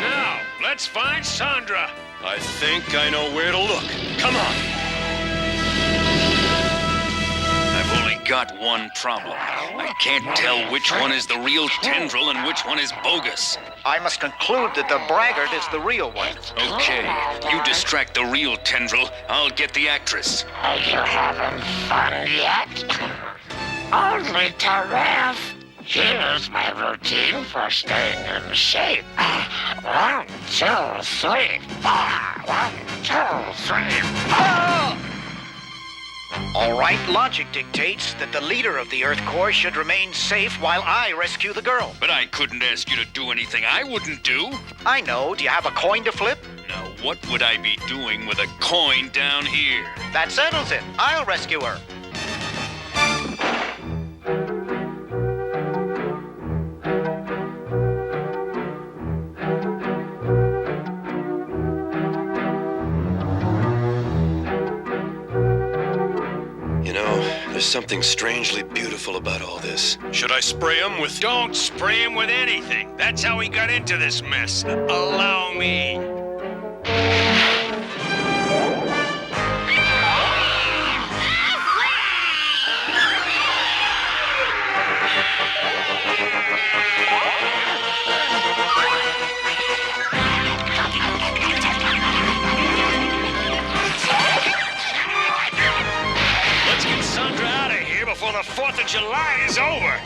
Now, let's find Sandra. I think I know where to look. Come on. I've only got one problem. I can't tell which one is the real tendril and which one is bogus. I must conclude that the braggart is the real one. Okay, you distract the real tendril. I'll get the actress. Are you having fun yet? Only to ref. Here's my routine for staying in shape. 1, 2, 3, 4. 1, 2, 3, 4. All right, logic dictates that the leader of the Earth Corps should remain safe while I rescue the girl. But I couldn't ask you to do anything I wouldn't do. I know. Do you have a coin to flip? Now, what would I be doing with a coin down here? That settles it. I'll rescue her. There's something strangely beautiful about all this. Should I spray him with... Don't spray him with anything. That's how he got into this mess. Allow me. Before the 4th of July is over.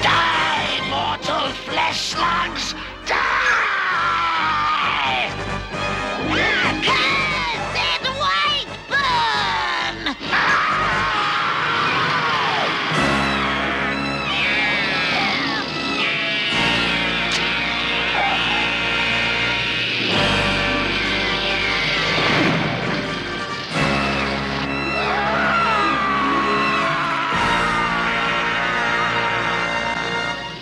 Die, mortal flesh slugs! Die! Accursed white burn!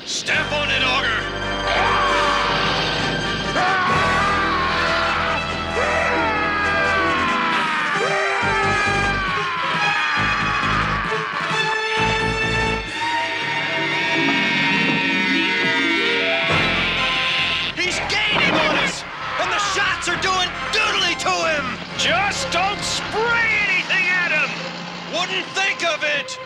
Stamp on it, Augur! He's gaining on us! And the shots are doing doodly to him! Just don't spray anything at him! Wouldn't think of it!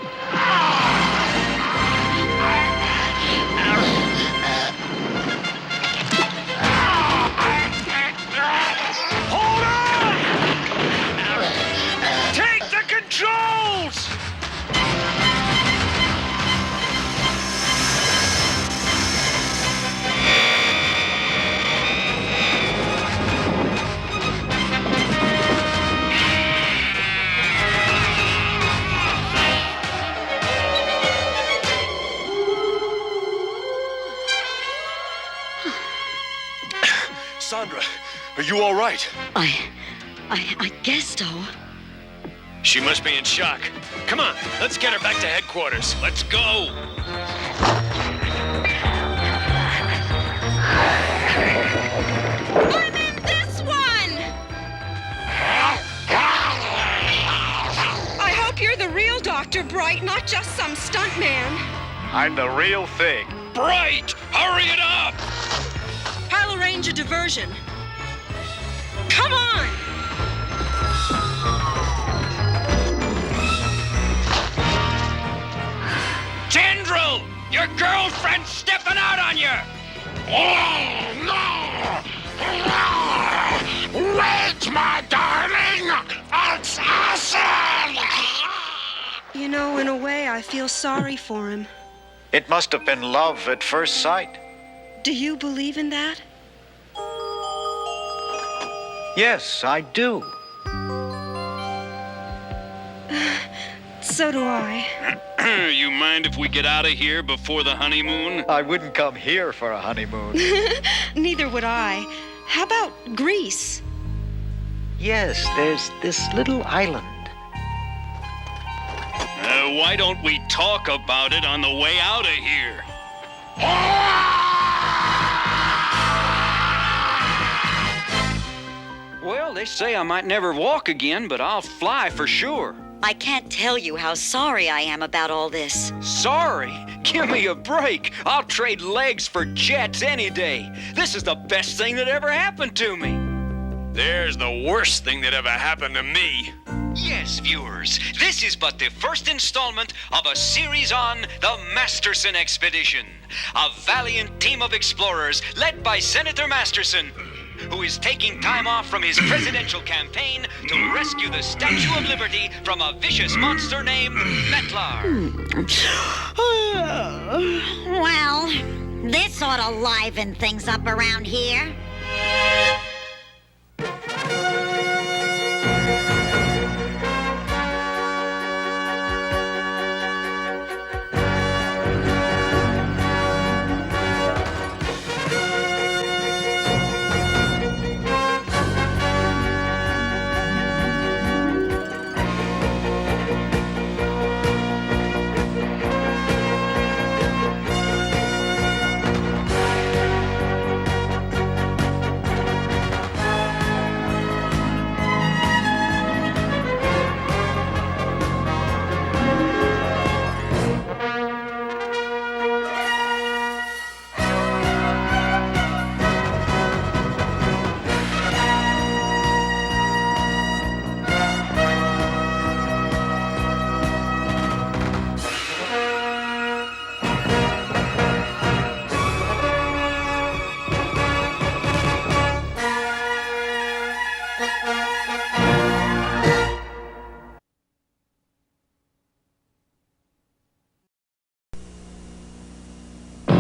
Hold on! Take the controls! Sandra, are you all right? I guess so. She must be in shock. Come on, let's get her back to headquarters. Let's go! I'm in this one! I hope you're the real Dr. Bright, not just some stuntman. I'm the real thing. Bright! Hurry it up! I'll arrange a diversion. Come on! Tendril! Your girlfriend's stepping out on you! Oh, no! No! Wait, my darling! It's acid! You know, in a way, I feel sorry for him. It must have been love at first sight. Do you believe in that? Yes, I do. So do I. You mind if we get out of here before the honeymoon? I wouldn't come here for a honeymoon. Neither would I. How about Greece? Yes, there's this little island. Why don't we talk about it on the way out of here? Well, they say I might never walk again, but I'll fly for sure. I can't tell you how sorry I am about all this. Sorry? Give me a break. I'll trade legs for jets any day. This is the best thing that ever happened to me. There's the worst thing that ever happened to me. Yes, viewers, this is but the first installment of a series on the Masterson Expedition. A valiant team of explorers led by Senator Masterson, who is taking time off from his presidential campaign to rescue the Statue of Liberty from a vicious monster named Metlar. Well, this ought to liven things up around here.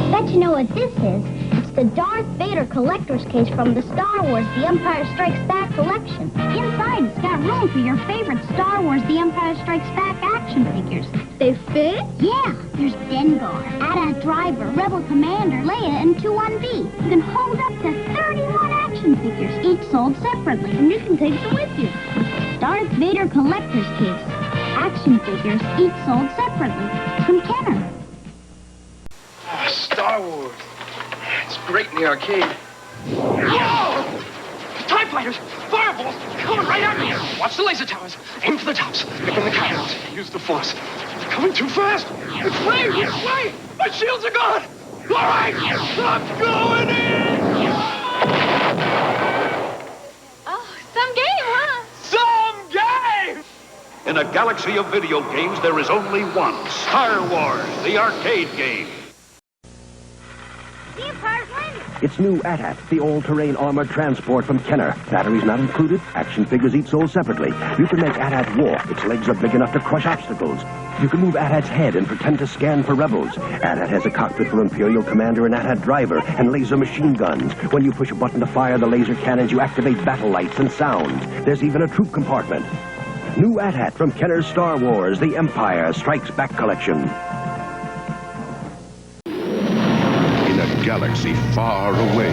Bet you know what this is. It's the Darth Vader collector's case from the Star Wars The Empire Strikes Back collection. Inside, it's got room for your favorite Star Wars The Empire Strikes Back action figures. They fit? Yeah. There's Dengar, AT-AT Driver, Rebel Commander, Leia, and 2-1-B. You can hold up to 31 action figures, each sold separately, and you can take them with you. Darth Vader collector's case. Action figures, each sold separately. From Kenner. Star Wars. It's great in the arcade. Whoa! TIE fighters! Fireballs! Coming right at me! Watch the laser towers. Aim for the tops. Pick in the cannons. Use the force. They're coming too fast! It's way! It's way! My shields are gone! All right! I'm going in! Oh, some game, huh? Some game! In a galaxy of video games, there is only one. Star Wars, the arcade game. The Empire's landing. It's new AT-AT, the all-terrain armored transport from Kenner. Batteries not included, action figures each sold separately. You can make AT-AT walk. Its legs are big enough to crush obstacles. You can move AT-AT's head and pretend to scan for rebels. AT-AT has a cockpit for Imperial Commander and AT-AT Driver, and laser machine guns. When you push a button to fire the laser cannons, you activate battle lights and sounds. There's even a troop compartment. New AT-AT from Kenner's Star Wars, The Empire Strikes Back collection. Galaxy far away,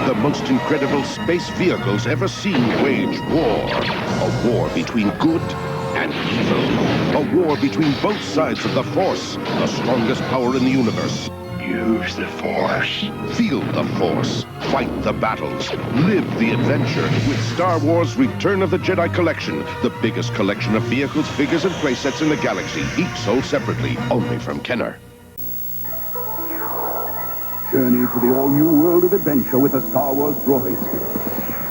the most incredible space vehicles ever seen wage war. A war between good and and evil. A war between both sides of the Force, the strongest power in the universe. Use the Force. Feel the Force. Fight the battles. Live the adventure with Star Wars Return of the Jedi Collection, the biggest collection of vehicles, figures, and playsets in the galaxy, each sold separately, only from K.e.K.E.R. Journey to the all-new world of adventure with the Star Wars droids.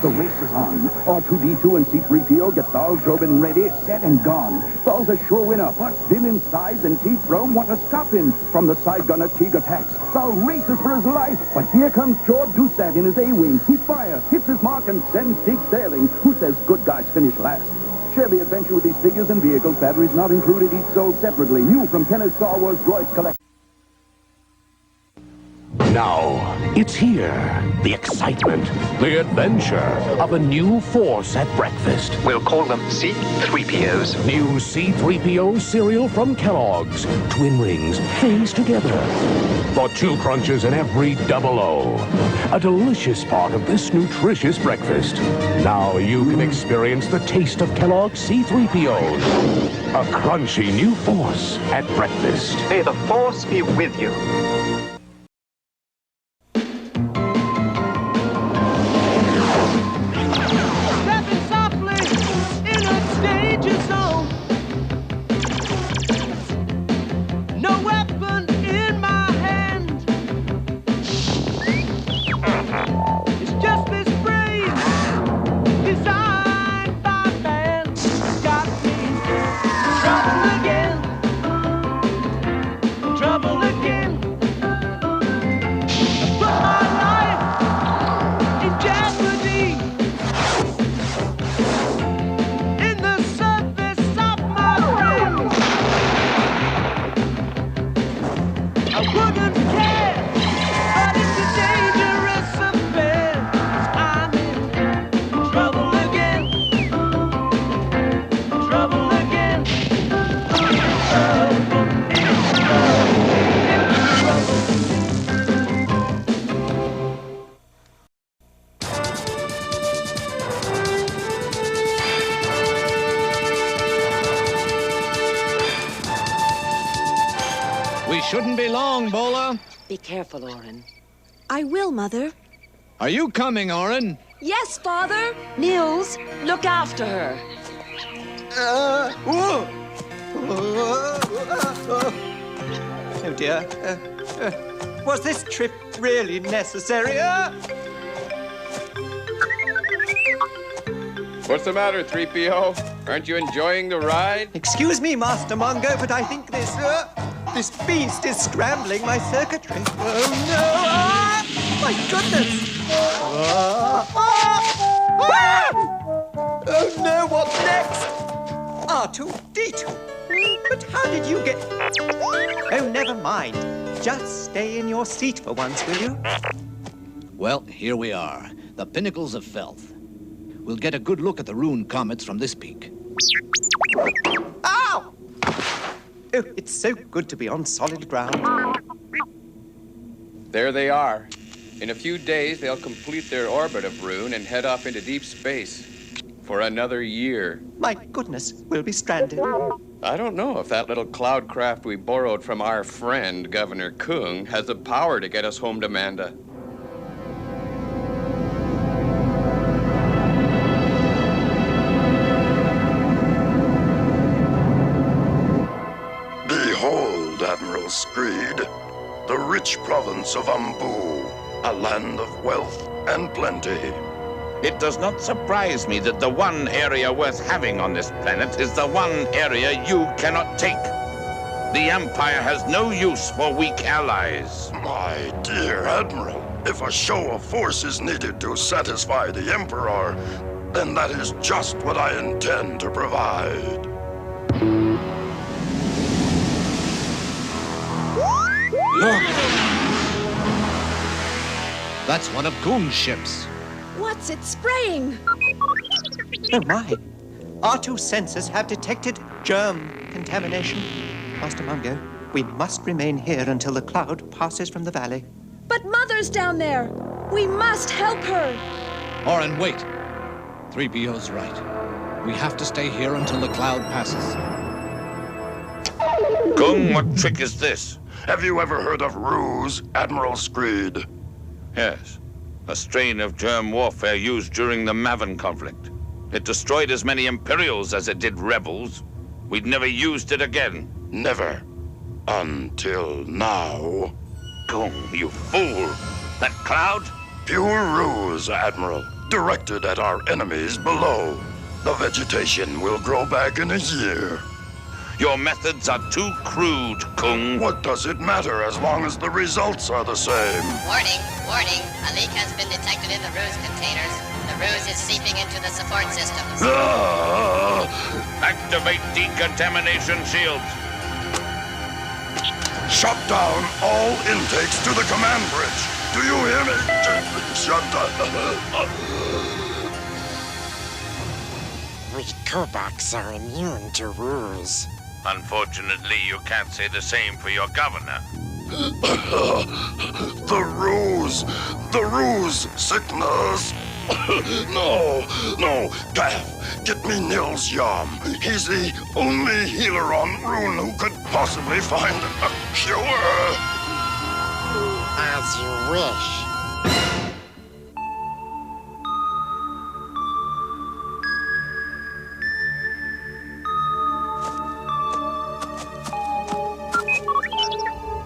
The race is on. R2-D2 and C-3PO get Thal Jobin ready, set, and gone. Thal's a sure winner, but villains Size and Teeth Rome want to stop him. From the side gunner Teague attacks. Thal races for his life, but here comes George Dusat in his A-Wing. He fires, hits his mark, and sends Teague sailing. Who says good guys finish last? Share the adventure with these figures and vehicles. Batteries not included, each sold separately. New from K.e.K.E.R. Star Wars Droids Collection. Now, it's here. The excitement, the adventure of a new Force at breakfast. We'll call them C-3POs. New C-3PO cereal from Kellogg's. Twin rings, things together. For 2 crunches in every 00. A delicious part of this nutritious breakfast. Now you can experience the taste of Kellogg's C-3POs. A crunchy new Force at breakfast. May the Force be with you. We shouldn't be long, Bola. Be careful, Oren. I will, Mother. Are you coming, Oren? Yes, Father. Nils, look after her. Oh dear. Was this trip really necessary? What's the matter, 3PO? Aren't you enjoying the ride? Excuse me, Master Mongo, but I think this beast is scrambling my circuitry. Oh no! Ah! My goodness! Oh no! What next? R2-D2. But how did you get? Oh, never mind. Just stay in your seat for once, will you? Well, here we are, the pinnacles of Felth. We'll get a good look at the Rune comets from this peak. Ow! Oh, it's so good to be on solid ground. There they are. In a few days, they'll complete their orbit of Rune and head off into deep space. For another year. My goodness, we'll be stranded. I don't know if that little cloud craft we borrowed from our friend, Governor Kung, has the power to get us home to Manda. Behold, Admiral Screed, the rich province of Ambu, a land of wealth and plenty. It does not surprise me that the one area worth having on this planet is the one area you cannot take. The Empire has no use for weak allies. My dear Admiral, if a show of force is needed to satisfy the Emperor, then that is just what I intend to provide. Look! That's one of Kung's ships. What's it spraying? Oh my. R2 sensors have detected germ contamination. Master Mongo, we must remain here until the cloud passes from the valley. But Mother's down there. We must help her. Oren, wait. 3PO's right. We have to stay here until the cloud passes. Kung, what trick is this? Have you ever heard of ruse, Admiral Screed? Yes. A strain of germ warfare used during the Maven conflict. It destroyed as many Imperials as it did rebels. We'd never used it again. Never. Until now. Kung, you fool! That cloud? Pure ruse, Admiral. Directed at our enemies below. The vegetation will grow back in a year. Your methods are too crude, Kung. What does it matter as long as the results are the same? Warning, warning. A leak has been detected in the ruse containers. The ruse is seeping into the support systems. Activate decontamination shields. Shut down all intakes to the command bridge. Do you hear me? Shut down. We Kobaks are immune to ruse. Unfortunately, you can't say the same for your governor. The ruse sickness. No, Gaff, get me Nils Yam. He's the only healer on Rune who could possibly find a cure. As you wish.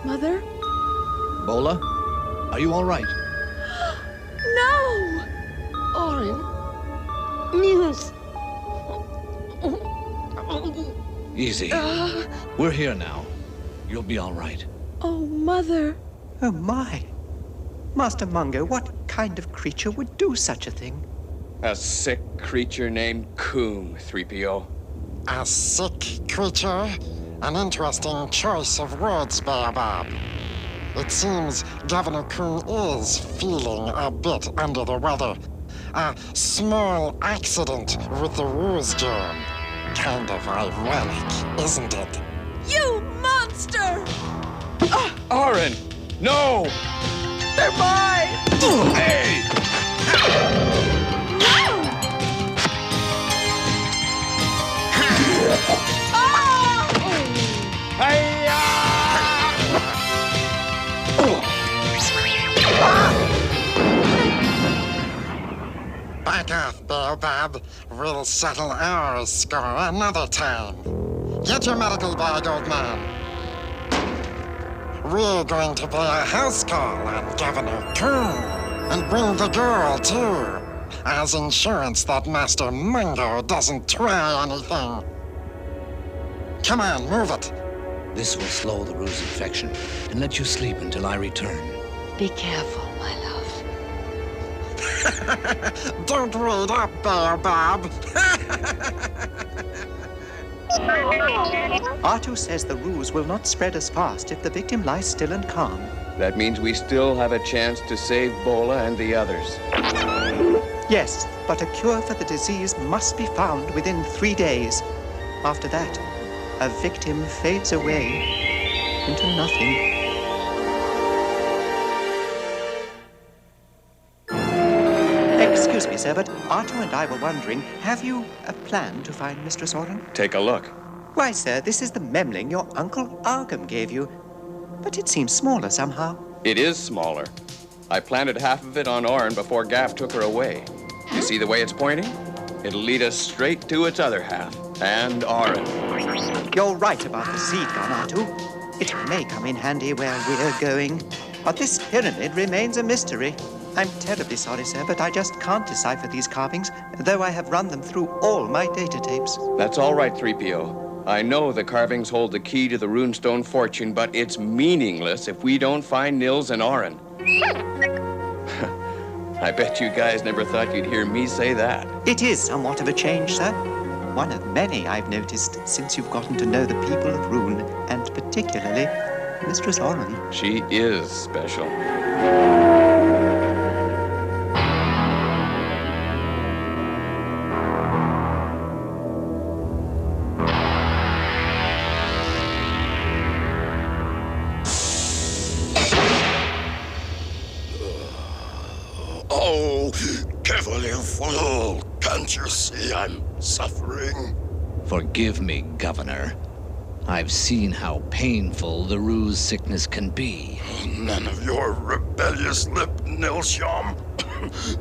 Mother? Bola, are you all right? No! Orin. News. Easy. We're here now. You'll be all right. Oh, Mother. Oh, my. Master Mungo, what kind of creature would do such a thing? A sick creature named Coom, 3PO. A sick creature? An interesting choice of words, Baobab. It seems Governor Coon is feeling a bit under the weather. A small accident with the ruse germ. Kind of ironic, isn't it? You monster! Orin! No! They're mine! Hey! No! Back off, Baobab. We'll settle our score another time. Get your medical bag, old man. We're going to pay a house call on Governor Coon. And bring the girl, too. As insurance that Master Mungo doesn't try anything. Come on, move it. This will slow the ruse infection and let you sleep until I return. Be careful, my love. Don't wait up, Baobab. R2 says the ruse will not spread as fast if the victim lies still and calm. That means we still have a chance to save Bola and the others. Yes, but a cure for the disease must be found within 3 days. After that, a victim fades away into nothing. Excuse me, sir, but R2 and I were wondering, have you a plan to find Mistress Orin? Take a look. Why, sir, this is the memling your Uncle Arkham gave you. But it seems smaller somehow. It is smaller. I planted half of it on Orin before Gaff took her away. You see the way it's pointing? It'll lead us straight to its other half, and Orin. You're right about the seed gun, R2. It may come in handy where we're going. But this pyramid remains a mystery. I'm terribly sorry, sir, but I just can't decipher these carvings, though I have run them through all my data tapes. That's all right, 3PO. I know the carvings hold the key to the runestone fortune, but it's meaningless if we don't find Nils and Orin. I bet you guys never thought you'd hear me say that. It is somewhat of a change, sir. One of many I've noticed since you've gotten to know the people of Rune, and particularly Mistress Orin. She is special. Oh, careful, you fool! Can't you see I'm suffering? Forgive me, Governor. I've seen how painful the ruse sickness can be. None of your rebellious lip, Nilsham.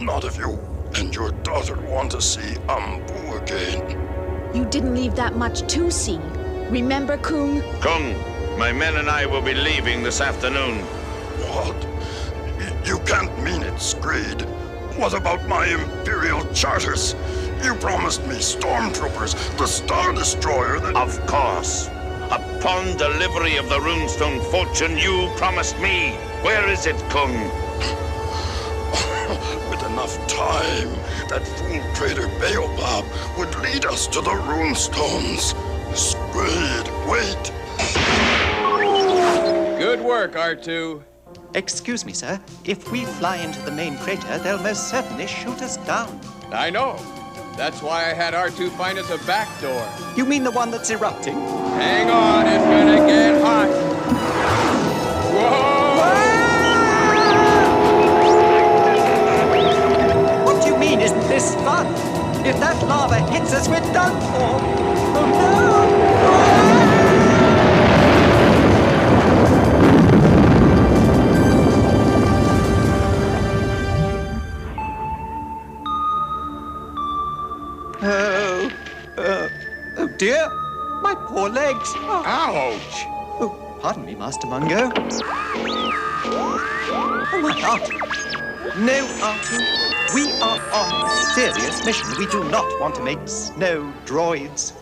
Not if you and your daughter want to see Ambu again. You didn't leave that much to see. Remember, Kung? Kung, my men and I will be leaving this afternoon. What? You can't mean it, Screed. What about my Imperial charters? You promised me stormtroopers, the Star Destroyer that... Of course. Upon delivery of the runestone fortune you promised me. Where is it, Kung? With enough time, that fool trader Baobab would lead us to the runestones. Screed, wait. Good work, R2. Excuse me, sir. If we fly into the main crater, they'll most certainly shoot us down. I know. That's why I had R2 find us a back door. You mean the one that's erupting? Hang on, it's gonna get hot. Whoa! What do you mean, isn't this fun? If that lava hits us, we're done for. Oh no! Oh dear, my poor legs. Oh. Ouch! Oh, pardon me, Master Mungo. Oh, my Artu. No, Artu. We are on a serious mission. We do not want to make snow droids.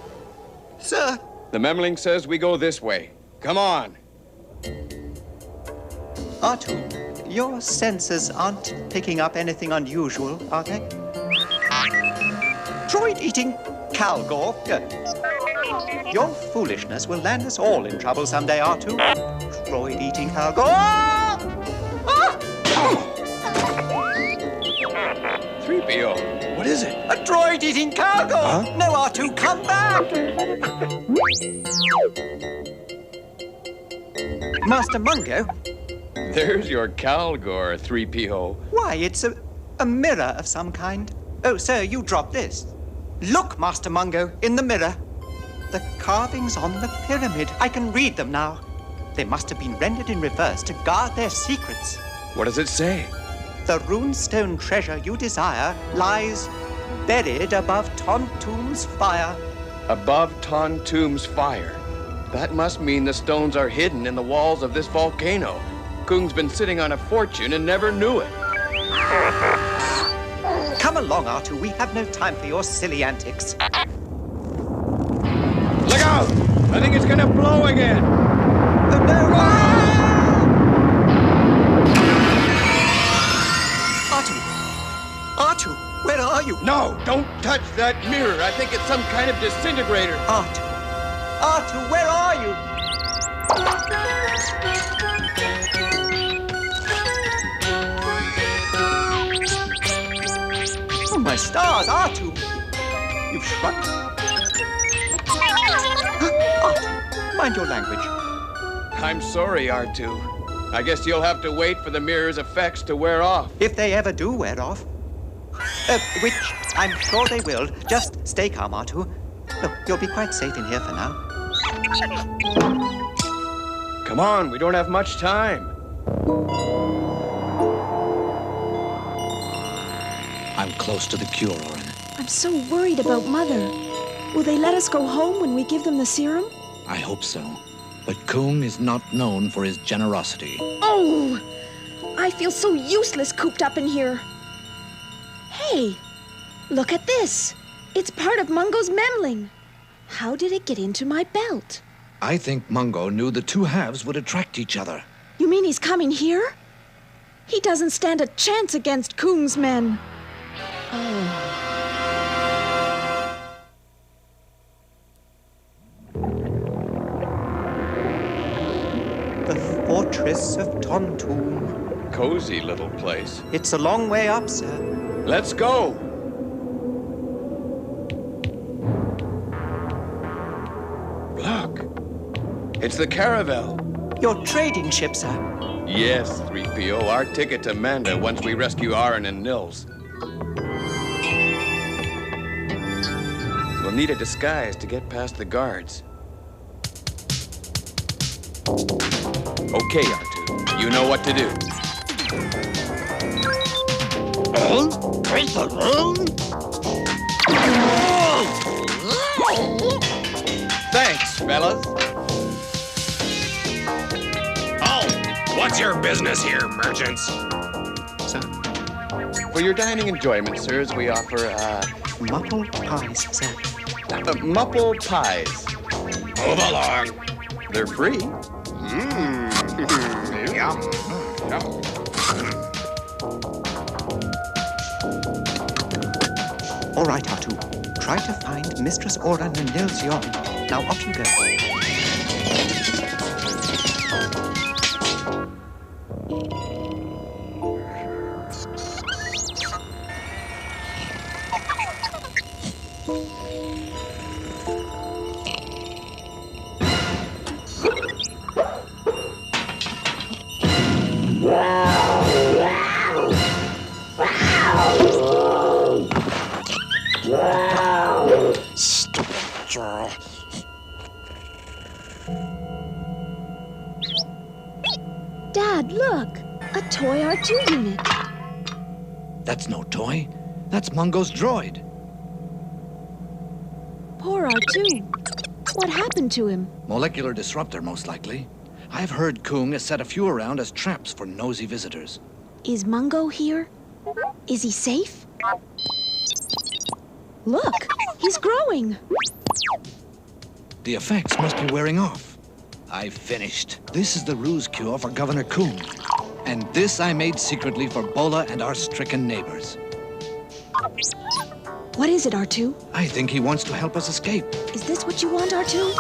Sir. The memling says we go this way. Come on. Artu, your sensors aren't picking up anything unusual, are they? Droid-eating K.e.R. Your foolishness will land us all in trouble someday, R2. Droid-eating K.e.R. Ah! 3PO, what is it? A droid-eating K.e.R. Huh? No, R2, come back! Master Mungo? There's your K.e.R., 3PO. Why, it's a mirror of some kind. Oh, sir, you dropped this. Look, Master Mungo, in the mirror. The carvings on the pyramid. I can read them now. They must have been rendered in reverse to guard their secrets. What does it say? The runestone treasure you desire lies buried above Tontoom's fire. Above Tontoom's fire. That must mean the stones are hidden in the walls of this volcano. Kung's been sitting on a fortune and never knew it. Come along, R2. We have no time for your silly antics. Look out! I think it's gonna blow again. Oh, no! R2, where are you? No, don't touch that mirror. I think it's some kind of disintegrator. R2, where are you? Oh, my stars, R2! You've shrugged. R2, mind your language. I'm sorry, R2. I guess you'll have to wait for the mirror's effects to wear off. If they ever do wear off. Which I'm sure they will. Just stay calm, R2. Look, you'll be quite safe in here for now. Come on, we don't have much time. I'm close to the cure, Orin. I'm so worried about Mother. Will they let us go home when we give them the serum? I hope so. But Kung is not known for his generosity. Oh! I feel so useless cooped up in here. Hey, look at this. It's part of Mungo's memling. How did it get into my belt? I think Mungo knew the two halves would attract each other. You mean he's coming here? He doesn't stand a chance against Kung's men. Oh. The fortress of Tontoom. Cozy little place. It's a long way up, sir. Let's go. Look. It's the caravel. Your trading ship, sir. Yes, 3PO. Our ticket to Manda once we rescue Aaron and Nils. You'll need a disguise to get past the guards. Okay, R2. You know what to do. Break the room? Thanks, fellas. Oh, what's your business here, merchants? Sir? For your dining enjoyment, sirs, we offer, Muffle pies, sir. Muffle pies. Move along. They're free. Yum. All right, R2. Try to find Mistress Oran and Nils Yon. Now off you go. Stupid Joe. Dad, look! A toy R2 unit. That's no toy. That's Mungo's droid. Poor R2. What happened to him? Molecular disruptor, most likely. I've heard Kung has set a few around as traps for nosy visitors. Is Mungo here? Is he safe? Look! He's growing! The effects must be wearing off. I've finished. This is the ruse cure for Governor Kung. And this I made secretly for Bola and our stricken neighbors. What is it, R2? I think he wants to help us escape. Is this what you want, R2?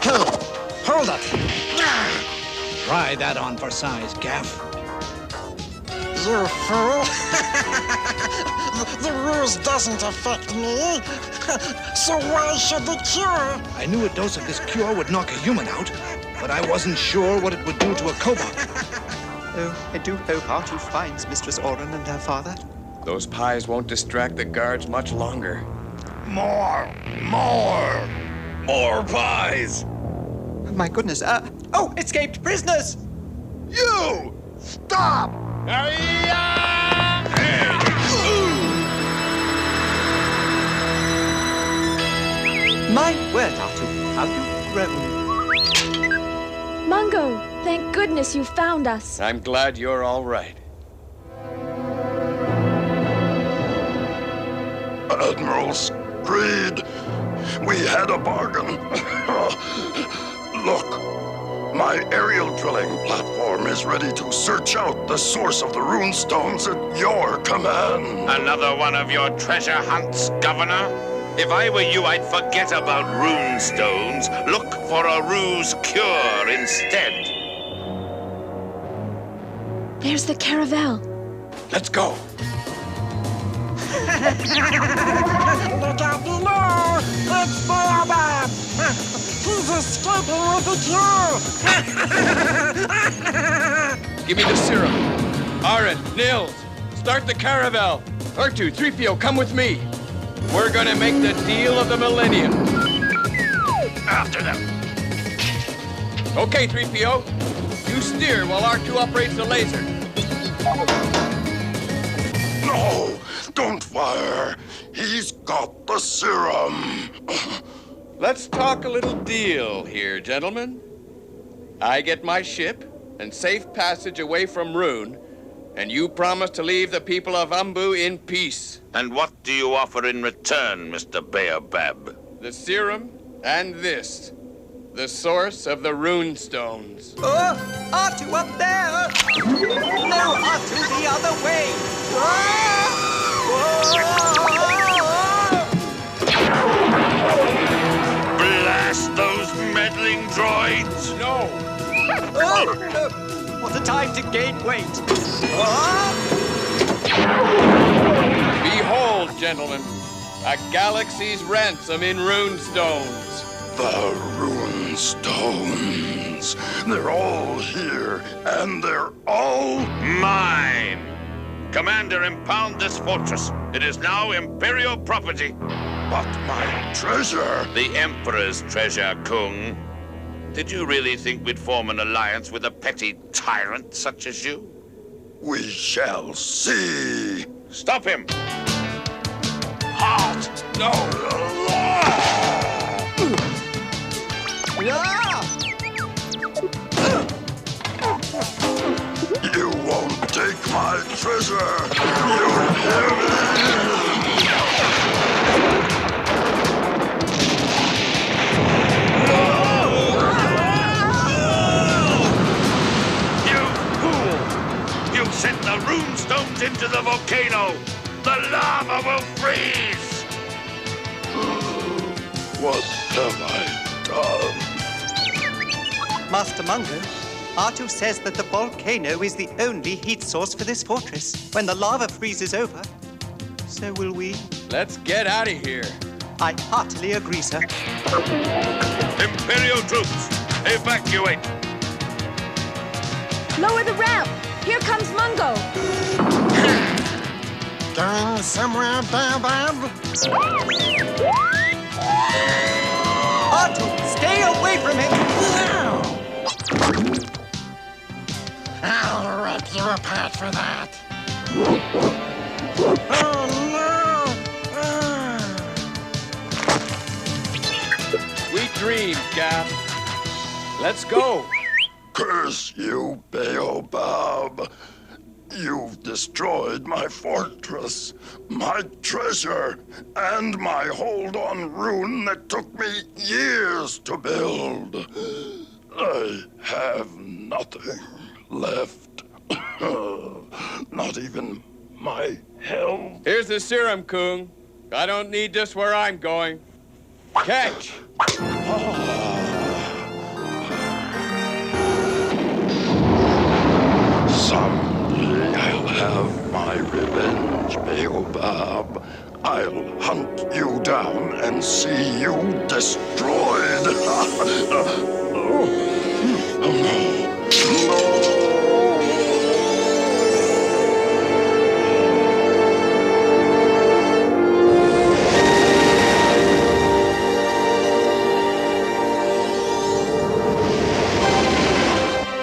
Hey, hold it! Try that on for size, Gaff. You fool! The ruse doesn't affect me. So why should the cure? I knew a dose of this cure would knock a human out, but I wasn't sure what it would do to a Cobot. Oh, I do hope R2 finds Mistress Oran and her father. Those pies won't distract the guards much longer. More pies. My goodness, oh, escaped prisoners! You! Stop! My word, R2, how you've grown. Mungo, thank goodness you found us. I'm glad you're all right. Admiral Screed, we had a bargain. Look, my aerial drilling platform is ready to search out the source of the runestones at your command. Another one of your treasure hunts, Governor? If I were you, I'd forget about runestones. Look for a ruse cure instead. There's the caravel. Let's go. Look out below! It's Baobab! He's escaping with the cure! Give me the serum. Aaron, Nils, start the caravel. R2, 3PO, come with me. We're gonna make the deal of the millennium. After them. Okay, 3PO. You steer while R2 operates the laser. No, don't fire. He's got the serum. Let's talk a little deal here, gentlemen. I get my ship and safe passage away from Rune, and you promise to leave the people of Umbu in peace. And what do you offer in return, Mr. Baobab? The serum and this. The source of the runestones. Oh, R2 up there! No, R2 the other way! Blast those meddling droids! No! Oh, no. What a time to gain weight! Behold, gentlemen, a galaxy's ransom in runestones. The runestones. They're all here, and they're all mine. Commander, impound this fortress. It is now Imperial property. But my treasure... The Emperor's treasure, Kung. Did you really think we'd form an alliance with a petty tyrant such as you? We shall see. Stop him! Halt! No! You won't take my treasure! You hear me? You sent the rune stones into the volcano! The lava will freeze! What have I done? Master Mungo, R2 says that the volcano is the only heat source for this fortress. When the lava freezes over, so will we. Let's get out of here. I heartily agree, sir. Imperial troops, evacuate! Lower the ramp! Here comes Mungo! Going somewhere, Bob? R2, stay away from him! I'll rip you apart for that. Oh, no! Sweet dreams, Cap. Let's go. Curse you, Baobab. You've destroyed my fortress, my treasure, and my hold on rune that took me years to build. I have nothing left. Not even my health. Here's the serum, Kung. I don't need this where I'm going. Catch! Someday I'll have my revenge, Baobab. I'll hunt you down and see you destroyed.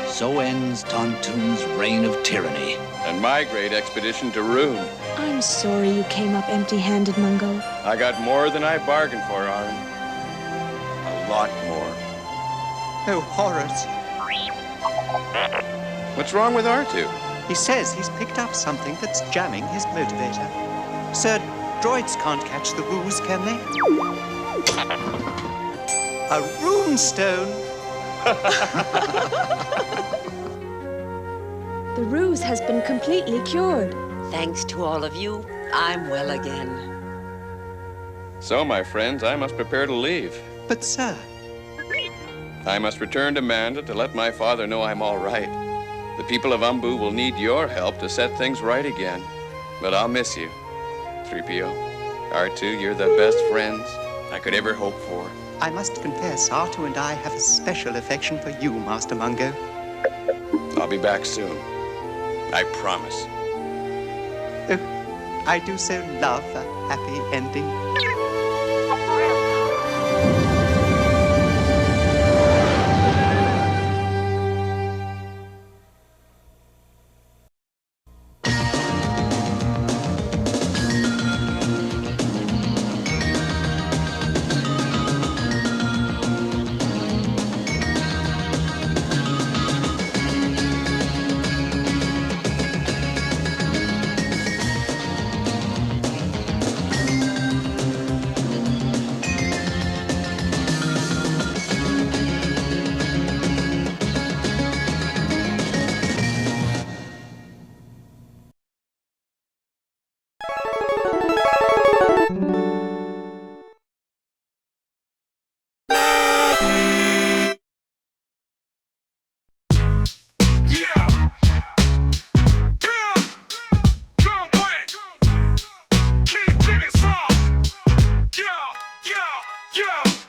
So ends Tontoon's reign of tyranny. And my great expedition to Rune. I'm sorry you came up empty-handed, Mungo. I got more than I bargained for, Arn. A lot more. Oh, horrors. What's wrong with R2? He says he's picked up something that's jamming his motivator. Sir, droids can't catch the ruse, can they? A rune stone. The ruse has been completely cured. Thanks to all of you, I'm well again. So, my friends, I must prepare to leave. But, sir... I must return to Manda to let my father know I'm all right. The people of Umbu will need your help to set things right again. But I'll miss you, 3PO. R2, you're the best friends I could ever hope for. I must confess, R2 and I have a special affection for you, Master Mungo. I'll be back soon. I promise. Oh, I do so love a happy ending.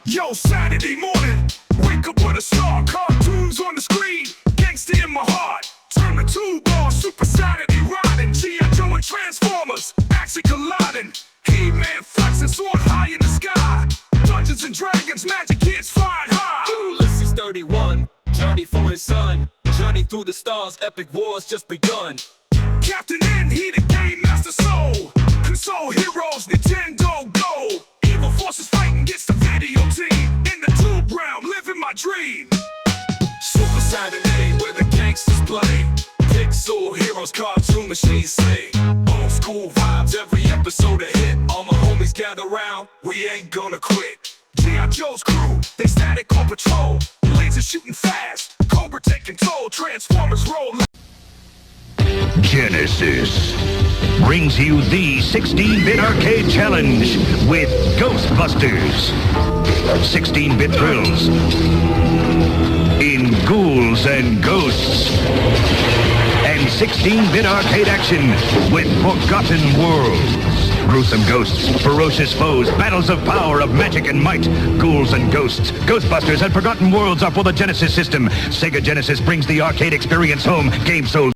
Yo, Saturday morning, wake up with a star, cartoons on the screen, gangsta in my heart, turn the tube on, Super Saturday riding, G.E.E.K.E.R Transformers, action colliding. He-Man flexing, sword high in the sky. Dungeons and Dragons, magic hits flying high. Ulysses 31, journey for his son. Journey through the stars, epic wars just begun. Captain N, he the game master soul. Console heroes, Nintendo Go. Evil forces fighting against the video team. In the tube realm, living my dream. Super Saturday, where the gangsters play. Pixel heroes, cartoon machines say. Old school vibes, every episode a hit. All my homies gather round, we ain't gonna quit. G.I. Joe's crew, they static on patrol. Laser shooting fast, Cobra taking toll. Transformers roll. Genesis brings you the 16-bit arcade challenge with Ghostbusters. 16-bit thrills in ghouls and ghosts. And 16-bit arcade action with Forgotten Worlds. Gruesome ghosts, ferocious foes, battles of power, of magic and might. Ghouls and ghosts, Ghostbusters and Forgotten Worlds are for the Genesis system. Sega Genesis brings the arcade experience home. Game sold.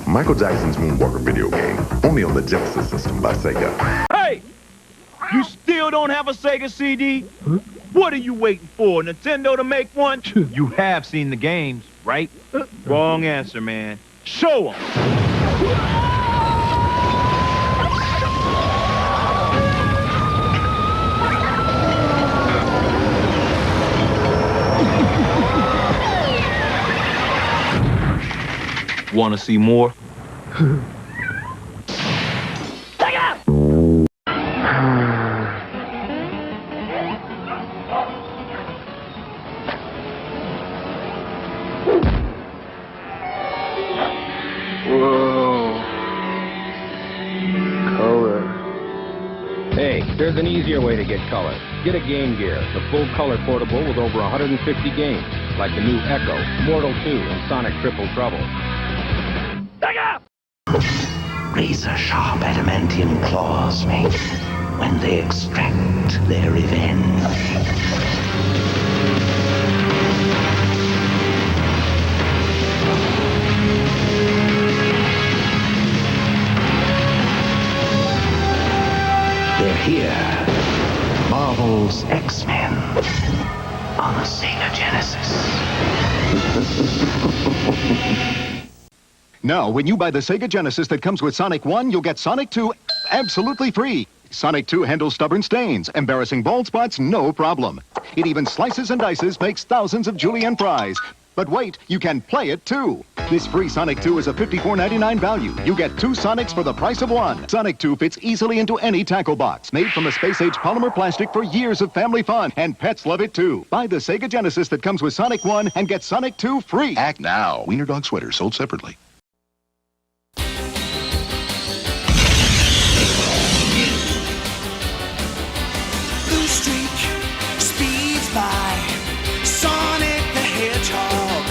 Michael Jackson's Moonwalker video game, only on the Genesis system by Sega. Hey! You still don't have a Sega CD? Huh? What are you waiting for, Nintendo to make one? You have seen the games, right? Wrong answer, man. Show 'em! Want to see more? Take it out! Whoa. Color. Hey, there's an easier way to get color. Get a Game Gear, the full color portable with over 150 games, like the new Echo, Mortal 2, and Sonic Triple Trouble. Razor-sharp adamantium claws mate when they extract their revenge. They're here. Marvel's X-Men on the Sega Genesis. Now, when you buy the Sega Genesis that comes with Sonic 1, you'll get Sonic 2 absolutely free. Sonic 2 handles stubborn stains, embarrassing bald spots, no problem. It even slices and dices, makes thousands of julienne fries. But wait, you can play it too. This free Sonic 2 is a $54.99 value. You get 2 Sonics for the price of 1. Sonic 2 fits easily into any tackle box. Made from a space-age polymer plastic for years of family fun. And pets love it too. Buy the Sega Genesis that comes with Sonic 1 and get Sonic 2 free. Act now. Wiener Dog sweaters sold separately. Blue streak speeds by. Sonic the Hedgehog,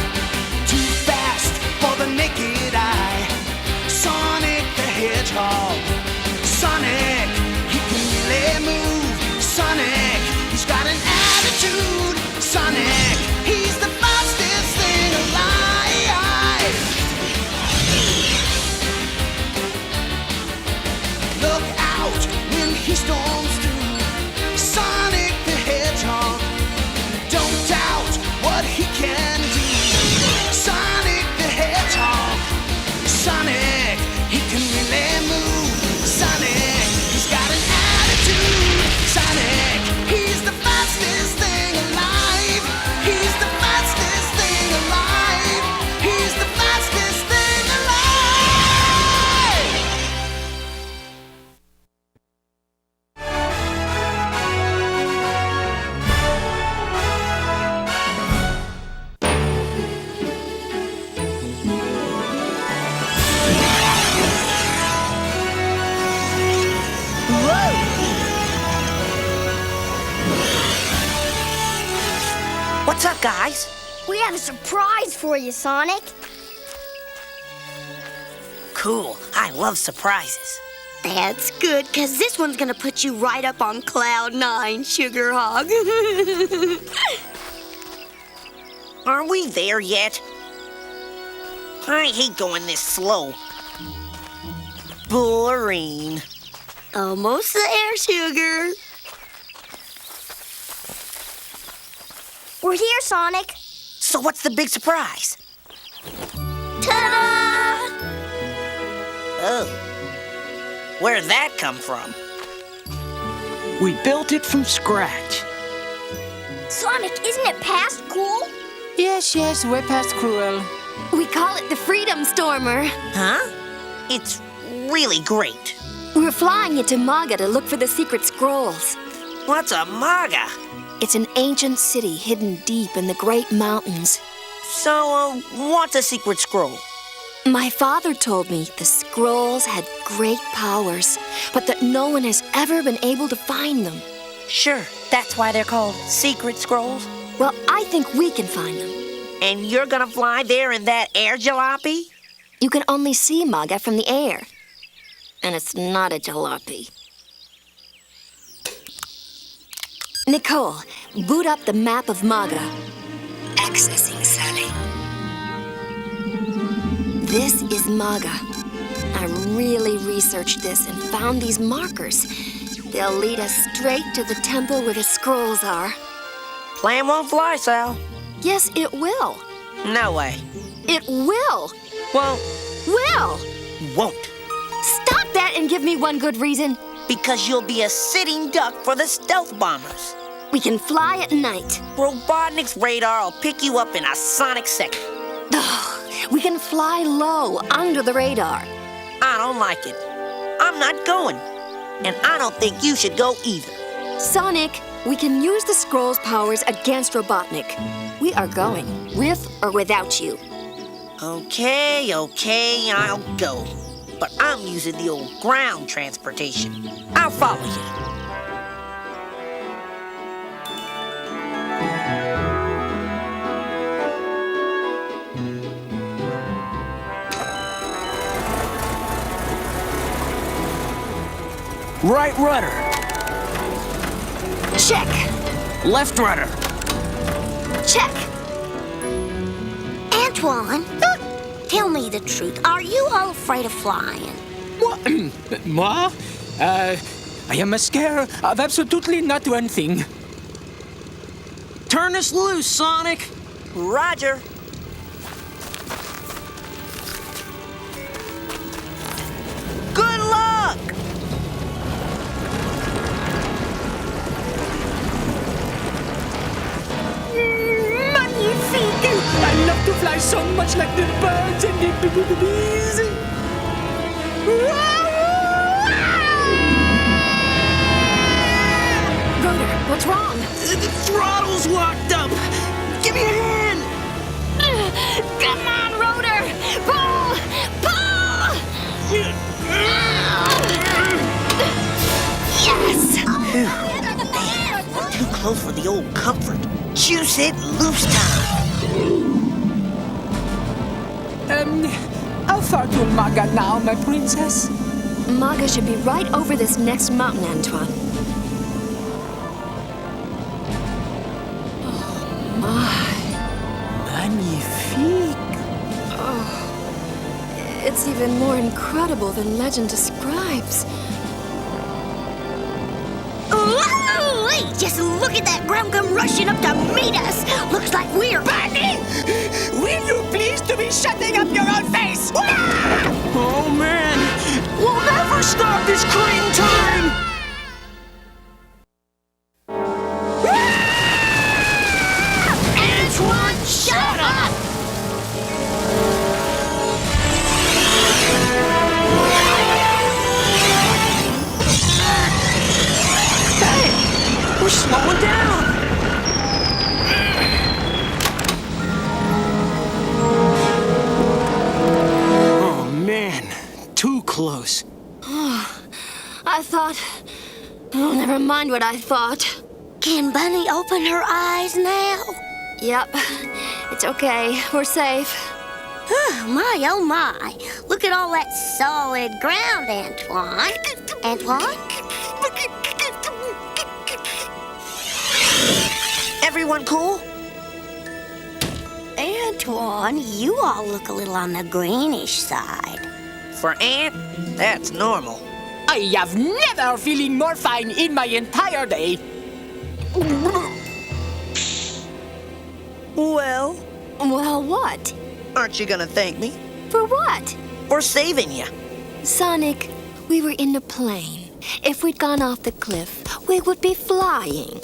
too fast for the naked eye. Sonic the Hedgehog, Sonic, he can really move. Sonic, he's got an attitude. Sonic, he's the fastest thing alive. We have a surprise for you, Sonic. Cool. I love surprises. That's good, because this one's going to put you right up on Cloud 9, Sugar Hog. Are we there yet? I hate going this slow. Boring. Almost there, Sugar. We're here, Sonic. So what's the big surprise? Ta-da! Oh. Where'd that come from? We built it from scratch. Sonic, isn't it past cool? Yes, we're past cruel. We call it the Freedom Stormer. Huh? It's really great. We're flying it to Maga to look for the secret scrolls. What's a Maga? It's an ancient city hidden deep in the Great Mountains. So, what's a secret scroll? My father told me the scrolls had great powers, but that no one has ever been able to find them. Sure, that's why they're called secret scrolls. Well, I think we can find them. And you're gonna fly there in that air jalopy? You can only see Maga from the air. And it's not a jalopy. Nicole, boot up the map of Maga. Accessing Sally. This is Maga. I really researched this and found these markers. They'll lead us straight to the temple where the scrolls are. Plan won't fly, Sal. Yes, it will. No way. It will. Well, Will. won't. Stop that and give me one good reason. Because you'll be a sitting duck for the stealth bombers. We can fly at night. Robotnik's radar will pick you up in a sonic second. We can fly low, under the radar. I don't like it. I'm not going. And I don't think you should go either. Sonic, we can use the scroll's powers against Robotnik. We are going, with or without you. Okay, I'll go. But I'm using the old ground transportation. I'll follow you. Right rudder. Check. Left rudder. Check. Antoine, tell me the truth. Are you all afraid of flying? What? Moi? I am scared of absolutely not one thing. Turn us loose, Sonic. Roger. Good luck! Magnifique! I love to fly so much like the birds and the bees. Rotor, what's wrong? The throttle's locked up. Give me a hand. Come on, Rotor! Pull! Pull! Yes! We're too close for the old comfort. Juice it loose time. How far to Maga now, my princess? Maga should be right over this next mountain, Antoine. Oh, my. Magnifique. Oh, it's even more incredible than legend describes. Ooh, just look at that ground come rushing up to meet us. Looks like we're... Bunny! Will you please to be shutting up your own face? Oh, man. We'll never stop this cream time! Antoine, shut up! Hey! We're slowing down! Oh, man. Too close. I thought... Oh, never mind what I thought. Can Bunny open her eyes now? Yep. It's okay. We're safe. Oh my. Look at all that solid ground, Antoine. Antoine? Everyone cool? Antoine, you all look a little on the greenish side. For Ant, that's normal. I have never feeling more fine in my entire day. Well? Well, what? Aren't you gonna thank me? For what? For saving you. Sonic, we were in a plane. If we'd gone off the cliff, we would be flying.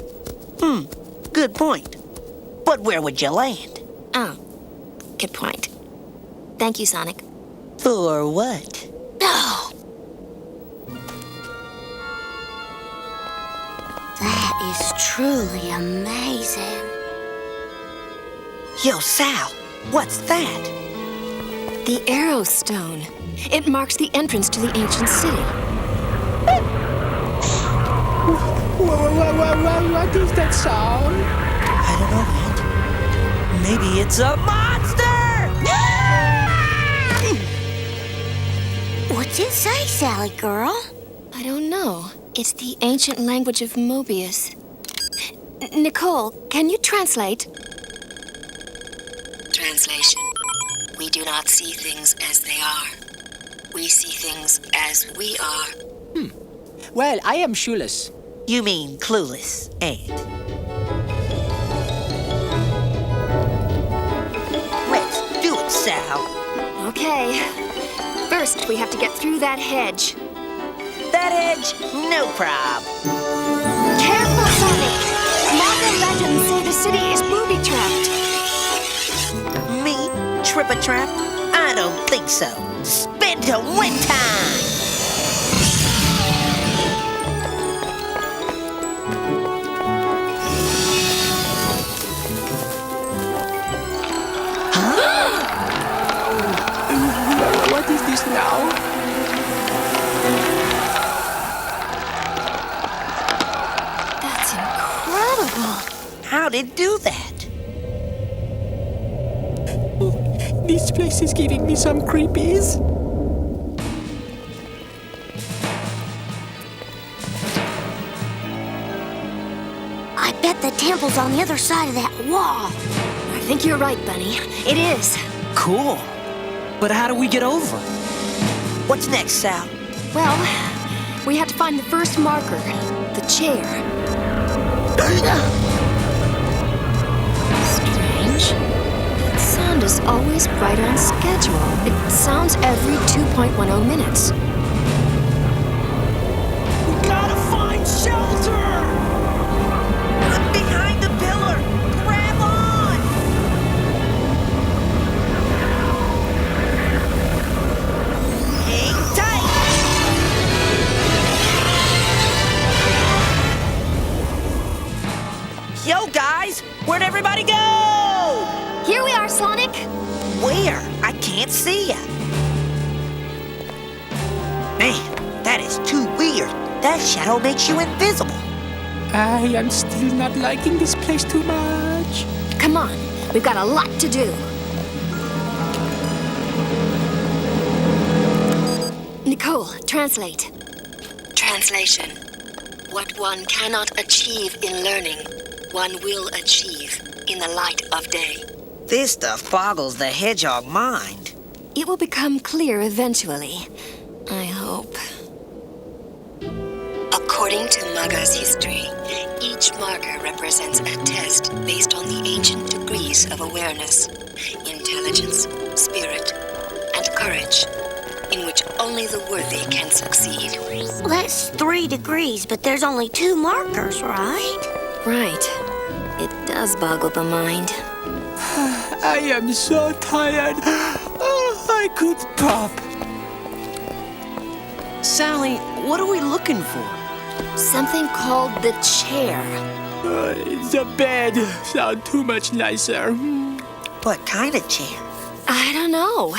Good point. But where would you land? Oh, good point. Thank you, Sonic. For what? Oh! That is truly amazing. Yo, Sal, what's that? The Arrow Stone. It marks the entrance to the ancient city. What is that sound? I don't know, Ant. Maybe it's a monster! What's it say, Sally girl? I don't know. It's the ancient language of Mobius. Nicole, can you translate? Translation. We do not see things as they are. We see things as we are. Well, I am shoeless. You mean clueless, Ant. Let's do it, Sal. Okay. First, we have to get through that hedge. That edge, no prob. Careful, Sonic! Modern legends say the city is booby-trapped. Me? Trip-a-trap? I don't think so. Spin to win time! What is this now? That's incredible. How'd it do that? This place is giving me some creepies. I bet the temple's on the other side of that wall. I think you're right, Bunny. It is. Cool. But how do we get over? What's next, Sal? Well, we have to find the first marker, the chair. Strange. That sound is always right on schedule. It sounds every 2.10 minutes. We gotta find shelter! I'm behind the pillar! Grab on! Hang tight! Yo, guys! Where'd everybody go? Here we are, Sonic! Where? I can't see ya. Man, that is too weird. That shadow makes you invisible. I am still not liking this place too much. Come on, we've got a lot to do. Nicole, translate. Translation. What one cannot achieve in learning, one will achieve in the light of day. This stuff boggles the Hedgehog mind. It will become clear eventually. I hope. According to Maga's history, each marker represents a test based on the ancient degrees of awareness, intelligence, spirit, and courage, in which only the worthy can succeed. Well, that's 3 degrees, but there's only 2 markers, right? Right. It does boggle the mind. I am so tired. Oh, I could pop. Sally, what are we looking for? Something called the chair. The bed sounds too much nicer. What kind of chair? I don't know.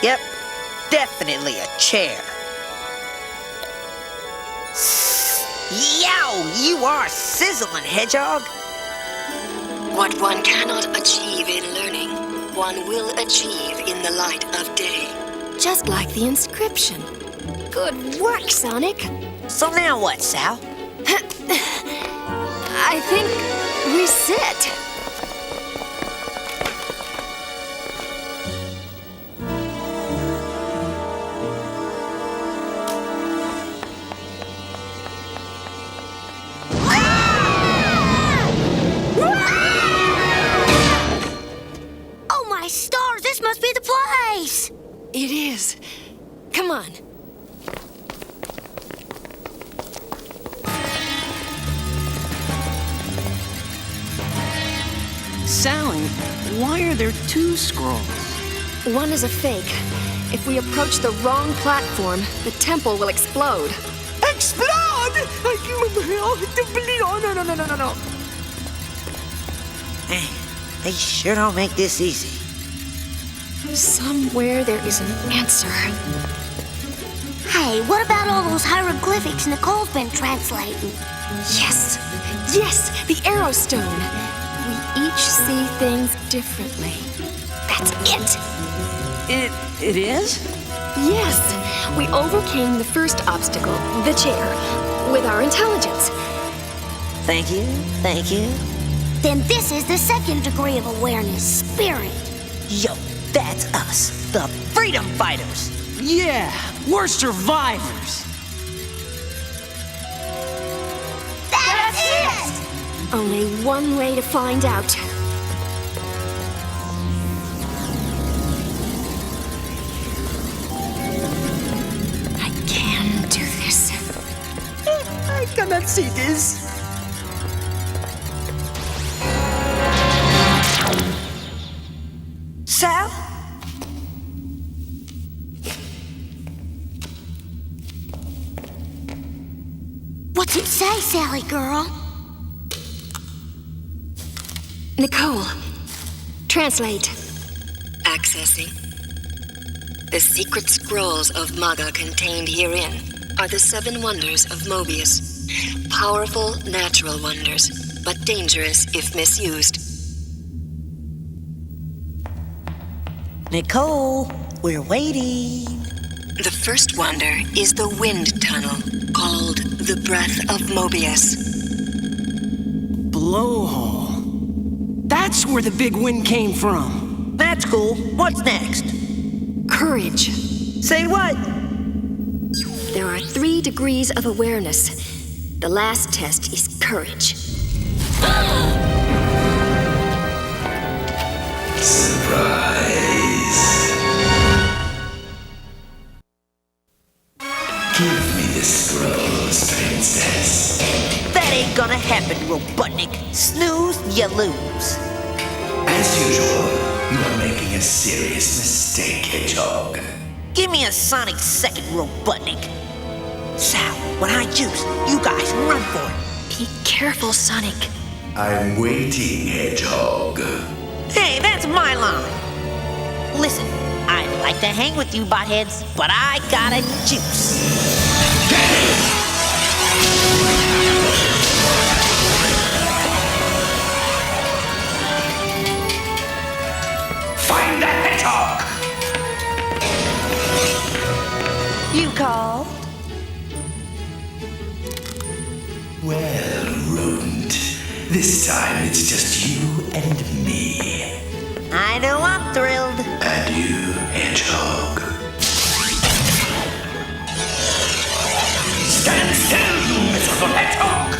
Yep, definitely a chair. Yow, you are sizzling, Hedgehog. What one cannot achieve in learning, one will achieve in the light of day. Just like the inscription. Good work, Sonic. So now what, Sal? I think we sit. Oh my stars, this must be the place! It is. Come on. Sally, why are there two scrolls? One is a fake. If we approach the wrong platform, the temple will explode. Explode! No. Hey, they sure don't make this easy. Somewhere there is an answer. Hey, what about all those hieroglyphics Nicole's been translating? Yes, the arrow stone. We each see things differently. That's it. It is? Yes, we overcame the first obstacle, the chair, with our intelligence. Thank you. Then this is the second degree of awareness, spirit. Yo, that's us, the freedom fighters. Yeah, we're survivors. That's it! Only one way to find out. I can do this. I cannot see this. Sal? What's it say, Sally girl? Nicole, translate. Accessing. The secret scrolls of Maga contained herein are the 7 wonders of Mobius. Powerful natural wonders, but dangerous if misused. Nicole, we're waiting. The first wonder is the wind tunnel, called the Breath of Mobius. Blowhole. That's where the big wind came from. That's cool. What's next? Courage. Say what? There are 3 degrees of awareness. The last test is courage. Surprise. Give me the scrolls, princess. That ain't gonna happen, Robotnik. Snooze, you lose. As usual, you are making a serious mistake, Hedgehog. Give me a Sonic second, Robotnik. Sal, when I juice, you guys run for it. Be careful, Sonic. I'm waiting, Hedgehog. Hey, that's my line. Listen, I'd like to hang with you, buttheads, but I gotta juice. Find the Hedgehog! You called? Well, rodent, this time it's just you and me. I know I'm thrilled. And you, Hedgehog. Stand still, you miserable Hedgehog!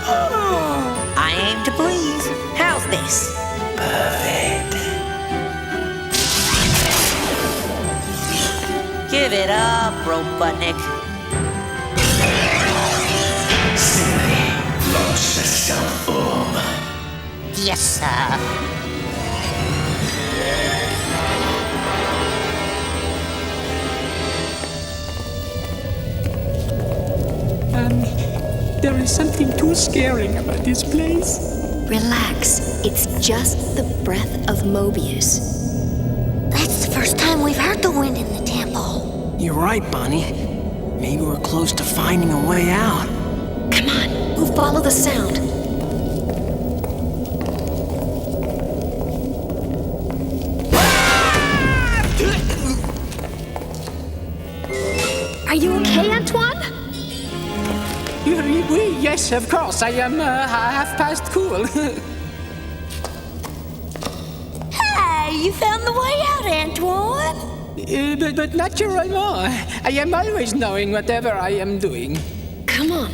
Oh, I aim to please. How's this? Perfect. Give it up, Robotnik. Silly, launch the self-form. Yes, sir. There is something too scaring about this place. Relax. It's just the breath of Mobius. That's the first time we've heard the wind in the temple. You're right, Bunny. Maybe we're close to finding a way out. Come on, we'll follow the sound. Are you okay, Antoine? Yes, of course. I am half past cool. Hey, you found the way out, Antoine. But not sure anymore. I am always knowing whatever I am doing. Come on.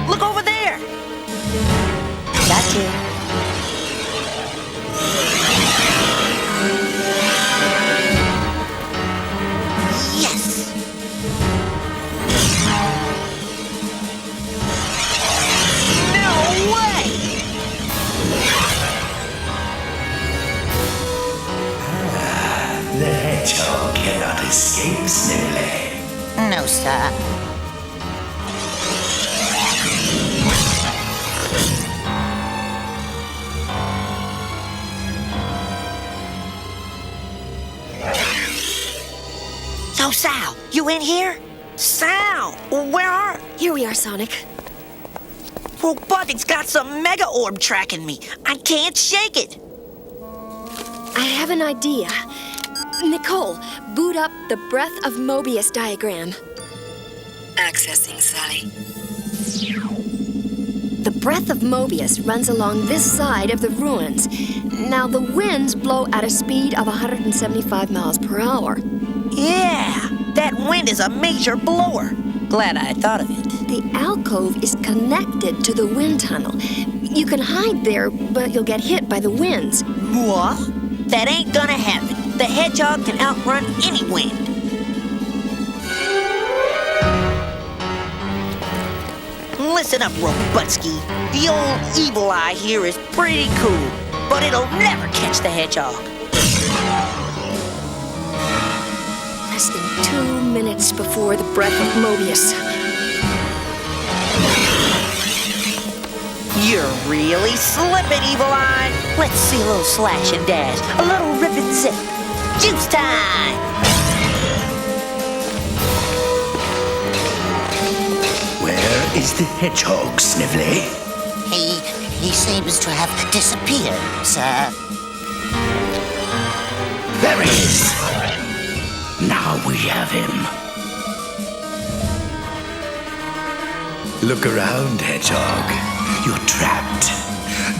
Look over there. Got you. Yes. No way. The hedgehog cannot escape, Snivelay. No, sir. So, Sal, you in here? Sal, where are... Here we are, Sonic. Robotnik's got some mega orb tracking me. I can't shake it. I have an idea. Nicole, boot up the Breath of Mobius diagram. Accessing, Sally. The Breath of Mobius runs along this side of the ruins. Now, the winds blow at a speed of 175 miles per hour. Yeah, that wind is a major blower. Glad I thought of it. The alcove is connected to the wind tunnel. You can hide there, but you'll get hit by the winds. What? That ain't gonna happen. The hedgehog can outrun any wind. Listen up, Robutsky. The old evil eye here is pretty cool, but it'll never catch the hedgehog. Less than 2 minutes before the Breath of Mobius. You're really slipping, Evil Eye. Let's see a little slash and dash, a little rip and zip. Juice time! Where is the hedgehog, Snively? He seems to have disappeared, sir. There he is. Now we have him. Look around, Hedgehog. You're trapped.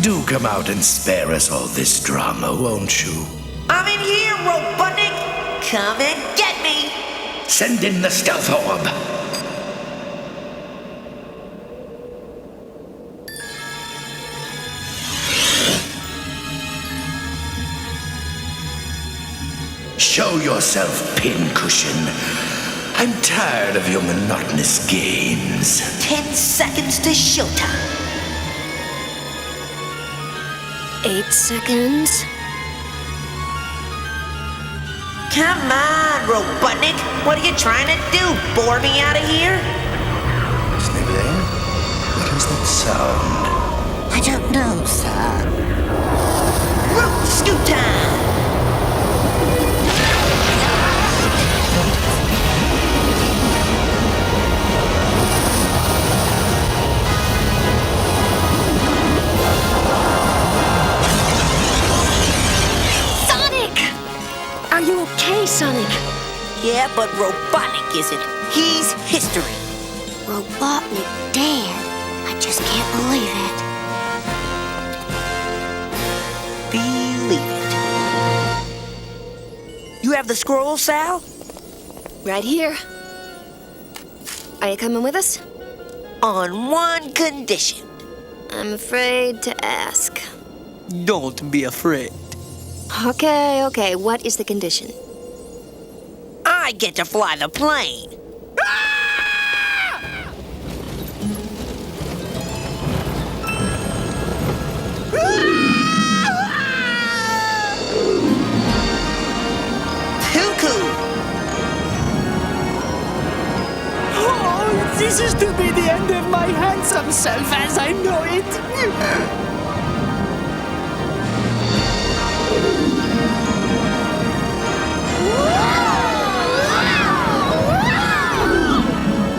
Do come out and spare us all this drama, won't you? I'm in here, Robotnik. Come and get me. Send in the stealth orb. Show yourself, Pincushion. I'm tired of your monotonous games. 10 seconds to showtime. 8 seconds. Come on, Robotnik. What are you trying to do? Bore me out of here? Snivelling, what is that sound? I don't know, sir. Root scoot time! Are you okay, Sonic? Yeah, but Robotnik isn't. He's history. Robotnik dead. I just can't believe it. Believe it. You have the scroll, Sal? Right here. Are you coming with us? On one condition. I'm afraid to ask. Don't be afraid. Okay. What is the condition? I get to fly the plane. Too cool. to be the end of my handsome self as I know it.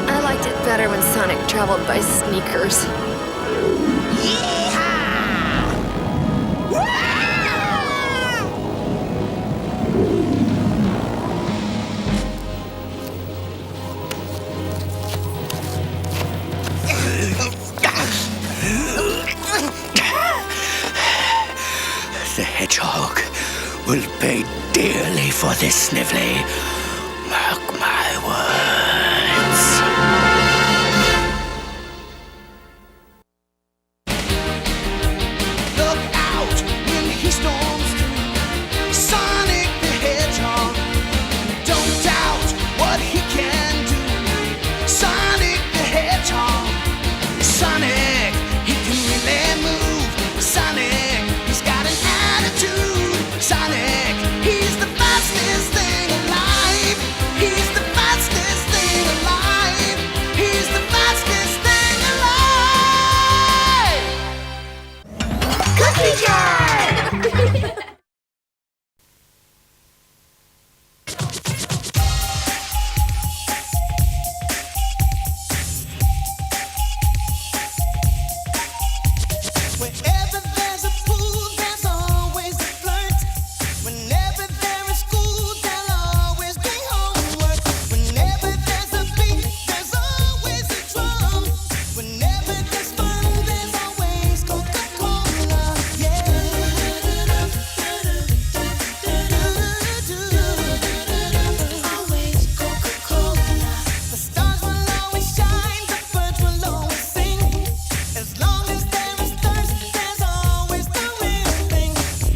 I liked it better when Sonic traveled by sneakers. The Hedgehog will pay dearly for this, Snively. Mark my words. Look out when he storms through, Sonic the Hedgehog. Don't doubt what he can do, Sonic the Hedgehog. Sonic, he can really move. Sonic, he's got an attitude. Sonic, he's the fastest thing alive. He's the fastest thing alive. He's the fastest thing alive. Cookie jar! Wherever there's a pool, there's always a flirt. Whenever there is school, there'll always be homework. Whenever there's a beat, there's always a drum. Whenever there's fun, there's always Coca-Cola. Yeah. Always Coca-Cola. The stars will always shine, the birds will always sing. As long as there is thirst, there's always the real thing.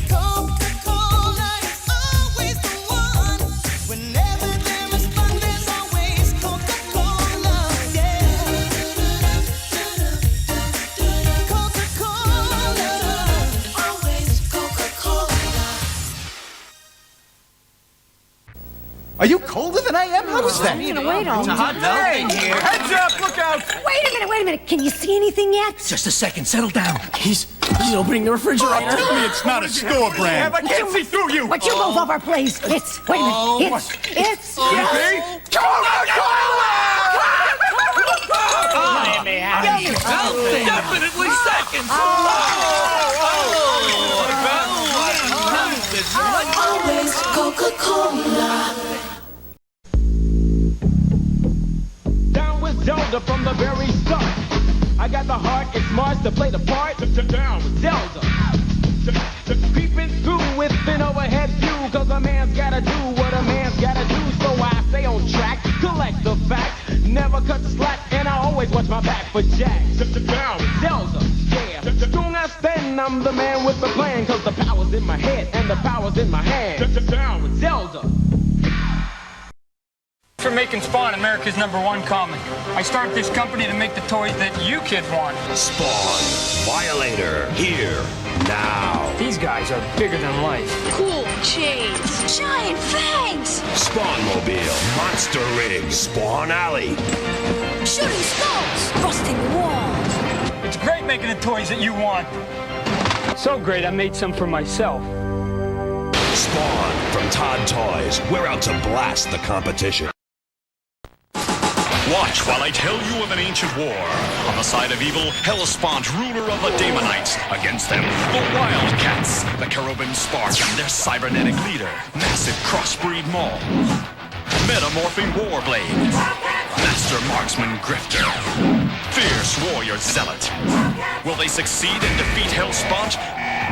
Coca-Cola is always the one. Whenever there is fun, there's always Coca-Cola. Yeah. Coca-Cola. Always Coca-Cola. Are you colder than I am? How is that? Wait all It's a hot day here. Heads up, look out! Wait a minute. Can you see anything yet? Just a second, settle down. He's opening the refrigerator. Tell me it's not a store brand. I can't see through you. Would you move over, please? Wait a minute. It's. Come on, Definitely seconds. Always Coca-Cola. Down with Zelda from the very start. I got the heart, it's Mars to play the part. Down with Zelda. Peeping through with an overhead view, cause a man's gotta do what a man's gotta do. So I stay on track, collect the facts, never cut slack, and I always watch my back for jacks. Down with Zelda, yeah. Don't understand, I'm the man with the plan, cause the power's in my head and the power's in my hand. Down with Zelda. For making Spawn America's #1 comic. I started this company to make the toys that you kids want. Spawn, Violator, here, now. These guys are bigger than life. Cool chains, giant fangs, Spawnmobile, Monster Rig, Spawn Alley. shooting skulls, busting walls. It's great making the toys that you want. So great, I made some for myself. Spawn from Todd Toys. We're out to blast the competition. Watch while I tell you of an ancient war. On the side of evil, Hellespawn, ruler of the Daemonites. Against them, the Wildcats, the Cherubim Spark and their cybernetic leader, massive crossbreed Maul. Metamorphing Warblade, Master Marksman Grifter, Fierce Warrior Zealot. Will they succeed and defeat Hellespawn?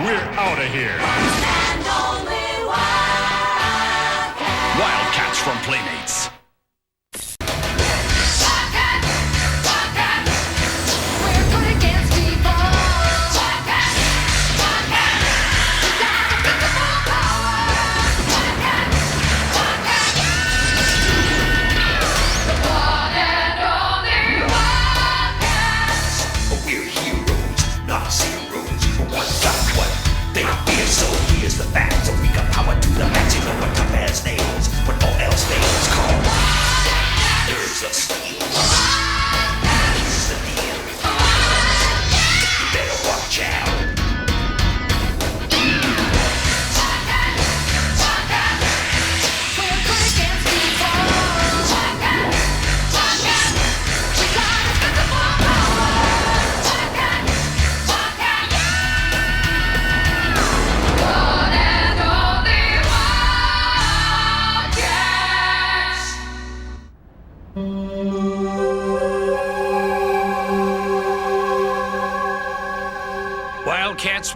We're out of here. And only Wildcats from Playmates. The facts, so we got power to the max. You know what tough ass nails, when all else fails, call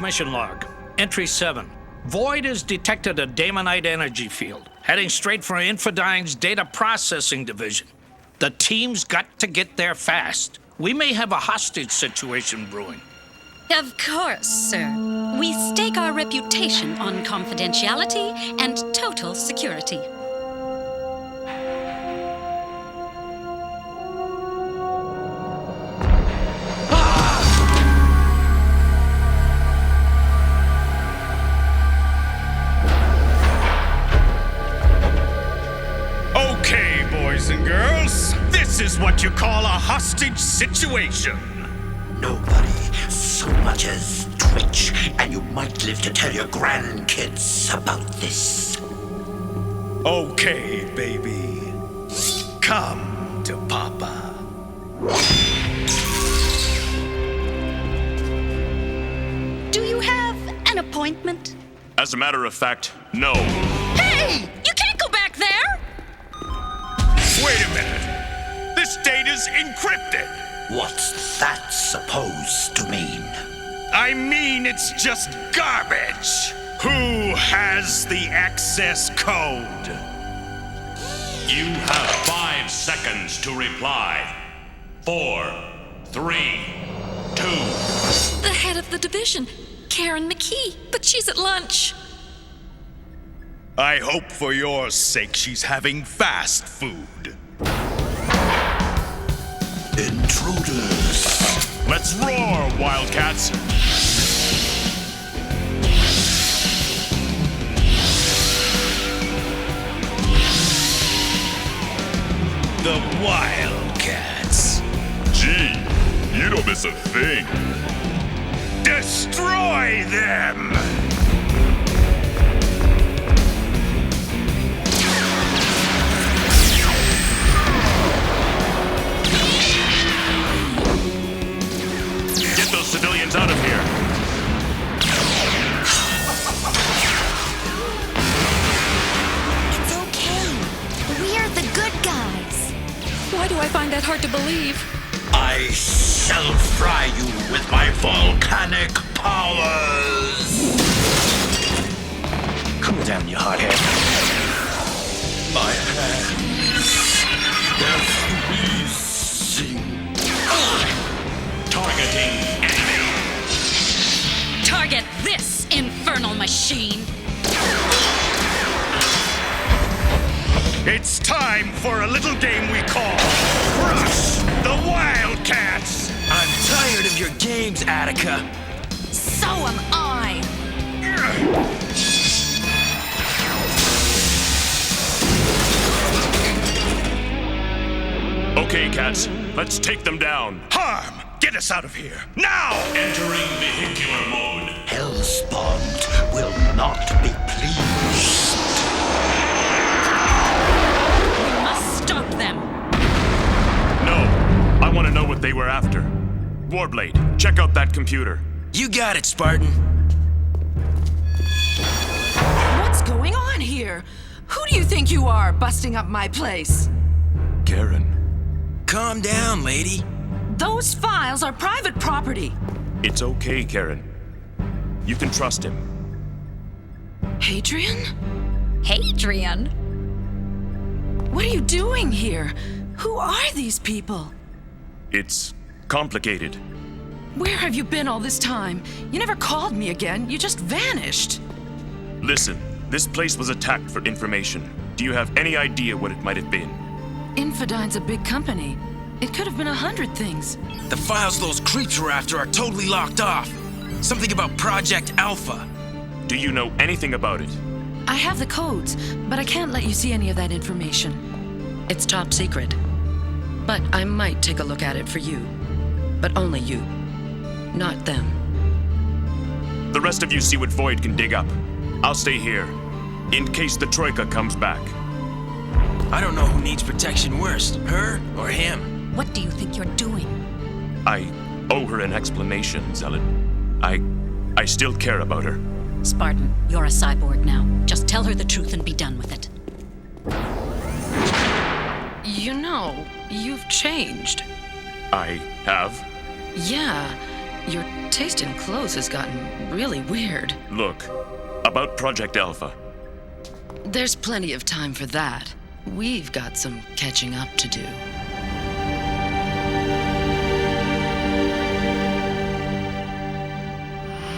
transmission log. Entry 7. Void has detected a Daemonite energy field, heading straight for Infodyne's data processing division. The team's got to get there fast. We may have a hostage situation brewing. Of course, sir. We stake our reputation on confidentiality and total security. Okay, boys and girls, this is what you call a hostage situation. Nobody so much as twitch, and you might live to tell your grandkids about this. Okay, baby. Come to Papa. Do you have an appointment? As a matter of fact, no. Hey! You can't go back there! Wait a minute. This data's encrypted. What's that supposed to mean? I mean, it's just garbage. Who has the access code? You have 5 seconds to reply. 4, 3, 2. The head of the division, Karen McKee, but she's at lunch. I hope for your sake she's having fast food. Intruders. Let's roar, Wildcats. The Wildcats. Gee, you don't miss a thing. Destroy them! Get those civilians out of here. It's okay. We're the good guys. Why do I find that hard to believe? I shall fry you with my volcanic powers. Cool down, you hothead. My hands, they're freezing. Targeting enemy. Target this infernal machine. It's time for a little game we call Crush the Wildcats! I'm tired of your games, Attica. So am I. Okay, cats, let's take them down. Harm! Get us out of here, now! Entering vehicular mode. Hellspawn will not be pleased. We must stop them. No, I want to know what they were after. Warblade, check out that computer. You got it, Spartan. What's going on here? Who do you think you are, busting up my place? Karen. Calm down, lady. Those files are private property. It's okay, Karen. You can trust him. Hadrian? Hadrian? What are you doing here? Who are these people? It's complicated. Where have you been all this time? You never called me again. You just vanished. Listen, this place was attacked for information. Do you have any idea what it might have been? Infodyne's a big company. It could have been 100 things. The files those creeps were after are totally locked off. Something about Project Alpha. Do you know anything about it? I have the codes, but I can't let you see any of that information. It's top secret. But I might take a look at it for you. But only you. Not them. The rest of you see what Void can dig up. I'll stay here, in case the Troika comes back. I don't know who needs protection worst, her or him. What do you think you're doing? I owe her an explanation, Zealot. I still care about her. Spartan, you're a cyborg now. Just tell her the truth and be done with it. You know, you've changed. I have? Yeah. Your taste in clothes has gotten really weird. Look, about Project Alpha. There's plenty of time for that. We've got some catching up to do.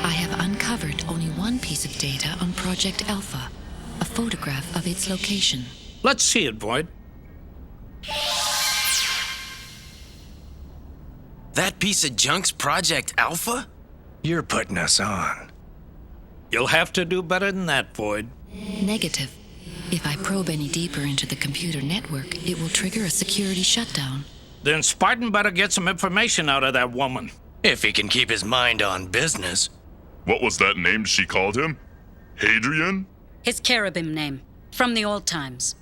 I have uncovered only one piece of data on Project Alpha, a photograph of its location. Let's see it, Void. That piece of junk's Project Alpha? You're putting us on. You'll have to do better than that, Void. Negative. If I probe any deeper into the computer network, it will trigger a security shutdown. Then Spartan better get some information out of that woman. If he can keep his mind on business. What was that name she called him? Hadrian? His cherubim name, from the old times.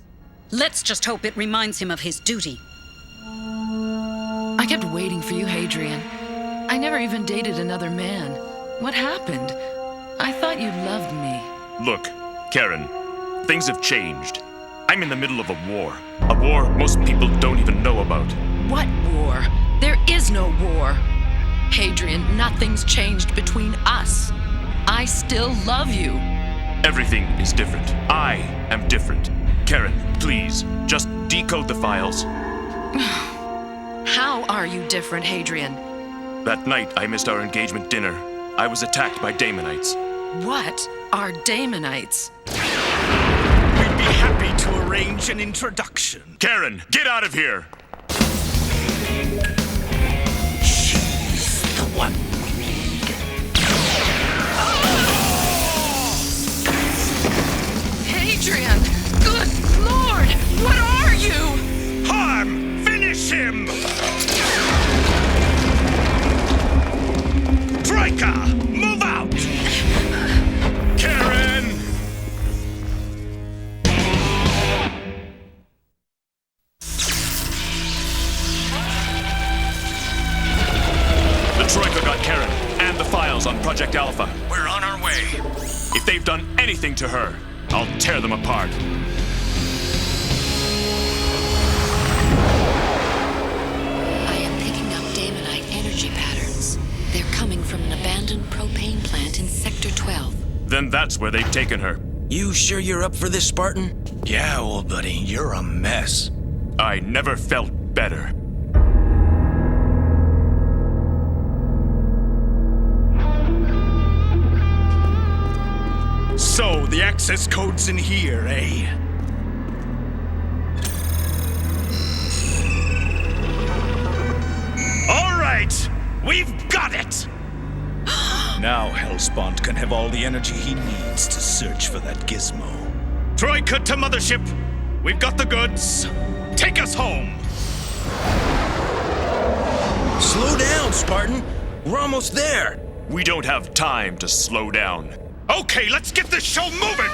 Let's just hope it reminds him of his duty. I kept waiting for you, Hadrian. I never even dated another man. What happened? I thought you loved me. Look, Karen, things have changed. I'm in the middle of a war. A war most people don't even know about. What war? There is no war. Hadrian, nothing's changed between us. I still love you. Everything is different. I am different. Karen, please, just decode the files. How are you different, Hadrian? That night I missed our engagement dinner. I was attacked by Damonites. What are Damonites? We'd be happy to arrange an introduction. Karen, get out of here! She's the one we need. Hadrian! Good Lord! What are you? Harm! Finish him! Troika! Move out! Karen! The Troika got Karen and the files on Project Alpha. We're on our way. If they've done anything to her, I'll tear them apart. I am picking up Damonite energy patterns. They're coming from an abandoned propane plant in Sector 12. Then that's where they've taken her. You sure you're up for this, Spartan? Yeah, old buddy, you're a mess. I never felt better. So, the access code's in here, eh? All right, we've got it! Now Hellspawn can have all the energy he needs to search for that gizmo. Troika to mothership. We've got the goods. Take us home. Slow down, Spartan. We're almost there. We don't have time to slow down. Okay, let's get this show moving!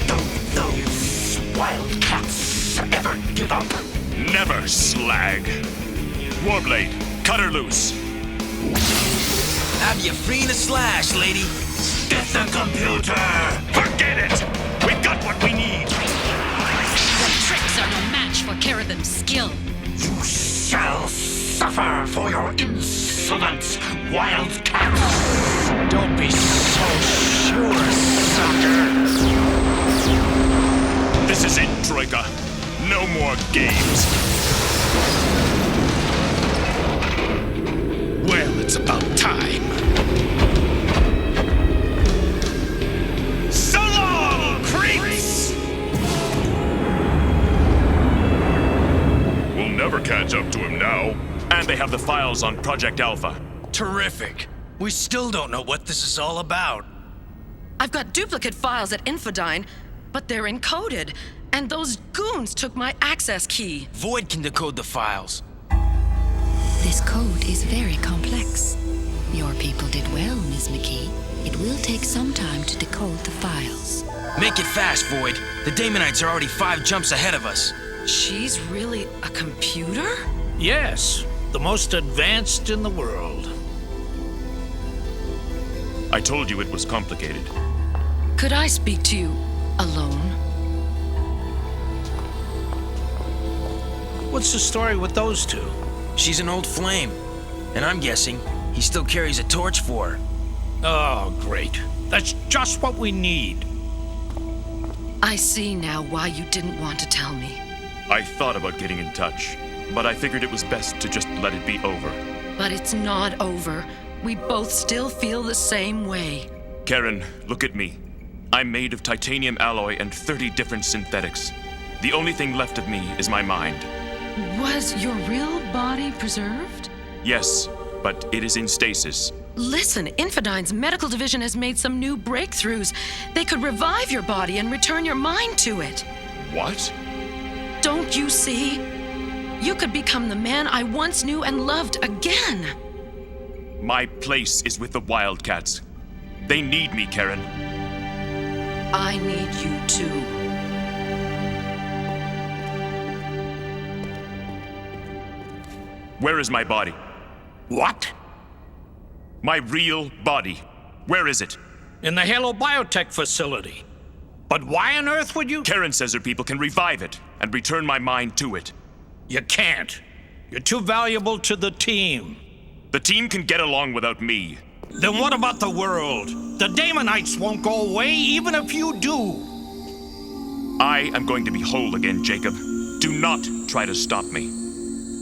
Don't those wildcats ever give up? Never, slag. Warblade, cut her loose. Have you free in a slash, lady? Get the computer! Forget it! We've got what we need! Your tricks are no match for Cherubim's skill. You shall suffer for your insolence, wildcats! Don't be so sure, sucker. This is it, Troika. No more games. Well, it's about time. So long, creeps! We'll never catch up to him now. And they have the files on Project Alpha. Terrific. We still don't know what this is all about. I've got duplicate files at Infodyne, but they're encoded. And those goons took my access key. Void can decode the files. This code is very complex. Your people did well, Ms. McKee. It will take some time to decode the files. Make it fast, Void. The Damonites are already 5 jumps ahead of us. She's really a computer? Yes, the most advanced in the world. I told you it was complicated. Could I speak to you alone? What's the story with those two? She's an old flame, and I'm guessing he still carries a torch for her. Oh, great. That's just what we need. I see now why you didn't want to tell me. I thought about getting in touch, but I figured it was best to just let it be over. But it's not over. We both still feel the same way. Karen, look at me. I'm made of titanium alloy and 30 different synthetics. The only thing left of me is my mind. Was your real body preserved? Yes, but it is in stasis. Listen, Infodyne's medical division has made some new breakthroughs. They could revive your body and return your mind to it. What? Don't you see? You could become the man I once knew and loved again. My place is with the Wildcats. They need me, Karen. I need you too. Where is my body? What? My real body. Where is it? In the Halo Biotech facility. But why on earth would you? Karen says her people can revive it and return my mind to it. You can't. You're too valuable to the team. The team can get along without me. Then what about the world? The Damonites won't go away even if you do. I am going to be whole again, Jacob. Do not try to stop me.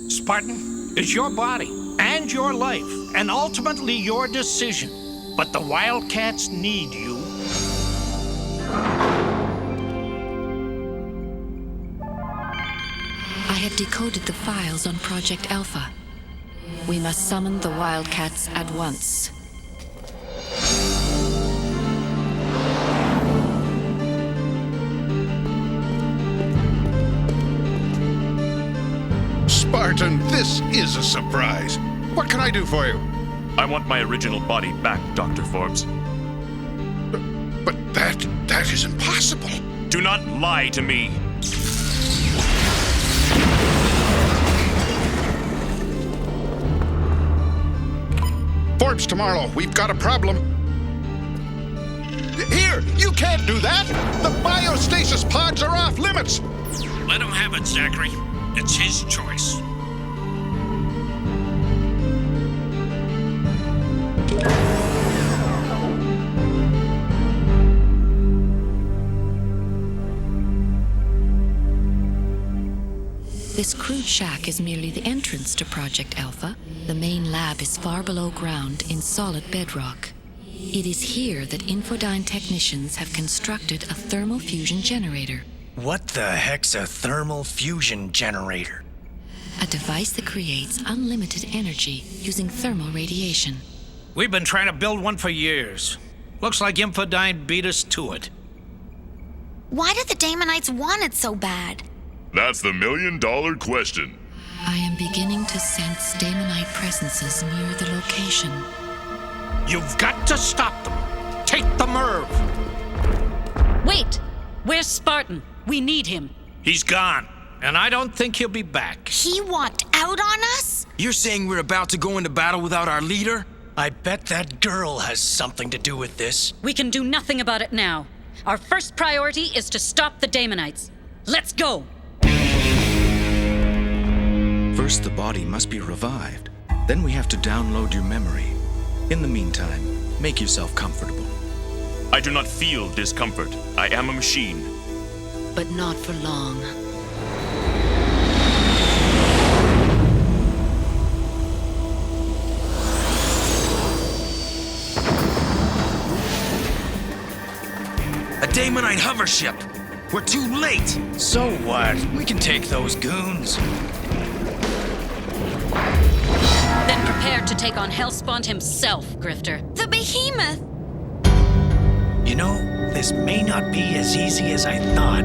Spartan, it's your body and your life, and ultimately your decision. But the Wildcats need you. I have decoded the files on Project Alpha. We must summon the Wildcats at once. Spartan, this is a surprise. What can I do for you? I want my original body back, Dr. Forbes. But that is impossible. Do not lie to me. Forbes, tomorrow, we've got a problem. Here, you can't do that. The biostasis pods are off limits. Let him have it, Zachary. It's his choice. This crude shack is merely the entrance to Project Alpha. The main lab is far below ground in solid bedrock. It is here that Infodyne technicians have constructed a thermal fusion generator. What the heck's a thermal fusion generator? A device that creates unlimited energy using thermal radiation. We've been trying to build one for years. Looks like Infodyne beat us to it. Why did the Damonites want it so bad? That's the million-dollar question. I am beginning to sense Damonite presences near the location. You've got to stop them. Take the Merv. Wait! Where's Spartan? We need him. He's gone, and I don't think he'll be back. He walked out on us? You're saying we're about to go into battle without our leader? I bet that girl has something to do with this. We can do nothing about it now. Our first priority is to stop the Damonites. Let's go! First, the body must be revived. Then we have to download your memory. In the meantime, make yourself comfortable. I do not feel discomfort. I am a machine. But not for long. A Damonite hover ship! We're too late! So what? We can take those goons. Then prepare to take on Hellspawn himself, Grifter. The behemoth! You know, this may not be as easy as I thought.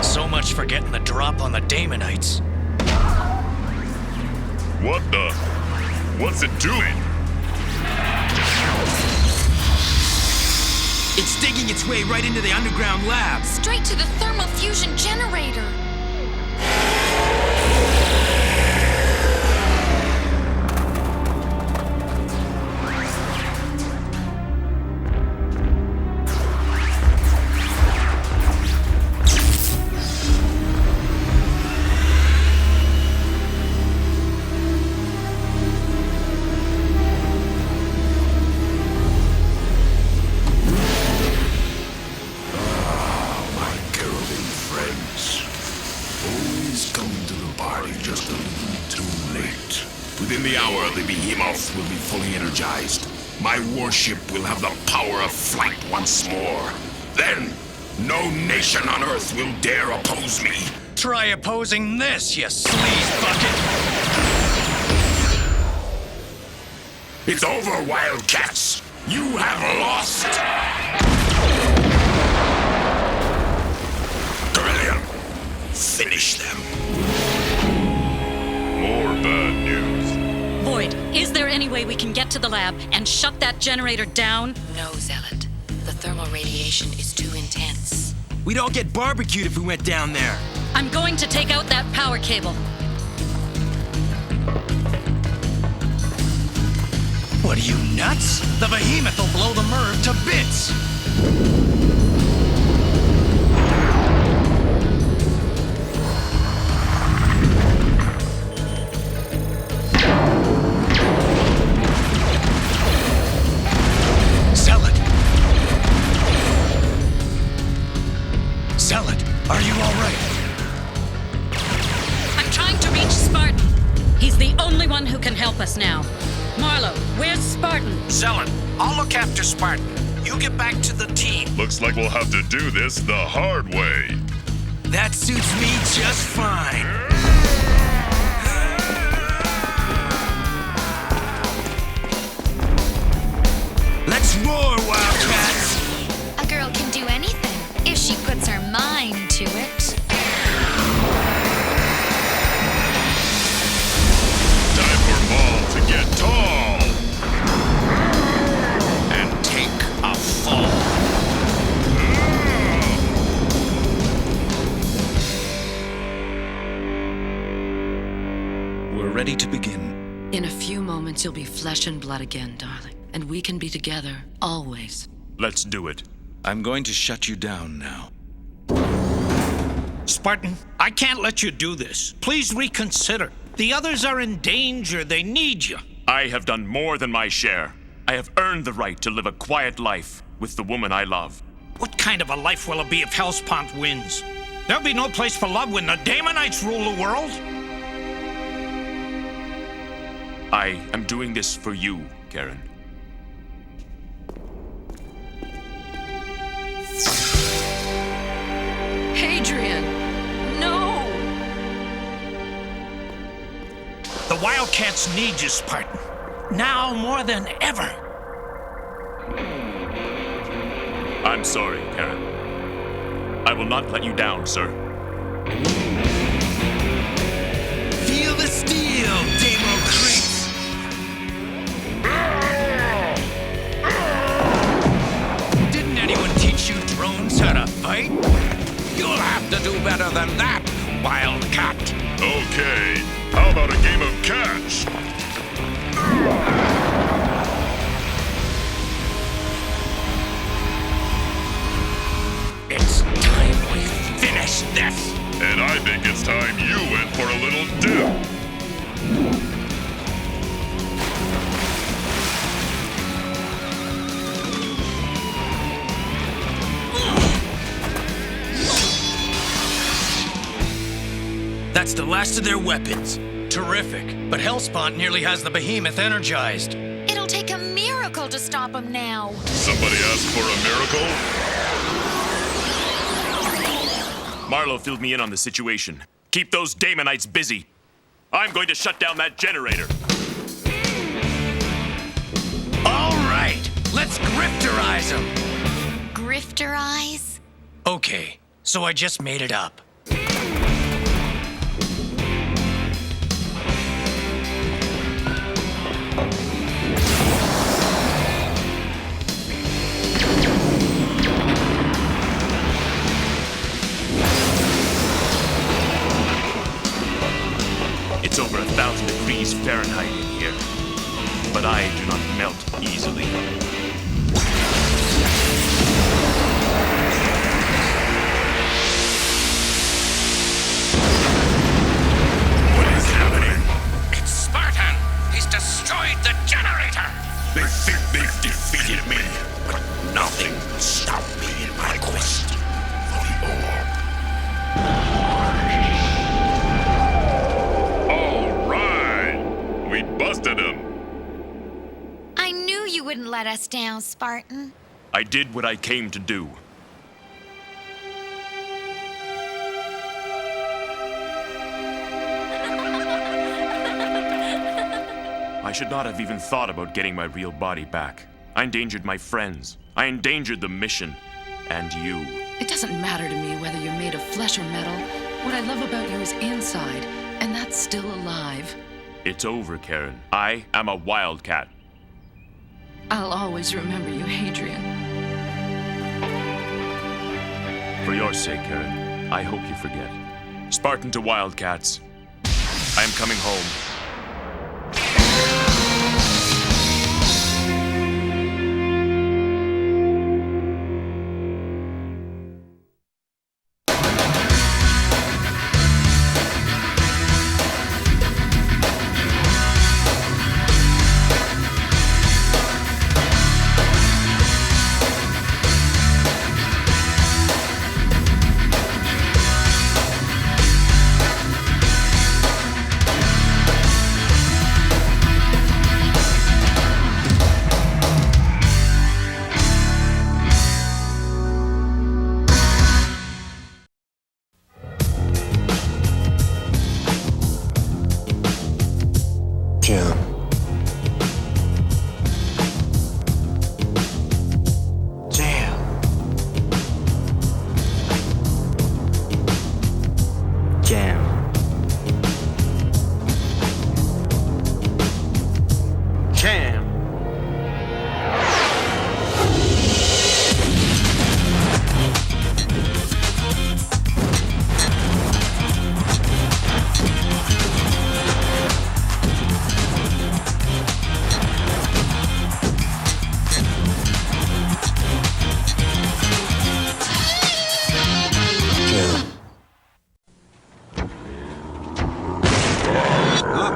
So much for getting the drop on the Damonites. What the? What's it doing? It's digging its way right into the underground lab. Straight to the thermal fusion generator. Earth will be fully energized. My warship will have the power of flight once more. Then, no nation on Earth will dare oppose me. Try opposing this, you sleaze bucket! It's over, Wildcats! You have lost! Brilliant! Finish them. More bad news. Void, is there any way we can get to the lab and shut that generator down? No, Zealot. The thermal radiation is too intense. We'd all get barbecued if we went down there. I'm going to take out that power cable. What are you, nuts? The behemoth will blow the Merv to bits! Zealot, are you all right? I'm trying to reach Spartan. He's the only one who can help us now. Marlowe, where's Spartan? Zealot, I'll look after Spartan. You get back to the team. Looks like we'll have to do this the hard way. That suits me just fine. Let's roar, Wildcats! A girl can do anything if she puts her mind to it. Time for Maul to get tall. And take a fall. We're ready to begin. In a few moments, you'll be flesh and blood again, darling. And we can be together, always. Let's do it. I'm going to shut you down now. Spartan, I can't let you do this. Please reconsider. The others are in danger. They need you. I have done more than my share. I have earned the right to live a quiet life with the woman I love. What kind of a life will it be if Hellspawn wins? There'll be no place for love when the Daemonites rule the world. I am doing this for you, Karen. Hadrian! No! The Wildcats need you, Spartan. Now more than ever. I'm sorry, Karen. I will not let you down, sir. Feel the steel, Demo Creeps! Didn't anyone teach you drones how to fight? You'll have to do better than that, Wildcat. Okay, how about a game of catch? It's time we finish this. And I think it's time you went for a little dip. That's the last of their weapons. Terrific. But Hellspawn nearly has the behemoth energized. It'll take a miracle to stop him now. Somebody asked for a miracle? Marlowe filled me in on the situation. Keep those Daemonites busy. I'm going to shut down that generator. All right, let's grifterize them. Grifter eyes? Okay, so I just made it up. It's over 1,000 degrees Fahrenheit in here, but I do not melt easily. us down, Spartan? I did what I came to do. I should not have even thought about getting my real body back. I endangered my friends. I endangered the mission. And you. It doesn't matter to me whether you're made of flesh or metal. What I love about you is inside, and that's still alive. It's over, Karen. I am a wildcat. I'll always remember you, Hadrian. For your sake, Karen, I hope you forget. Spartan to Wildcats. I am coming home.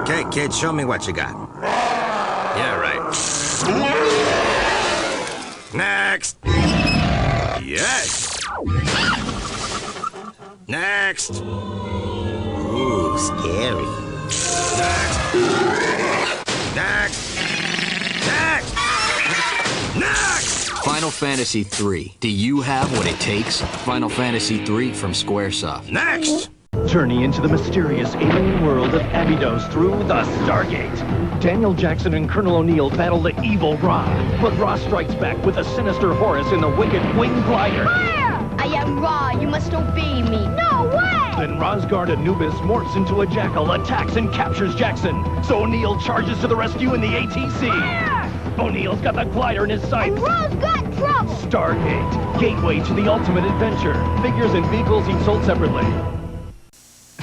Okay, kid, show me what you got. Yeah, right. Next! Yes! Next! Ooh, scary. Next! Next! Next! Final Fantasy III. Do you have what it takes? Final Fantasy III from Squaresoft. Next! Journey into the mysterious alien world of Abydos through the Stargate. Daniel Jackson and Colonel O'Neill battle the evil Ra, but Ra strikes back with a sinister Horus in the wicked wing glider. Fire! I am Ra, you must obey me. No way! Then Ra's guard Anubis morphs into a jackal, attacks and captures Jackson. So O'Neill charges to the rescue in the ATC. Fire! O'Neill's got the glider in his sights. And Ra's got trouble! Stargate, gateway to the ultimate adventure. Figures and vehicles each sold separately.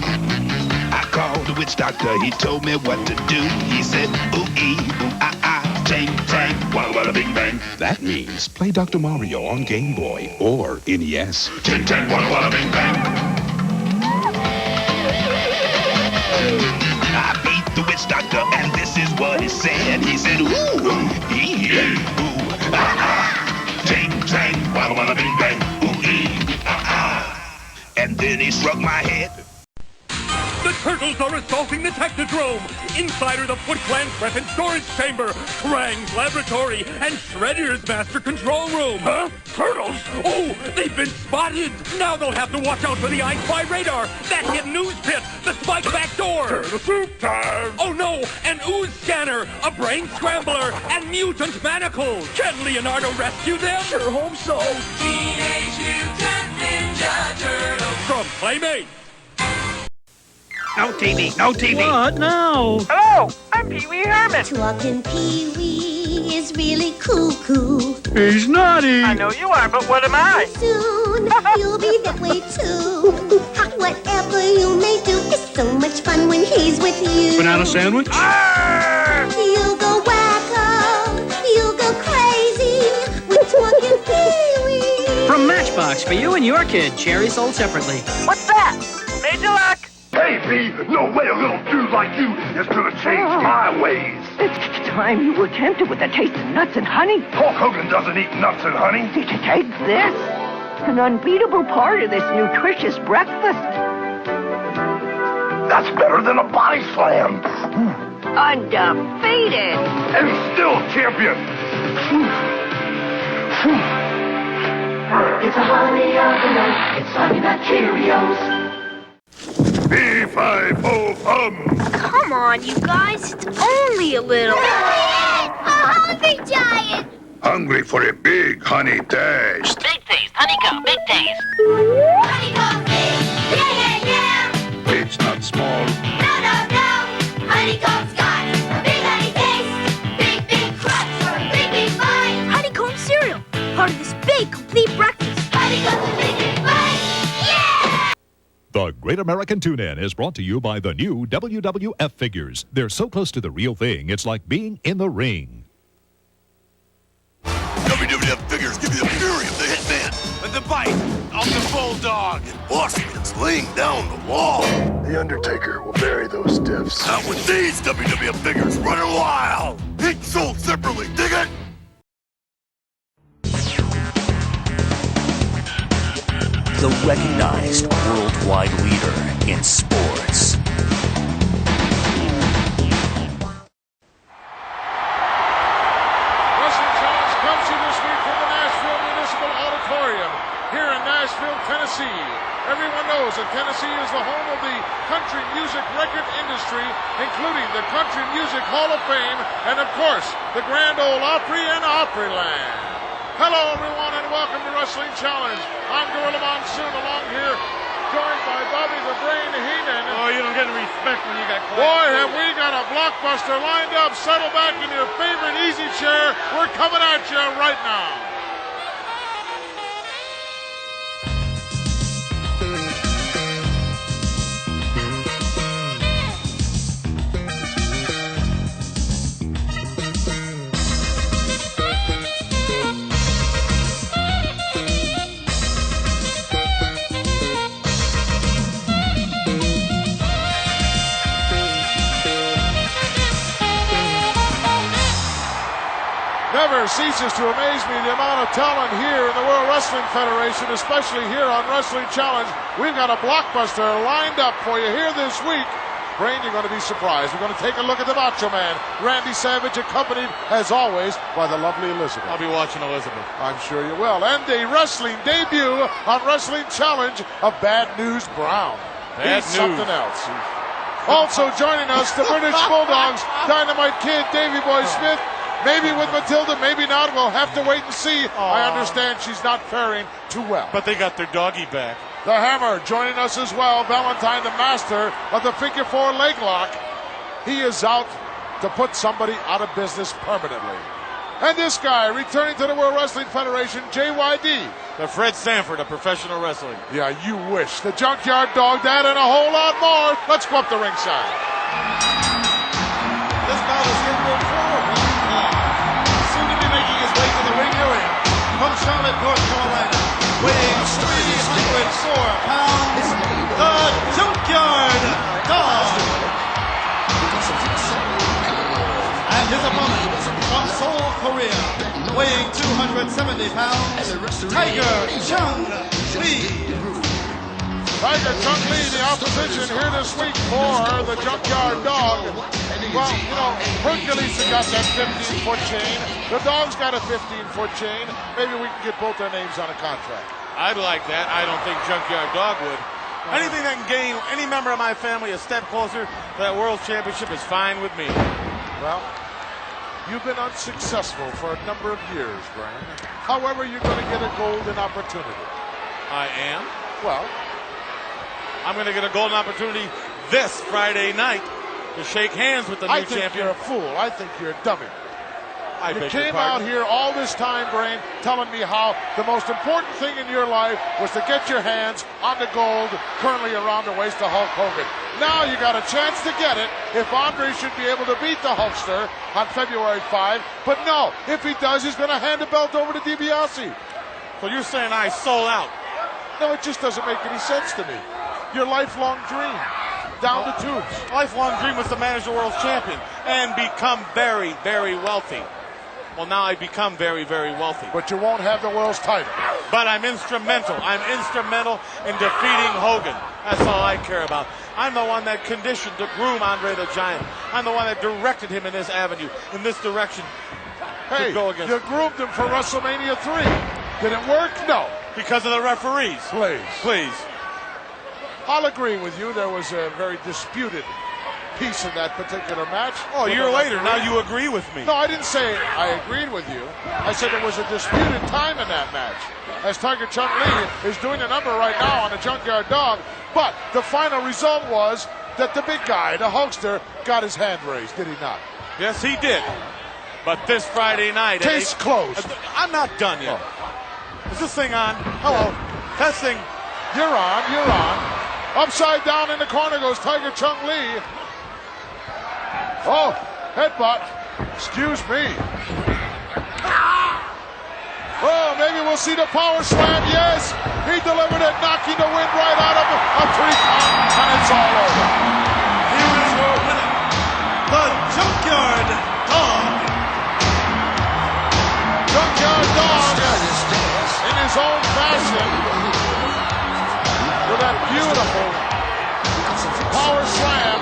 I called the witch doctor, he told me what to do. He said, ooh-ee, ooh-ah-ah, tang-tang, walla-walla bing-bang. That means play Dr. Mario on Game Boy or NES. Ting-tang, walla-walla bing-bang. I beat the witch doctor and this is what he said. He said, ooh-ee, ooh-ah-ah, ting-tang, walla-walla bing-bang, ooh-ee, ah-ah. And then he struck my head. The turtles are assaulting the Technodrome! Inside are the Foot Clan's weapon storage chamber, Krang's laboratory, and Shredder's master control room! Huh? Turtles? Oh, they've been spotted! Now they'll have to watch out for the I-Spy radar, that hidden ooze pit, the spike back door! Turtle soup time! Oh no, an ooze scanner, a brain scrambler, and mutant manacles! Can Leonardo rescue them? Sure hope so! Teenage Mutant Ninja Turtles! From Playmate! No TV, no TV. What now? Hello, I'm Pee-wee Herman. Talking Pee-wee is really cuckoo. He's naughty. I know you are, but what am I? Soon you'll be that way too. Whatever you may do is so much fun when he's with you. Banana sandwich? You'll go wacko, you'll go crazy with Talking Pee-wee. From Matchbox for you and your kid. Cherry sold separately. What's that? Major Luck. Hey, B, no way a little dude like you is gonna change my ways. It's time you were tempted with a taste of nuts and honey. Hulk Hogan doesn't eat nuts and honey. Take this. An unbeatable part of this nutritious breakfast. That's better than a body slam. Undefeated. And still champion. It's a honey of the night. It's Honey Nut Cheerios. B5O. Come on, you guys. It's only a little. A hungry giant. Hungry for a big honey taste. Big taste. Honeycomb. Big taste. Honeycomb big. Yeah, yeah, yeah. It's not small. No, no, no. Honeycomb's got a big honey taste. Big, big crunch for a big, big bite. Honeycomb cereal. Part of this big, complete breakfast. Honeycomb's a big, big bite. Yeah! The Great American Tune-In is brought to you by the new WWF figures. They're so close to the real thing, it's like being in the ring. WWF figures give you the fury of the Hitman and the bite of the Bulldog. Horseman's laying down the wall. The Undertaker will bury those stiffs. Not with these WWF figures running wild. Each sold separately, dig it? The recognized worldwide leader in sports. Wrestling Challenge comes to you this week from the Nashville Municipal Auditorium here in Nashville, Tennessee. Everyone knows that Tennessee is the home of the country music record industry, including the Country Music Hall of Fame and, of course, the Grand Ole Opry and Opryland. Hello, everyone, and welcome to Wrestling Challenge. I'm Gorilla Monsoon, along here, joined by Bobby the Brain Heenan. Oh, you don't get any respect when you got class. Boy, have we got a blockbuster lined up. Settle back in your favorite easy chair. We're coming at you right now. Never ceases to amaze me the amount of talent here in the World Wrestling Federation, especially here on Wrestling Challenge. We've got a blockbuster lined up for you here this week. Brain, you're going to be surprised. We're going to take a look at the Macho Man, Randy Savage, accompanied, as always, by the lovely Elizabeth. I'll be watching Elizabeth. I'm sure you will. And a wrestling debut on Wrestling Challenge of Bad News Brown. Bad He's news. something else. Also joining us, the British Bulldogs, Dynamite Kid, Davey Boy Smith. Maybe with Matilda, maybe not. We'll have to wait and see. I understand she's not faring too well. But they got their doggy back. The Hammer joining us as well. Valentine, the master of the figure four leg lock. He is out to put somebody out of business permanently. And this guy, returning to the World Wrestling Federation, J.Y.D. The Fred Sanford of professional wrestling. Yeah, you wish. The Junkyard Dog, that and a whole lot more. Let's go up the ringside. This bout is scheduled for one fall. Soon to be making his way to the ring area from Charlotte, North Carolina, weighing 304 pounds, the Junkyard Dog. And his opponent from Seoul, Korea, weighing 270 pounds, Tiger Chung-Lee. Tiger Chung-Lee, the opposition here this week for the Junkyard Dog. Well, you know, Hercules has got that 15-foot chain. The Dog's got a 15-foot chain. Maybe we can get both their names on a contract. I'd like that. I don't think Junkyard Dog would. Anything that can gain any member of my family a step closer to that World Championship is fine with me. Well, you've been unsuccessful for a number of years, Brian. However, you're going to get a golden opportunity. I am? Well, I'm going to get a golden opportunity this Friday night to shake hands with the new champion. I think you're a fool. I think you're a dummy. You beg came your pardon. out here all this time, Brain, telling me how the most important thing in your life was to get your hands on the gold currently around the waist of Hulk Hogan. Now you got a chance to get it if Andre should be able to beat the Hulkster on February 5. But no, if he does, he's going to hand the belt over to DiBiase. So you're saying I sold out? No, it just doesn't make any sense to me. Your lifelong dream, down the tubes. Lifelong dream was to manage the world's champion and become very, very wealthy. Well, now I become very, very wealthy. But you won't have the world's title. But I'm instrumental. I'm instrumental in defeating Hogan. That's all I care about. I'm the one that conditioned to groom Andre the Giant. I'm the one that directed him in this avenue, in this direction. to go against. You groomed him for WrestleMania 3. Did it work? No. Because of the referees. Please. I'll agree with you. There was a very disputed piece in that particular match. Oh, a year later, now you agree with me. No, I didn't say I agreed with you. I said there was a disputed time in that match. As Tiger Chung Lee is doing a number right now on the Junkyard Dog. But the final result was that the big guy, the Hulkster, got his hand raised, did he not? Yes, he did. But this Friday night... Case closed. I'm not done yet. Is this thing on? Hello. Testing. You're on. Upside down in the corner goes Tiger Chung Lee. Oh, headbutt. Excuse me. Oh, maybe we'll see the power slam. Yes, he delivered it, knocking the wind right out of a 3 count, and it's all over. Here is your winner, the Junkyard Dog. Junkyard Dog, in his own fashion, with that beautiful power slam,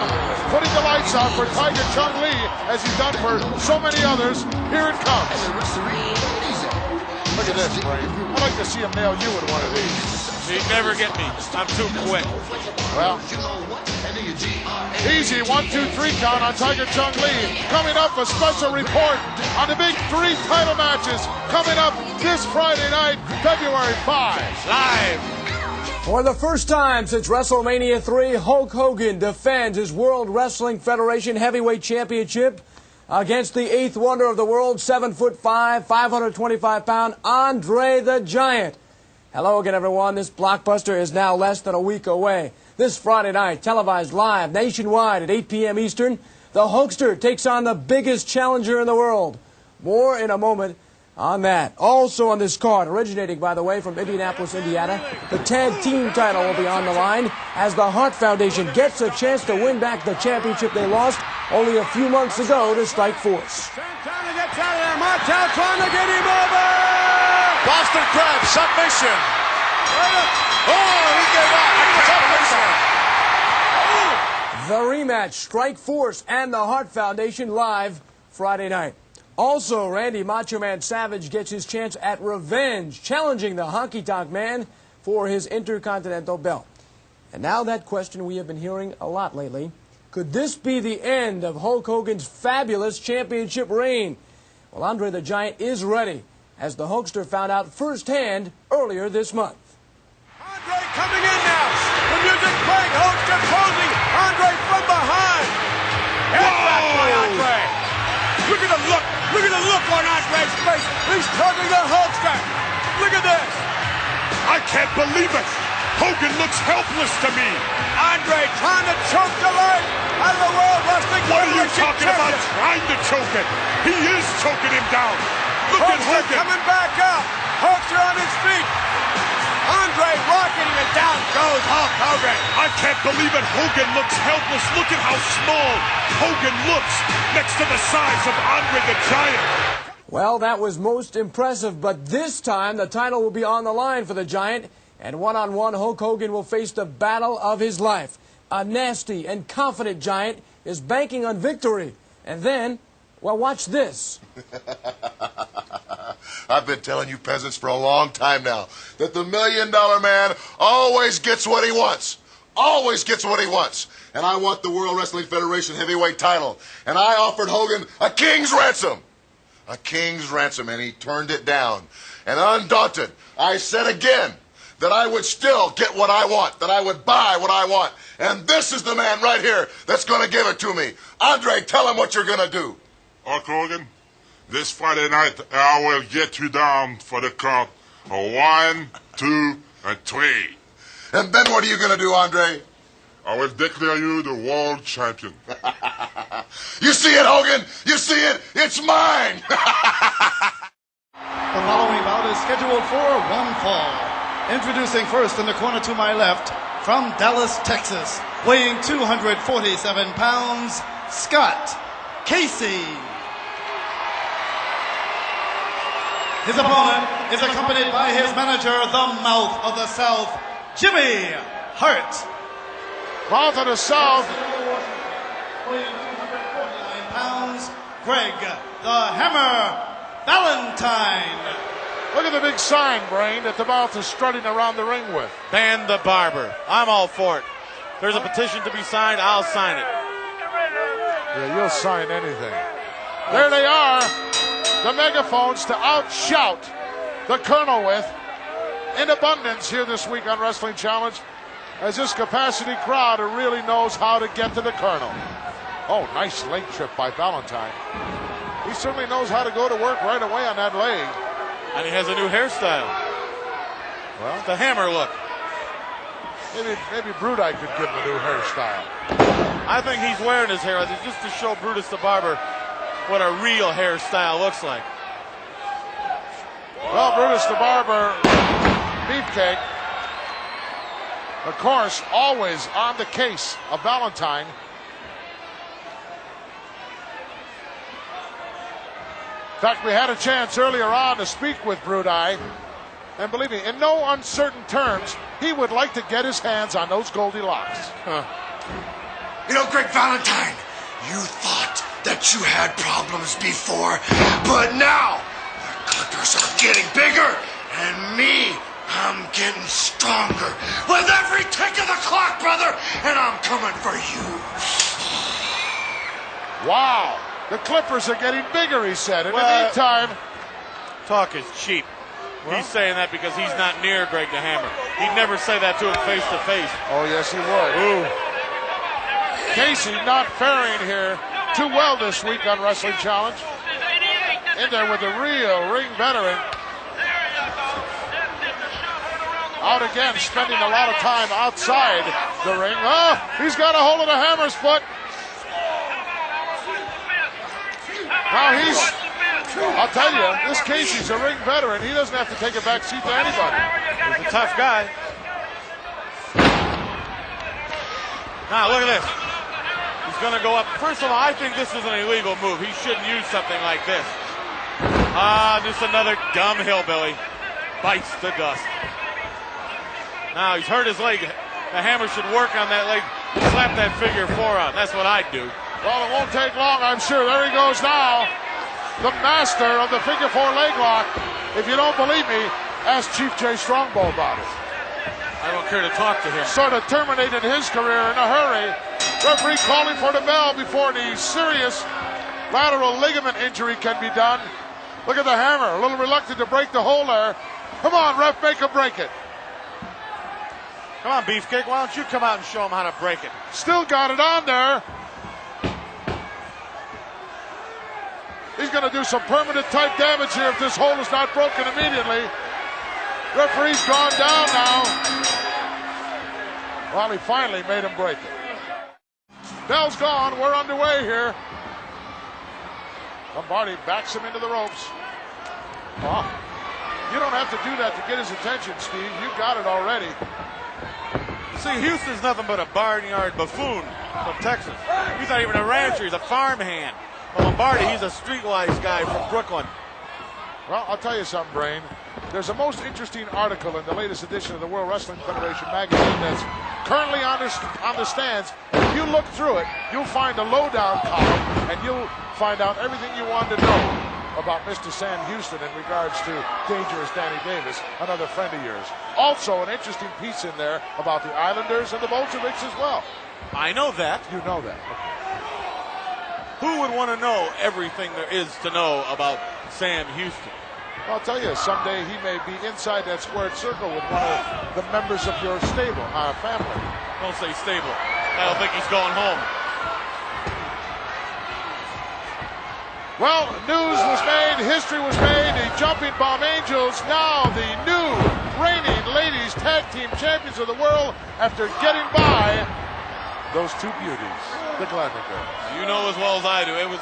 putting the lights out for Tiger Chung Lee, as he's done for so many others. Here it comes. Look at this, Ray. I'd like to see him nail you with one of these. He'd never get me. I'm too quick. Well, easy 1, 2, 3 count on Tiger Chung Lee. Coming up, a special report on the big 3 title matches coming up this Friday night, February 5. Live. For the first time since WrestleMania 3, Hulk Hogan defends his World Wrestling Federation Heavyweight Championship against the 8th wonder of the world, 7'5", 525-pound Andre the Giant. Hello again, everyone. This blockbuster is now less than a week away. This Friday night, televised live nationwide at 8 p.m. Eastern, the Hulkster takes on the biggest challenger in the world. More in a moment on that. Also on this card, originating, by the way, from Indianapolis, Indiana, the tag team title will be on the line as the Hart Foundation gets a chance to win back the championship they lost only a few months ago to Strike Force. Trying to get out of there. Martel trying to get him over. Boston Crab, submission. Oh, he gave up. The rematch, Strike Force and the Hart Foundation, live Friday night. Also, Randy Macho Man Savage gets his chance at revenge, challenging the Honky Tonk Man for his Intercontinental belt. And now that question we have been hearing a lot lately. Could this be the end of Hulk Hogan's fabulous championship reign? Well, Andre the Giant is ready, as the Hulkster found out firsthand earlier this month. Andre coming in now. The music playing. Hulkster closing. Andre from behind. Headback by Andre. Look at the look. Look at the look on Andre's face. He's tugging the Hulkster. Look at this. I can't believe it. Hogan looks helpless to me. Andre trying to choke the life out of the World Wrestling What are you Federation talking about champion. trying to choke it? He is choking him down. Look at Hulkster Hogan. coming back up. Hulkster on his feet. Andre rocketing and down goes Hulk Hogan. I can't believe it. Hogan looks helpless. Look at how small Hogan looks next to the size of Andre the Giant. Well, that was most impressive, but this time the title will be on the line for the Giant, and one-on-one Hulk Hogan will face the battle of his life. A nasty and confident Giant is banking on victory. And then, well, watch this. I've been telling you peasants for a long time now that the $1 Million Man always gets what he wants. Always gets what he wants. And I want the World Wrestling Federation heavyweight title. And I offered Hogan a king's ransom. A king's ransom, and he turned it down. And undaunted, I said again that I would still get what I want, that I would buy what I want. And this is the man right here that's going to give it to me. Andre, tell him what you're going to do. Hulk Hogan, this Friday night, I will get you down for the count of 1, 2, and 3. And then what are you going to do, Andre? I will declare you the world champion. You see it, Hogan? You see it? It's mine! The following bout is scheduled for one fall. Introducing first in the corner to my left, from Dallas, Texas, weighing 247 pounds, Scott Casey. His opponent is accompanied by his manager, the Mouth of the South, Jimmy Hart. Mouth of the South. Weighing 249 pounds, Greg the Hammer Valentine. Look at the big sign, Brain, that the mouth is strutting around the ring with. Ban the barber. I'm all for it. There's a petition to be signed, I'll sign it. Yeah, you'll sign anything. There they are, the megaphones to outshout the Colonel with, in abundance here this week on Wrestling Challenge, as this capacity crowd really knows how to get to the Colonel. Oh, nice leg trip by Valentine. He certainly knows how to go to work right away on that leg. And he has a new hairstyle. Well, the hammer look. Maybe Brudai could give him a new hairstyle. I think he's wearing his hair just to show Brutus the Barber what a real hairstyle looks like. Well, Brutus the Barber, Beefcake, of course, always on the case of Valentine. In fact, we had a chance earlier on to speak with Brudai, and believe me, in no uncertain terms, he would like to get his hands on those Goldilocks. You know, Greg Valentine, you thought that you had problems before, but now the Clippers are getting bigger, and me, I'm getting stronger with every tick of the clock, brother, and I'm coming for you. Wow. The Clippers are getting bigger, he said. In the meantime, talk is cheap. He's saying that because he's not near Greg the Hammer. He'd never say that to him face to face. Oh, yes, he would. Ooh. Casey not faring here too well this week on Wrestling Challenge. In there with a real ring veteran. Out again, spending a lot of time outside the ring. Oh, he's got a hold of the Hammer's foot. Now I'll tell you, this Casey's a ring veteran. He doesn't have to take a back seat to anybody. He's a tough guy. Now, look at this. He's going to go up. First of all, I think this is an illegal move. He shouldn't use something like this. Just another dumb hillbilly. Bites the dust. Now, he's hurt his leg. The Hammer should work on that leg. Slap that figure four on. That's what I'd do. Well, it won't take long, I'm sure. There he goes now. The master of the figure four leg lock. If you don't believe me, ask Chief Jay Strongbow about it. I don't care to talk to him. Sort of terminated his career in a hurry. Referee calling for the bell before the serious lateral ligament injury can be done. Look at the Hammer, a little reluctant to break the hole there. Come on, ref, make him break it. Come on, Beefcake, why don't you come out and show him how to break it? Still got it on there. He's going to do some permanent type damage here if this hole is not broken immediately. Referee's gone down now. Well, he finally made him break it. Bell's gone. We're underway here. Lombardi backs him into the ropes. Oh, you don't have to do that to get his attention, Steve. You got it already. See, Houston's nothing but a barnyard buffoon from Texas. He's not even a rancher. He's a farmhand. Well, Lombardi, he's a streetwise guy from Brooklyn. Well, I'll tell you something, Brain. There's a most interesting article in the latest edition of the World Wrestling Federation magazine that's currently on the stands. If you look through it, you'll find a lowdown column, and you'll find out everything you want to know about Mr. Sam Houston in regards to Dangerous Danny Davis, another friend of yours. Also, an interesting piece in there about the Islanders and the Bolsheviks as well. I know that. You know that. Who would want to know everything there is to know about Sam Houston? Well, I'll tell you, someday he may be inside that squared circle with one of the members of your stable, family. Don't say stable. I don't think he's going home. Well, news was made, history was made. The Jumping Bomb Angels, now the new reigning ladies tag team champions of the world after getting by those two beauties, the Glamour Girls. You know as well as I do. It was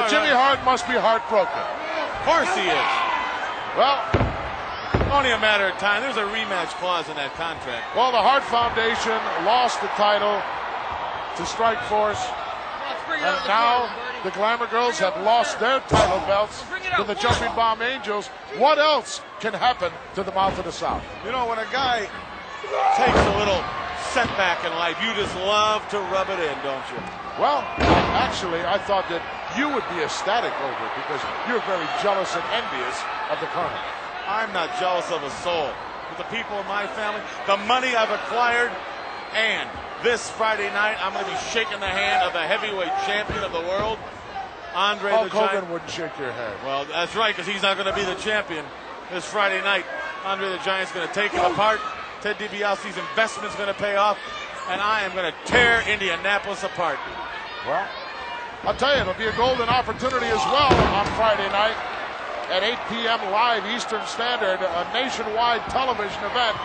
Jimmy Hart must be heartbroken. Of course he is. Well, only a matter of time. There's a rematch clause in that contract. Well, the Hart Foundation lost the title to Strikeforce, and now the Glamour Girls have lost their title belts to the Jumping Bomb Angels. What else can happen to the Mouth of the South? You know, when a guy takes a little setback in life, you just love to rub it in, don't you? Well, actually, I thought that you would be ecstatic over it because you're very jealous and envious of the Colonel. I'm not jealous of a soul. With the people in my family, the money I've acquired, and this Friday night, I'm going to be shaking the hand of the heavyweight champion of the world, Andre the Giant. Hulk Hogan wouldn't shake your hand. Well, that's right, because he's not going to be the champion this Friday night. Andre the Giant's going to take him apart. Ted DiBiase's investment's going to pay off, and I am going to tear Indianapolis apart. Well, I'll tell you, it'll be a golden opportunity as well on Friday night at 8 p.m. live Eastern Standard, a nationwide television event.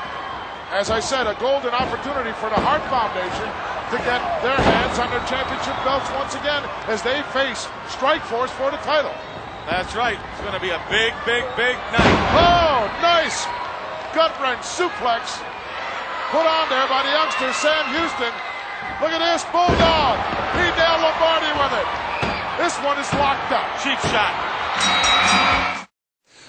As I said, a golden opportunity for the Hart Foundation to get their hands on their championship belts once again as they face Strikeforce for the title. That's right. It's going to be a big, big, big night. Oh, nice gut-wrench suplex put on there by the youngster, Sam Houston. Look at this, Bulldog. He nailed Lombardi with it. This one is locked up. Cheap shot.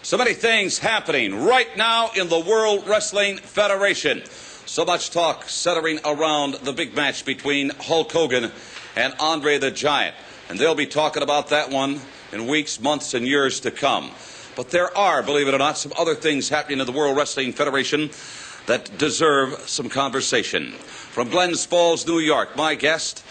So many things happening right now in the World Wrestling Federation. So much talk centering around the big match between Hulk Hogan and Andre the Giant. And they'll be talking about that one in weeks, months, and years to come. But there are, believe it or not, some other things happening in the World Wrestling Federation that deserve some conversation. From Glens Falls, New York, my guest,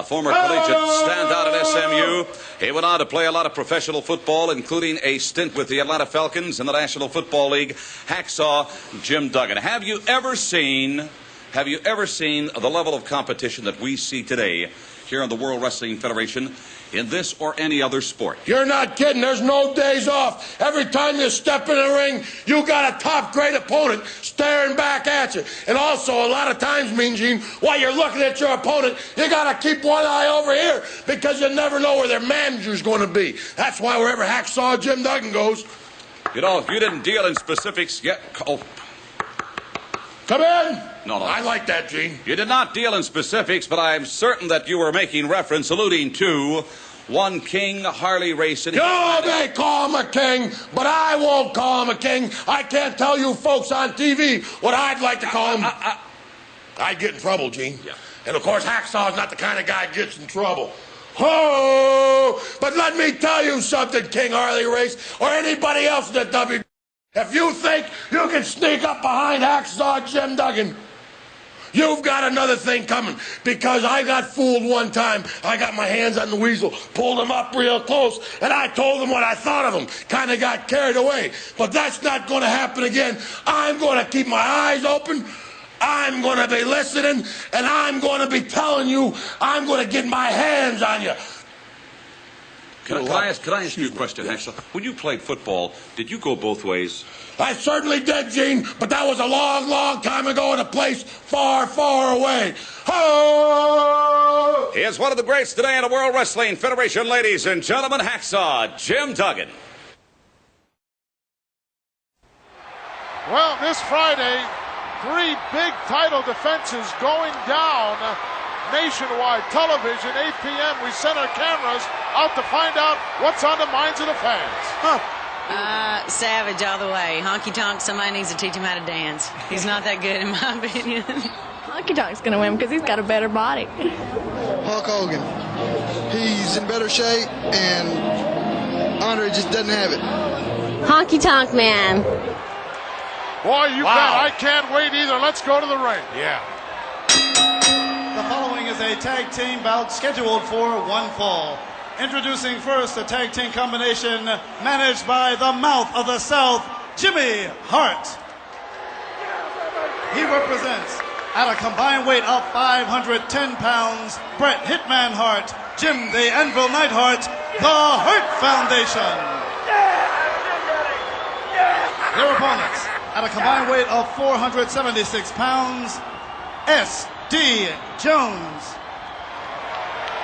former collegiate standout at SMU. He went on to play a lot of professional football, including a stint with the Atlanta Falcons in the National Football League. Hacksaw Jim Duggan. Have you ever seen the level of competition that we see today here in the World Wrestling Federation in this or any other sport? You're not kidding. There's no days off. Every time you step in the ring, you got a top-grade opponent staring back at you. And also, a lot of times, Mean Gene, while you're looking at your opponent, you got to keep one eye over here because you never know where their manager's going to be. That's why wherever Hacksaw Jim Duggan goes. You know, if you didn't deal in specifics yet... Oh. Come in. No. I like that, Gene. You did not deal in specifics, but I'm certain that you were making reference, alluding to one King Harley Race. You may call him a king, but I won't call him a king. I can't tell you folks on TV what I'd like to call him. I'd get in trouble, Gene. Yeah. And, of course, Hacksaw's not the kind of guy that gets in trouble. Oh, but let me tell you something, King Harley Race, or anybody else in the W. If you think you can sneak up behind Hacksaw Jim Duggan, you've got another thing coming, because I got fooled one time. I got my hands on the weasel, pulled him up real close, and I told him what I thought of him. Kind of got carried away. But that's not going to happen again. I'm going to keep my eyes open. I'm going to be listening, and I'm going to be telling you, I'm going to get my hands on you. Can I ask you a question, Hacksaw? When you played football, did you go both ways? I certainly did, Gene, but that was a long, long time ago in a place far, far away. Oh! He is one of the greats today in the World Wrestling Federation, ladies and gentlemen, Hacksaw Jim Duggan. Well, this Friday, 3 big title defenses going down nationwide television, 8 p.m. We send our cameras out to find out what's on the minds of the fans. Savage all the way. Honky Tonk, somebody needs to teach him how to dance. He's not that good, in my opinion. Honky Tonk's going to win because he's got a better body. Hulk Hogan. He's in better shape, and Andre just doesn't have it. Honky Tonk Man. Boy, you bet. I can't wait either. Let's go to the ring. Yeah. The following is a tag team bout scheduled for one fall. Introducing first the tag team combination managed by the Mouth of the South, Jimmy Hart. He represents, at a combined weight of 510 pounds, Bret Hitman Hart, Jim the Anvil Neidhart, the Hart Foundation. Their opponents, at a combined weight of 476 pounds, S.D. Jones.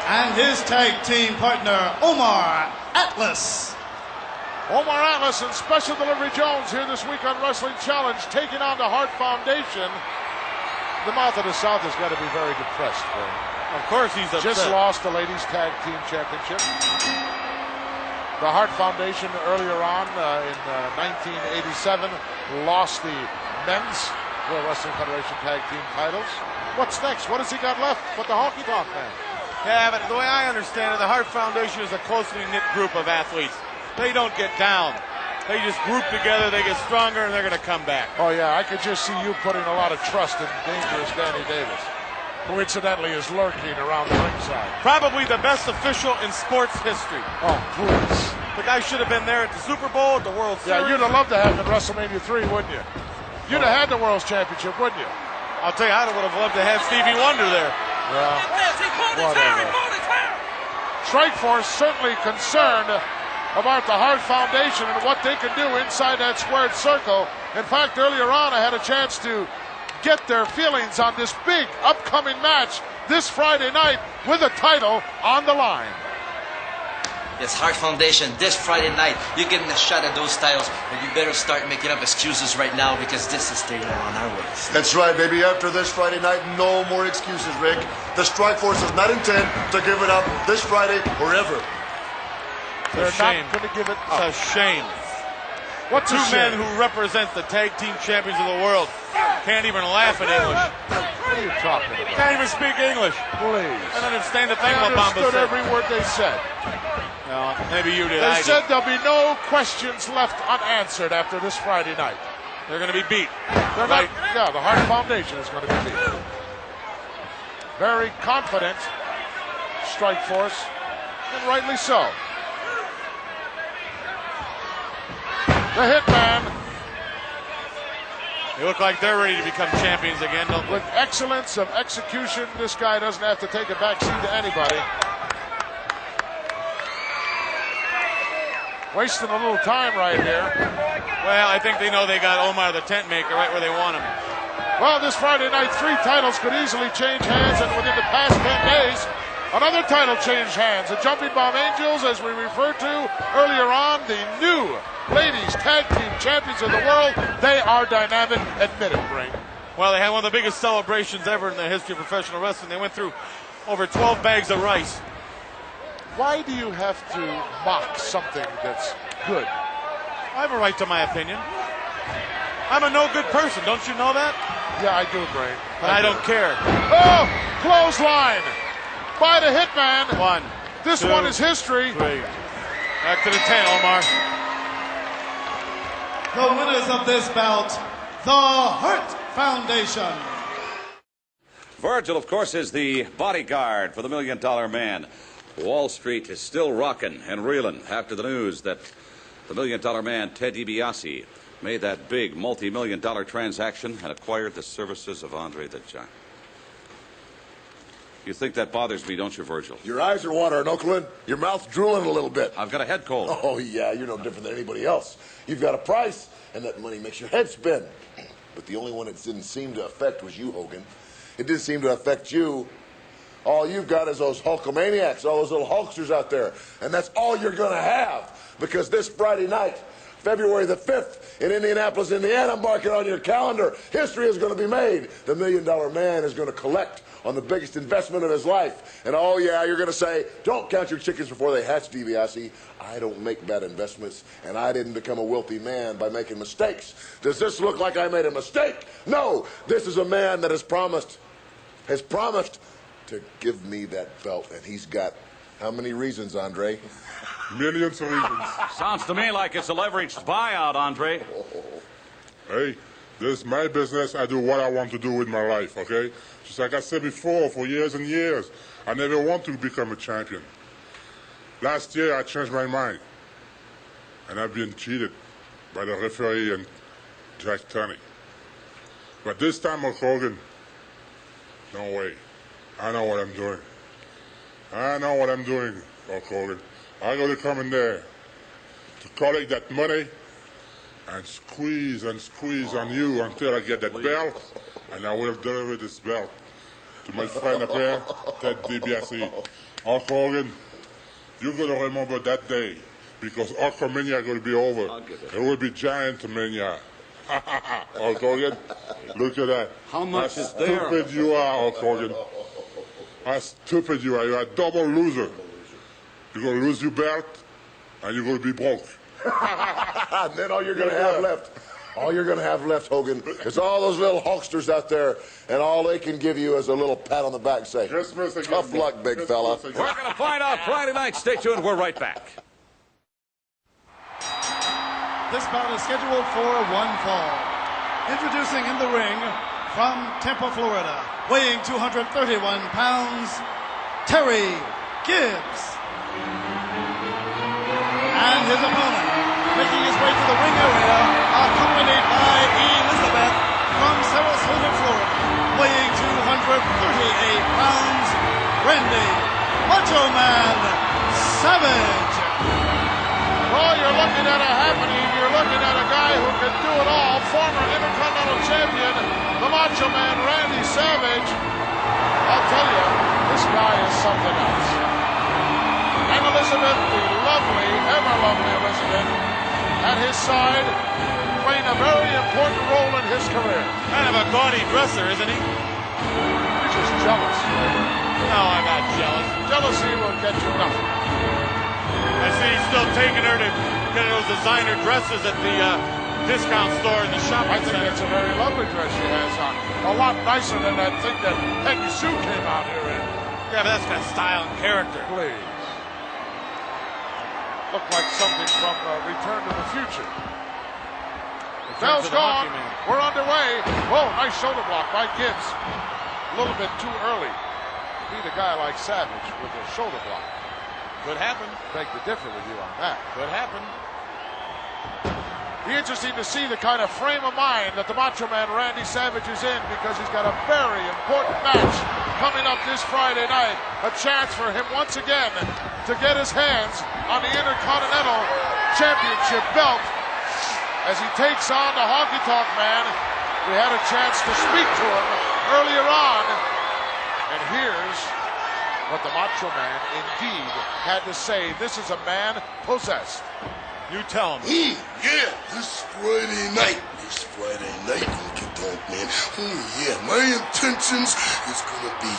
And his tag team partner, Omar Atlas. Omar Atlas and Special Delivery Jones here this week on Wrestling Challenge, taking on the Hart Foundation. The Mouth of the South has got to be very depressed. Of course he's upset. Just lost the Ladies Tag Team Championship. The Hart Foundation earlier on in 1987 lost the Men's World Wrestling Federation Tag Team titles. What's next? What has he got left but the Honky Tonk Man? Yeah, but the way I understand it, the Hart Foundation is a closely knit group of athletes. They don't get down. They just group together, they get stronger, and they're going to come back. Oh, yeah, I could just see you putting a lot of trust in dangerous Danny Davis, who incidentally is lurking around the ringside. Probably the best official in sports history. Oh, please. The guy should have been there at the Super Bowl, at the World Series. Yeah, you'd have loved to have him at WrestleMania 3, wouldn't you? You'd have had the World's Championship, wouldn't you? I'll tell you, I would have loved to have Stevie Wonder there. Well, whatever. Strikeforce certainly concerned about the Hart Foundation and what they can do inside that squared circle. In fact, earlier on, I had a chance to get their feelings on this big upcoming match this Friday night with a title on the line. Yes, Hart Foundation, this Friday night, you're getting a shot at those titles, but you better start making up excuses right now because this is staying on our ways. That's right, baby. After this Friday night, no more excuses, Rick. The Strikeforce does not intend to give it up this Friday or ever. They're not going to give it up. It's a shame. What's Two a shame? men who represent the tag team champions of the world can't even laugh at English. What are you talking about? Can't even speak English. Please. I don't understand the thing I what Bamba understood said. every word they said. No, maybe you did. They said there'll be no questions left unanswered after this Friday night. They're going to be beat. They're right. not, yeah, the Hart Foundation is going to be beat. Very confident, Strikeforce, and rightly so. The Hitman. They look like they're ready to become champions again, don't they? With excellence of execution, this guy doesn't have to take a backseat to anybody. Wasting a little time right here. Well, I think they know they got Omar the tent maker right where they want him. Well, this Friday night, 3 titles could easily change hands, and within the past 10 days, another title changed hands. The Jumping Bomb Angels, as we referred to earlier on, the new ladies tag team champions of the world. They are dynamic, admit it, Brain. Well, they had one of the biggest celebrations ever in the history of professional wrestling. They went through over 12 bags of rice. Why do you have to mock something that's good? I have a right to my opinion. I'm a no-good person, don't you know that? Yeah, I do, Brain. But I don't care. Oh, clothesline by the Hitman. 1, This 2, one is history. 3. Back to the 10, Omar. The winners of this bout, the Hart Foundation. Virgil, of course, is the bodyguard for the $1 Million Man. Wall Street is still rocking and reeling after the news that the $1 Million Man, Ted DiBiase, made that big multi-million-dollar transaction and acquired the services of Andre the Giant. You think that bothers me, don't you, Virgil? Your eyes are watering, Oakland. Your mouth's drooling a little bit. I've got a head cold. Oh, yeah, you're no different than anybody else. You've got a price, and that money makes your head spin. But the only one it didn't seem to affect was you, Hogan. It didn't seem to affect you. All you've got is those Hulkamaniacs, all those little Hulksters out there. And that's all you're going to have. Because this Friday night, February the 5th, in Indianapolis, Indiana, mark it on your calendar, history is going to be made. The $1 Million Man is going to collect on the biggest investment of his life. And oh yeah, you're going to say, don't count your chickens before they hatch, DiBiase. I don't make bad investments, and I didn't become a wealthy man by making mistakes. Does this look like I made a mistake? No, this is a man that has promised to give me that belt, and he's got how many reasons, Andre? Millions of reasons. Sounds to me like it's a leveraged buyout, Andre. Hey, this is my business. I do what I want to do with my life, okay? Just like I said before, for years and years, I never want to become a champion. Last year, I changed my mind. And I've been cheated by the referee and Jack Tunney. But this time, Hulk Hogan, no way. I know what I'm doing. I know what I'm doing, Hulk Hogan. I'm going to come in there to collect that money and squeeze on you until I get that belt, and I will deliver this belt to my friend up there, Ted DiBiase. Hulk Hogan, you're going to remember that day, because Hulkamania is going to be over. It will be Giant-mania. Hulk Hogan, look at that. How much is there? How stupid you are, Hulk Hogan. How stupid you are. You're a double loser. You're going to lose your belt, and you're going to be broke. And then all you're going to have left All you're going to have left, Hogan, is all those little Hulksters out there, and all they can give you is a little pat on the back and say, tough luck, big fella. We're going to find out Friday night. Stay tuned. We're right back. This bout is scheduled for one fall. Introducing in the ring from Tampa, Florida, weighing 231 pounds, Terry Gibbs. And his opponent, making his way to the ring area, accompanied by Elizabeth from Sarasota, Florida, weighing 238 pounds, Randy Macho Man Savage. Well, you're looking at a happening. You're looking at a guy who can do it all. Former Intercontinental Champion, the Macho Man Randy Savage. I'll tell you, this guy is something else. And Elizabeth, the lovely, ever lovely Elizabeth, at his side, playing a very important role in his career. Kind of a gaudy dresser, isn't he? You're just jealous. No, I'm not jealous. Jealousy will get you nothing. I see he's still taking her to get those designer dresses at the discount store in the shopping center. I think it's a very lovely dress she has on. A lot nicer than that thing that Peggy Sue came out here in. Yeah, but that's got style and character. Please. Looked like something from Return to the Future. The bell's gone. We're underway. Whoa, nice shoulder block by Gibbs. A little bit too early to beat a guy like Savage with a shoulder block. Could happen. Beg to differ with you on that. Could happen. Be interesting to see the kind of frame of mind that the Macho Man Randy Savage is in, because he's got a very important match coming up this Friday night. A chance for him once again to get his hands on the Intercontinental Championship belt as he takes on the Honky Tonk Man. We had a chance to speak to him earlier on, and here's what the Macho Man indeed had to say. This is a man possessed. You tell him. Yeah, this Friday night, Honky Tonk Man. Yeah, my intentions is gonna be,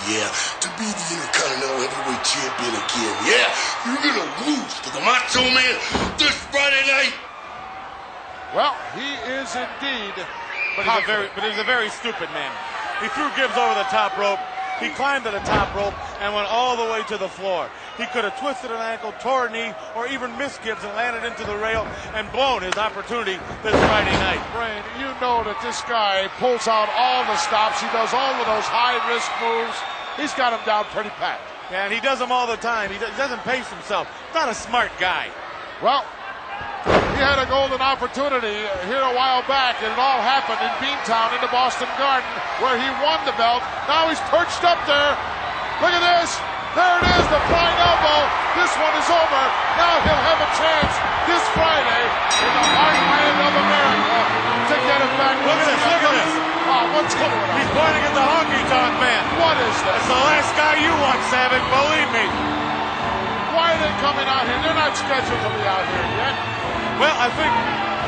to be the Intercontinental Heavyweight Champion again. Yeah, you're gonna lose to the Macho Man this Friday night. Well, he is indeed. But he's a very stupid man. He threw Gibbs over the top rope. He climbed to the top rope and went all the way to the floor. He could have twisted an ankle, tore a knee, or even missed Gibbs and landed into the rail and blown his opportunity this Friday night. Brain, you know that this guy pulls out all the stops. He does all of those high-risk moves. He's got him down pretty pat. Yeah, and he does them all the time. He doesn't pace himself. He's not a smart guy. Well, he had a golden opportunity here a while back, and it all happened in Beantown in the Boston Garden, where he won the belt. Now he's perched up there. Look at this. There it is, the flying elbow. This one is over. Now he'll have a chance this Friday in the heartland of America to get it back. Look at this, look at this. Oh, what's going on? He's pointing at the Honky Tonk Man. What is this? It's the last guy you want, Savage, believe me. Why are they coming out here? They're not scheduled to be out here yet. Well, I think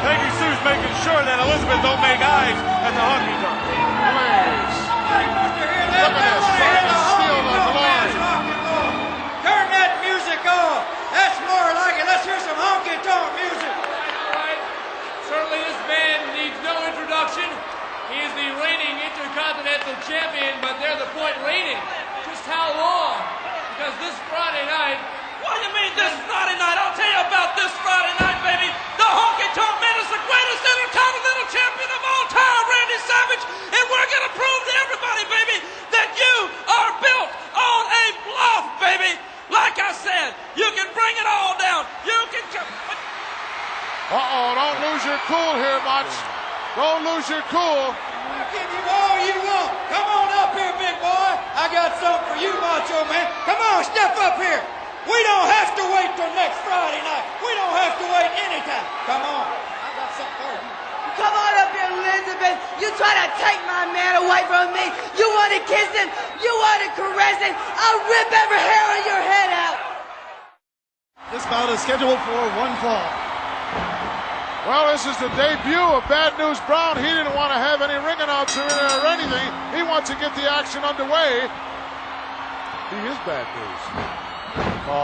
Peggy Sue's making sure that Elizabeth don't make eyes at the Honky Tonk. Please. Look at this, trying to steal the glory. Turn that music off. That's more like it. Let's hear some honky tonk music. All right. Certainly this man needs no introduction. He is the reigning Intercontinental Champion, but they're the point reigning. Just how long? Because this Friday night... What do you mean this Friday night? I'll tell you about this Friday night, baby. The Honky Tonk Man is the greatest Intercontinental Champion of all time, Randy Savage, and we're going to prove to everybody, baby, that you are built on a bluff, baby. Like I said, you can bring it all down. You can... Uh-oh, don't lose your cool here, Mach. Don't lose your cool. I'll give you all you want. Come on up here, big boy. I got something for you, Macho Man. Come on, step up here. We don't have to wait till next Friday night. We don't have to wait anytime. Come on. I got something for you. Come on up here, Elizabeth. You try to take my man away from me. You want to kiss him. You want to caress him. I'll rip every hair on your head out. This bout is scheduled for one fall. Well, this is the debut of Bad News Brown. He didn't want to have any ring announcer in there or anything. He wants to get the action underway. He is Bad News.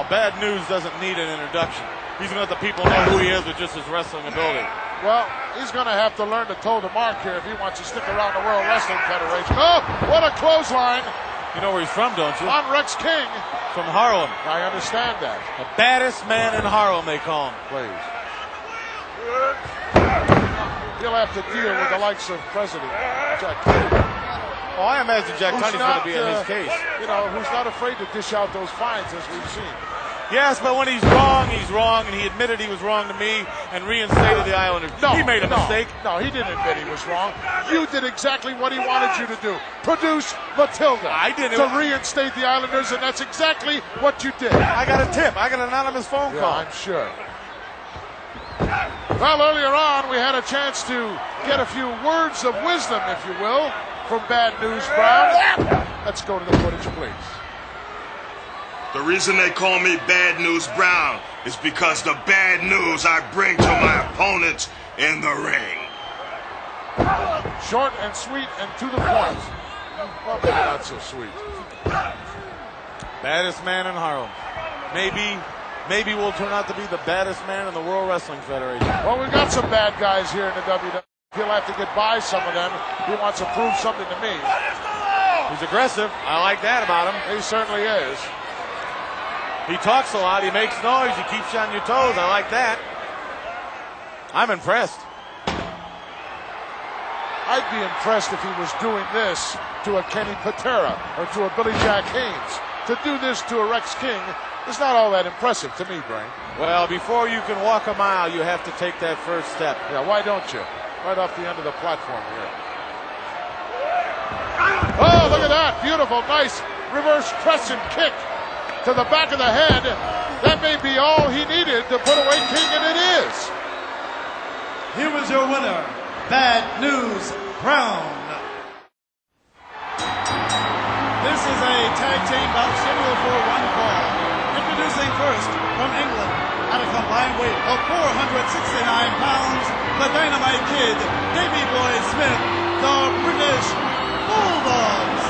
Bad News doesn't need an introduction. He's going to let the people know who he is with just his wrestling ability. Well, he's going to have to learn to toe the mark here if he wants to stick around the World Wrestling Federation. Oh, what a clothesline. You know where he's from, don't you? On Rex King. From Harlem. I understand that. The baddest man in Harlem, they call him. Please. He'll have to deal with the likes of President Jack Tunney. Oh, I imagine Jack Tunney's going to be in his case. You know, who's not afraid to dish out those fines as we've seen. Yes, but when he's wrong, and he admitted he was wrong to me and reinstated the Islanders. He made a mistake. No, he didn't admit he was wrong. You did exactly what he wanted you to do. Produce Matilda. I did it. To reinstate the Islanders, and that's exactly what you did. I got a tip. I got an anonymous phone call. I'm sure. Well, earlier on, we had a chance to get a few words of wisdom, if you will, from Bad News Brown. Let's go to the footage, please. The reason they call me Bad News Brown is because the bad news I bring to my opponents in the ring. Short and sweet and to the point. Well, maybe not so sweet. Baddest man in Harlem. Maybe we'll turn out to be the baddest man in the World Wrestling Federation. Well, we've got some bad guys here in the WWE. He'll have to get by some of them. He wants to prove something to me. He's aggressive. I like that about him. He certainly is. He talks a lot. He makes noise. He keeps you on your toes. I like that. I'm impressed. I'd be impressed if he was doing this to a Kenny Patera or to a Billy Jack Haynes. To do this to a Rex King is not all that impressive to me, Brain. Well, before you can walk a mile, you have to take that first step. Yeah, why don't you? Right off the end of the platform here. Oh, look at that. Beautiful, nice reverse crescent kick to the back of the head. That may be all he needed to put away King, and it is. Here was your winner, Bad News Brown. This is a tag team bout scheduled for one fall. Introducing first from England at a combined weight of 469 pounds, the Dynamite Kid, Davey Boy Smith, the British Bulldogs.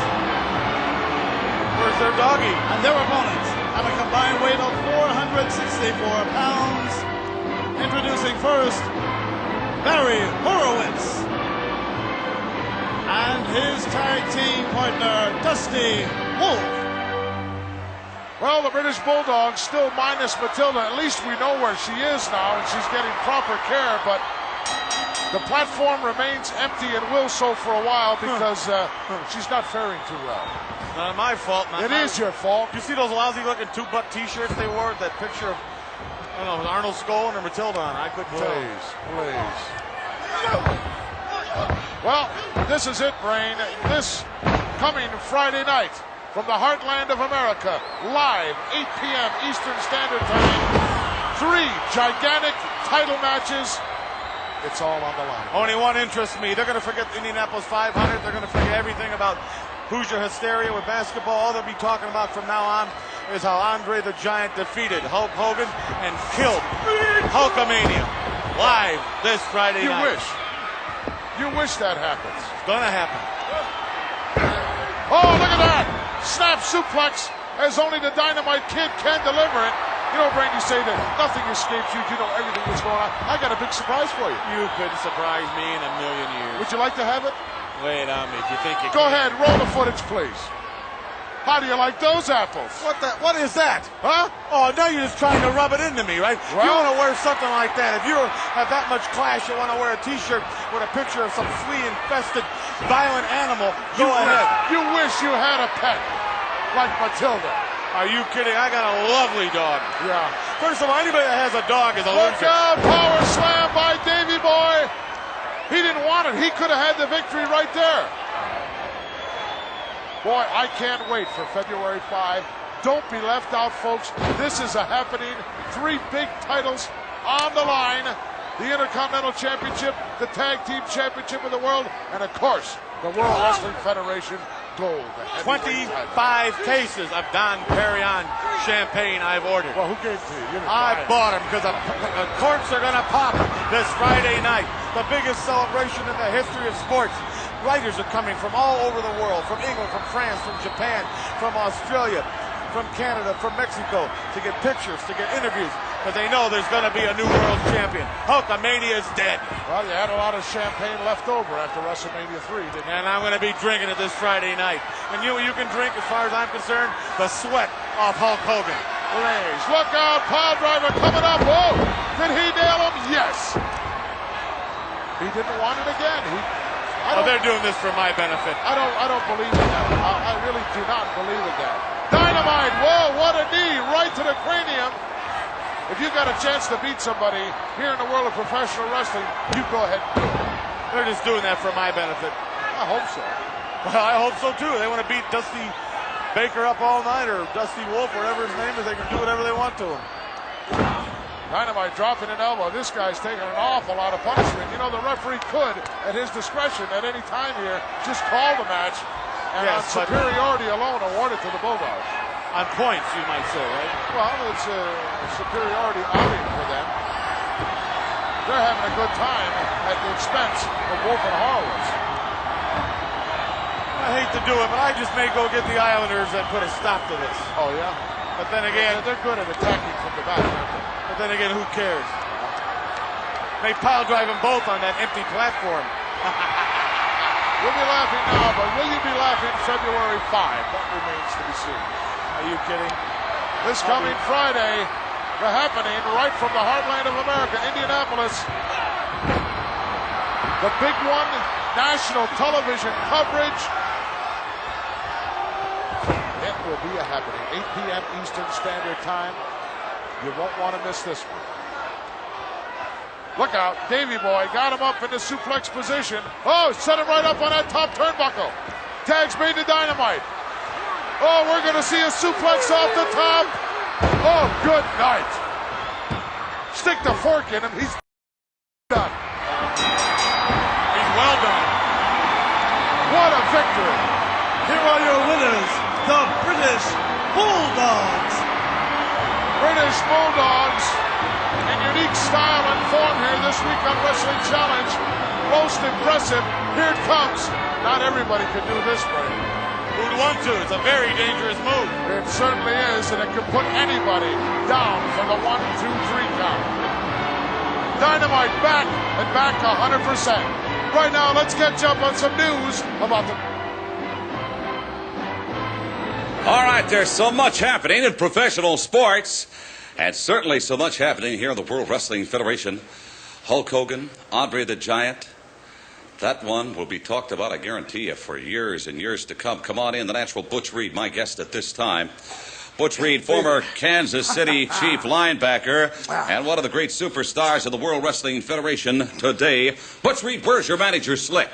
Where's their doggy? And their opponents at a combined weight of 464 pounds. Introducing first, Barry Horowitz. And his tag team partner, Dusty Wolf. Well, the British Bulldogs still minus Matilda. At least we know where she is now, and she's getting proper care, but the platform remains empty and will so for a while because she's not faring too well. Not my fault. It is your fault. You see those lousy-looking two-butt T-shirts they wore? That picture of, I don't know, Arnold Skol and Matilda on it. I couldn't tell. Please. Well, this is it, Brain. This coming Friday night from the heartland of America, live, 8 p.m. Eastern Standard Time. 3 gigantic title matches. It's all on the line. Only one interests me. They're going to forget the Indianapolis 500. They're going to forget everything about Hoosier hysteria with basketball. All they'll be talking about from now on is how Andre the Giant defeated Hulk Hogan and killed Hulkamania live this Friday night. You wish that happens. It's going to happen. Oh, look at that. Snap suplex as only the Dynamite Kid can deliver it. You know, Brain, you say that nothing escapes you. You know everything that's going on. I got a big surprise for you. You couldn't surprise me in a million years. Would you like to have it? Wait on me. Do you think you Go ahead. Roll the footage, please. How do you like those apples? What is that? Huh? Oh, now you're just trying to rub it into me, right? Well, you want to wear something like that. If you have that much class, you want to wear a T-shirt with a picture of some flea-infested, violent animal, go ahead. You wish you had a pet like Matilda. Are you kidding? I got a lovely dog. Yeah. First of all, anybody that has a dog is a Look loser. out, power slam by Davey Boy. He didn't want it. He could have had the victory right there. Boy, I can't wait for February 5. Don't be left out, folks. This is a happening. 3 big titles on the line. The Intercontinental Championship, the Tag Team Championship of the World, and of course, the World Wrestling Federation Gold. 25 cases of Don Perignon champagne I've ordered. Well, who gave it to you? I bought them because the corks are going to pop this Friday night. The biggest celebration in the history of sports. Writers are coming from all over the world, from England, from France, from Japan, from Australia, from Canada, from Mexico, to get pictures, to get interviews. because they know the's going to be a new world champion. Hulkamania is dead. Well, you had a lot of champagne left over after WrestleMania 3, didn't you? And I'm going to be drinking it this Friday night. And you can drink, as far as I'm concerned, the sweat off Hulk Hogan. Blaze, look out, pile driver coming up. Whoa! Did he nail him? Yes. He didn't want it again. They're doing this for my benefit. I don't believe in that. I really do not believe in that. Dynamite, whoa, what a knee, right to the cranium. If you got a chance to beat somebody here in the world of professional wrestling, you go ahead and do it. They're just doing that for my benefit. I hope so. Well, I hope so too. They want to beat Dusty Baker up all night, or Dusty Wolf, whatever his name is. They can do whatever they want to him. Dynamite dropping an elbow. This guy's taking an awful lot of punishment. You know, the referee could, at his discretion, at any time here, just call the match and on superiority alone award it to the Bulldogs. On points, you might say, right? Well, it's a superiority outing for them. They're having a good time at the expense of Wolf and Horowitz. I hate to do it, but I just may go get the Islanders and put a stop to this. Oh, yeah? But then again, they're good at attacking from the back, aren't they? But then again, who cares? They pile drive them both on that empty platform. We'll be laughing now, but will you be laughing February 5? That remains to be seen. Are you kidding? This coming Friday, the happening right from the heartland of America, Indianapolis. The big one, national television coverage. It will be a happening. 8 p.m. Eastern Standard Time. You won't want to miss this one. Look out, Davey Boy got him up in the suplex position. Oh, set him right up on that top turnbuckle. Tags made to Dynamite. Oh, we're going to see a suplex off the top. Oh, good night. Stick the fork in him. He's done. He's well done. What a victory. Here are your winners, the British Bulldogs. British Bulldogs in unique style and form here this week on Wrestling Challenge. Most impressive. Here it comes. Not everybody can do this, Brady. Who'd want to? It's a very dangerous move. It certainly is, and it can put anybody down for the 1, 2, 3 count. Dynamite back and back 100%. Right now, let's catch up on some news about the... All right, there's so much happening in professional sports, and certainly so much happening here in the World Wrestling Federation. Hulk Hogan, Andre the Giant. That one will be talked about, I guarantee you, for years and years to come. Come on in, the natural Butch Reed, my guest at this time. Butch Reed, former Kansas City Chief linebacker and one of the great superstars of the World Wrestling Federation today. Butch Reed, where's your manager, Slick?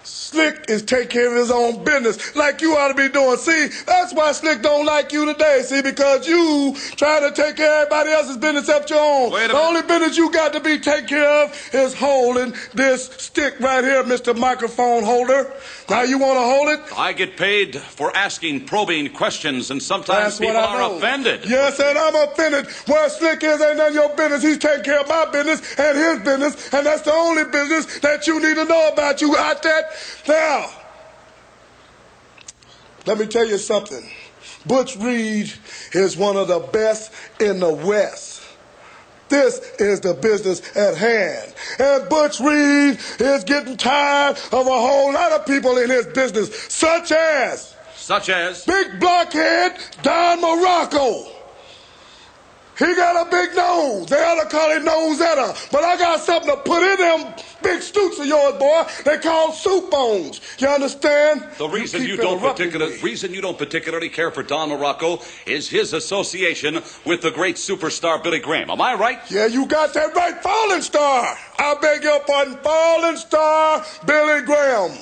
Slick is taking care of his own business like you ought to be doing. See, that's why Slick don't like you today, see, because you trying to take care of everybody else's business except your own. The only business you got to be taken care of is holding this stick right here, Mr. Microphone Holder. Now you want to hold it? I get paid for asking probing questions, and sometimes people are offended. Yes, and I'm offended. Where Slick is ain't none of your business. He's taking care of my business and his business, and that's the only business that you need to know about. You got that? Now, let me tell you something. Butch Reed is one of the best in the West. This is the business at hand. And Butch Reed is getting tired of a whole lot of people in his business, such as? Big blockhead Don Morocco. He got a big nose. They ought to call it Nosetta. But I got something to put in them big stoots of yours, boy. They call soup bones. You understand? The reason you don't particularly care for Don Morocco is his association with the great superstar Billy Graham. Am I right? Yeah, you got that right. Fallen star. I beg your pardon. Fallen star Billy Graham.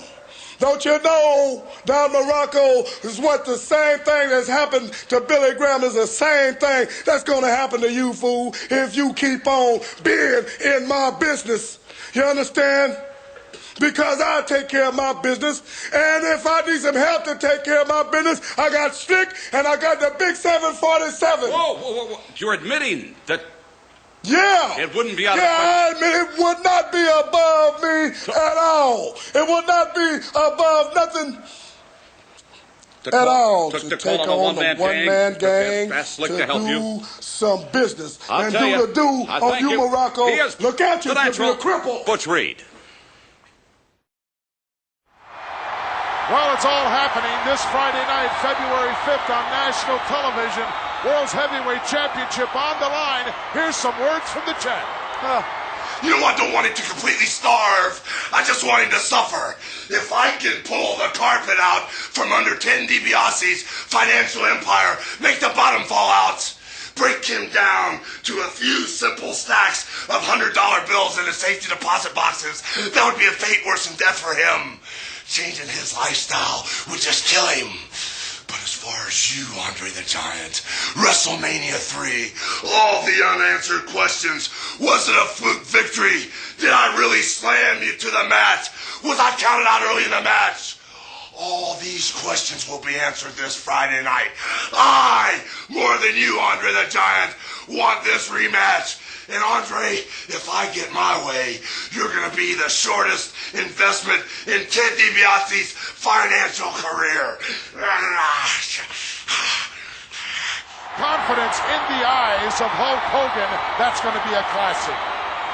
Don't you know, Don Morocco is what the same thing that's happened to Billy Graham is the same thing that's going to happen to you, fool, if you keep on being in my business. You understand? Because I take care of my business, and if I need some help to take care of my business, I got Slick and I got the big 747. Whoa. You're admitting that... Yeah. It wouldn't be out of I admit it would not be above me at all. It would not be above nothing. at all to to take call a on the one-man gang, Fast Slick to to help do you. some business. I'll and tell do you. the do on Thank you, Morocco. He is Look at you, the you'll be a natural cripple. Butch Reed. Well, it's all happening this Friday night, February 5th on national television. World's Heavyweight Championship on the line. Here's some words from the chat. You know, I don't want him to completely starve. I just want him to suffer. If I can pull the carpet out from under Ted DiBiase's financial empire, make the bottom fall out, break him down to a few simple stacks of $100 bills in the safety deposit boxes, that would be a fate worse than death for him. Changing his lifestyle would just kill him. But as far as you, Andre the Giant, WrestleMania 3, all the unanswered questions. Was it a fluke victory? Did I really slam you to the mat? Was I counted out early in the match? All these questions will be answered this Friday night. I, more than you, Andre the Giant, want this rematch. And Andre, if I get my way, you're going to be the shortest investment in Ted DiBiase's financial career. Confidence in the eyes of Hulk Hogan. That's going to be a classic.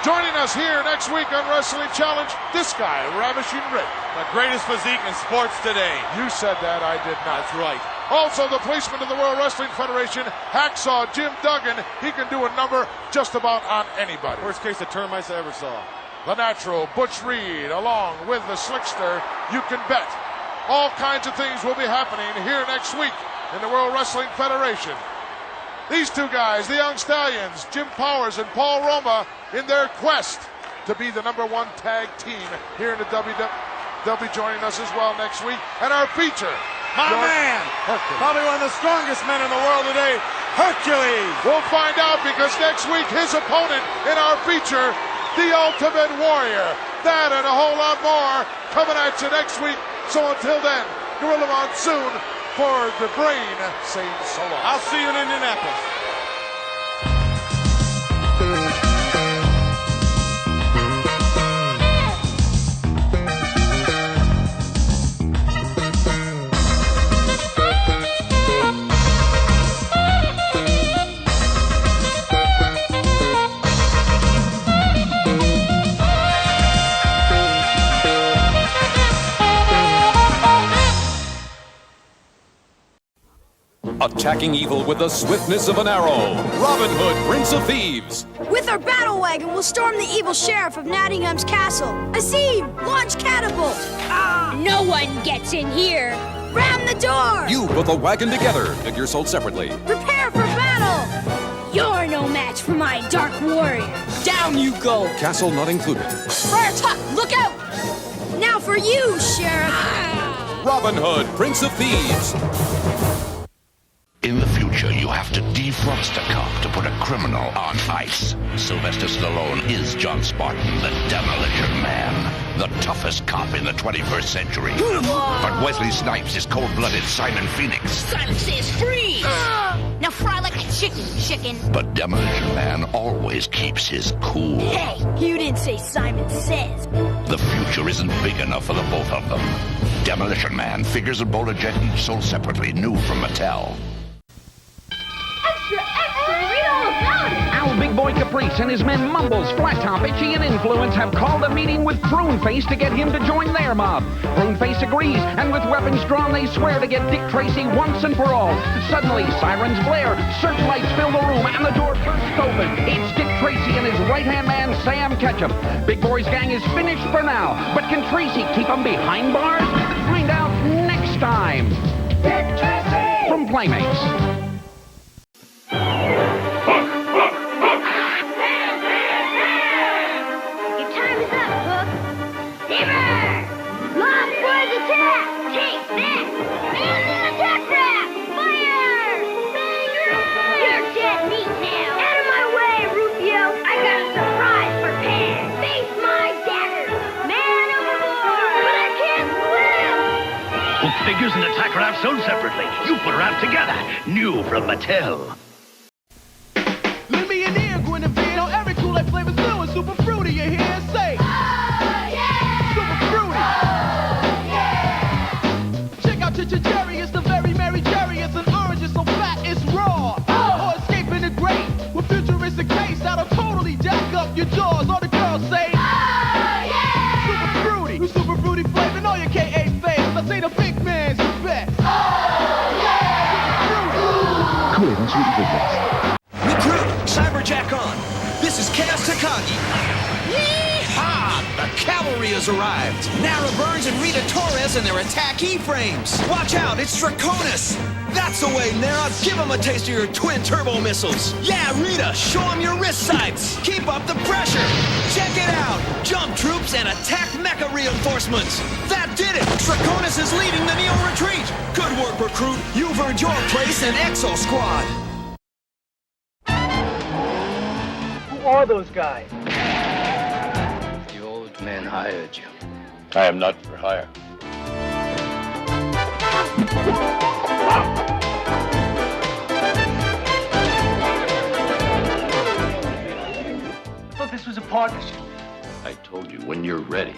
Joining us here next week on Wrestling Challenge, this guy, Ravishing Rick. The greatest physique in sports today. You said that, I did not. That's right. Also, the policeman of the World Wrestling Federation, Hacksaw Jim Duggan. He can do a number just about on anybody. Worst case of termites I ever saw. The Natural, Butch Reed, along with the Slickster, You Can Bet. All kinds of things will be happening here next week in the World Wrestling Federation. These two guys, the Young Stallions, Jim Powers and Paul Roma, in their quest to be the #1 tag team here in the WWE. They'll be joining us as well next week. And our feature, my man, probably one of the strongest men in the world today, Hercules. We'll find out because next week his opponent in our feature, the Ultimate Warrior. That and a whole lot more coming at you next week. So until then, Gorilla Monsoon for the Brain saying so long. I'll see you in Indianapolis. Attacking evil with the swiftness of an arrow. Robin Hood, Prince of Thieves. With our battle wagon, we'll storm the evil sheriff of Nottingham's castle. Asim, launch catapult. No one gets in here. Ram the door. You put the wagon together. Figures sold separately. Prepare for battle. You're no match for my Dark Warrior. Down you go. Castle not included. Friar Tuck, look out. Now for you, Sheriff. Robin Hood, Prince of Thieves. In the future, you have to defrost a cop to put a criminal on ice. Sylvester Stallone is John Spartan, the Demolition Man, the toughest cop in the 21st century. But Wesley Snipes is cold-blooded Simon Phoenix. Simon says freeze. Now fry like a chicken. But Demolition Man always keeps his cool. Hey, you didn't say Simon says. The future isn't big enough for the both of them. Demolition Man, figures and bowler jet each sold separately, new from Mattel. Read all about it. Our big boy Caprice and his men Mumbles, Flat Top, Itchy, and Influence have called a meeting with Pruneface to get him to join their mob. Pruneface agrees, and with weapons drawn, they swear to get Dick Tracy once and for all. Suddenly, sirens blare, searchlights fill the room, and the door bursts open. It's Dick Tracy and his right-hand man, Sam Ketchum. Big Boy's gang is finished for now, but can Tracy keep them behind bars? Find out next time. Dick Tracy! From Playmates. Figures and attack raft sold separately. You put her out together. New from Mattel. Lend me an ear, Guinevere. Know every Kool-Aid flavor's new and super fruity. You hear? Say, oh, yeah! Super fruity. Oh, yeah! Check out Chicha Jerry. It's the very cavalry has arrived. Nara Burns and Rita Torres and their attack E-frames. Watch out, it's Draconis. That's the way, Nara. Give him a taste of your twin turbo missiles. Yeah, Rita, show him your wrist sights. Keep up the pressure. Check it out. Jump troops and attack mecha reinforcements. That did it. Draconis is leading the Neo retreat. Good work, recruit. You've earned your place in Exo Squad. Who are those guys? The old man hired you. I am not for hire. I thought this was a partnership. I told you when you're ready.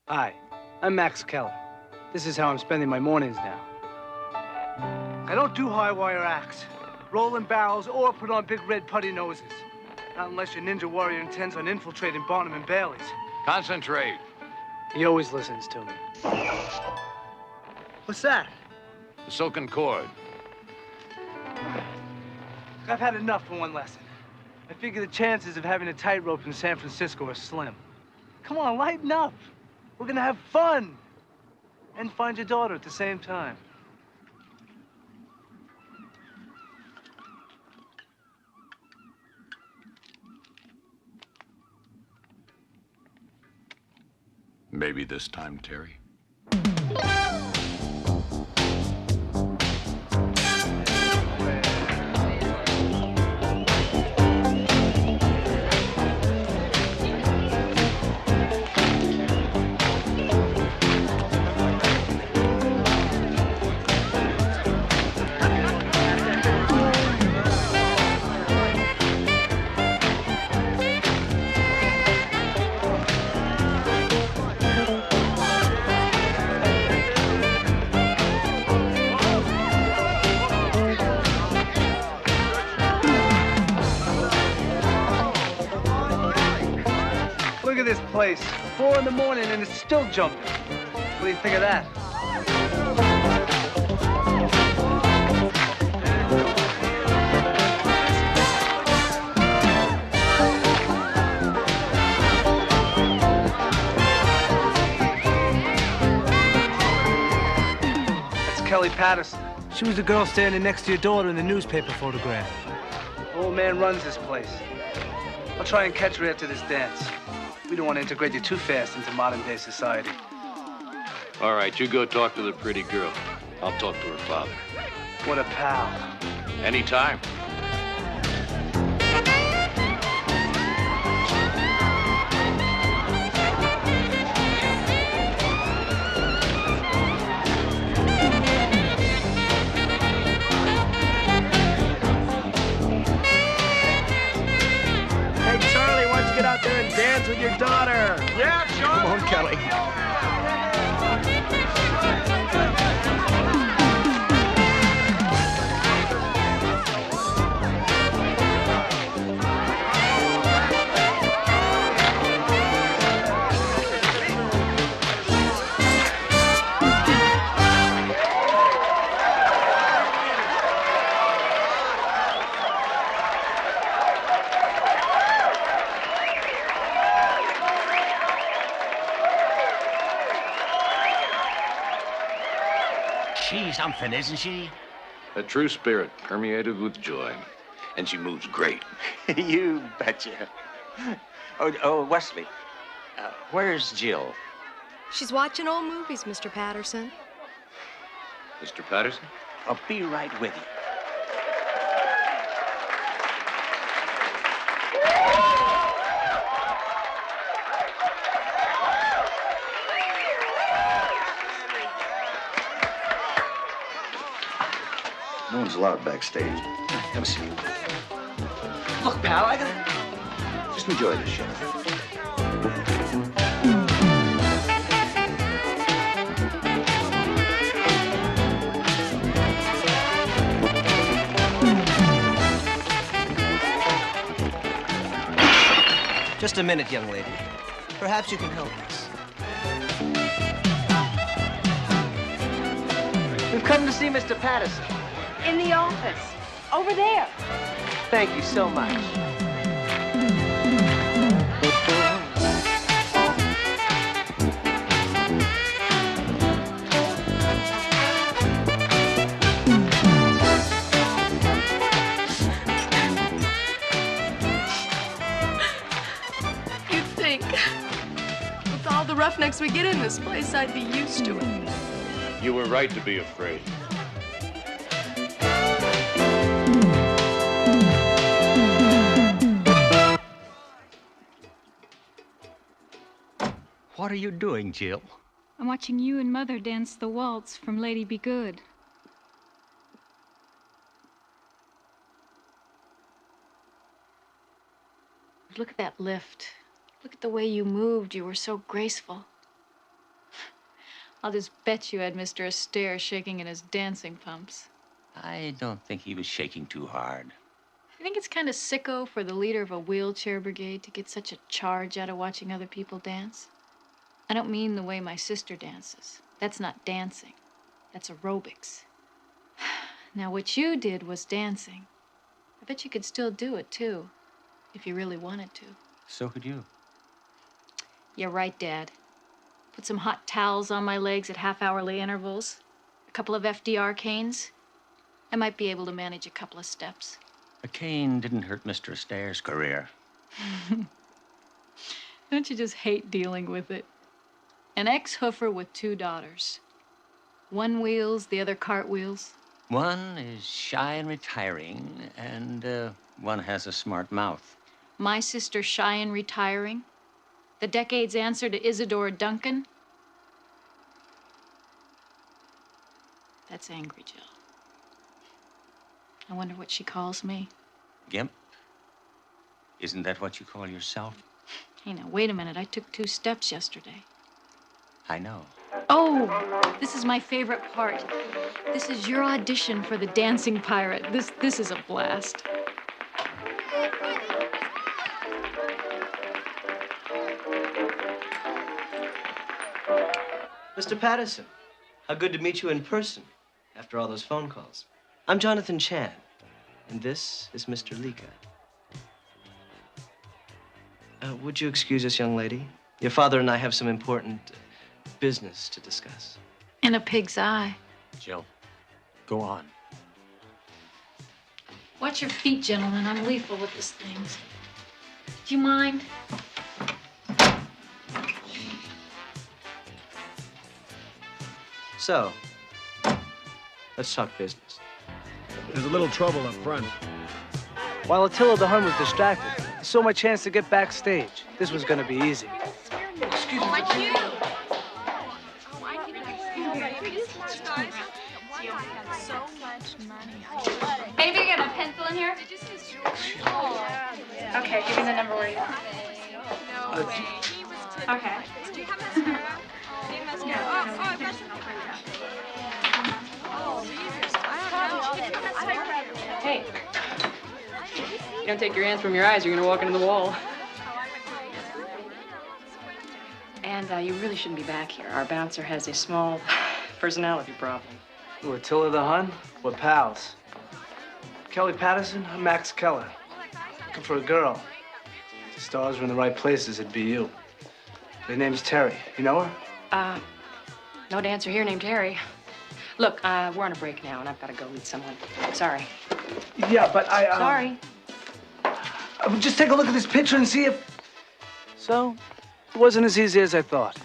Hi, I'm Max Keller. This is how I'm spending my mornings now. I don't do high wire acts, rolling barrels, or put on big red putty noses. Not unless your ninja warrior intends on infiltrating Barnum and Bailey's. Concentrate. He always listens to me. What's that? The silken cord. I've had enough for one lesson. I figure the chances of having a tightrope in San Francisco are slim. Come on, lighten up. We're gonna have fun. And find your daughter at the same time. Maybe this time, Terry. Look at this place. 4 in the morning and it's still jumping. What do you think of that? That's Kelly Patterson. She was the girl standing next to your daughter in the newspaper photograph. Old man runs this place. I'll try and catch her after this dance. We don't want to integrate you too fast into modern-day society. All right, you go talk to the pretty girl. I'll talk to her father. What a pal. Anytime. Hey, Charlie, why don't you get out there and dance with your daughter? Yeah, Charlie. Come on, Kelly. something, isn't she? A true spirit, permeated with joy. And she moves great. You betcha. Oh, Wesley, where's Jill? She's watching old movies, Mr. Patterson. Mr. Patterson? I'll be right with you. No one's allowed backstage. Have a seat. Look, pal, I gotta... Just enjoy the show. Just a minute, young lady. Perhaps you can help us. We've come to see Mr. Patterson. In the office. Over there. Thank you so much. You'd think, with all the roughnecks we get in this place, I'd be used to it. You were right to be afraid. What are you doing, Jill? I'm watching you and Mother dance the waltz from Lady Be Good. Look at that lift. Look at the way you moved. You were so graceful. I'll just bet you had Mr. Astaire shaking in his dancing pumps. I don't think he was shaking too hard. You think it's kind of sicko for the leader of a wheelchair brigade to get such a charge out of watching other people dance? I don't mean the way my sister dances. That's not dancing. That's aerobics. Now, what you did was dancing. I bet you could still do it, too, if you really wanted to. So could you. You're right, Dad. Put some hot towels on my legs at half-hourly intervals, a couple of FDR canes. I might be able to manage a couple of steps. A cane didn't hurt Mr. Astaire's career. Don't you just hate dealing with it? An ex-hoofer with 2 daughters. One wheels, the other cartwheels. One is shy and retiring, and one has a smart mouth. My sister shy and retiring. The decade's answer to Isadora Duncan. That's angry, Jill. I wonder what she calls me. Gimp? Isn't that what you call yourself? Hey, now, wait a minute. I took 2 steps yesterday. I know. Oh, this is my favorite part. This is your audition for the Dancing Pirate. This is a blast. Mr. Patterson, how good to meet you in person after all those phone calls. I'm Jonathan Chan, and this is Mr. Lee.K.E.R. Would you excuse us, young lady? Your father and I have some important business to discuss. In a pig's eye. Jill, go on. Watch your feet, gentlemen. I'm lethal with this thing. Do you mind? So, let's talk business. There's a little trouble up front. While Attila the Hun was distracted, I saw my chance to get backstage. This was gonna be easy. Excuse me. What's you? Maybe you got a pencil in here? Okay, give me the number where you are. Okay. Hey, you don't take your hands from your eyes, you're gonna walk into the wall. And you really shouldn't be back here. Our bouncer has a small personality problem. Ooh, Attila the Hun? We're pals. Kelly Patterson, I'm Max Keller. Looking for a girl. If the stars were in the right places, it'd be you. Her name's Terry. You know her? No dancer here named Harry. Look, we're on a break now, and I've got to go meet someone. Sorry. Yeah, but I, Sorry. Just take a look at this picture and see if... So, it wasn't as easy as I thought.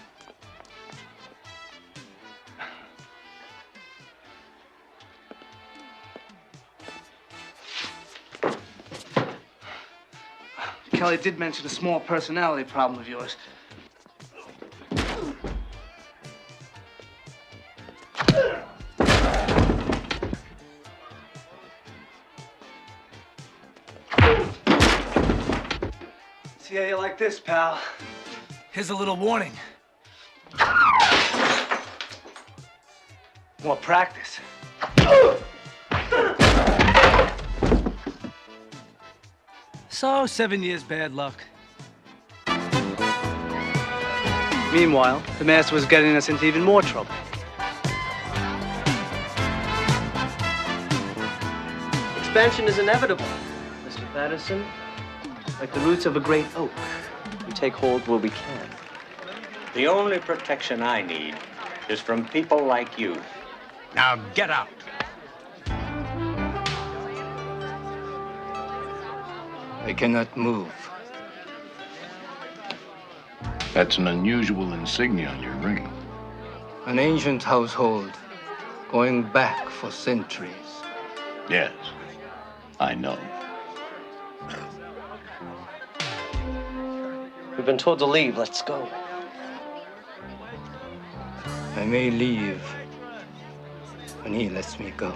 Kelly did mention a small personality problem of yours. See how you like this, pal? Here's a little warning. More practice. So, 7 years bad luck. Meanwhile, the master was getting us into even more trouble. Expansion is inevitable, Mr. Patterson. Like the roots of a great oak, we take hold where we can. The only protection I need is from people like you. Now get out. I cannot move. That's an unusual insignia on your ring. An ancient household, going back for centuries. Yes, I know. We've been told to leave. Let's go. I may leave when he lets me go.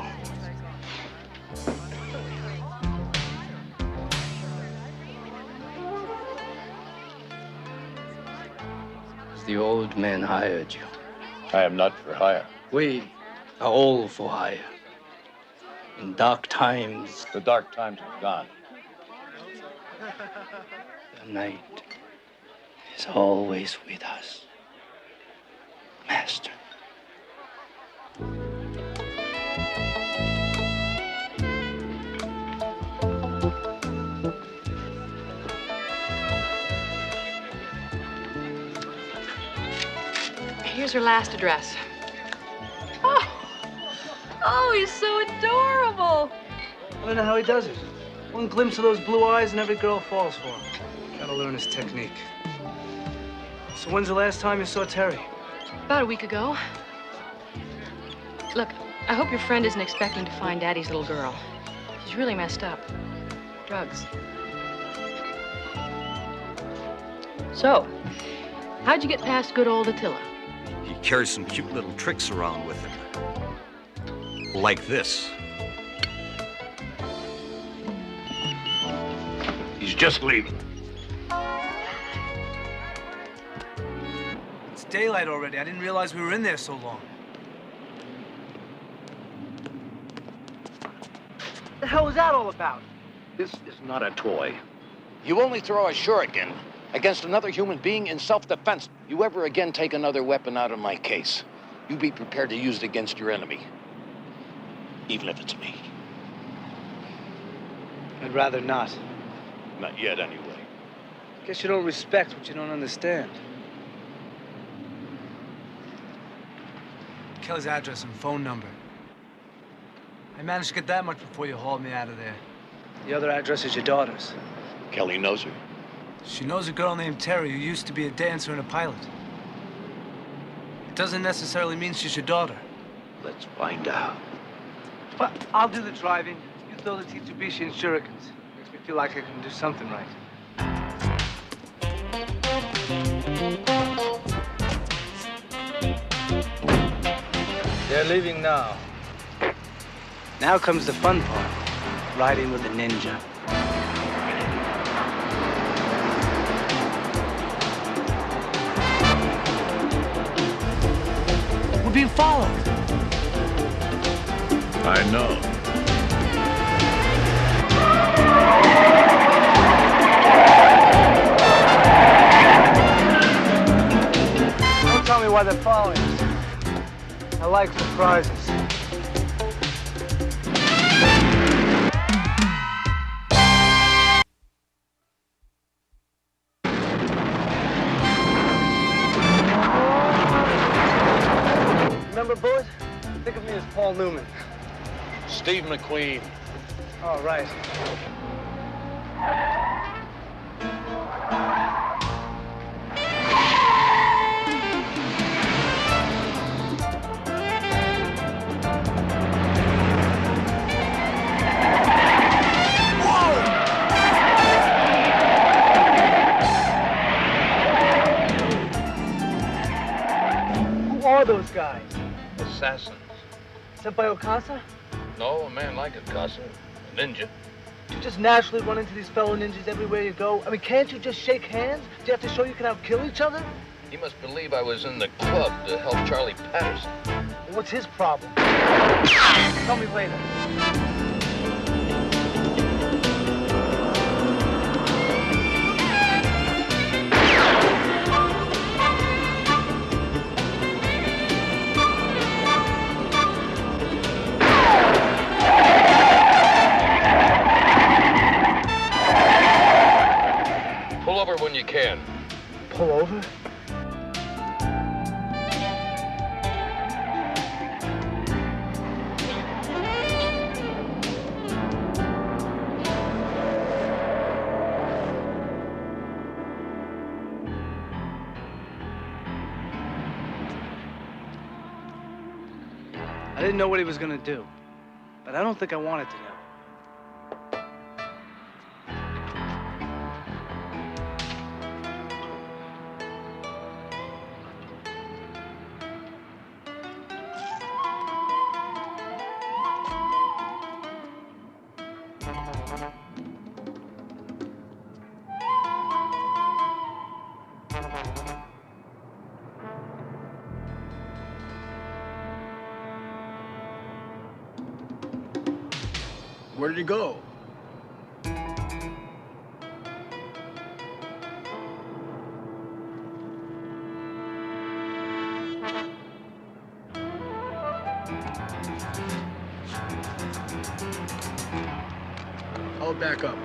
The old man hired you. I am not for hire. We are all for hire. In dark times, The dark times are gone. the night is always with us, Master. Here's her last address. Oh, he's so adorable. I don't know how he does it. One glimpse of those blue eyes and every girl falls for him. Gotta learn his technique. So when's the last time you saw Terry? About a week ago. Look, I hope your friend isn't expecting to find Daddy's little girl. She's really messed up. Drugs. So, how'd you get past good old Attila? He carries some cute little tricks around with him. Like this. He's just leaving. It's daylight already. I didn't realize we were in there so long. What the hell was that all about? This is not a toy. You only throw a shuriken against another human being in self-defense. You ever again take another weapon out of my case, you be prepared to use it against your enemy. Even if it's me. I'd rather not. Not yet, anyway. Guess you don't respect what you don't understand. Kelly's address and phone number. I managed to get that much before you hauled me out of there. The other address is your daughter's. Kelly knows her. She knows a girl named Terry who used to be a dancer and a pilot. It doesn't necessarily mean she's your daughter. Let's find out. But I'll do the driving. You throw the T2B and shurikens. Makes me feel like I can do something right. They're leaving now. Now comes the fun part. Riding with a ninja. We're being followed. I know. Don't tell me why they're following us. I like surprises. Remember, Bullet? Think of me as Steve McQueen. All right. Who are those guys? Assassins. Sent by Okasa? No, a man like Okasa. A ninja. Do you just naturally run into these fellow ninjas everywhere you go? I mean, can't you just shake hands? Do you have to show you can outkill each other? He must believe I was in the club to help Charlie Patterson. What's his problem? Tell me later. Pull over when you can. Pull over? I didn't know what he was gonna do, but I don't think I wanted to know. Where did he go? I'll back up.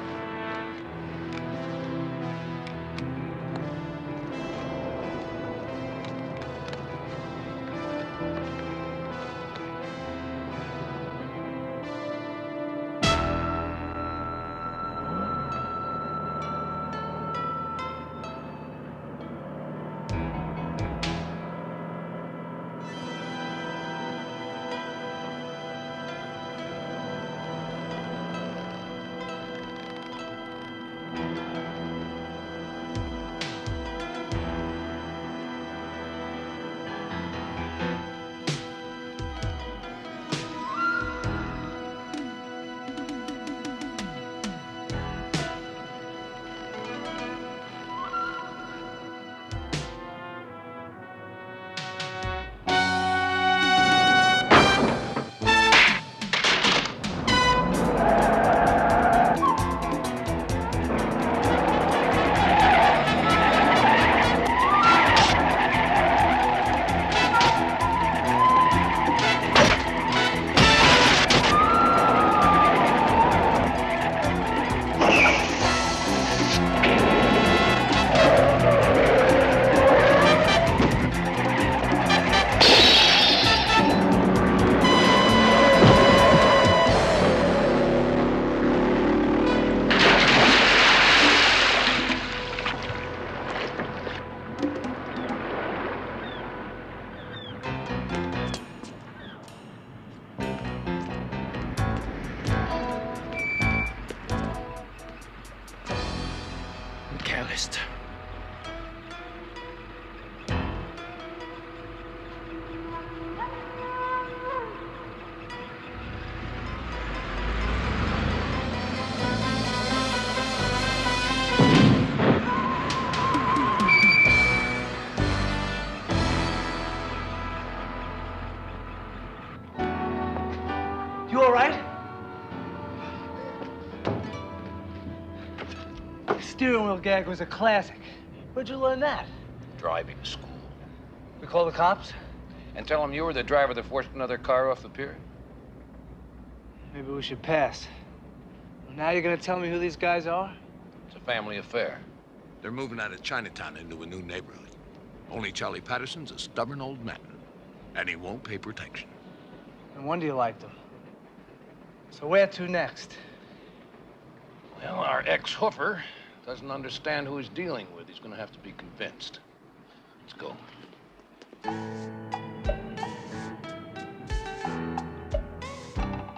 Catalyst. You all right? The steering wheel gag was a classic. Where'd you learn that? Driving school. We call the cops? And tell them you were the driver that forced another car off the pier? Maybe we should pass. Now you're gonna tell me who these guys are? It's a family affair. They're moving out of Chinatown into a new neighborhood. Only Charlie Patterson's a stubborn old man, and he won't pay protection. And when do you like them? So where to next? Well, our ex-hoofer doesn't understand who he's dealing with. He's gonna have to be convinced. Let's go.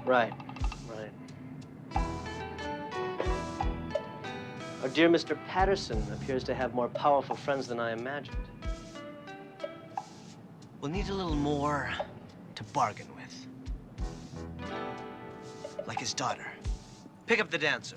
Right. Our dear Mr. Patterson appears to have more powerful friends than I imagined. We'll need a little more to bargain with. Like his daughter. Pick up the dancer.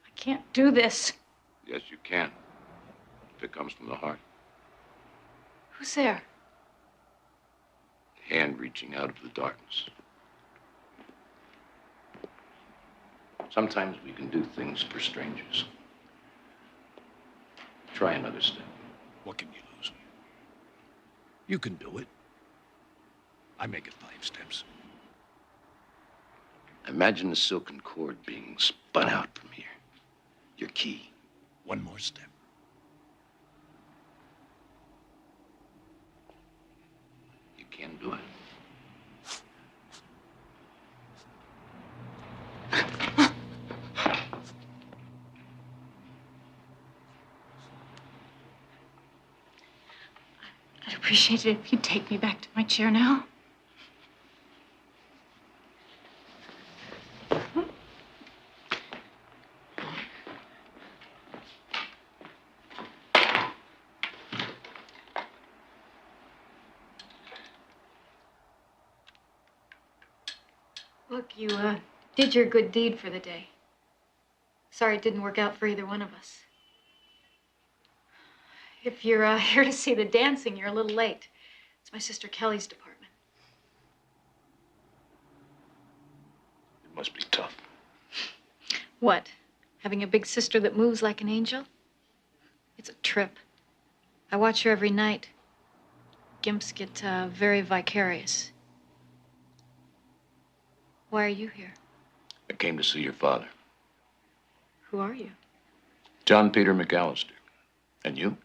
I can't do this. Yes, you can. If it comes from the heart. Who's there? Hand reaching out of the darkness. Sometimes we can do things for strangers. Try another step. What can you lose? You can do it. I make it 5 steps. Imagine the silken cord being spun out from here. Your key. 1 more step. You can do it. I'd appreciate it if you'd take me back to my chair now. Look, you did your good deed for the day. Sorry it didn't work out for either one of us. If you're here to see the dancing, you're a little late. It's my sister Kelly's department. It must be tough. What? Having a big sister that moves like an angel? It's a trip. I watch her every night. Gimps get very vicarious. Why are you here? I came to see your father. Who are you? John Peter McAllister. And you?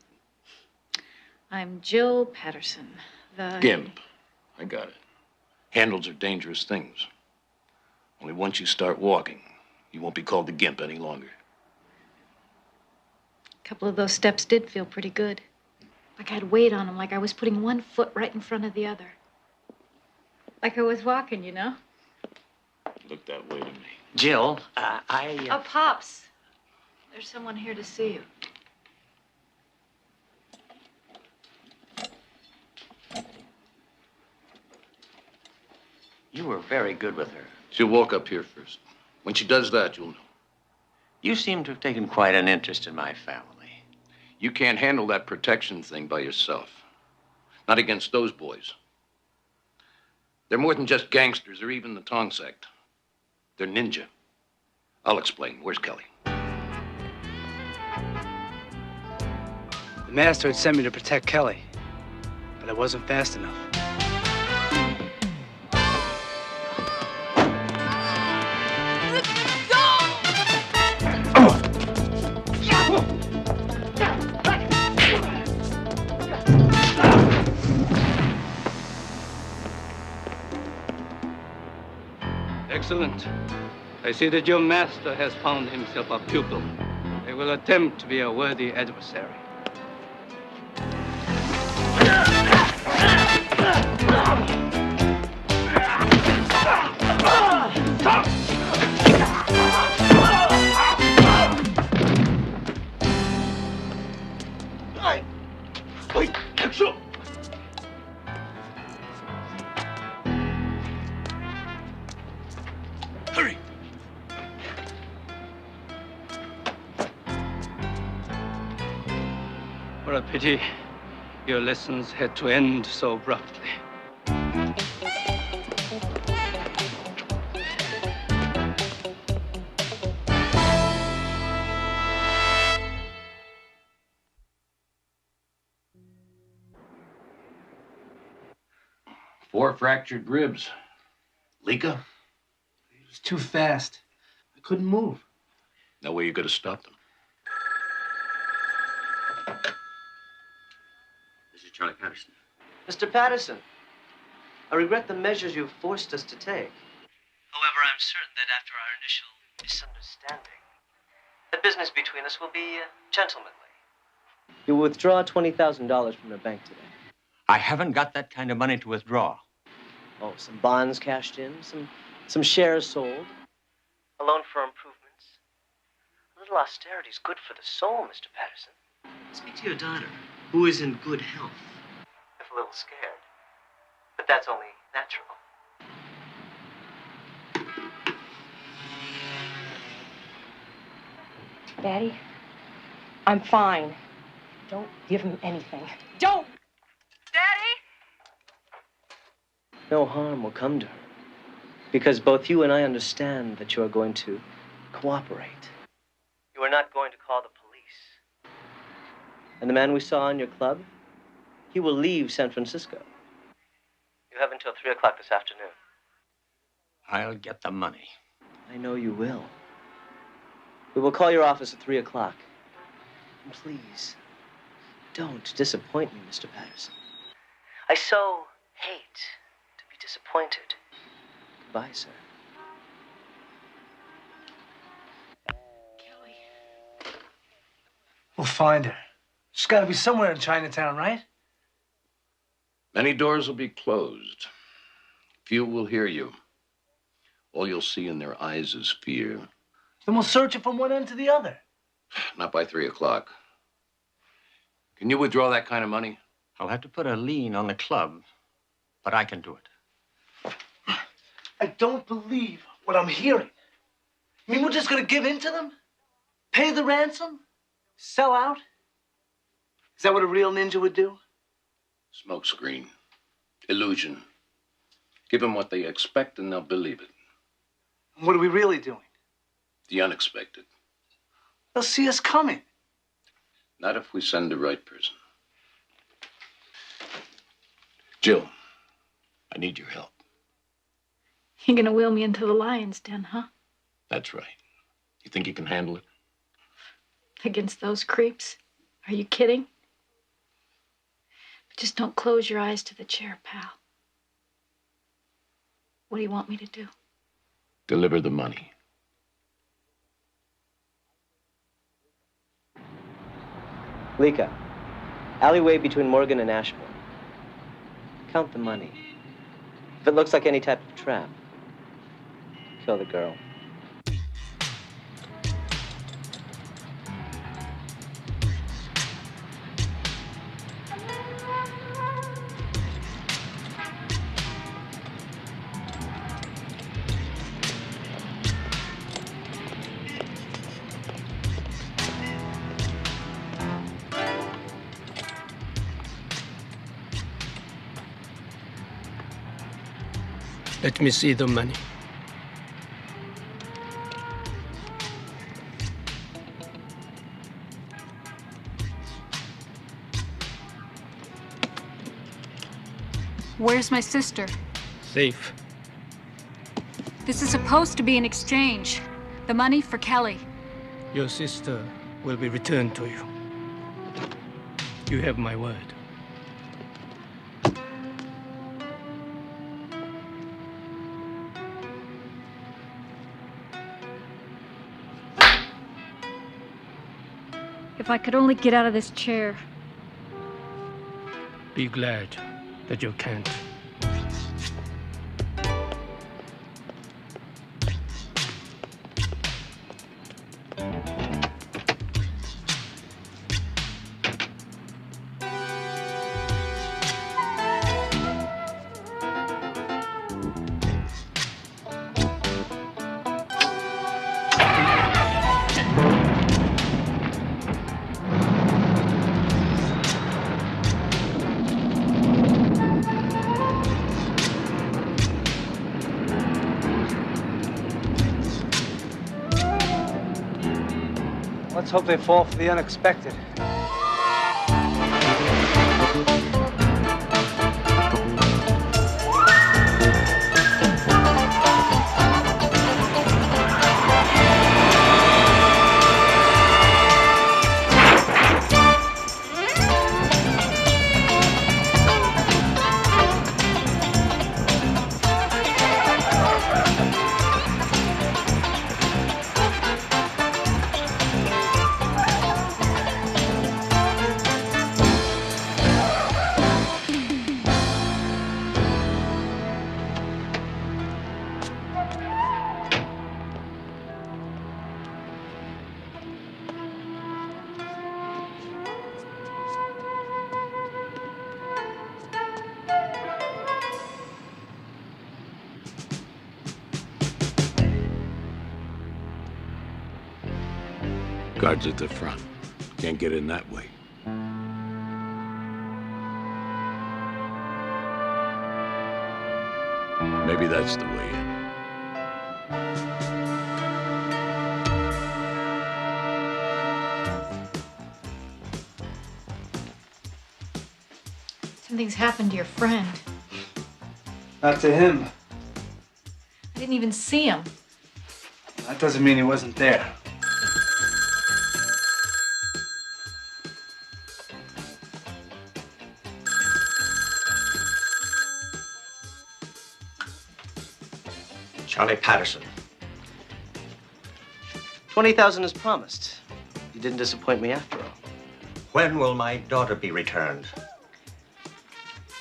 I'm Jill Patterson, the... Gimp. I got it. Handles are dangerous things. Only once you start walking, you won't be called the Gimp any longer. A couple of those steps did feel pretty good. Like I had weight on them, like I was putting one foot right in front of the other. Like I was walking, you know? Look that way to me. Jill, Oh, Pops. There's someone here to see you. You were very good with her. She'll walk up here first. When she does that, you'll know. You seem to have taken quite an interest in my family. You can't handle that protection thing by yourself. Not against those boys. They're more than just gangsters or even the Tong sect. They're ninja. I'll explain. Where's Kelly? The master had sent me to protect Kelly, but I wasn't fast enough. Excellent. I see that your master has found himself a pupil. I will attempt to be a worthy adversary. Hurry! What a pity your lessons had to end so abruptly. Four fractured ribs. Lika? It was too fast. I couldn't move. No way you could have stopped them. This is Charlie Patterson. Mr. Patterson, I regret the measures you've forced us to take. However, I'm certain that after our initial misunderstanding, the business between us will be gentlemanly. You will withdraw $20,000 from the bank today. I haven't got that kind of money to withdraw. Oh, some bonds cashed in, some shares sold, a loan for improvements. A little austerity is good for the soul, Mr. Patterson. Speak to your daughter, who is in good health. If a little scared, but that's only natural. Daddy, I'm fine. Don't give him anything. Don't! Daddy! No harm will come to her, because both you and I understand that you are going to cooperate. You are not going to call the police. And the man we saw in your club, he will leave San Francisco. You have until 3 o'clock this afternoon. I'll get the money. I know you will. We will call your office at 3 o'clock. And please, don't disappoint me, Mr. Patterson. I so hate to be disappointed. Goodbye, sir. We'll find her. She's got to be somewhere in Chinatown, right? Many doors will be closed. Few will hear you. All you'll see in their eyes is fear. Then we'll search it from one end to the other. Not by 3 o'clock. Can you withdraw that kind of money? I'll have to put a lien on the club, but I can do it. I don't believe what I'm hearing. You mean we're just going to give in to them? Pay the ransom? Sell out? Is that what a real ninja would do? Smoke screen. Illusion. Give them what they expect and they'll believe it. What are we really doing? The unexpected. They'll see us coming. Not if we send the right person. Jill, I need your help. You're gonna wheel me into the lion's den, huh? That's right. You think you can handle it? Against those creeps? Are you kidding? But just don't close your eyes to the chair, pal. What do you want me to do? Deliver the money. Lika, alleyway between Morgan and Ashbourne. Count the money. If it looks like any type of trap, kill the girl. Let me see the money. Where's my sister? Safe. This is supposed to be an exchange. The money for Kelly. Your sister will be returned to you. You have my word. If I could only get out of this chair. Be glad that you can't. Let's hope they fall for the unexpected. Guards at the front. Can't get in that way. Maybe that's the way in. Something's happened to your friend. Not to him. I didn't even see him. That doesn't mean he wasn't there. Charlie Patterson. 20,000 as promised. You didn't disappoint me after all. When will my daughter be returned?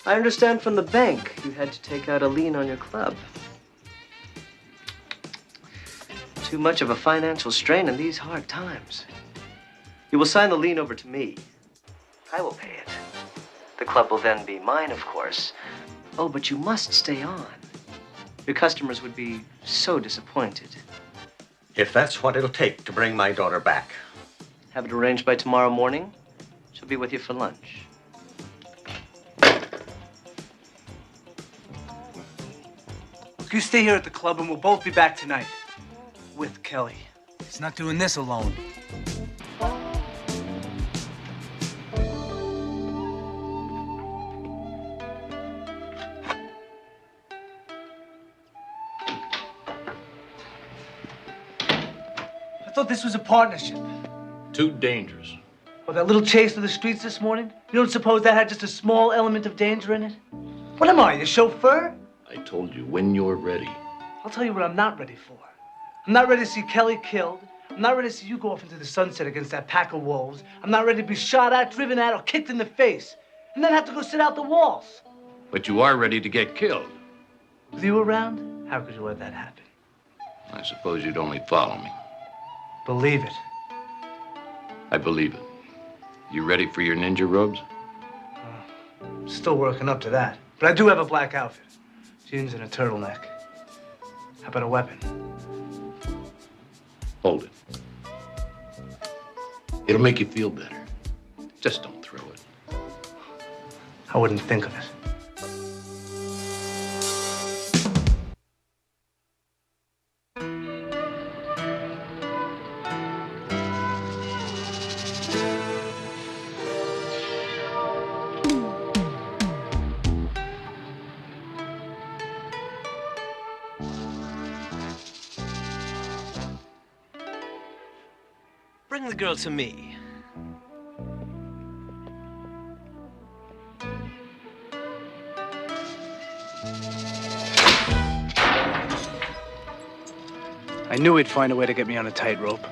I understand from the bank you had to take out a lien on your club. Too much of a financial strain in these hard times. You will sign the lien over to me. I will pay it. The club will then be mine, of course. Oh, but you must stay on. Your customers would be so disappointed. If that's what it'll take to bring my daughter back. Have it arranged by tomorrow morning. She'll be with you for lunch. Look, you stay here at the club and we'll both be back tonight. With Kelly. He's not doing this alone. I thought this was a partnership. Too dangerous. Well, that little chase through the streets this morning, you don't suppose that had just a small element of danger in it? What am I, your chauffeur? I told you, when you're ready. I'll tell you what I'm not ready for. I'm not ready to see Kelly killed. I'm not ready to see you go off into the sunset against that pack of wolves. I'm not ready to be shot at, driven at, or kicked in the face, and then have to go sit out the waltz. But you are ready to get killed. With you around, how could you let that happen? I suppose you'd only follow me. Believe it. I believe it. You ready for your ninja robes? Still working up to that. But I do have a black outfit. Jeans and a turtleneck. How about a weapon? Hold it. It'll make you feel better. Just don't throw it. I wouldn't think of it. Bring the girl to me. I knew he'd find a way to get me on a tightrope.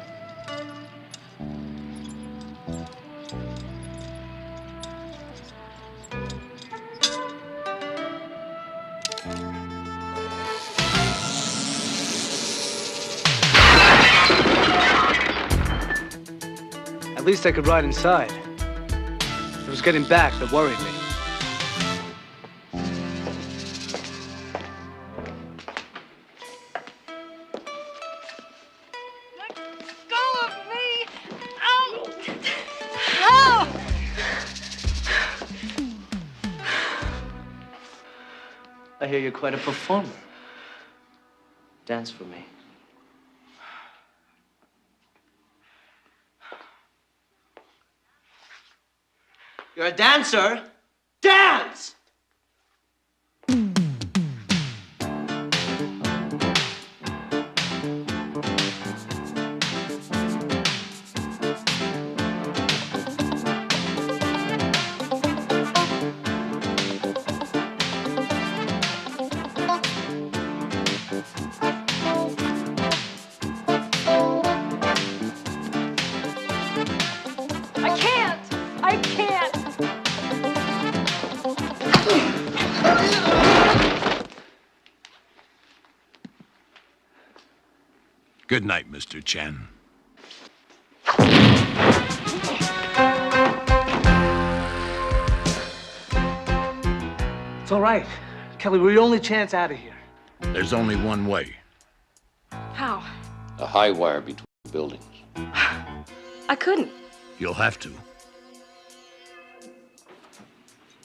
At least I could ride inside. It was getting back that worried me. I hear you're quite a performer. Dance for me. You're a dancer? Dance! Good night, Mr. Chen. It's all right. Kelly, we're your only chance out of here. There's only one way. How? A high wire between the buildings. I couldn't. You'll have to.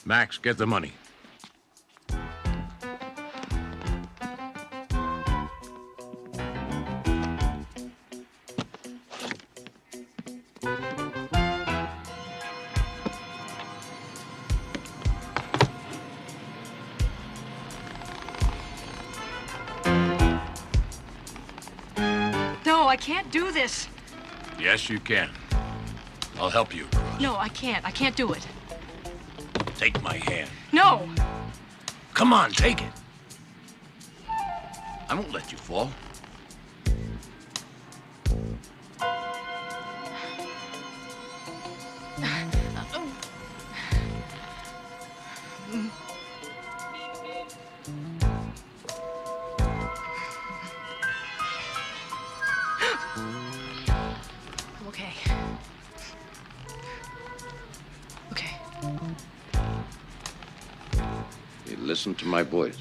Max, get the money. No, I can't do this. Yes, you can. I'll help you. No, I can't. I can't do it. Take my hand. No! Come on, take it. I won't let you fall. Okay. Okay. You listen to my voice.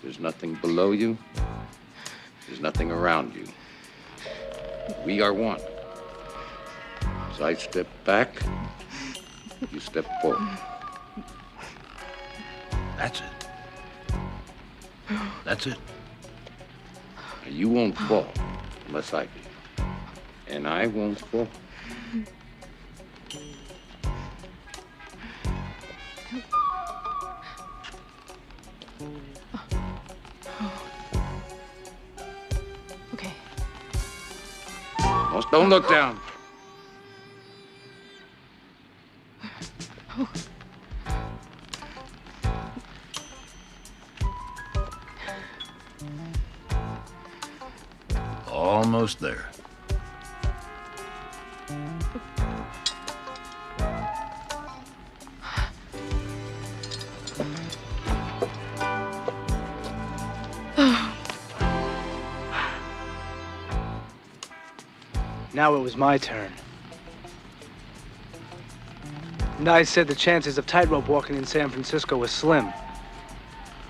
There's nothing below you. There's nothing around you. We are one. As I step back, you step forward. That's it. That's it. Now, you won't fall unless I do. And I won't fall. Okay. Don't look down. Almost there. Now it was my turn. And I said the chances of tightrope walking in San Francisco were slim.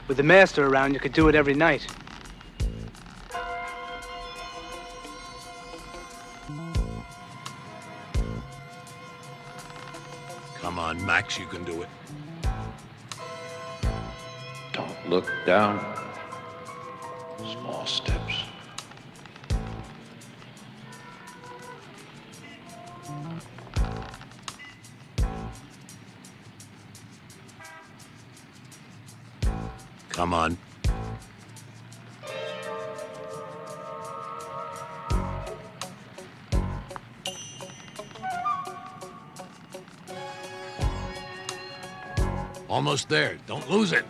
With the master around, you could do it every night. Come on, Max, you can do it. Don't look down. Small steps. Come on. Almost there. Don't lose it.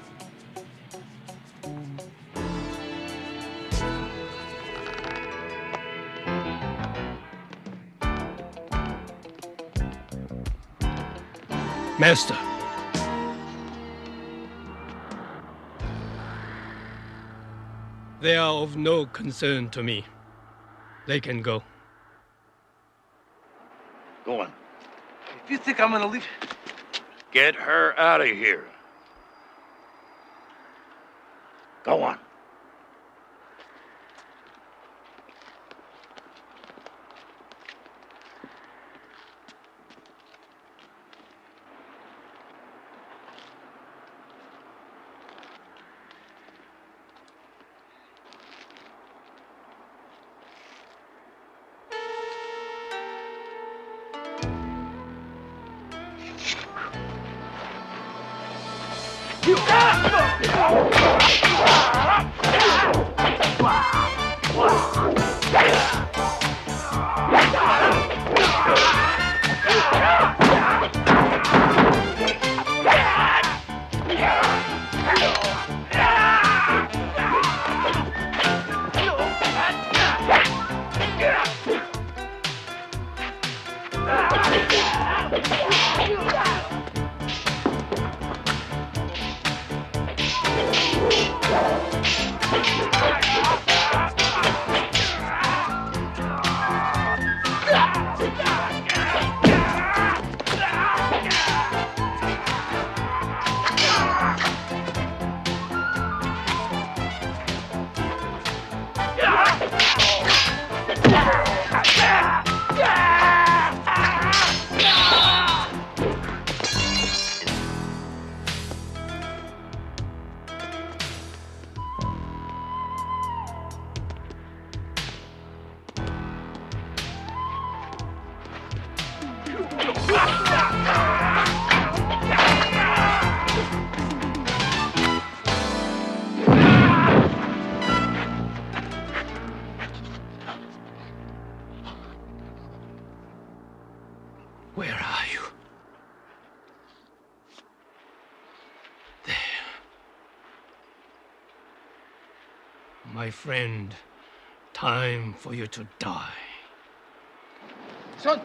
Master. They are of no concern to me. They can go. Go on. If you think I'm gonna leave... Get her out of here. Go on. Where are you? There. My friend, time for you to die. Son!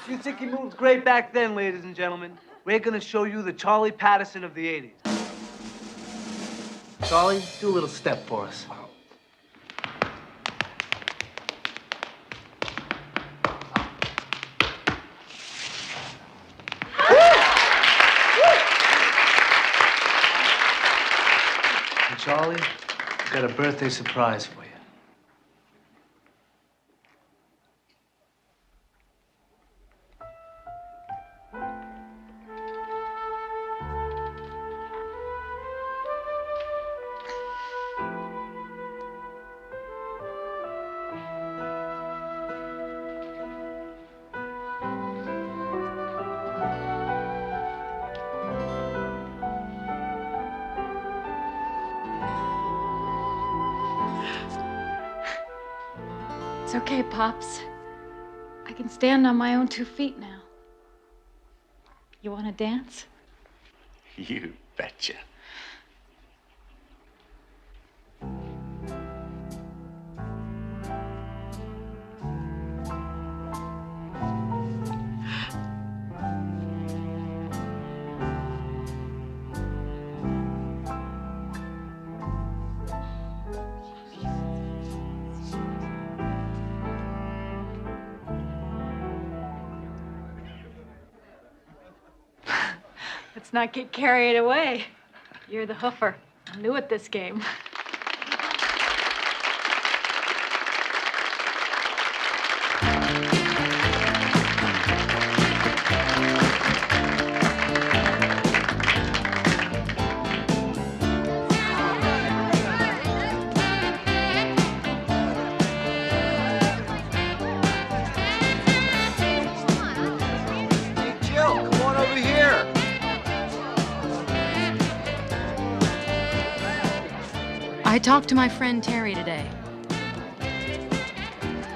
You think he moved great back then, ladies and gentlemen? We're gonna show you the Charlie Patterson of the 80s. Charlie, do a little step for us. Charlie, I've got a birthday surprise for you. It's okay, Pops. I can stand on my own 2 feet now. You want to dance? You betcha. Let's not get carried away. You're the hoofer. I'm new at this game. I talked to my friend Terry today.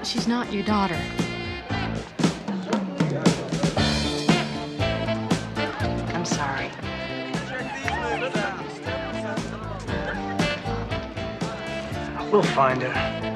She's not your daughter. I'm sorry. We'll find her.